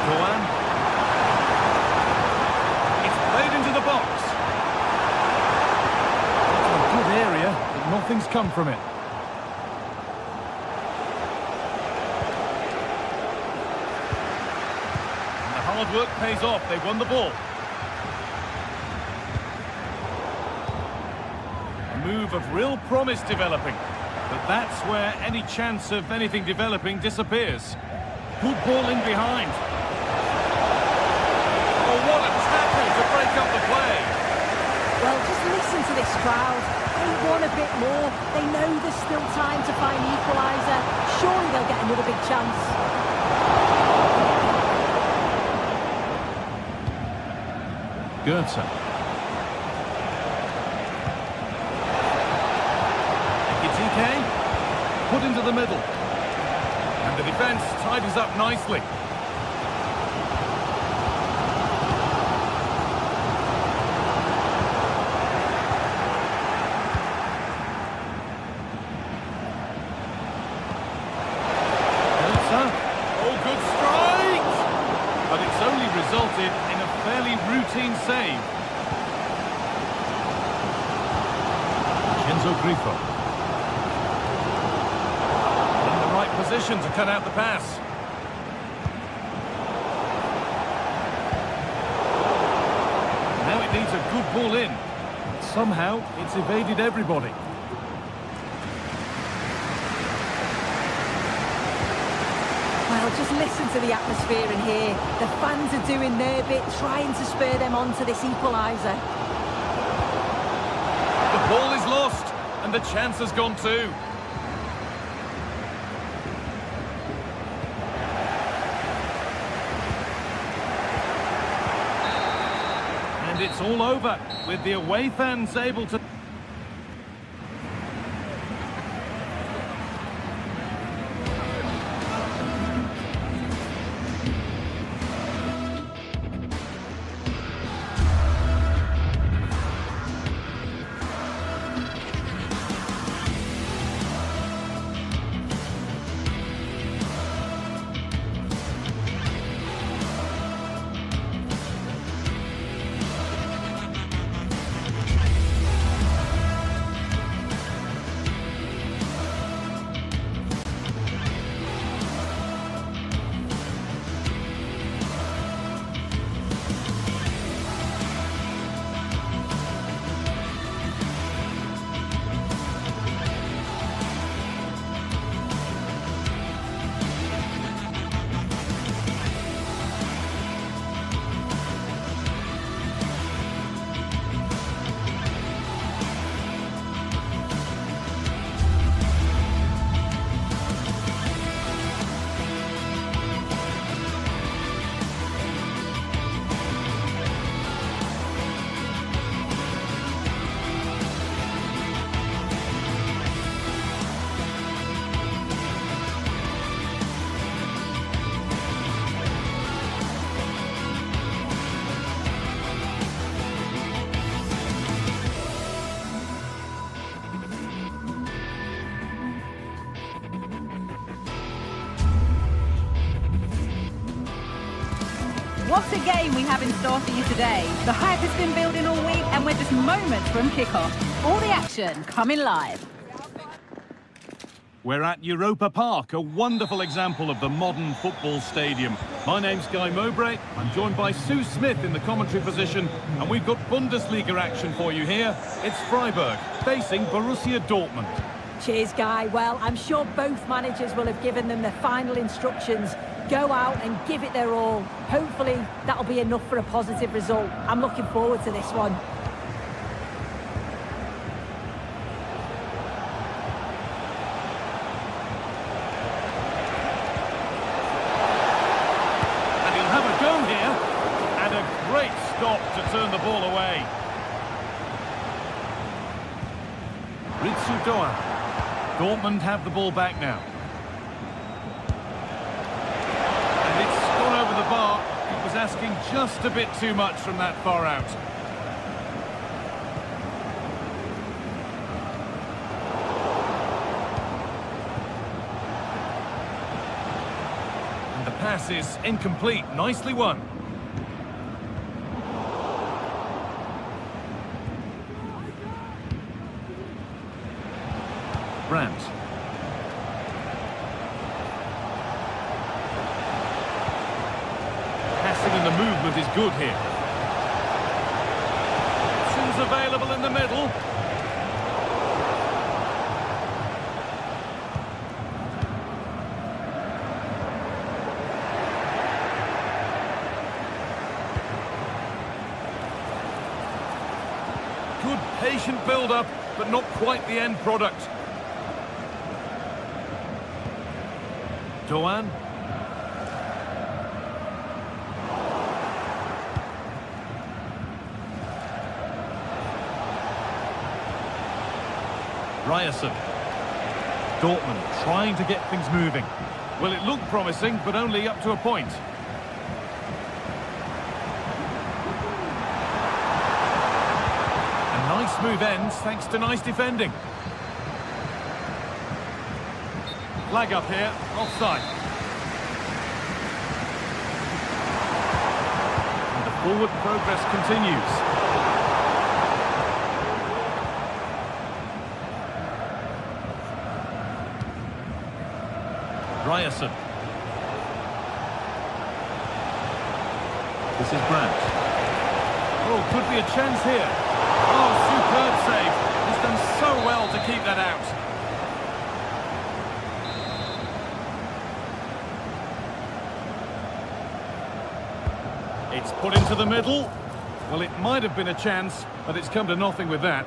Goan. It's played into the box. It's a good area, but nothing's come from it. And the hard work pays off. They won the ball. A move of real promise developing. But that's where any chance of anything developing disappears. Good ball in behind. Oh, what a tackle to break up the play. Well, just listen to this crowd. They want a bit more. They know there's still time to find the equaliser. Surely they'll get another big chance. Goethe. Put into the middle. And the defence tidies up nicely. Oh, good strike! But it's only resulted in a fairly routine save. Shinzo Grifo. Position to cut out the pass. Now it needs a good ball in. Somehow it's evaded everybody. Well, just listen to the atmosphere in here. The fans are doing their bit, trying to spur them on to this equaliser. The ball is lost, and the chance has gone too. And it's all over, with the away fans able to... What a game we have in store for you today. The hype has been building all week and we're just moments from kickoff. All the action coming live. We're at Europa Park, a wonderful example of the modern football stadium. My name's Guy Mowbray. I'm joined by Sue Smith in the commentary position, and we've got Bundesliga action for you here. It's Freiburg facing Borussia Dortmund. Cheers, Guy. Well, I'm sure both managers will have given them their final instructions. Go out and give it their all. Hopefully, that'll be enough for a positive result. I'm looking forward to this one. And he'll have a go here. And a great stop to turn the ball away. Ritsu Doan. Dortmund have the ball back now. asking just a bit too much from that far out. And the pass is incomplete. Nicely won. Brandt. Passing and the movement is good here. Options available in the middle. Good patient build-up, but not quite the end product. Doan. Ryerson. Dortmund trying to get things moving. Well, it looked promising, but only up to a point. A nice move ends thanks to nice defending. Flag up here, offside. And the forward progress continues. Ryerson. This is Brandt. Oh, could be a chance here. Oh, superb save. He's done so well to keep that out. It's put into the middle. Well, it might have been a chance, but it's come to nothing with that.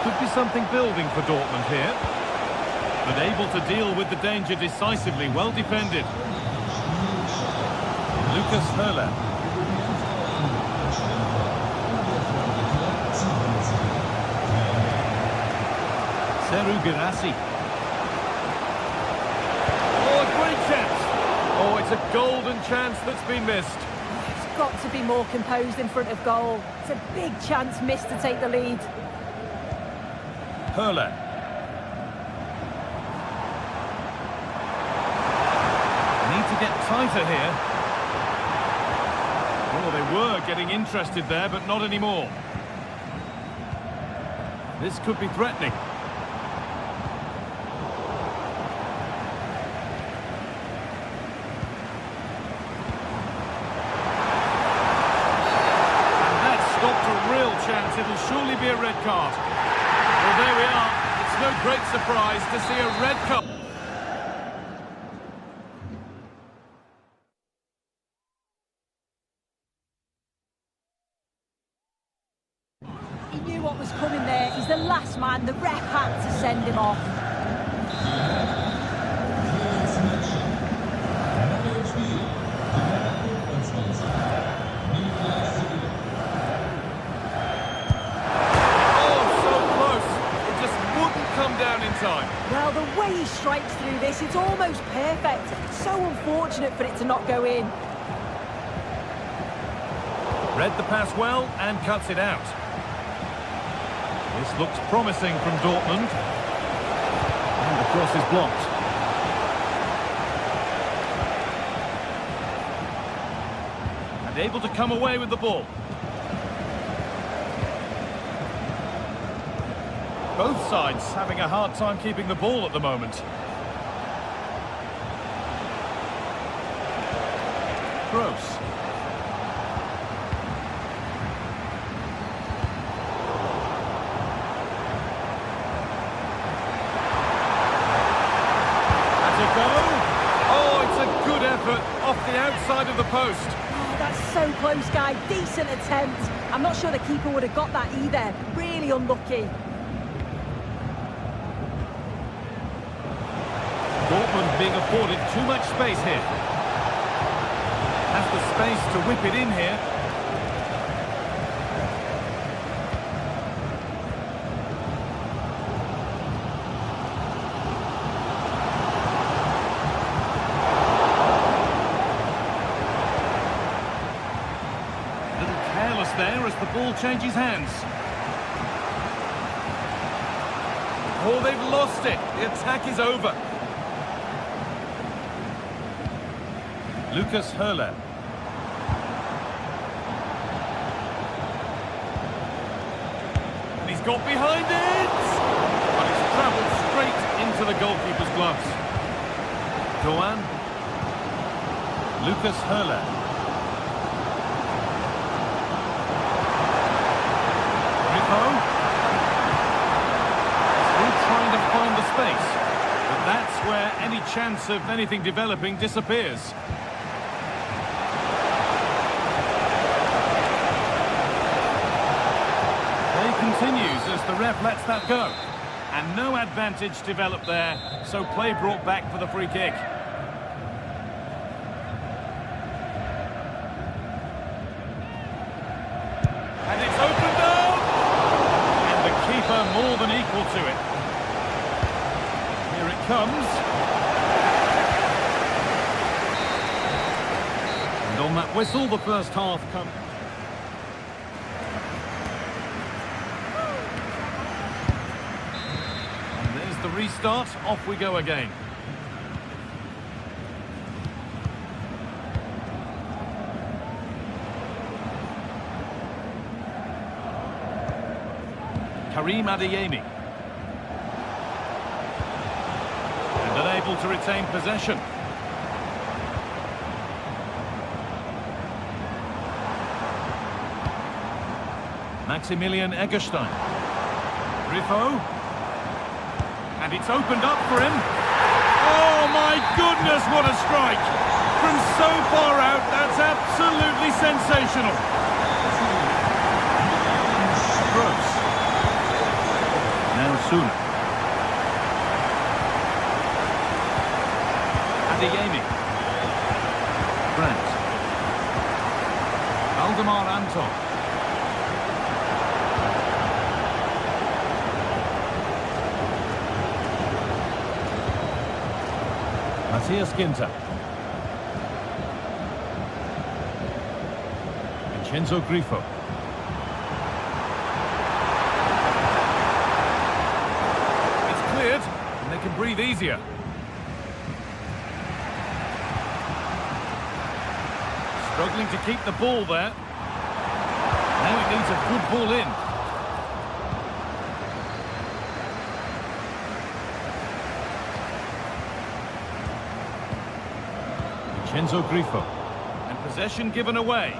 Could be something building for Dortmund here. But able to deal with the danger decisively. Well defended. Lucas Höhler. Seru Girassi. Oh, a great chance. Oh, it's a golden chance that's been missed. He's got to be more composed in front of goal. It's a big chance missed to take the lead. Höhler. Need to get tighter here. Oh, they were getting interested there, but not anymore. This could be threatening. Chance, it'll surely be a red card. Well, there we are. It's no great surprise to see a red card. He knew what was coming there. He's the last man. The ref had to send him off. Time. Well, the way he strikes through this, it's almost perfect. So unfortunate for it to not go in. Read the pass well and cuts it out. This looks promising from Dortmund. And the cross is blocked. And able to come away with the ball. Both sides having a hard time keeping the ball at the moment. Gross. That's a go. Oh, it's a good effort off the outside of the post. Oh, that's so close, guy. Decent attempt. I'm not sure the keeper would have got that either. Really unlucky. Dortmund being afforded too much space here. Has the space to whip it in here. the ball changes hands. Oh, they've lost it. The attack is over. Lucas Hurler. And he's got behind it! But it's travelled straight into the goalkeeper's gloves. Doan. Lucas Hurler. Still trying to find the space, but that's where any chance of anything developing disappears. Play continues as the ref lets that go. And no advantage developed there, so play brought back for the free kick. And it's opened up! And the keeper more than equal to it. Here it comes. And on that whistle, the first half comes. And there's the restart. Off we go again. Karim Adeyemi. And unable to retain possession. Maximilian Eggestein. Griffo. And it's opened up for him. Oh my goodness, what a strike! From so far out, that's absolutely sensational. Gross. Now Sula. Adeyemi. Brandt. Valdemar Anton. Matthias Ginter. Vincenzo Grifo. And they can breathe easier. Struggling to keep the ball there. Now it needs a good ball in. Vincenzo Grifo. And possession given away.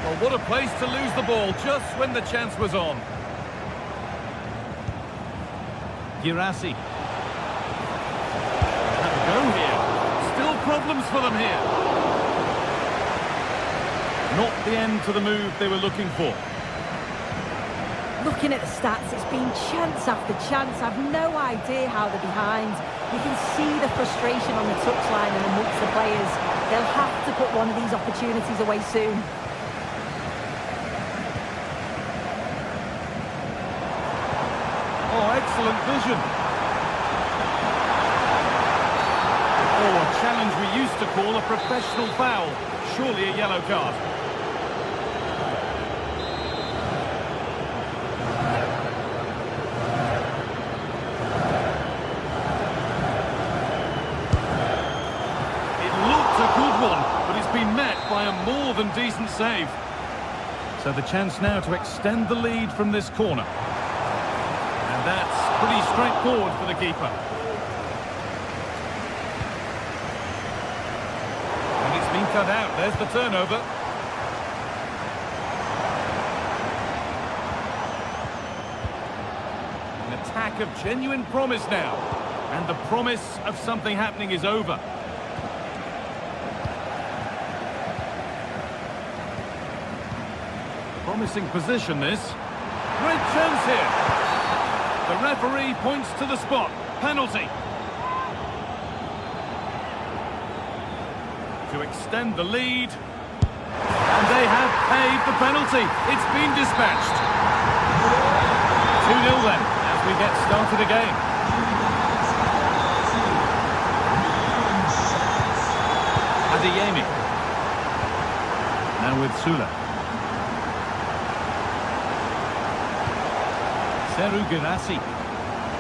Well, what a place to lose the ball just when the chance was on. Girassi. Have a go here. Still problems for them here. Not the end to the move they were looking for. Looking at the stats, it's been chance after chance. I've no idea how they're behind. You can see the frustration on the touchline and amongst the players. They'll have to put one of these opportunities away soon. Excellent vision. Oh, a challenge we used to call a professional foul. Surely a yellow card. It looked a good one, but it's been met by a more than decent save. So the chance now to extend the lead from this corner. And that's pretty straightforward for the keeper. And it's been cut out. There's the turnover. An attack of genuine promise now. And the promise of something happening is over. Promising position, this. Great chance here. The referee points to the spot. Penalty. To extend the lead. And they have paid the penalty. It's been dispatched. 2-0 then, as we get started again. Adeyemi. Now with Sula. Seru Girassi.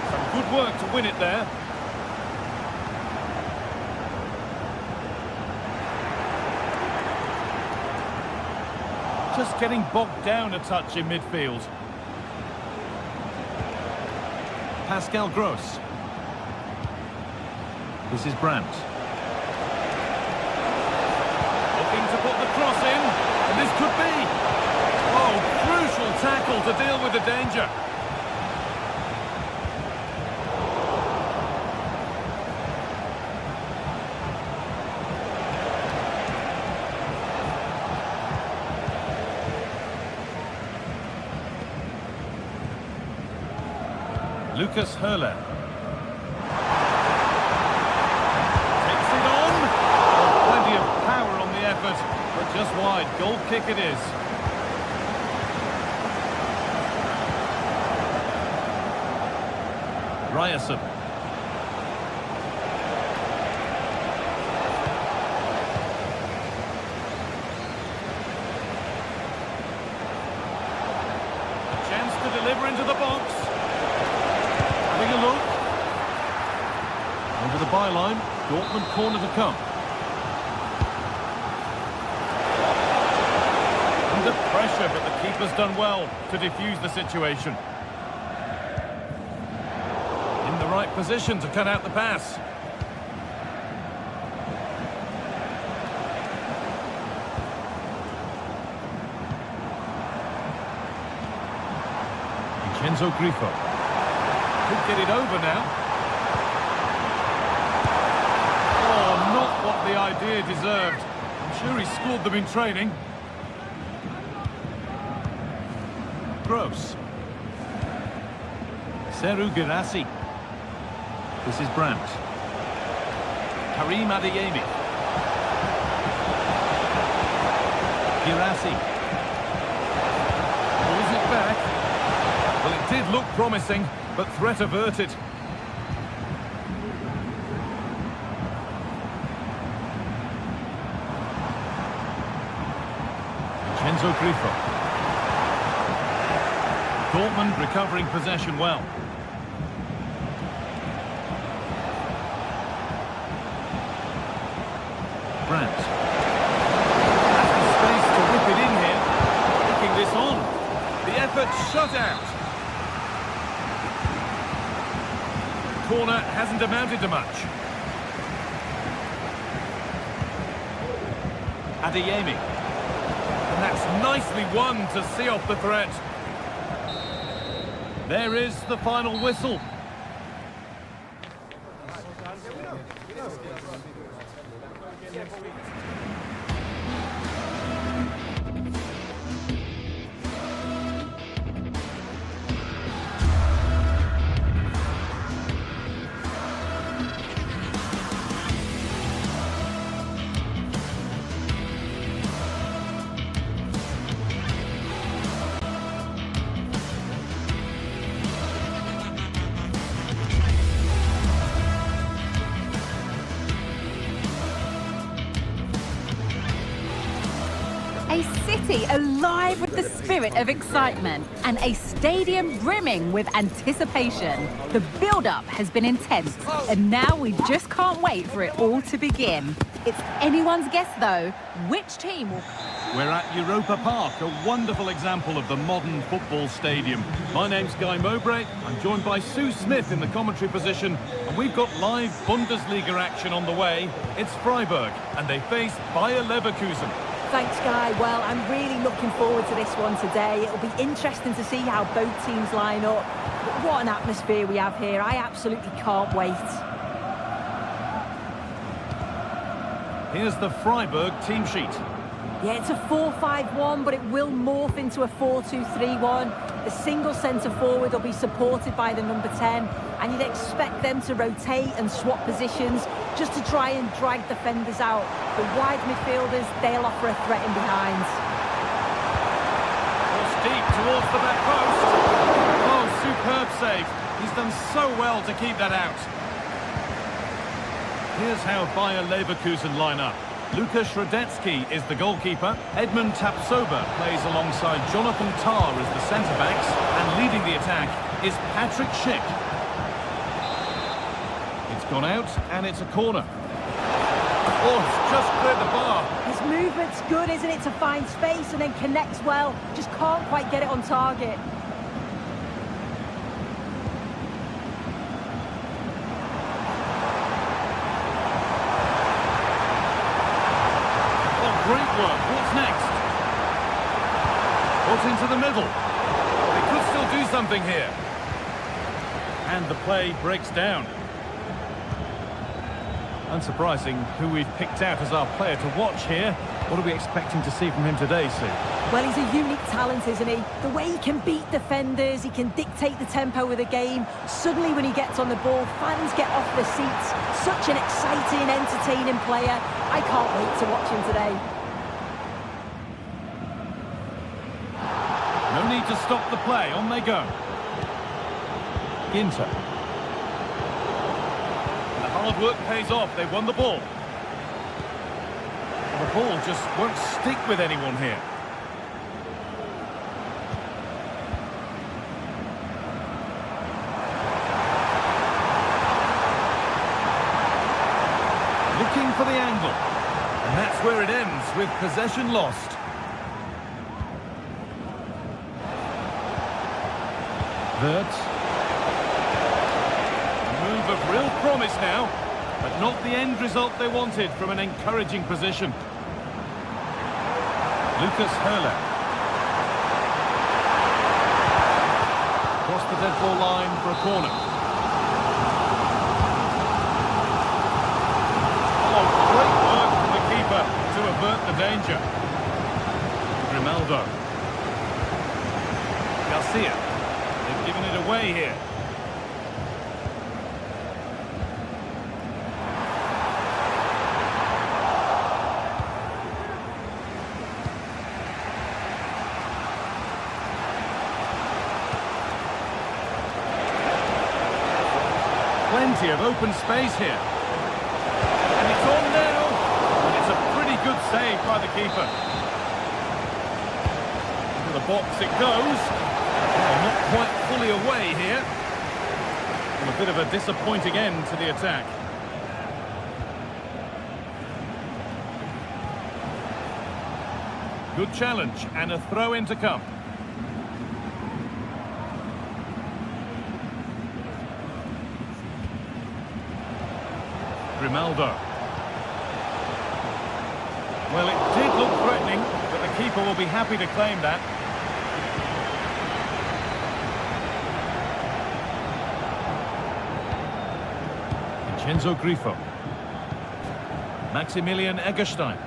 Some good work to win it there. Just getting bogged down a touch in midfield. Pascal Gross. This is Brandt. Looking to put the cross in, and this could be. Oh, crucial tackle to deal with the danger. Lucas Hurler. Takes it on. Oh, plenty of power on the effort, but just wide. Goal kick it is. Ryerson. A chance to deliver into the box. Having a look. Over the byline. Dortmund corner to come. Under pressure, but the keeper's done well to defuse the situation. In the right position to cut out the pass. Vincenzo Grifo. Could get it over now. Oh, not what the idea deserved. I'm sure he scored them in training. Gross. Seru Girassi. This is Brandt. Karim Adeyemi. Girassi. Pulls it back. Well, it did look promising, but threat averted. Vincenzo Grifo. Dortmund recovering possession well. Brandt. Has the space to whip it in here. Taking this on. The effort shut out. Corner hasn't amounted to much. Adeyemi. And that's nicely won to see off the threat. There is the final whistle. A city alive with the spirit of excitement and a stadium brimming with anticipation. The build-up has been intense and now we just can't wait for it all to begin. It's anyone's guess though, which team will... We're at Europa Park, a wonderful example of the modern football stadium. My name's Guy Mowbray. I'm joined by Sue Smith in the commentary position, and we've got live Bundesliga action on the way. It's Freiburg, and they face Bayer Leverkusen. Thanks, Guy. Well, I'm really looking forward to this one today. It'll be interesting to see how both teams line up. But what an atmosphere we have here. I absolutely can't wait. Here's the Freiburg team sheet. Yeah, it's a 4-5-1, but it will morph into a 4-2-3-1. The single centre-forward will be supported by the number 10, and you'd expect them to rotate and swap positions just to try and drag defenders out. The wide midfielders, they'll offer a threat in behind. Cross deep towards the back post. Oh, superb save. He's done so well to keep that out. Here's how Bayer Leverkusen line up. Lukas Radetsky is the goalkeeper. Edmund Tapsoba plays alongside Jonathan Tarr as the centre-backs. And leading the attack is Patrick Schick. It's gone out and it's a corner. Oh, it's just cleared the bar. His movement's good, isn't it, to find space and then connects well. Just can't quite get it on target. Great work. What's next? Put into the middle. They could still do something here. And the play breaks down. Unsurprising who we've picked out as our player to watch here. What are we expecting to see from him today, Sue? Well, he's a unique talent, isn't he? The way he can beat defenders, he can dictate the tempo of the game. Suddenly when he gets on the ball, fans get off their seats. Such an exciting, entertaining player. I can't wait to watch him today. No need to stop the play. On they go. Ginter. The hard work pays off. They won the ball. The ball just won't stick with anyone here. Looking for the angle. And that's where it ends, with possession lost. Wirtz. A move of real promise now, but not the end result they wanted from an encouraging position. Lucas Höhler. Across the dead ball line for a corner. Oh, great work from the keeper to avert the danger. Grimaldo. Garcia. They've given it away here. Plenty of open space here. And it's on now. And it's a pretty good save by the keeper. Into the box it goes. Well, not quite fully away here. And a bit of a disappointing end to the attack. Good challenge and a throw-in to come. Grimaldo. Well, it did look threatening, but the keeper will be happy to claim that. Vincenzo Grifo. Maximilian Eggestein.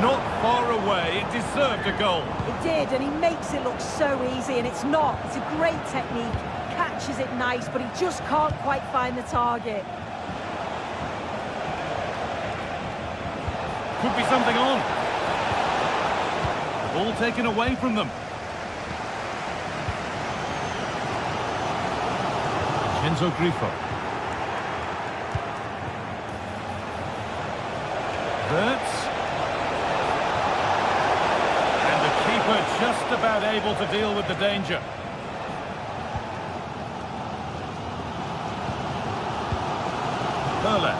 Not far away, it deserved a goal. It did, and he makes it look so easy, and it's not. It's a great technique, catches it nice, but he just can't quite find the target. Could be something on. The ball taken away from them. Vincenzo Grifo. Wirtz. Just about able to deal with the danger. Höhler.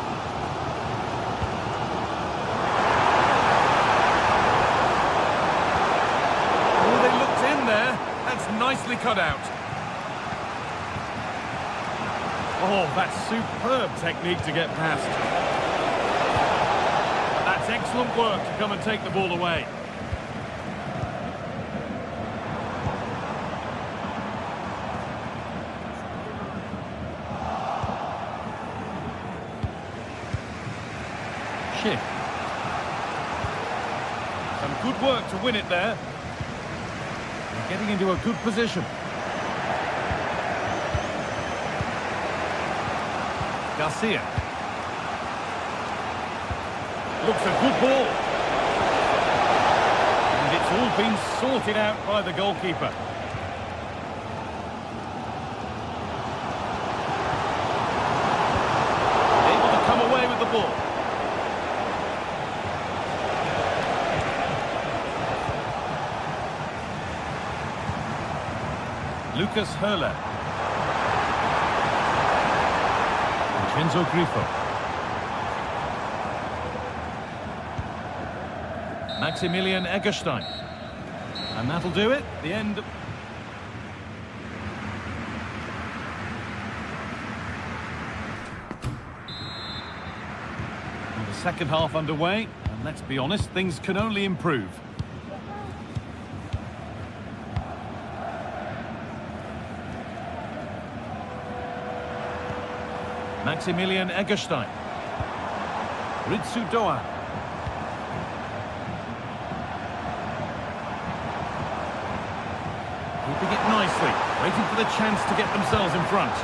Oh, they looked in there. That's nicely cut out. Oh, that's superb technique to get past. That's excellent work to come and take the ball away. Some good work to win it there. They're getting into a good position. Garcia. Looks a good ball. And it's All been sorted out by the goalkeeper. Able to come away with the ball. Lucas Höhler. Vincenzo Grifo. Maximilian Eggestein. And that'll do it. The end. And the second half underway. And let's be honest, things can only improve. Maximilian Eggestein. Ritsu Doan. Keeping it nicely, waiting for the chance to get themselves in front.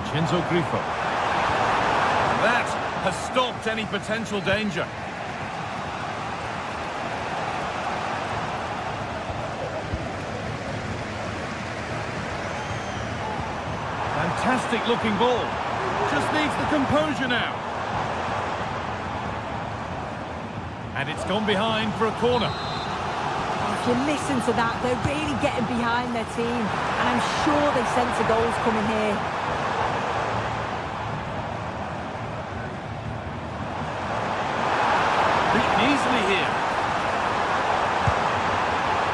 Vincenzo Grifo. That has stopped any potential danger. Fantastic looking ball. Just needs the composure now. And it's gone behind for a corner. If you listen to that, they're really getting behind their team. And I'm sure they sense a goal's coming here. Beaten easily here.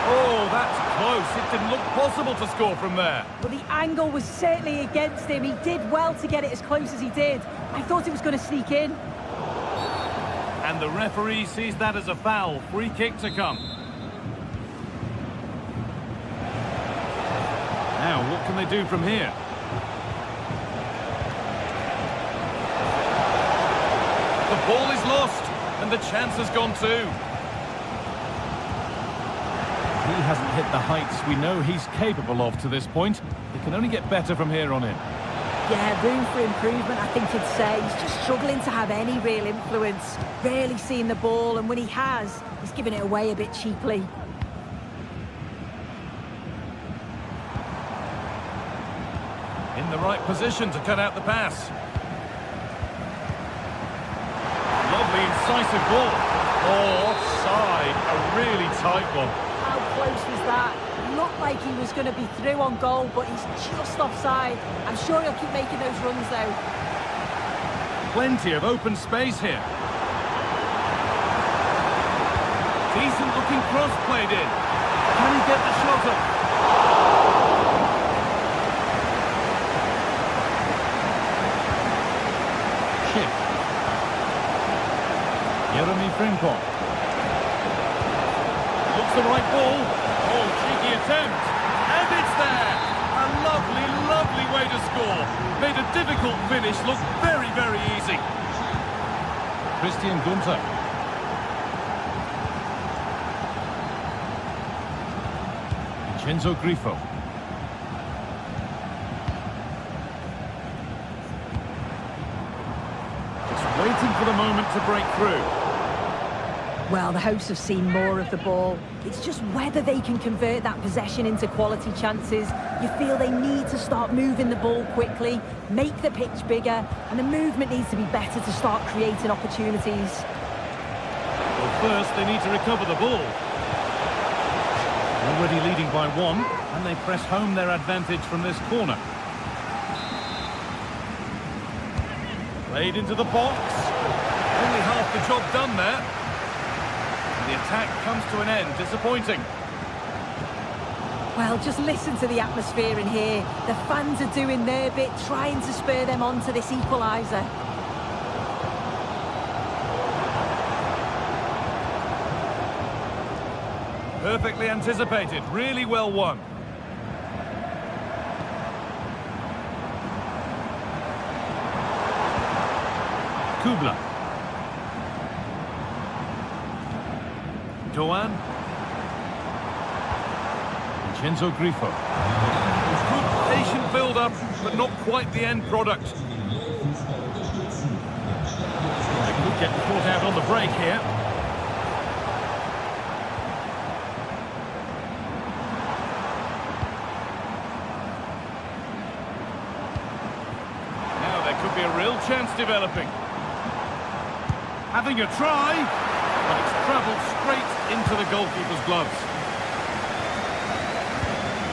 Oh, that's close. It didn't look possible to score from there. But the angle was certainly against him. He did well to get it as close as he did. I thought it was going to sneak in. And the referee sees that as a foul. Free kick to come. Now, what can they do from here? The ball is lost, and the chance has gone too. He hasn't hit the heights we know he's capable of to this point. It can only get better from here on in. Yeah, room for improvement, I think he'd say. He's just struggling to have any real influence. Rarely seeing the ball, and when he has, he's giving it away a bit cheaply. In the right position to cut out the pass. Lovely, incisive ball. Oh, offside. A really tight one. How close was that? Looked like he was going to be through on goal, but he's just offside. I'm sure he'll keep making those runs, though. Plenty of open space here. Decent looking cross played in. Can he get the shot up? Chip. Jeremy Frimpong. Looks the right ball. Oh, cheeky attempt. And it's there. A lovely, lovely way to score. Made a difficult finish look very, very easy. Christian Gunther. Vincenzo Grifo. Just waiting for the moment to break through. Well, the hosts have seen more of the ball. It's just whether they can convert that possession into quality chances. You feel they need to start moving the ball quickly, make the pitch bigger, and the movement needs to be better to start creating opportunities. Well, first they need to recover the ball. Already leading by one, and they press home their advantage from this corner. Played into the box. Only half the job done there. And the attack comes to an end. Disappointing. Well, just listen to the atmosphere in here. The fans are doing their bit, trying to spur them on to this equaliser. Perfectly anticipated. Really well won. Kubla. Doan. Vincenzo Grifo. Good patient build-up, but not quite the end product. getting caught out on the break here. Now there could be a real chance developing. Having a try, but it's travelled straight into the goalkeeper's gloves.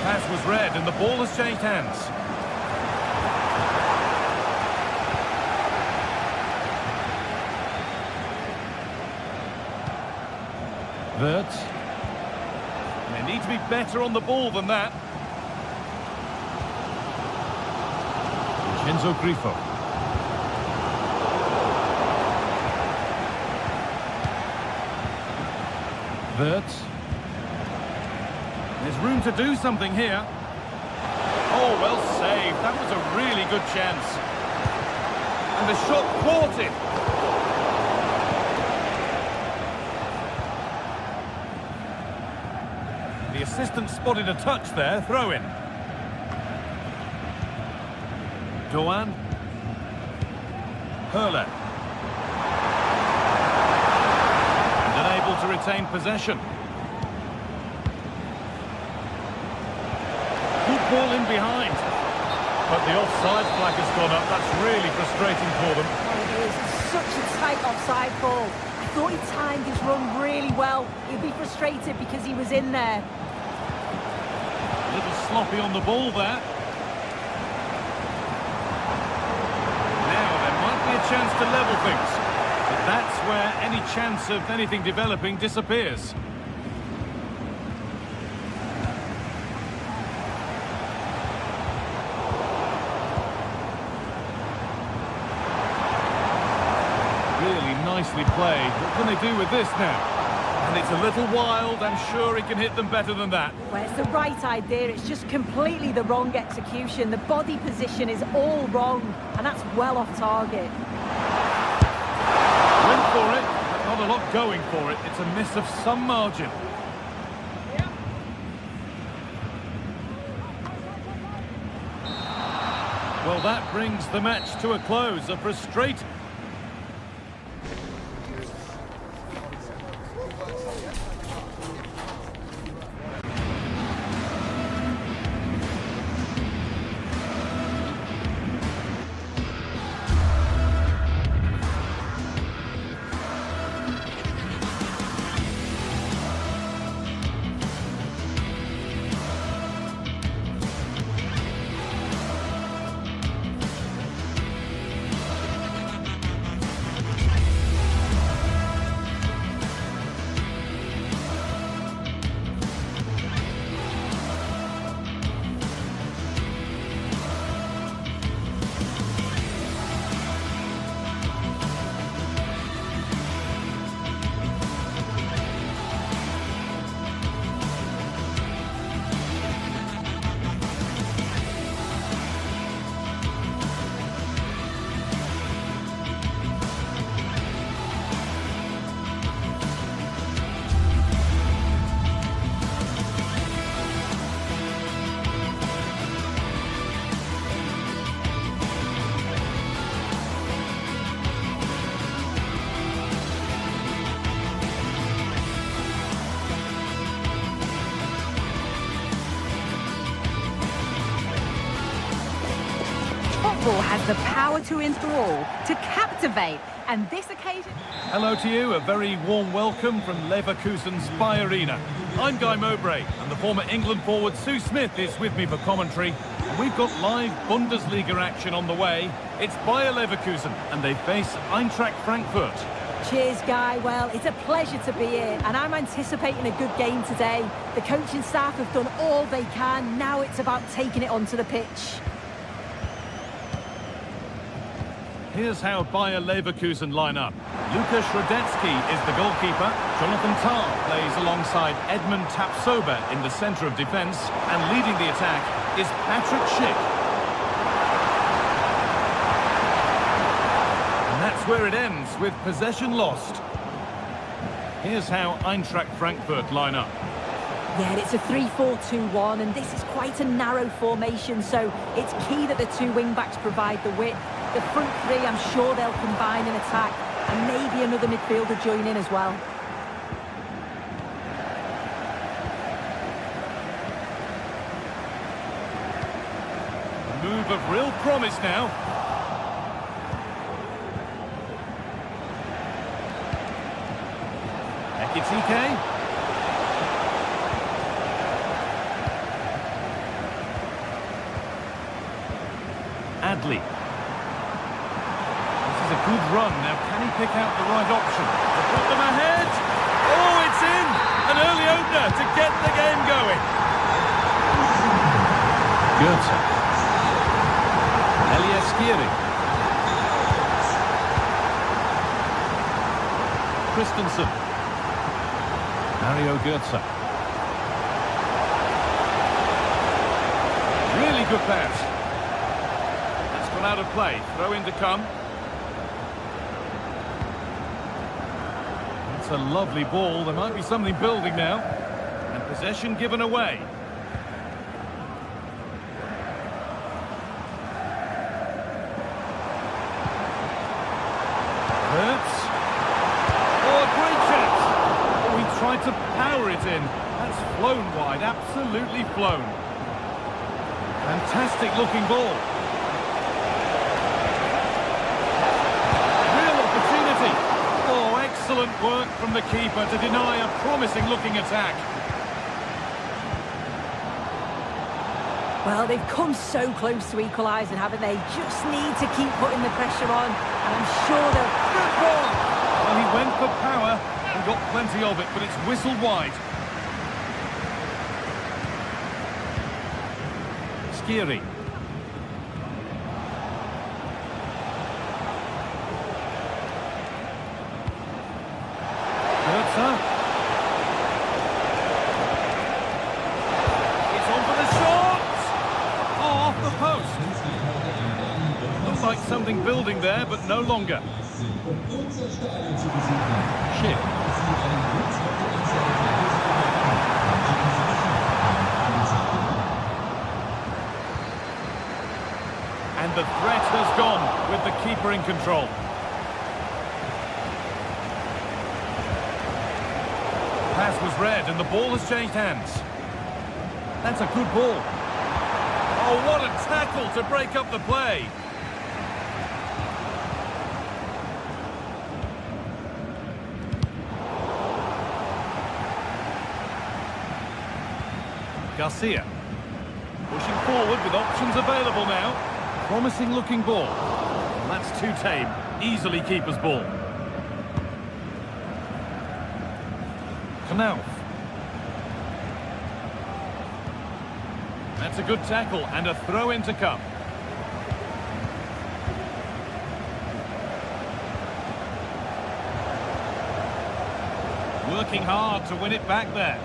Pass was read and the ball has changed hands. Vert. They need to be better on the ball than that. Vincenzo Grifo. Vert. There's room to do something here. Oh, well saved. That was a really good chance. And the shot thwarted. The assistant spotted a touch there. Throw in. Doan. Hurler. And unable to retain possession. Good ball in behind. But the offside flag has gone up. That's really frustrating for them. Oh, it is. It's such a tight offside ball. I thought he timed his run really well. He'd be frustrated because he was in there. A little sloppy on the ball there. Now there might be a chance to level things. But that's where any chance of anything developing disappears. Really nicely played. What can they do with this now? And it's a little wild. I'm sure he can hit them better than that. Well, it's the right idea. It's just completely the wrong execution. The body position is all wrong, and that's well off target. Went for it, but not a lot going for it. It's a miss of some margin. Well, that brings the match to a close. A frustrating... Football has the power to enthrall, to captivate, and this occasion... Hello to you, a very warm welcome from Leverkusen's Bayer Arena. I'm Guy Mowbray, and the former England forward Sue Smith is with me for commentary. And we've got live Bundesliga action on the way. It's Bayer Leverkusen, and they face Eintracht Frankfurt. Cheers, Guy. Well, it's a pleasure to be here, and I'm anticipating a good game today. The coaching staff have done all they can. Now it's about taking it onto the pitch. Here's how Bayer Leverkusen line up. Lukas Radetzky is the goalkeeper. Jonathan Tah plays alongside Edmund Tapsoba in the centre of defence. And leading the attack is Patrick Schick. And that's where it ends, with possession lost. Here's how Eintracht Frankfurt line up. Yeah, it's a 3-4-2-1, and this is quite a narrow formation, so it's key that the two wing-backs provide the width. The front three, I'm sure they'll combine and attack. and maybe another midfielder join in as well. A move of real promise now. GTK. Adley. This is a good run. Now, can he pick out the right option? To put them ahead. Oh, it's in! An early opener to get the game going. Goethe. Eliaskiri. Christensen. Mario Goetze. Really good pass. That's gone out of play. Throw in to come. That's a lovely ball. There might be something building now. And possession given away. Hurts. Oh, a great chance. Oh, he tried to power it in. That's flown wide. Absolutely flown. Fantastic looking ball. Real opportunity. Oh, excellent work from the keeper to deny a promising looking attack. Well, they've come so close to equalising, haven't they? Just need to keep putting the pressure on, and I'm sure they'll crack one. Well, he went for power and got plenty of it, but it's whistled wide. Skiri. Goetze. It's on for the shot! Oh, off the post. Looks like something building there, but no longer. Shit. And the threat has gone with the keeper in control. Pass was read and the ball has changed hands. That's a good ball. Oh, what a tackle to break up the play. Garcia. Pushing forward with options available now. Promising looking ball. Well, that's too tame. Easily keeper's ball. Knauf. That's a good tackle and a throw in to come. Working hard to win it back there.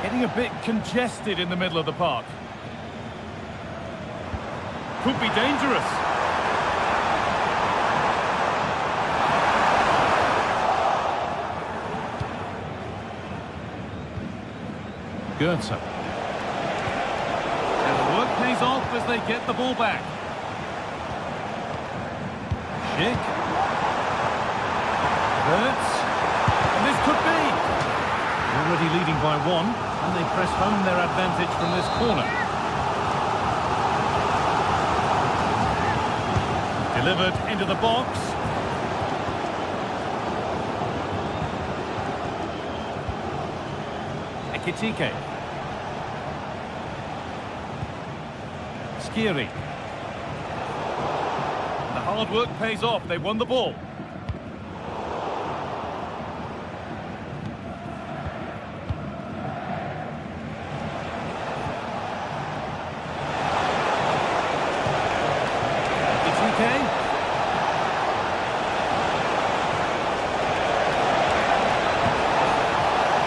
Getting a bit congested in the middle of the park. Could be dangerous. Goetze. And the work pays off as they get the ball back. Schick. Hurts. And this could be. Already leading by one, and they press home their advantage from this corner. Delivered into the box. Ekitike. Skiri. The hard work pays off. They won the ball.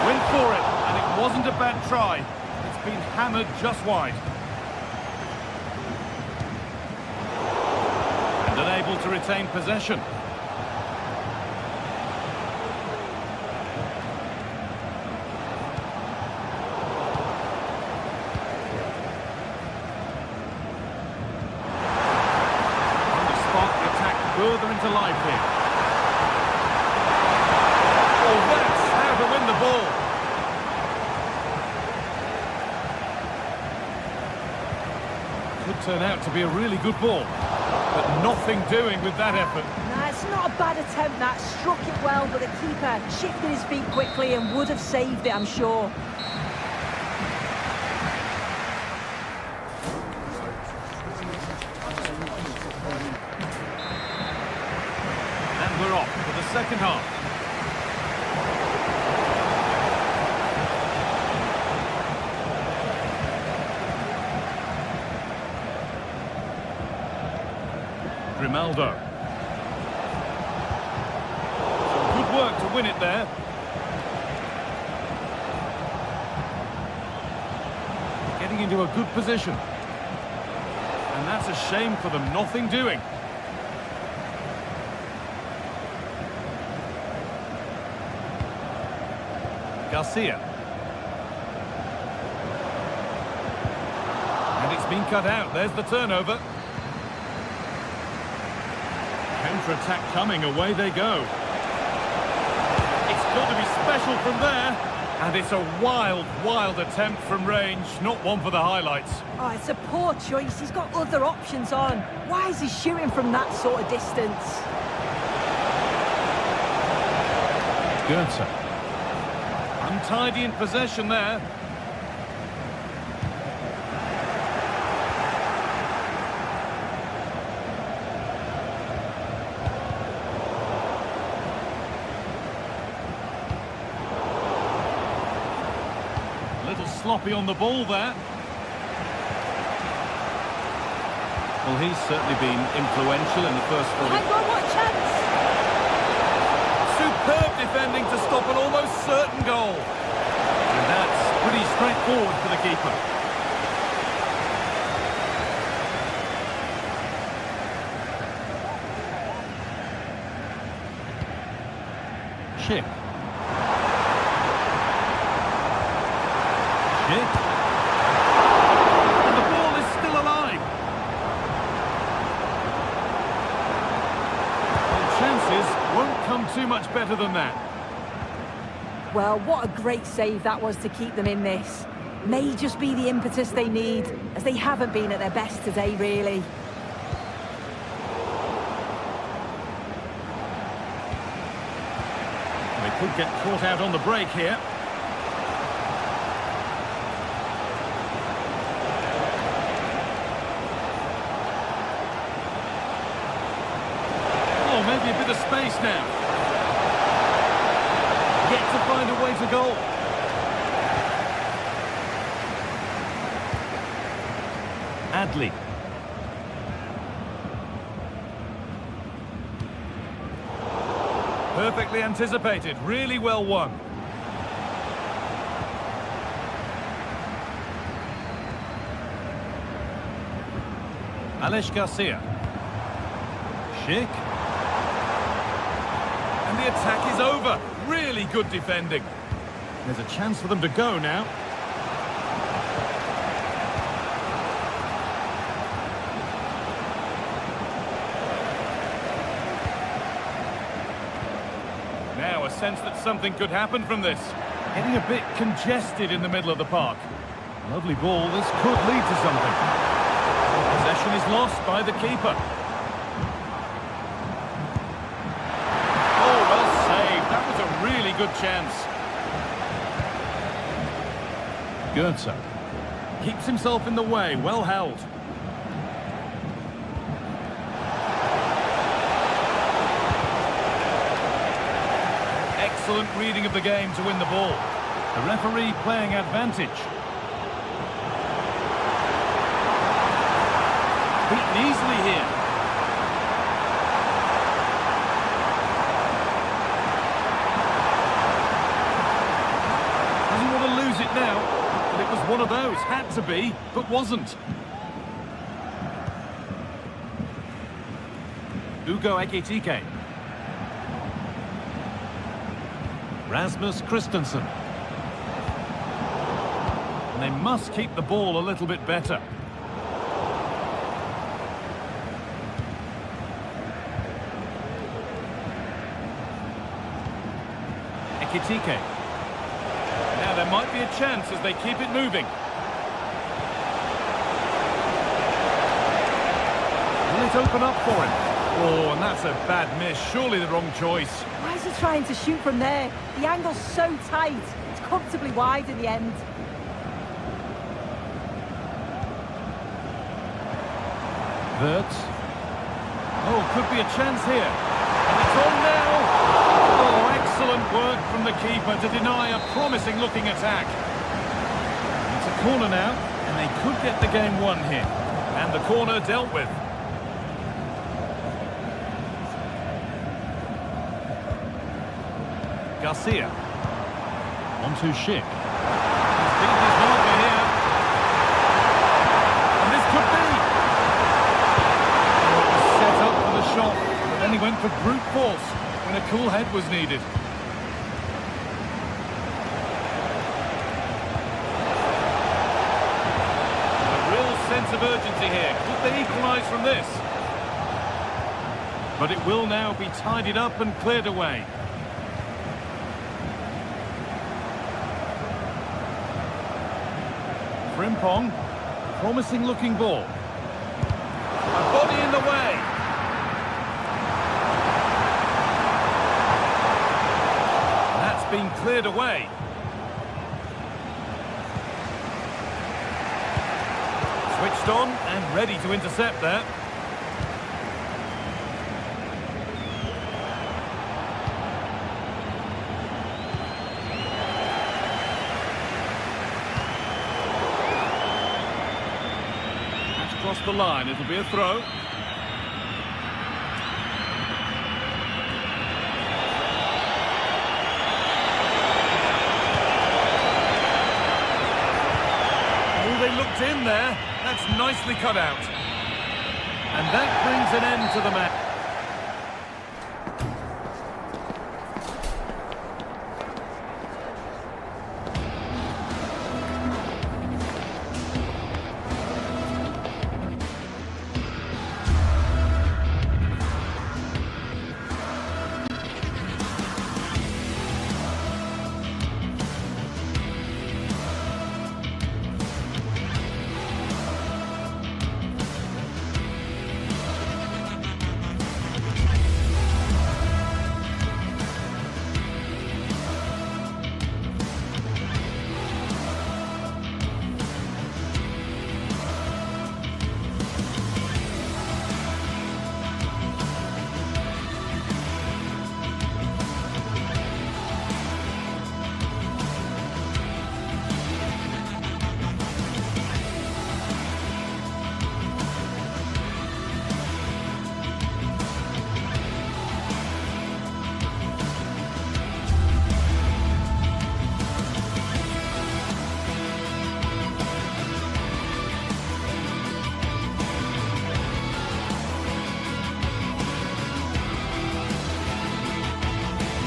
Went for it, and it wasn't a bad try. It's been hammered just wide. And unable to retain possession. to life here. Oh, that's how to win the ball. Could turn out to be a really good ball, but nothing doing with that effort. Nah, it's not a bad attempt, that. Struck it well, but the keeper shifted his feet quickly and would have saved it, I'm sure. And we're off for the second half. Grimaldo. Good work to win it there. Getting into a good position. And that's a shame for them, nothing doing. Garcia. And it's been cut out, there's the turnover. Counter-attack coming, away they go. It's got to be special from there. And it's a wild, wild attempt from range, not one for the highlights. Oh, it's a poor choice. He's got other options on. Why is he shooting from that sort of distance? Goetze. Untidy in possession there. Sloppy on the ball there. Well, he's certainly been influential in the first 40. Hang on, what chance! Superb defending to stop an almost certain goal. And that's pretty straightforward for the keeper. Schick. And the ball is still alive. And chances won't come too much better than that. Well, what a great save that was to keep them in this. May just be the impetus they need, as they haven't been at their best today, really. They could get caught out on the break here. Maybe a bit of space now. Yet to find a way to goal. Adley. Perfectly anticipated, really well won. Alex Garcia. Schick. And the attack is over. Really good defending. There's a chance for them to go now. Now a sense that something could happen from this. Getting a bit congested in the middle of the park. Lovely ball. This could lead to something. Possession is lost by the keeper. Really good chance. Goetze keeps himself in the way, well held. Excellent reading of the game to win the ball. The referee playing advantage. Beaten easily here. It now, but it was one of those, had to be, but wasn't. Ugo Ekitike. Rasmus Christensen. And they must keep the ball a little bit better. Ekitike. Now there might be a chance as they keep it moving. Will it open up for him? Oh, and that's a bad miss. Surely the wrong choice. Why is he trying to shoot from there? The angle's so tight. It's comfortably wide in the end. Wirtz. Oh, could be a chance here. And it's on now. Oh, excellent work from the keeper to deny a promising-looking attack. It's a corner now, and they could get the game won here. And the corner dealt with. Garcia. On to Schick. He's beaten his marker here. And this could be. Oh, it was set up for the shot, but then he went for brute force when a cool head was needed. A real sense of urgency here. Could they equalise from this? But it will now be tidied up and cleared away. Frimpong, promising looking ball. A body in the way. That's been cleared away. Switched on and ready to intercept there. Across the line, it'll be a throw. Oh, they looked in there. That's nicely cut out. And that brings an end to the match.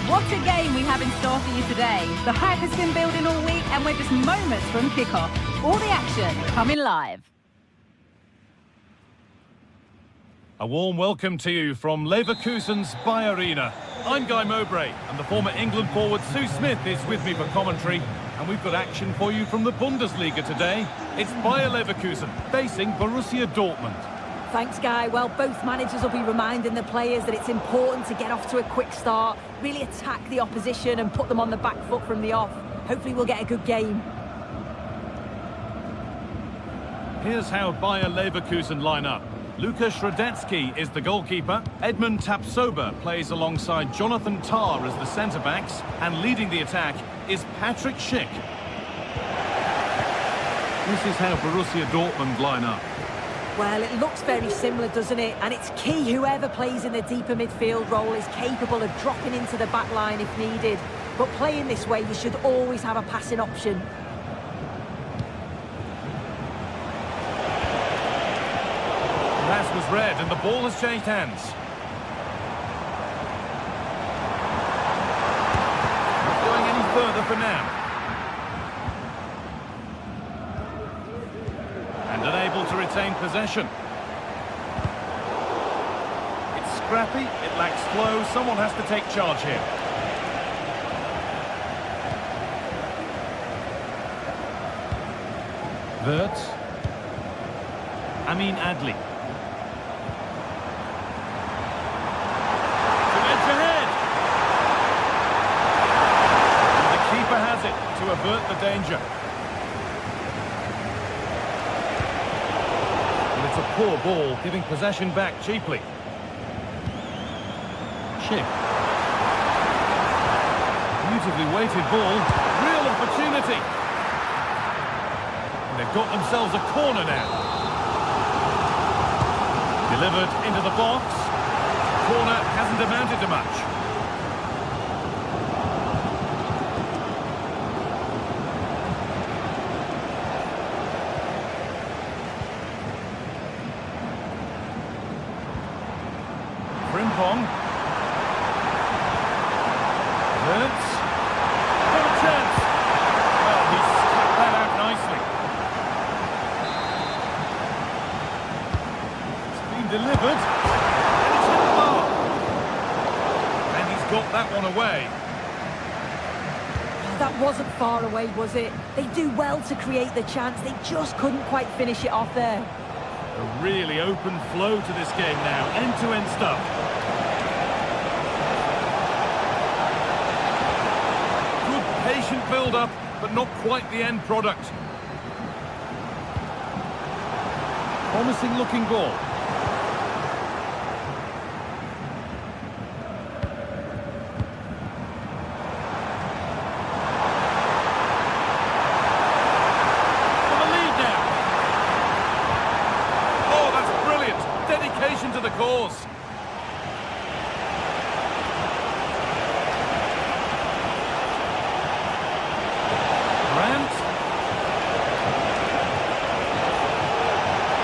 What a game we have in store for you today. The hype has been building all week and we're just moments from kickoff. All the action coming live. A warm welcome to you from Leverkusen's Bayer Arena. I'm Guy Mowbray and the former England forward Sue Smith is with me for commentary. And we've got action for you from the Bundesliga today. It's Bayer Leverkusen facing Borussia Dortmund. Thanks, Guy. Well, both managers will be reminding the players that it's important to get off to a quick start, really attack the opposition and put them on the back foot from the off. Hopefully we'll get a good game. Here's how Bayer Leverkusen line up. Lukas Radetzky is the goalkeeper. Edmund Tapsoba plays alongside Jonathan Tah as the centre-backs. And leading the attack is Patrick Schick. This is how Borussia Dortmund line up. Well, it looks very similar, doesn't it? And it's key whoever plays in the deeper midfield role is capable of dropping into the back line if needed. But playing this way, you should always have a passing option. Pass was read and the ball has changed hands. Not going any further for now. And unable to retain possession. It's scrappy, it lacks flow, someone has to take charge here. Wirtz. Amin Adli. To edge ahead. And the keeper has it to avert the danger. And it's a poor ball, giving possession back cheaply. Chip. Beautifully weighted ball. Real opportunity. And they've got themselves a corner now. Delivered into the box. Corner hasn't amounted to much. Frimpong. Wirtz. Got a chance. Well, he's cut that out nicely. Delivered, and it's hit the mark. And he's got that one away. That wasn't far away, was it? They do well to create the chance. They just couldn't quite finish it off there. A really open flow to this game now. End-to-end stuff. Good patient build-up, but not quite the end product. Promising looking ball. To the cause. Grant.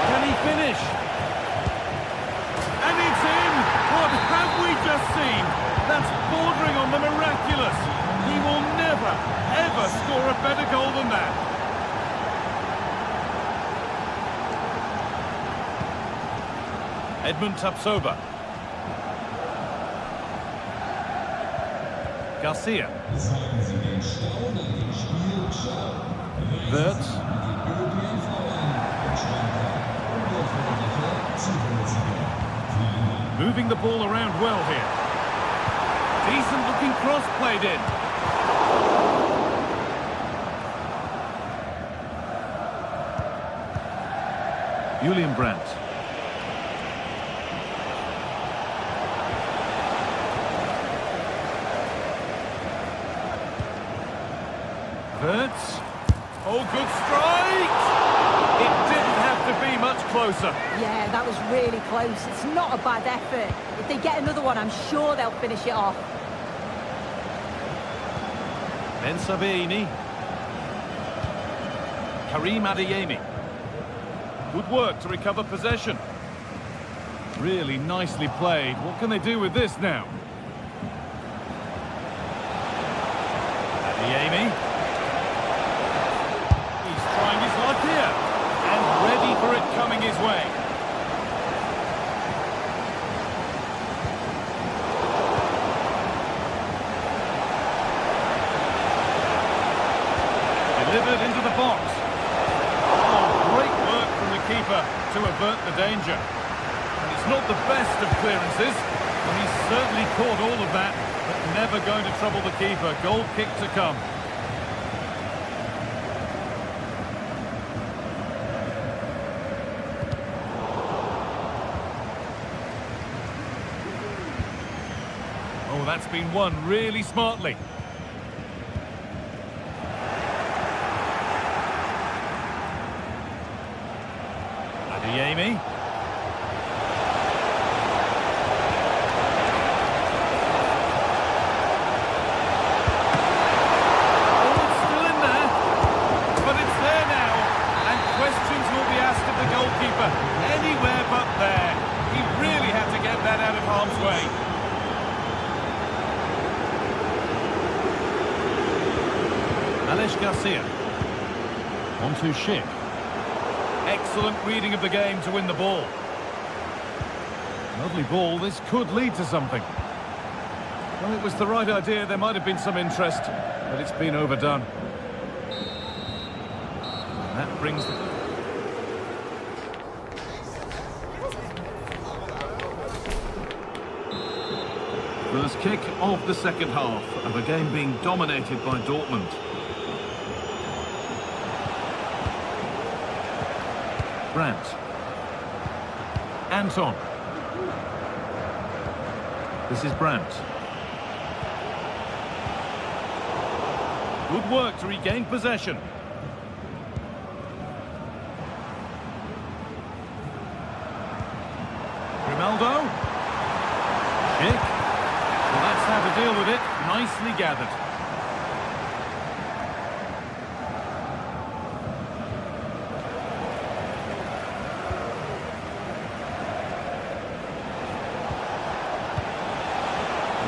Can he finish? And it's in! What have we just seen? That's bordering on the miraculous. He will never, ever score a better goal than that. Edmund Tapsoba. Garcia. Wirtz. Moving the ball around well here. Decent looking cross played in. Julian Brandt. Wirtz. Oh, good strike! It didn't have to be much closer. Yeah, that was really close. It's not a bad effort. If they get another one, I'm sure they'll finish it off. Ben Sabaini. Karim Adeyemi. Good work to recover possession. Really nicely played. What can they do with this now? Adeyemi. Here, and ready for it coming his way. Delivered into the box. Oh, great work from the keeper to avert the danger. And it's not the best of clearances, and he's certainly caught all of that, but never going to trouble the keeper. Goal kick to come. Oh, that's been won really smartly. Adeyemi. Oh, it's still in there. But it's there now. And questions will be asked of the goalkeeper. Anywhere but there. He really had to get that out of harm's way. Alex Garcia. On to Schick. Excellent reading of the game to win the ball. Lovely ball. This could lead to something. Well, it was the right idea. There might have been some interest, but it's been overdone. And that brings the... First kick of the second half of a game being dominated by Dortmund. Brandt. Anton. This is Brandt. Good work to regain possession. Ronaldo. Schick. Well, that's how to deal with it. Nicely gathered.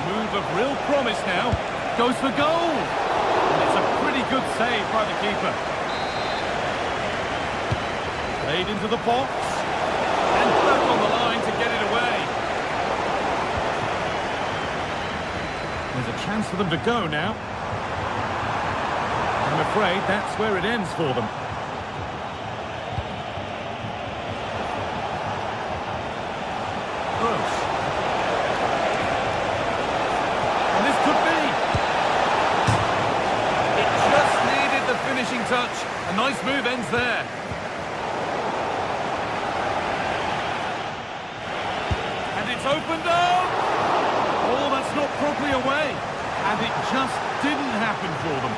Move of real promise now. Goes for goal. And it's a pretty good save by the keeper. Played into the box. And back on the line to get it away. There's a chance for them to go now. I'm afraid that's where it ends for them. Gross. And this could be. It just needed the finishing touch. A nice move ends there. And it's opened up. Oh, that's not properly away. And it just didn't happen for them.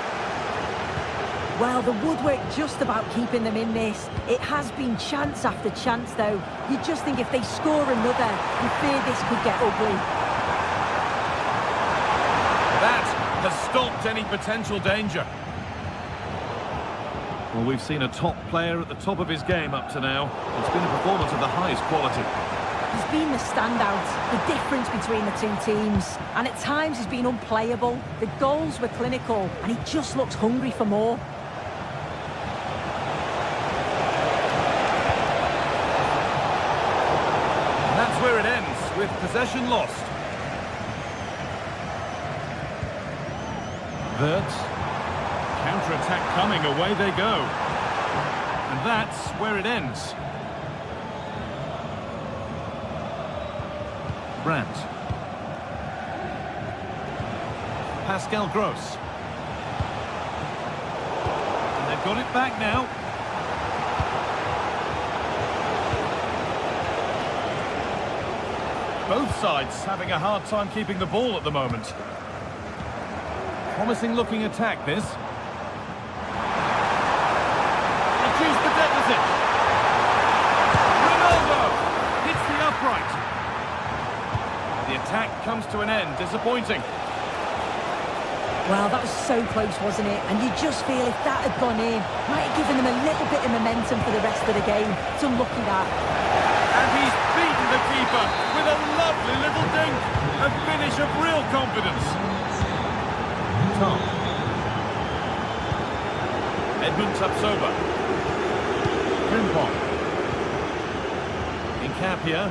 Well, the woodwork just about keeping them in this. It has been chance after chance, though. You just think if they score another, you fear this could get ugly. That has stopped any potential danger. Well, we've seen a top player at the top of his game up to now. It's been a performance of the highest quality. He's been the standout, the difference between the two teams. And at times he's been unplayable. The goals were clinical, and he just looks hungry for more. And that's where it ends, with possession lost. Wirtz. Counter-attack coming, away they go. And that's where it ends. Brandt. Pascal Gross. And they've got it back now. Both sides having a hard time keeping the ball at the moment. Promising looking attack, this. Reduce the deficit. Ronaldo hits the upright. The attack comes to an end. Disappointing. Well, that was so close, wasn't it? And you just feel if that had gone in, might have given them a little bit of momentum for the rest of the game. It's unlucky that. And he's beaten the keeper with a lovely little dink. A finish of real confidence. Tom. Edmund Tapsoba. Frimpong. Incapia.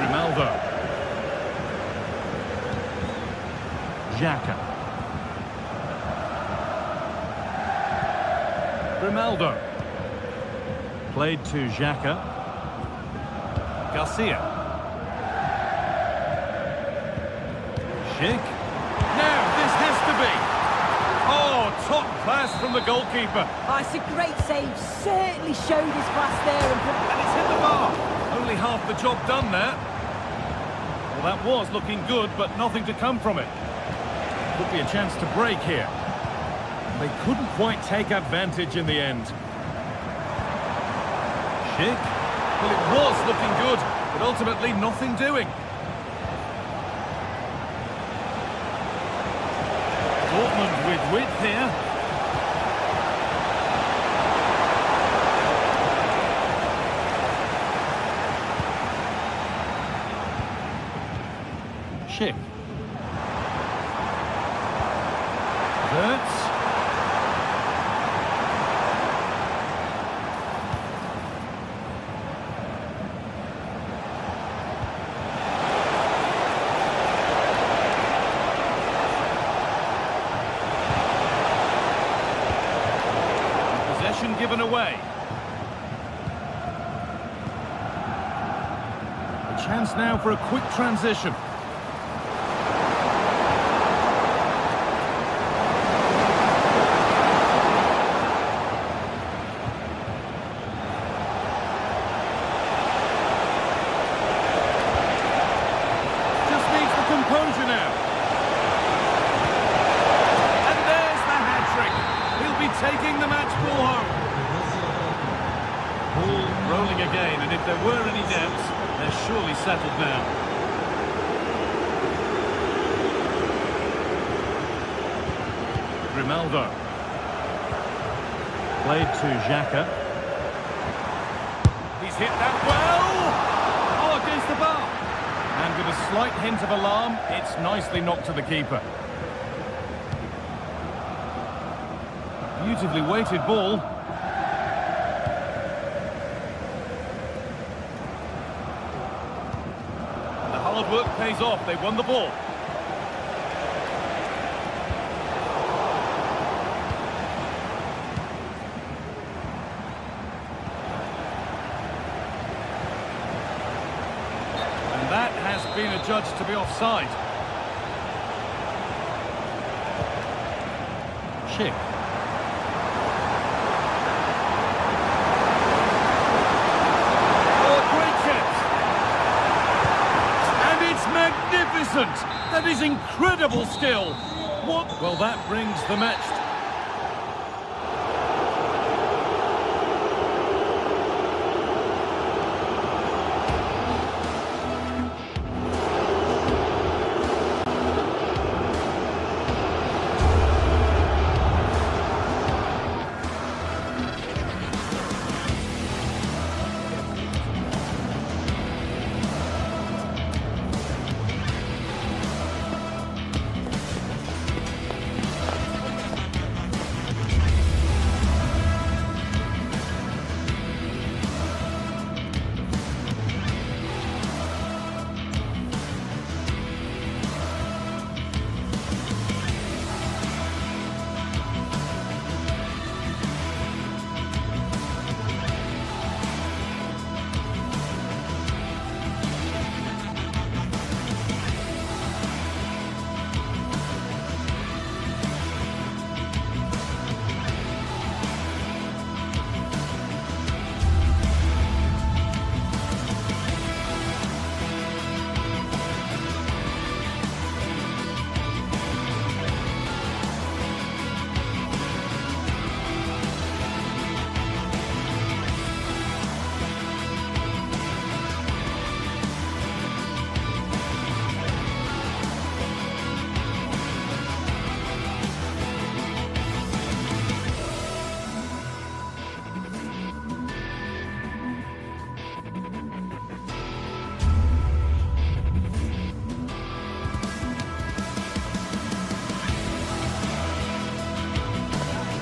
Ronaldo. Xhaka. Ronaldo. Played to Xhaka. Garcia. Schick. Now, this has to be. Oh, top class from the goalkeeper. Oh, it's a great save. Certainly showed his class there. And it's hit the bar. Only half the job done there. Well, that was looking good, but nothing to come from it. Could be a chance to break here. They couldn't quite take advantage in the end. Schick. Well, it was looking good, but ultimately nothing doing. Dortmund with width here. Schick. Wirtz. Possession given away. A Chance now for a quick transition. Just needs the composure now. And there's the hat-trick. He'll be taking the match ball home. Rolling again, and if there were any doubts, they're surely settled now. Grimaldo. Played to Xhaka. He's hit that well! Oh, against the bar. And with a slight hint of alarm, it's nicely knocked to the keeper. Beautifully weighted ball. Hard work pays off. They won the ball. And that has been adjudged to be offside. Chick. Magnificent! That is incredible skill! What? Well, that brings the match.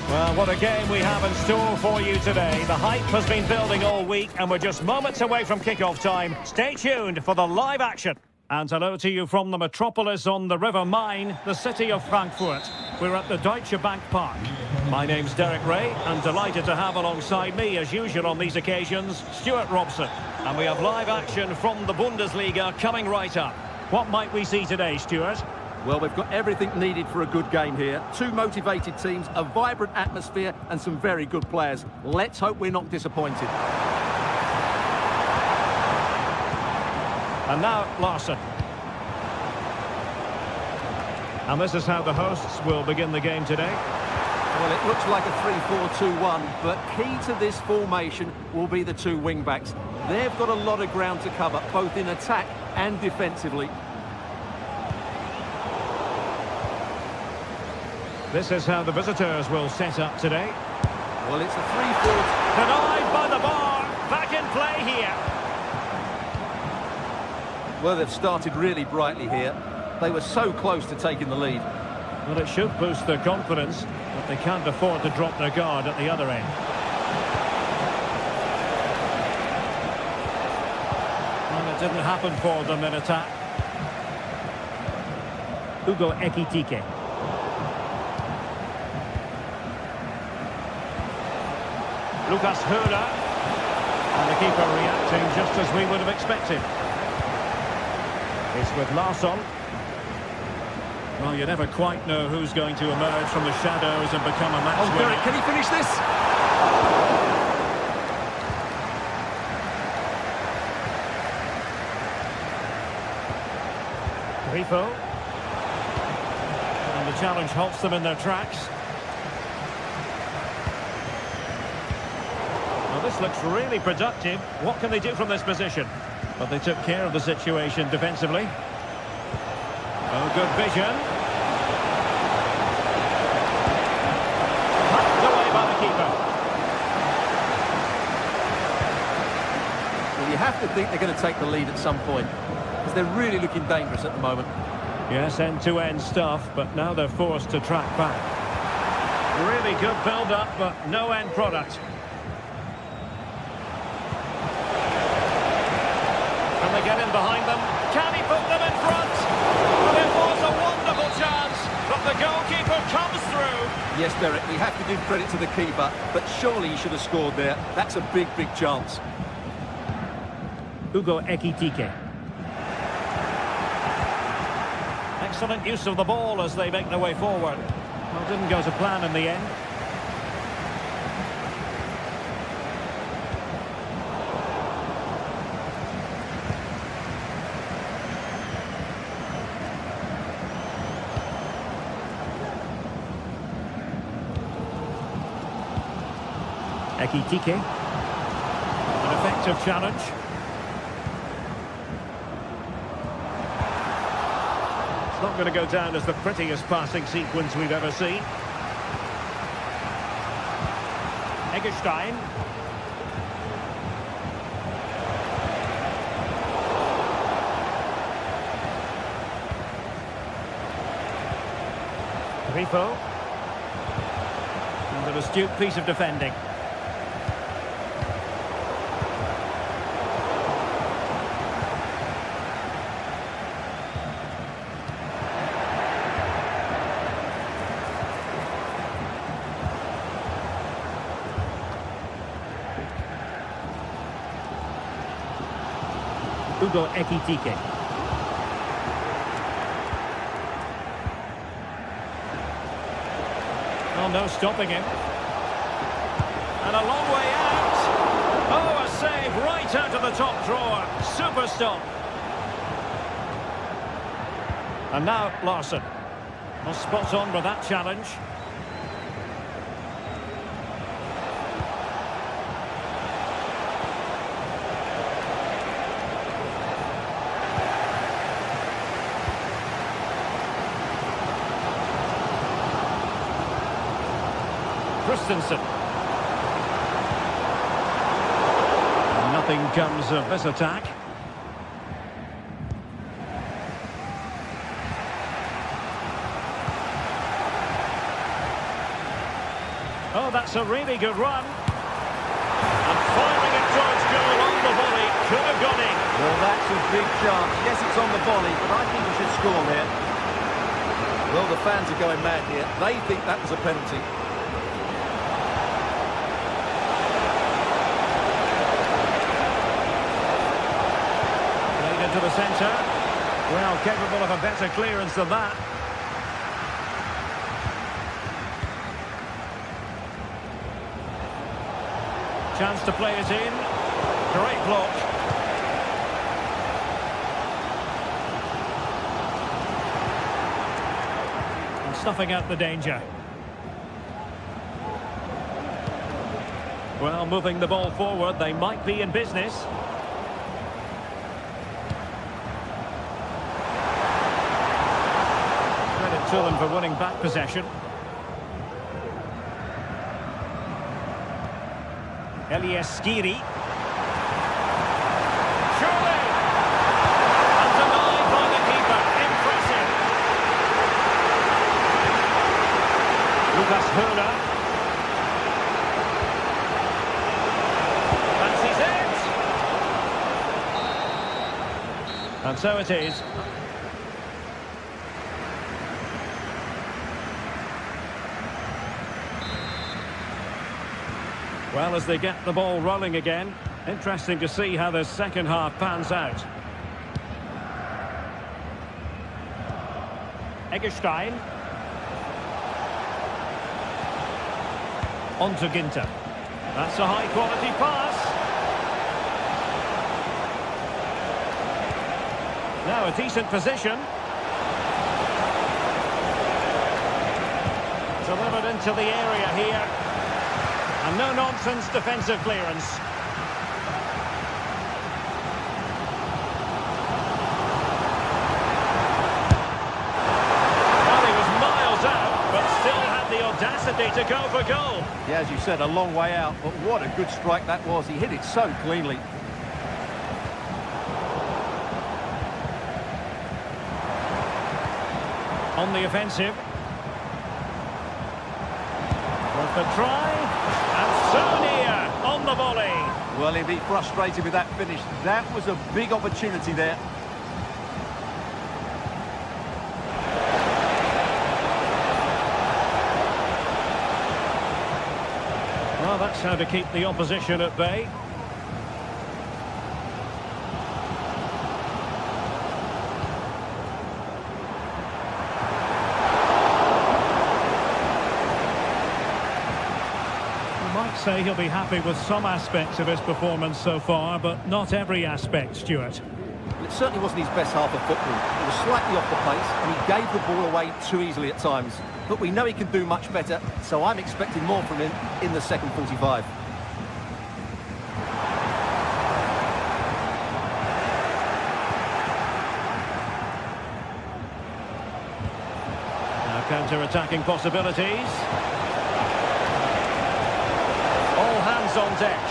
Well, what a game we have in store for you today. The hype has been building all week and we're just moments away from kick-off time. Stay tuned for the live action. And hello to you from the metropolis on the River Main, the city of Frankfurt. We're at the Deutsche Bank Park. My name's Derek Ray, and delighted to have alongside me, as usual on these occasions, Stuart Robson. And we have live action from the Bundesliga coming right up. What might we see today, Stuart? Well, we've got everything needed for a good game here. Two motivated teams, a vibrant atmosphere and some very good players. Let's hope we're not disappointed. And now, Larson. And this is how the hosts will begin the game today. Well, it looks like a 3-4-2-1, but key to this formation will be the two wing-backs. They've got a lot of ground to cover, both in attack and defensively. This is how the visitors will set up today. Well, it's a 3-4... Denied by the bar. Back in play here. Well, they've started really brightly here. They were so close to taking the lead. Well, it should boost their confidence, but they can't afford to drop their guard at the other end. Well, it didn't happen for them in attack. Hugo Ekitike. Lucas Höra. And the keeper reacting just as we would have expected. It's with Larsson. Well, you never quite know who's going to emerge from the shadows and become a match winner. Derek, can he finish this? Grifo. And the challenge halts them in their tracks. Well, this looks really productive. What can they do from this position? But they took care of the situation defensively. Oh, good vision. Knocked away by the keeper. Well, you have to think they're going to take the lead at some point, because they're really looking dangerous at the moment. Yes, end-to-end stuff, but now they're forced to track back. Really good build-up, but no end product. Can they get in behind them? Can he put them in front? Well, it was a wonderful chance, but the goalkeeper comes through. Yes, Derek, we have to give credit to the keeper, but surely he should have scored there. That's a big, big chance. Hugo Ekitike. Excellent use of the ball as they make their way forward. Well, didn't go to plan in the end. Ekitike. An effective challenge. It's not going to go down as the prettiest passing sequence we've ever seen. Eggestein. Grifo. And an astute piece of defending. Hugo Ekitike. Oh, no stopping him. And a long way out. Oh, a save right out of the top drawer. Super stop. And now Larsson. Well, spot on with that challenge. Christensen. Nothing comes of this attack. Oh, that's a really good run. And firing it towards goal on the volley. Could have gone in. Well, that's a big chance. Yes, it's on the volley, but I think he should score there. Well, the fans are going mad here. They think that was a penalty. Into the centre. Well, capable of a better clearance than that. Chance to play it in. Great block. And snuffing out the danger. Well, moving the ball forward, they might be in business. To them for winning back possession. Elias Skiri. Surely! And denied by the keeper. Impressive. Lucas Höhler. Fancies it. And so it is. Well, as they get the ball rolling again, interesting to see how the second half pans out. Eggestein. On to Ginter. That's a high-quality pass. Now a decent position. Delivered into the area here. And no-nonsense defensive clearance. Audacity to go for goal. Yeah, as you said, a long way out, but what a good strike that was. He hit it so cleanly. On the offensive. Worth a try. And so near on the volley. Well, he'll be frustrated with that finish. That was a big opportunity there. Well, that's how to keep the opposition at bay. You might say he'll be happy with some aspects of his performance so far, but not every aspect, Stuart. Well, it certainly wasn't his best half of football. It was slightly off the pace, and he gave the ball away too easily at times. But we know he can do much better, so I'm expecting more from him in the second 45. Now counter-attacking possibilities. All hands on deck.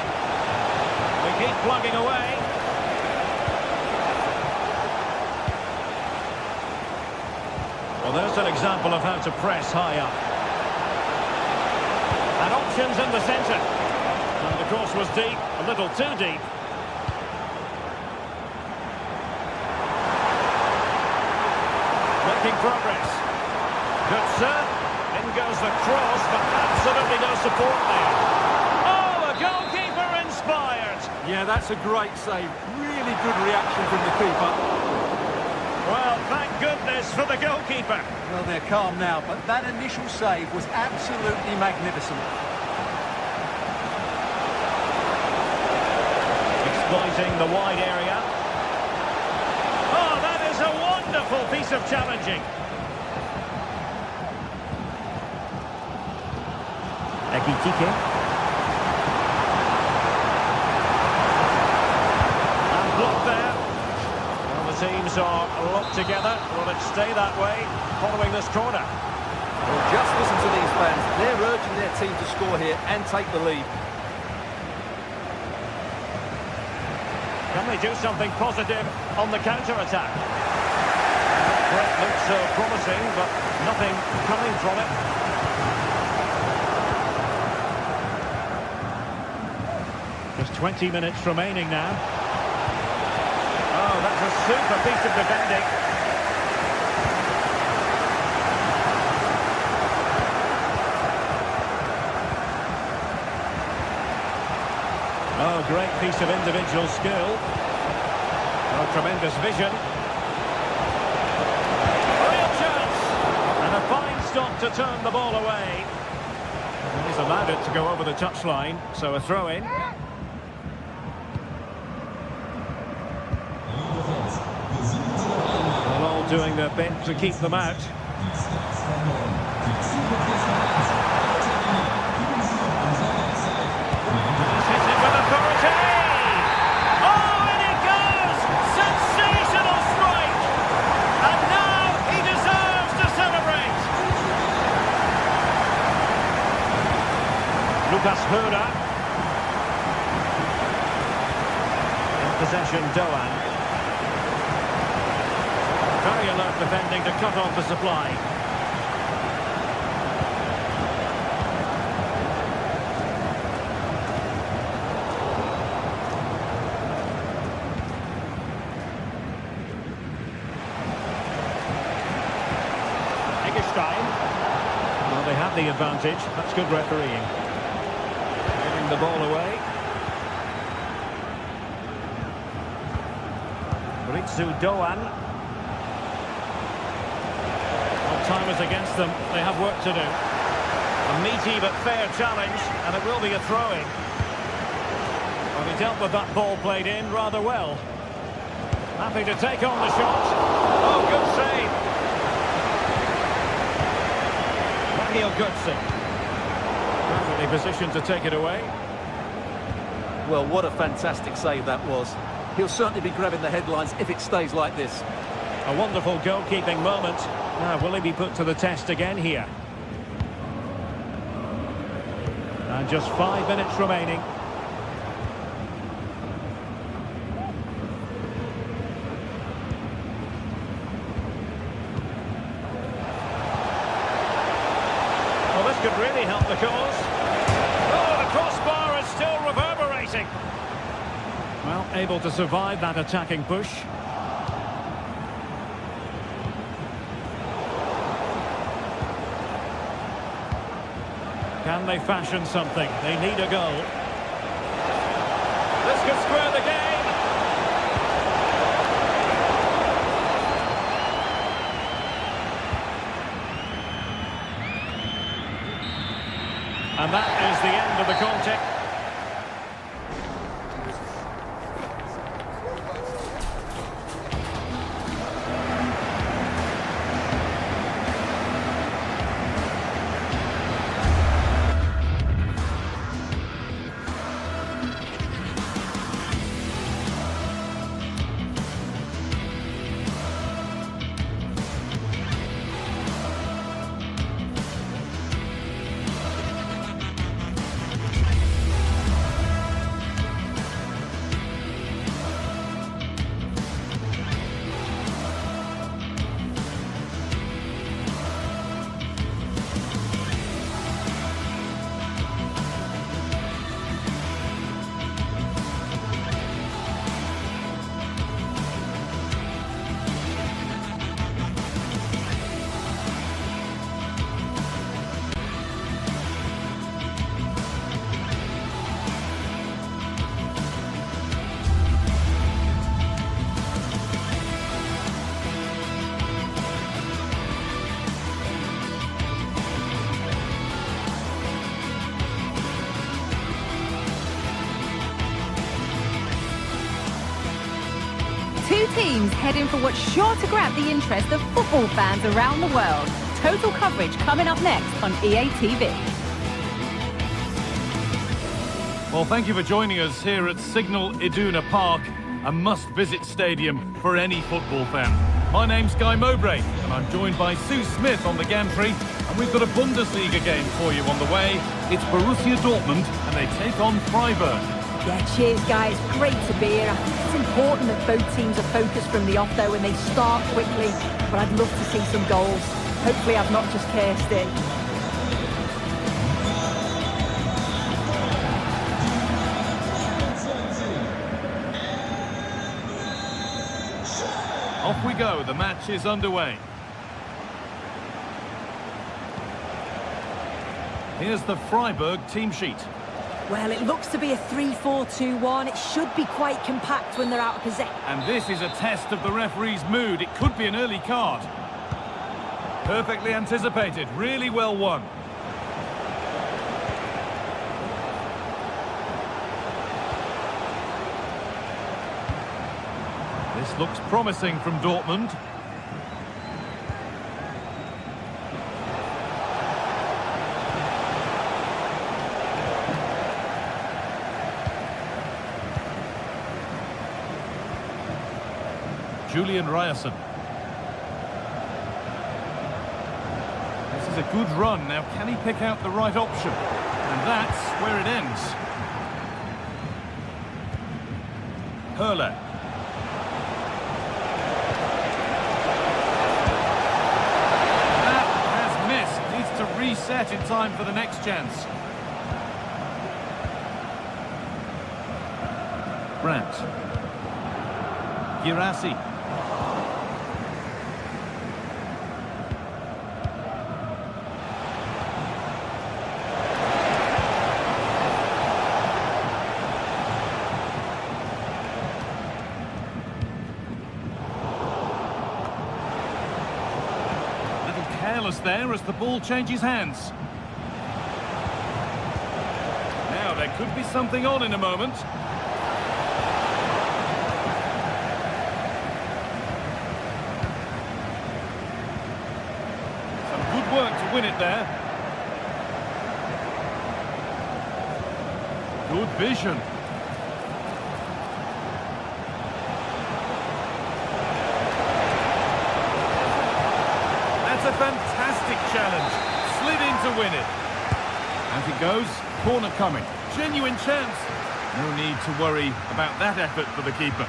We keep plugging away. Well, there's an example of how to press high up. And options in the centre. And the cross was deep, a little too deep. Making progress. Good serve. In goes the cross, but absolutely no support there. Oh, a goalkeeper inspired. Yeah, that's a great save. Really good reaction from the keeper. Well, thank goodness for the goalkeeper. Well, they're calm now, but that initial save was absolutely magnificent. Exploiting the wide area. Oh, that is a wonderful piece of challenging. Ekitike. And blocked there. Teams are locked together. Will it stay that way following this corner? Well, just listen to these fans. They're urging their team to score here and take the lead. Can they do something positive on the counter-attack? Threat looks so promising, but nothing coming from it. Just 20 minutes remaining now. Oh, that's a super piece of defending. Oh, great piece of individual skill. Oh, tremendous vision. Real chance! And a fine stop to turn the ball away. He's allowed it to go over the touchline, so a throw-in. Doing their bit to keep them out. He's hit it with authority! Oh, and it goes! Sensational strike! And now he deserves to celebrate! Lucas Moura. In possession, Doan. Very alert defending to cut off the supply. Eggestein. Well, they have the advantage. That's good refereeing. Giving the ball away. Ritsu Doan. time is against them. They have work to do. A meaty but fair challenge, and it will be a throw-in. Well, he dealt with that ball played in rather well. Happy to take on the shot. Oh, good save. Daniel Götze. Perfectly positioned to take it away. Well, what a fantastic save that was. He'll certainly be grabbing the headlines if it stays like this. A wonderful goalkeeping moment. Now, will he be put to the test again here? And just 5 minutes remaining. Well, this could really help the cause. Oh, the crossbar is still reverberating. Well, able to survive that attacking push. Can they fashion something? They need a goal. This could square the game. And that is the end of the contest. Two teams heading for what's sure to grab the interest of football fans around the world. Total coverage coming up next on EA TV. Well, thank you for joining us here at Signal Iduna Park, a must-visit stadium for any football fan. My name's Guy Mowbray, and I'm joined by Sue Smith on the gantry, and we've got a Bundesliga game for you on the way. It's Borussia Dortmund, and they take on Freiburg. Yeah, cheers, guys. Great to be here. I think it's important that both teams are focused from the off, though, and they start quickly. But I'd love to see some goals. Hopefully I've not just cursed it. Off we go. The match is underway. Here's the Freiburg team sheet. Well, it looks to be a 3-4-2-1. It should be quite compact when they're out of possession. And this is a test of the referee's mood. It could be an early card. Perfectly anticipated. Really well won. This looks promising from Dortmund. Julian Ryerson. This is a good run. Now, can he pick out the right option? And that's where it ends. Hurler. That has missed. Needs to reset in time for the next chance. Brandt. Girassi. careless there as the ball changes hands. Now, there could be something on in a moment. Some good work to win it there. Good vision. That's a fantastic challenge. Slid in to win it. As it goes, corner coming. Genuine chance. No need to worry about that effort for the keeper.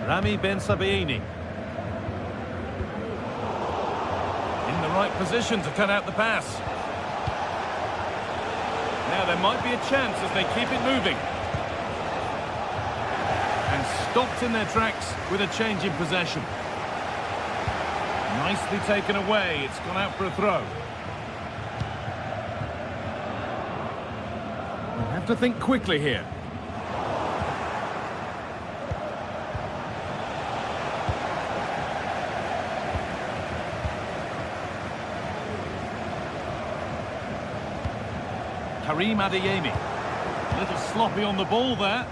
Rami Ben Sabaini. In the right position to cut out the pass. Now there might be a chance as they keep it moving. And stopped in their tracks with a change in possession. Nicely taken away. It's gone out for a throw. We have to think quickly here. Karim Adeyemi. A little sloppy on the ball there.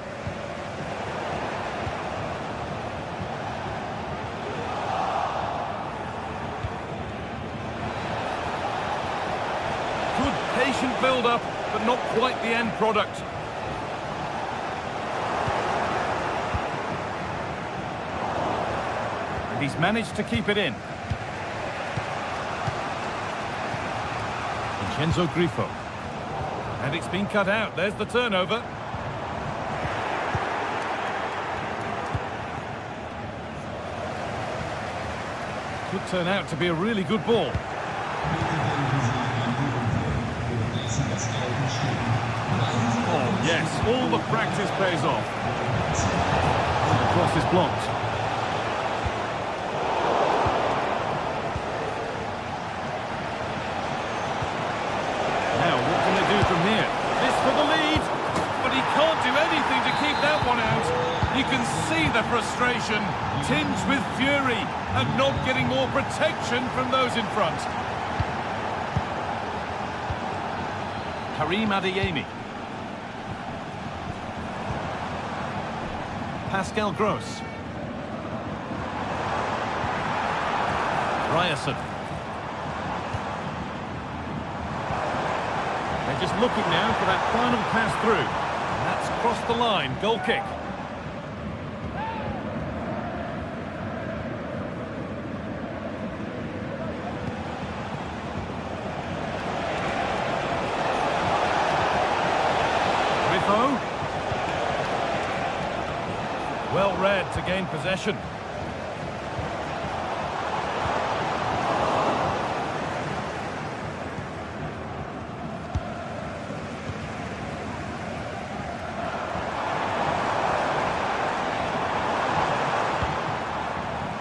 Good patient build-up, but not quite the end product. And he's managed to keep it in. Vincenzo Grifo. And it's been cut out. There's the turnover. Could turn out to be a really good ball. Oh, yes. All the practice pays off. The cross is blocked. From here, this for the lead, but he can't do anything to keep that one out. You can see the frustration, tinged with fury, and not getting more protection from those in front. Karim Adeyemi. Pascal Gross. Ryerson. They're just looking now for that final pass through. And that's crossed the line. Goal kick. Grifo. Well read to gain possession.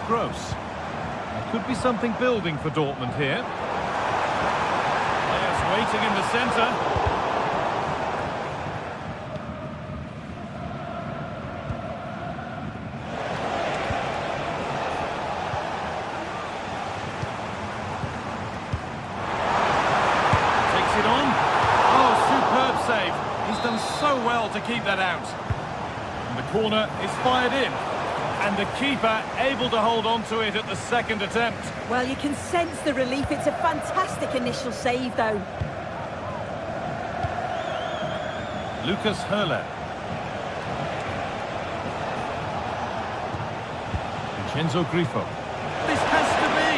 Gross. There could be something building for Dortmund here. Players waiting in the centre. Takes it on. Oh, superb save. He's done so well to keep that out. And the corner is fired in. And the keeper able to hold on to it at the second attempt. Well, you can sense the relief. It's a fantastic initial save, though. Lucas Hurler. Vincenzo Grifo. This has to be!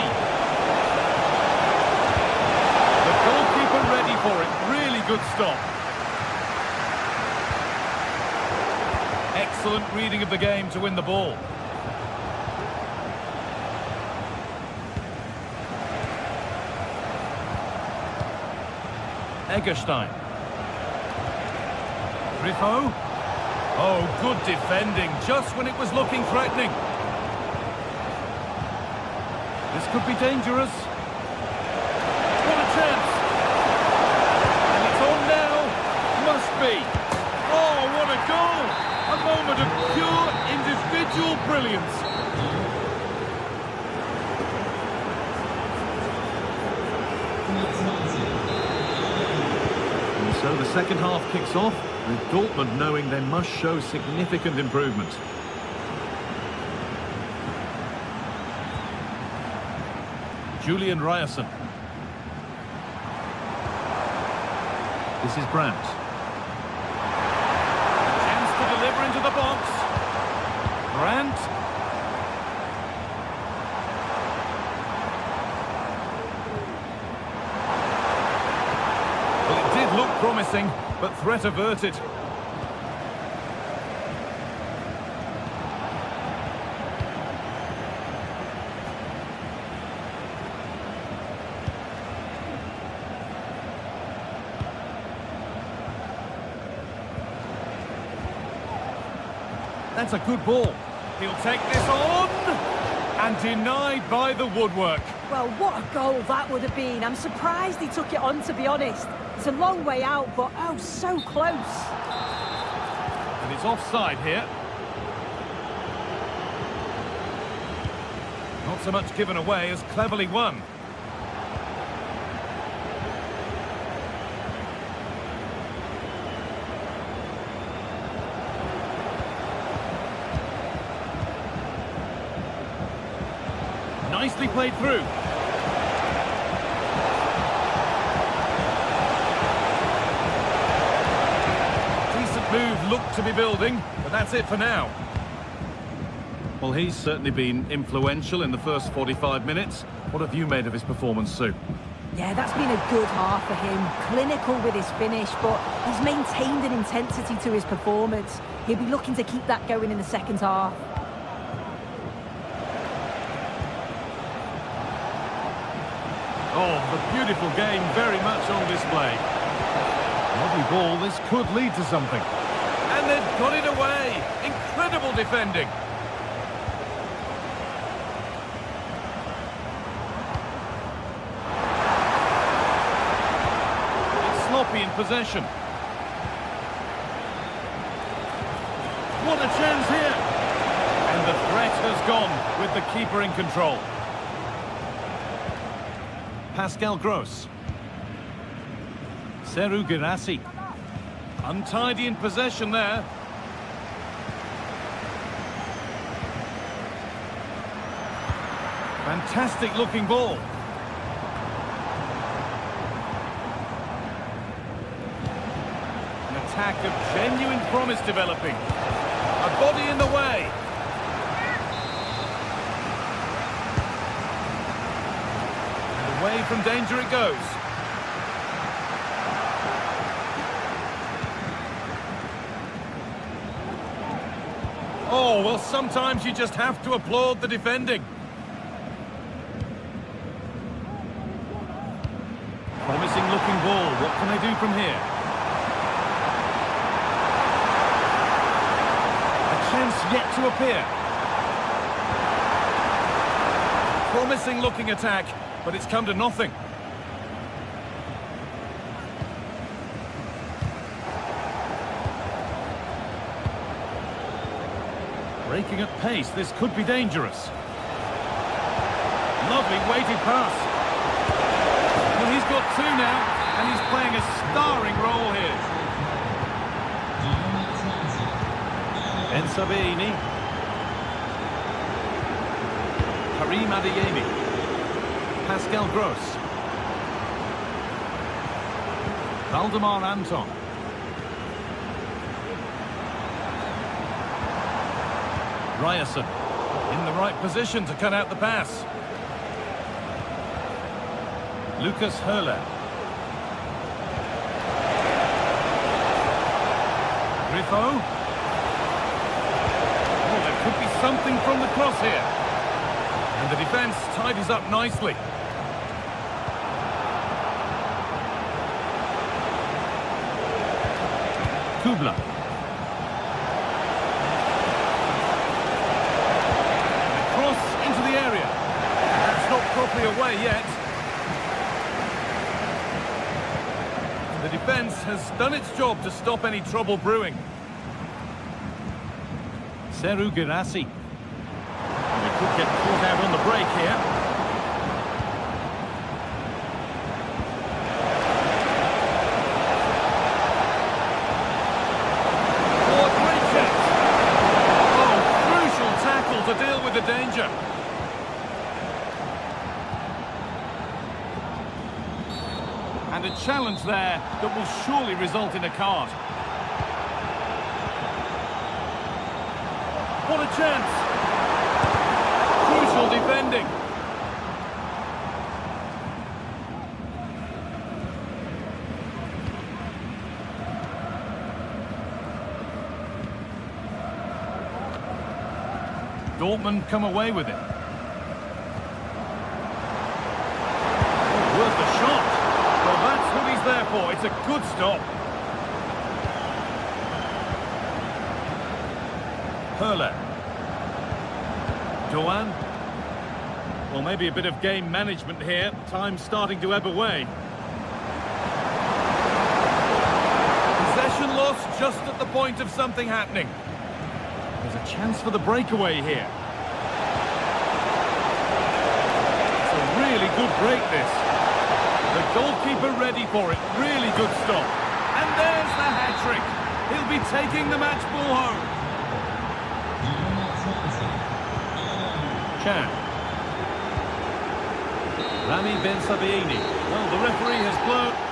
The goalkeeper ready for it. Really good stop. Excellent reading of the game to win the ball. Egerstein. Grifo. Oh, good defending, just when it was looking threatening. This could be dangerous. What a chance. And it's on now. Must be. Oh, what a goal. A moment of pure individual brilliance. So the second half kicks off, with Dortmund knowing they must show significant improvement. Julian Ryerson. This is Brandt. Chance to deliver into the box. Brandt. Well, it did look promising, but threat averted. That's a good ball. He'll take this on, and denied by the woodwork. Well, what a goal that would have been. I'm surprised he took it on, to be honest. It's a long way out, but oh, so close. And it's offside here. Not so much given away as cleverly won. Nicely played through. Decent move looked to be building, but that's it for now. Well, he's certainly been influential in the first 45 minutes. What have you made of his performance, Sue? Yeah, that's been a good half for him. Clinical with his finish, but he's maintained an intensity to his performance. He'll be looking to keep that going in the second half. Oh, the beautiful game very much on display. Lovely ball, this could lead to something. And they've got it away. Incredible defending. It's sloppy in possession. What a chance here. And the threat has gone with the keeper in control. Pascal Gross. Serhou Guirassy. Untidy in possession there. Fantastic looking ball. An attack of genuine promise developing. A body in the way. Away from danger it goes. Oh, well, sometimes you just have to applaud the defending. Promising looking ball. What can they do from here? A chance yet to appear. Promising looking attack, but it's come to nothing. Breaking at pace, this could be dangerous. Lovely weighted pass. Well, he's got two now, and he's playing a starring role here. Ben Sabini. Karim Adeyemi. Pascal Gross. Valdemar Anton. Ryerson in the right position to cut out the pass. Lucas Höhler. Griffo. Oh, there could be something from the cross here. And the defence tidies up nicely. Kubla. Cross into the area. That's not properly away yet. The defence has done its job to stop any trouble brewing. Serhou Guirassy. They could get caught out on the break here. challenge there that will surely result in a card. What a chance! Crucial defending. Dortmund come away with it. Worth a shot. Well, that's what he's there for. It's a good stop. Hurler. Doan. Well, maybe a bit of game management here. Time's starting to ebb away. Possession lost just at the point of something happening. There's a chance for the breakaway here. It's a really good break, this. The goalkeeper ready for it. Really good stop. And there's the hat-trick. He'll be taking the match ball home. Chan. Rami Ben Sabiini. Well, the referee has blown.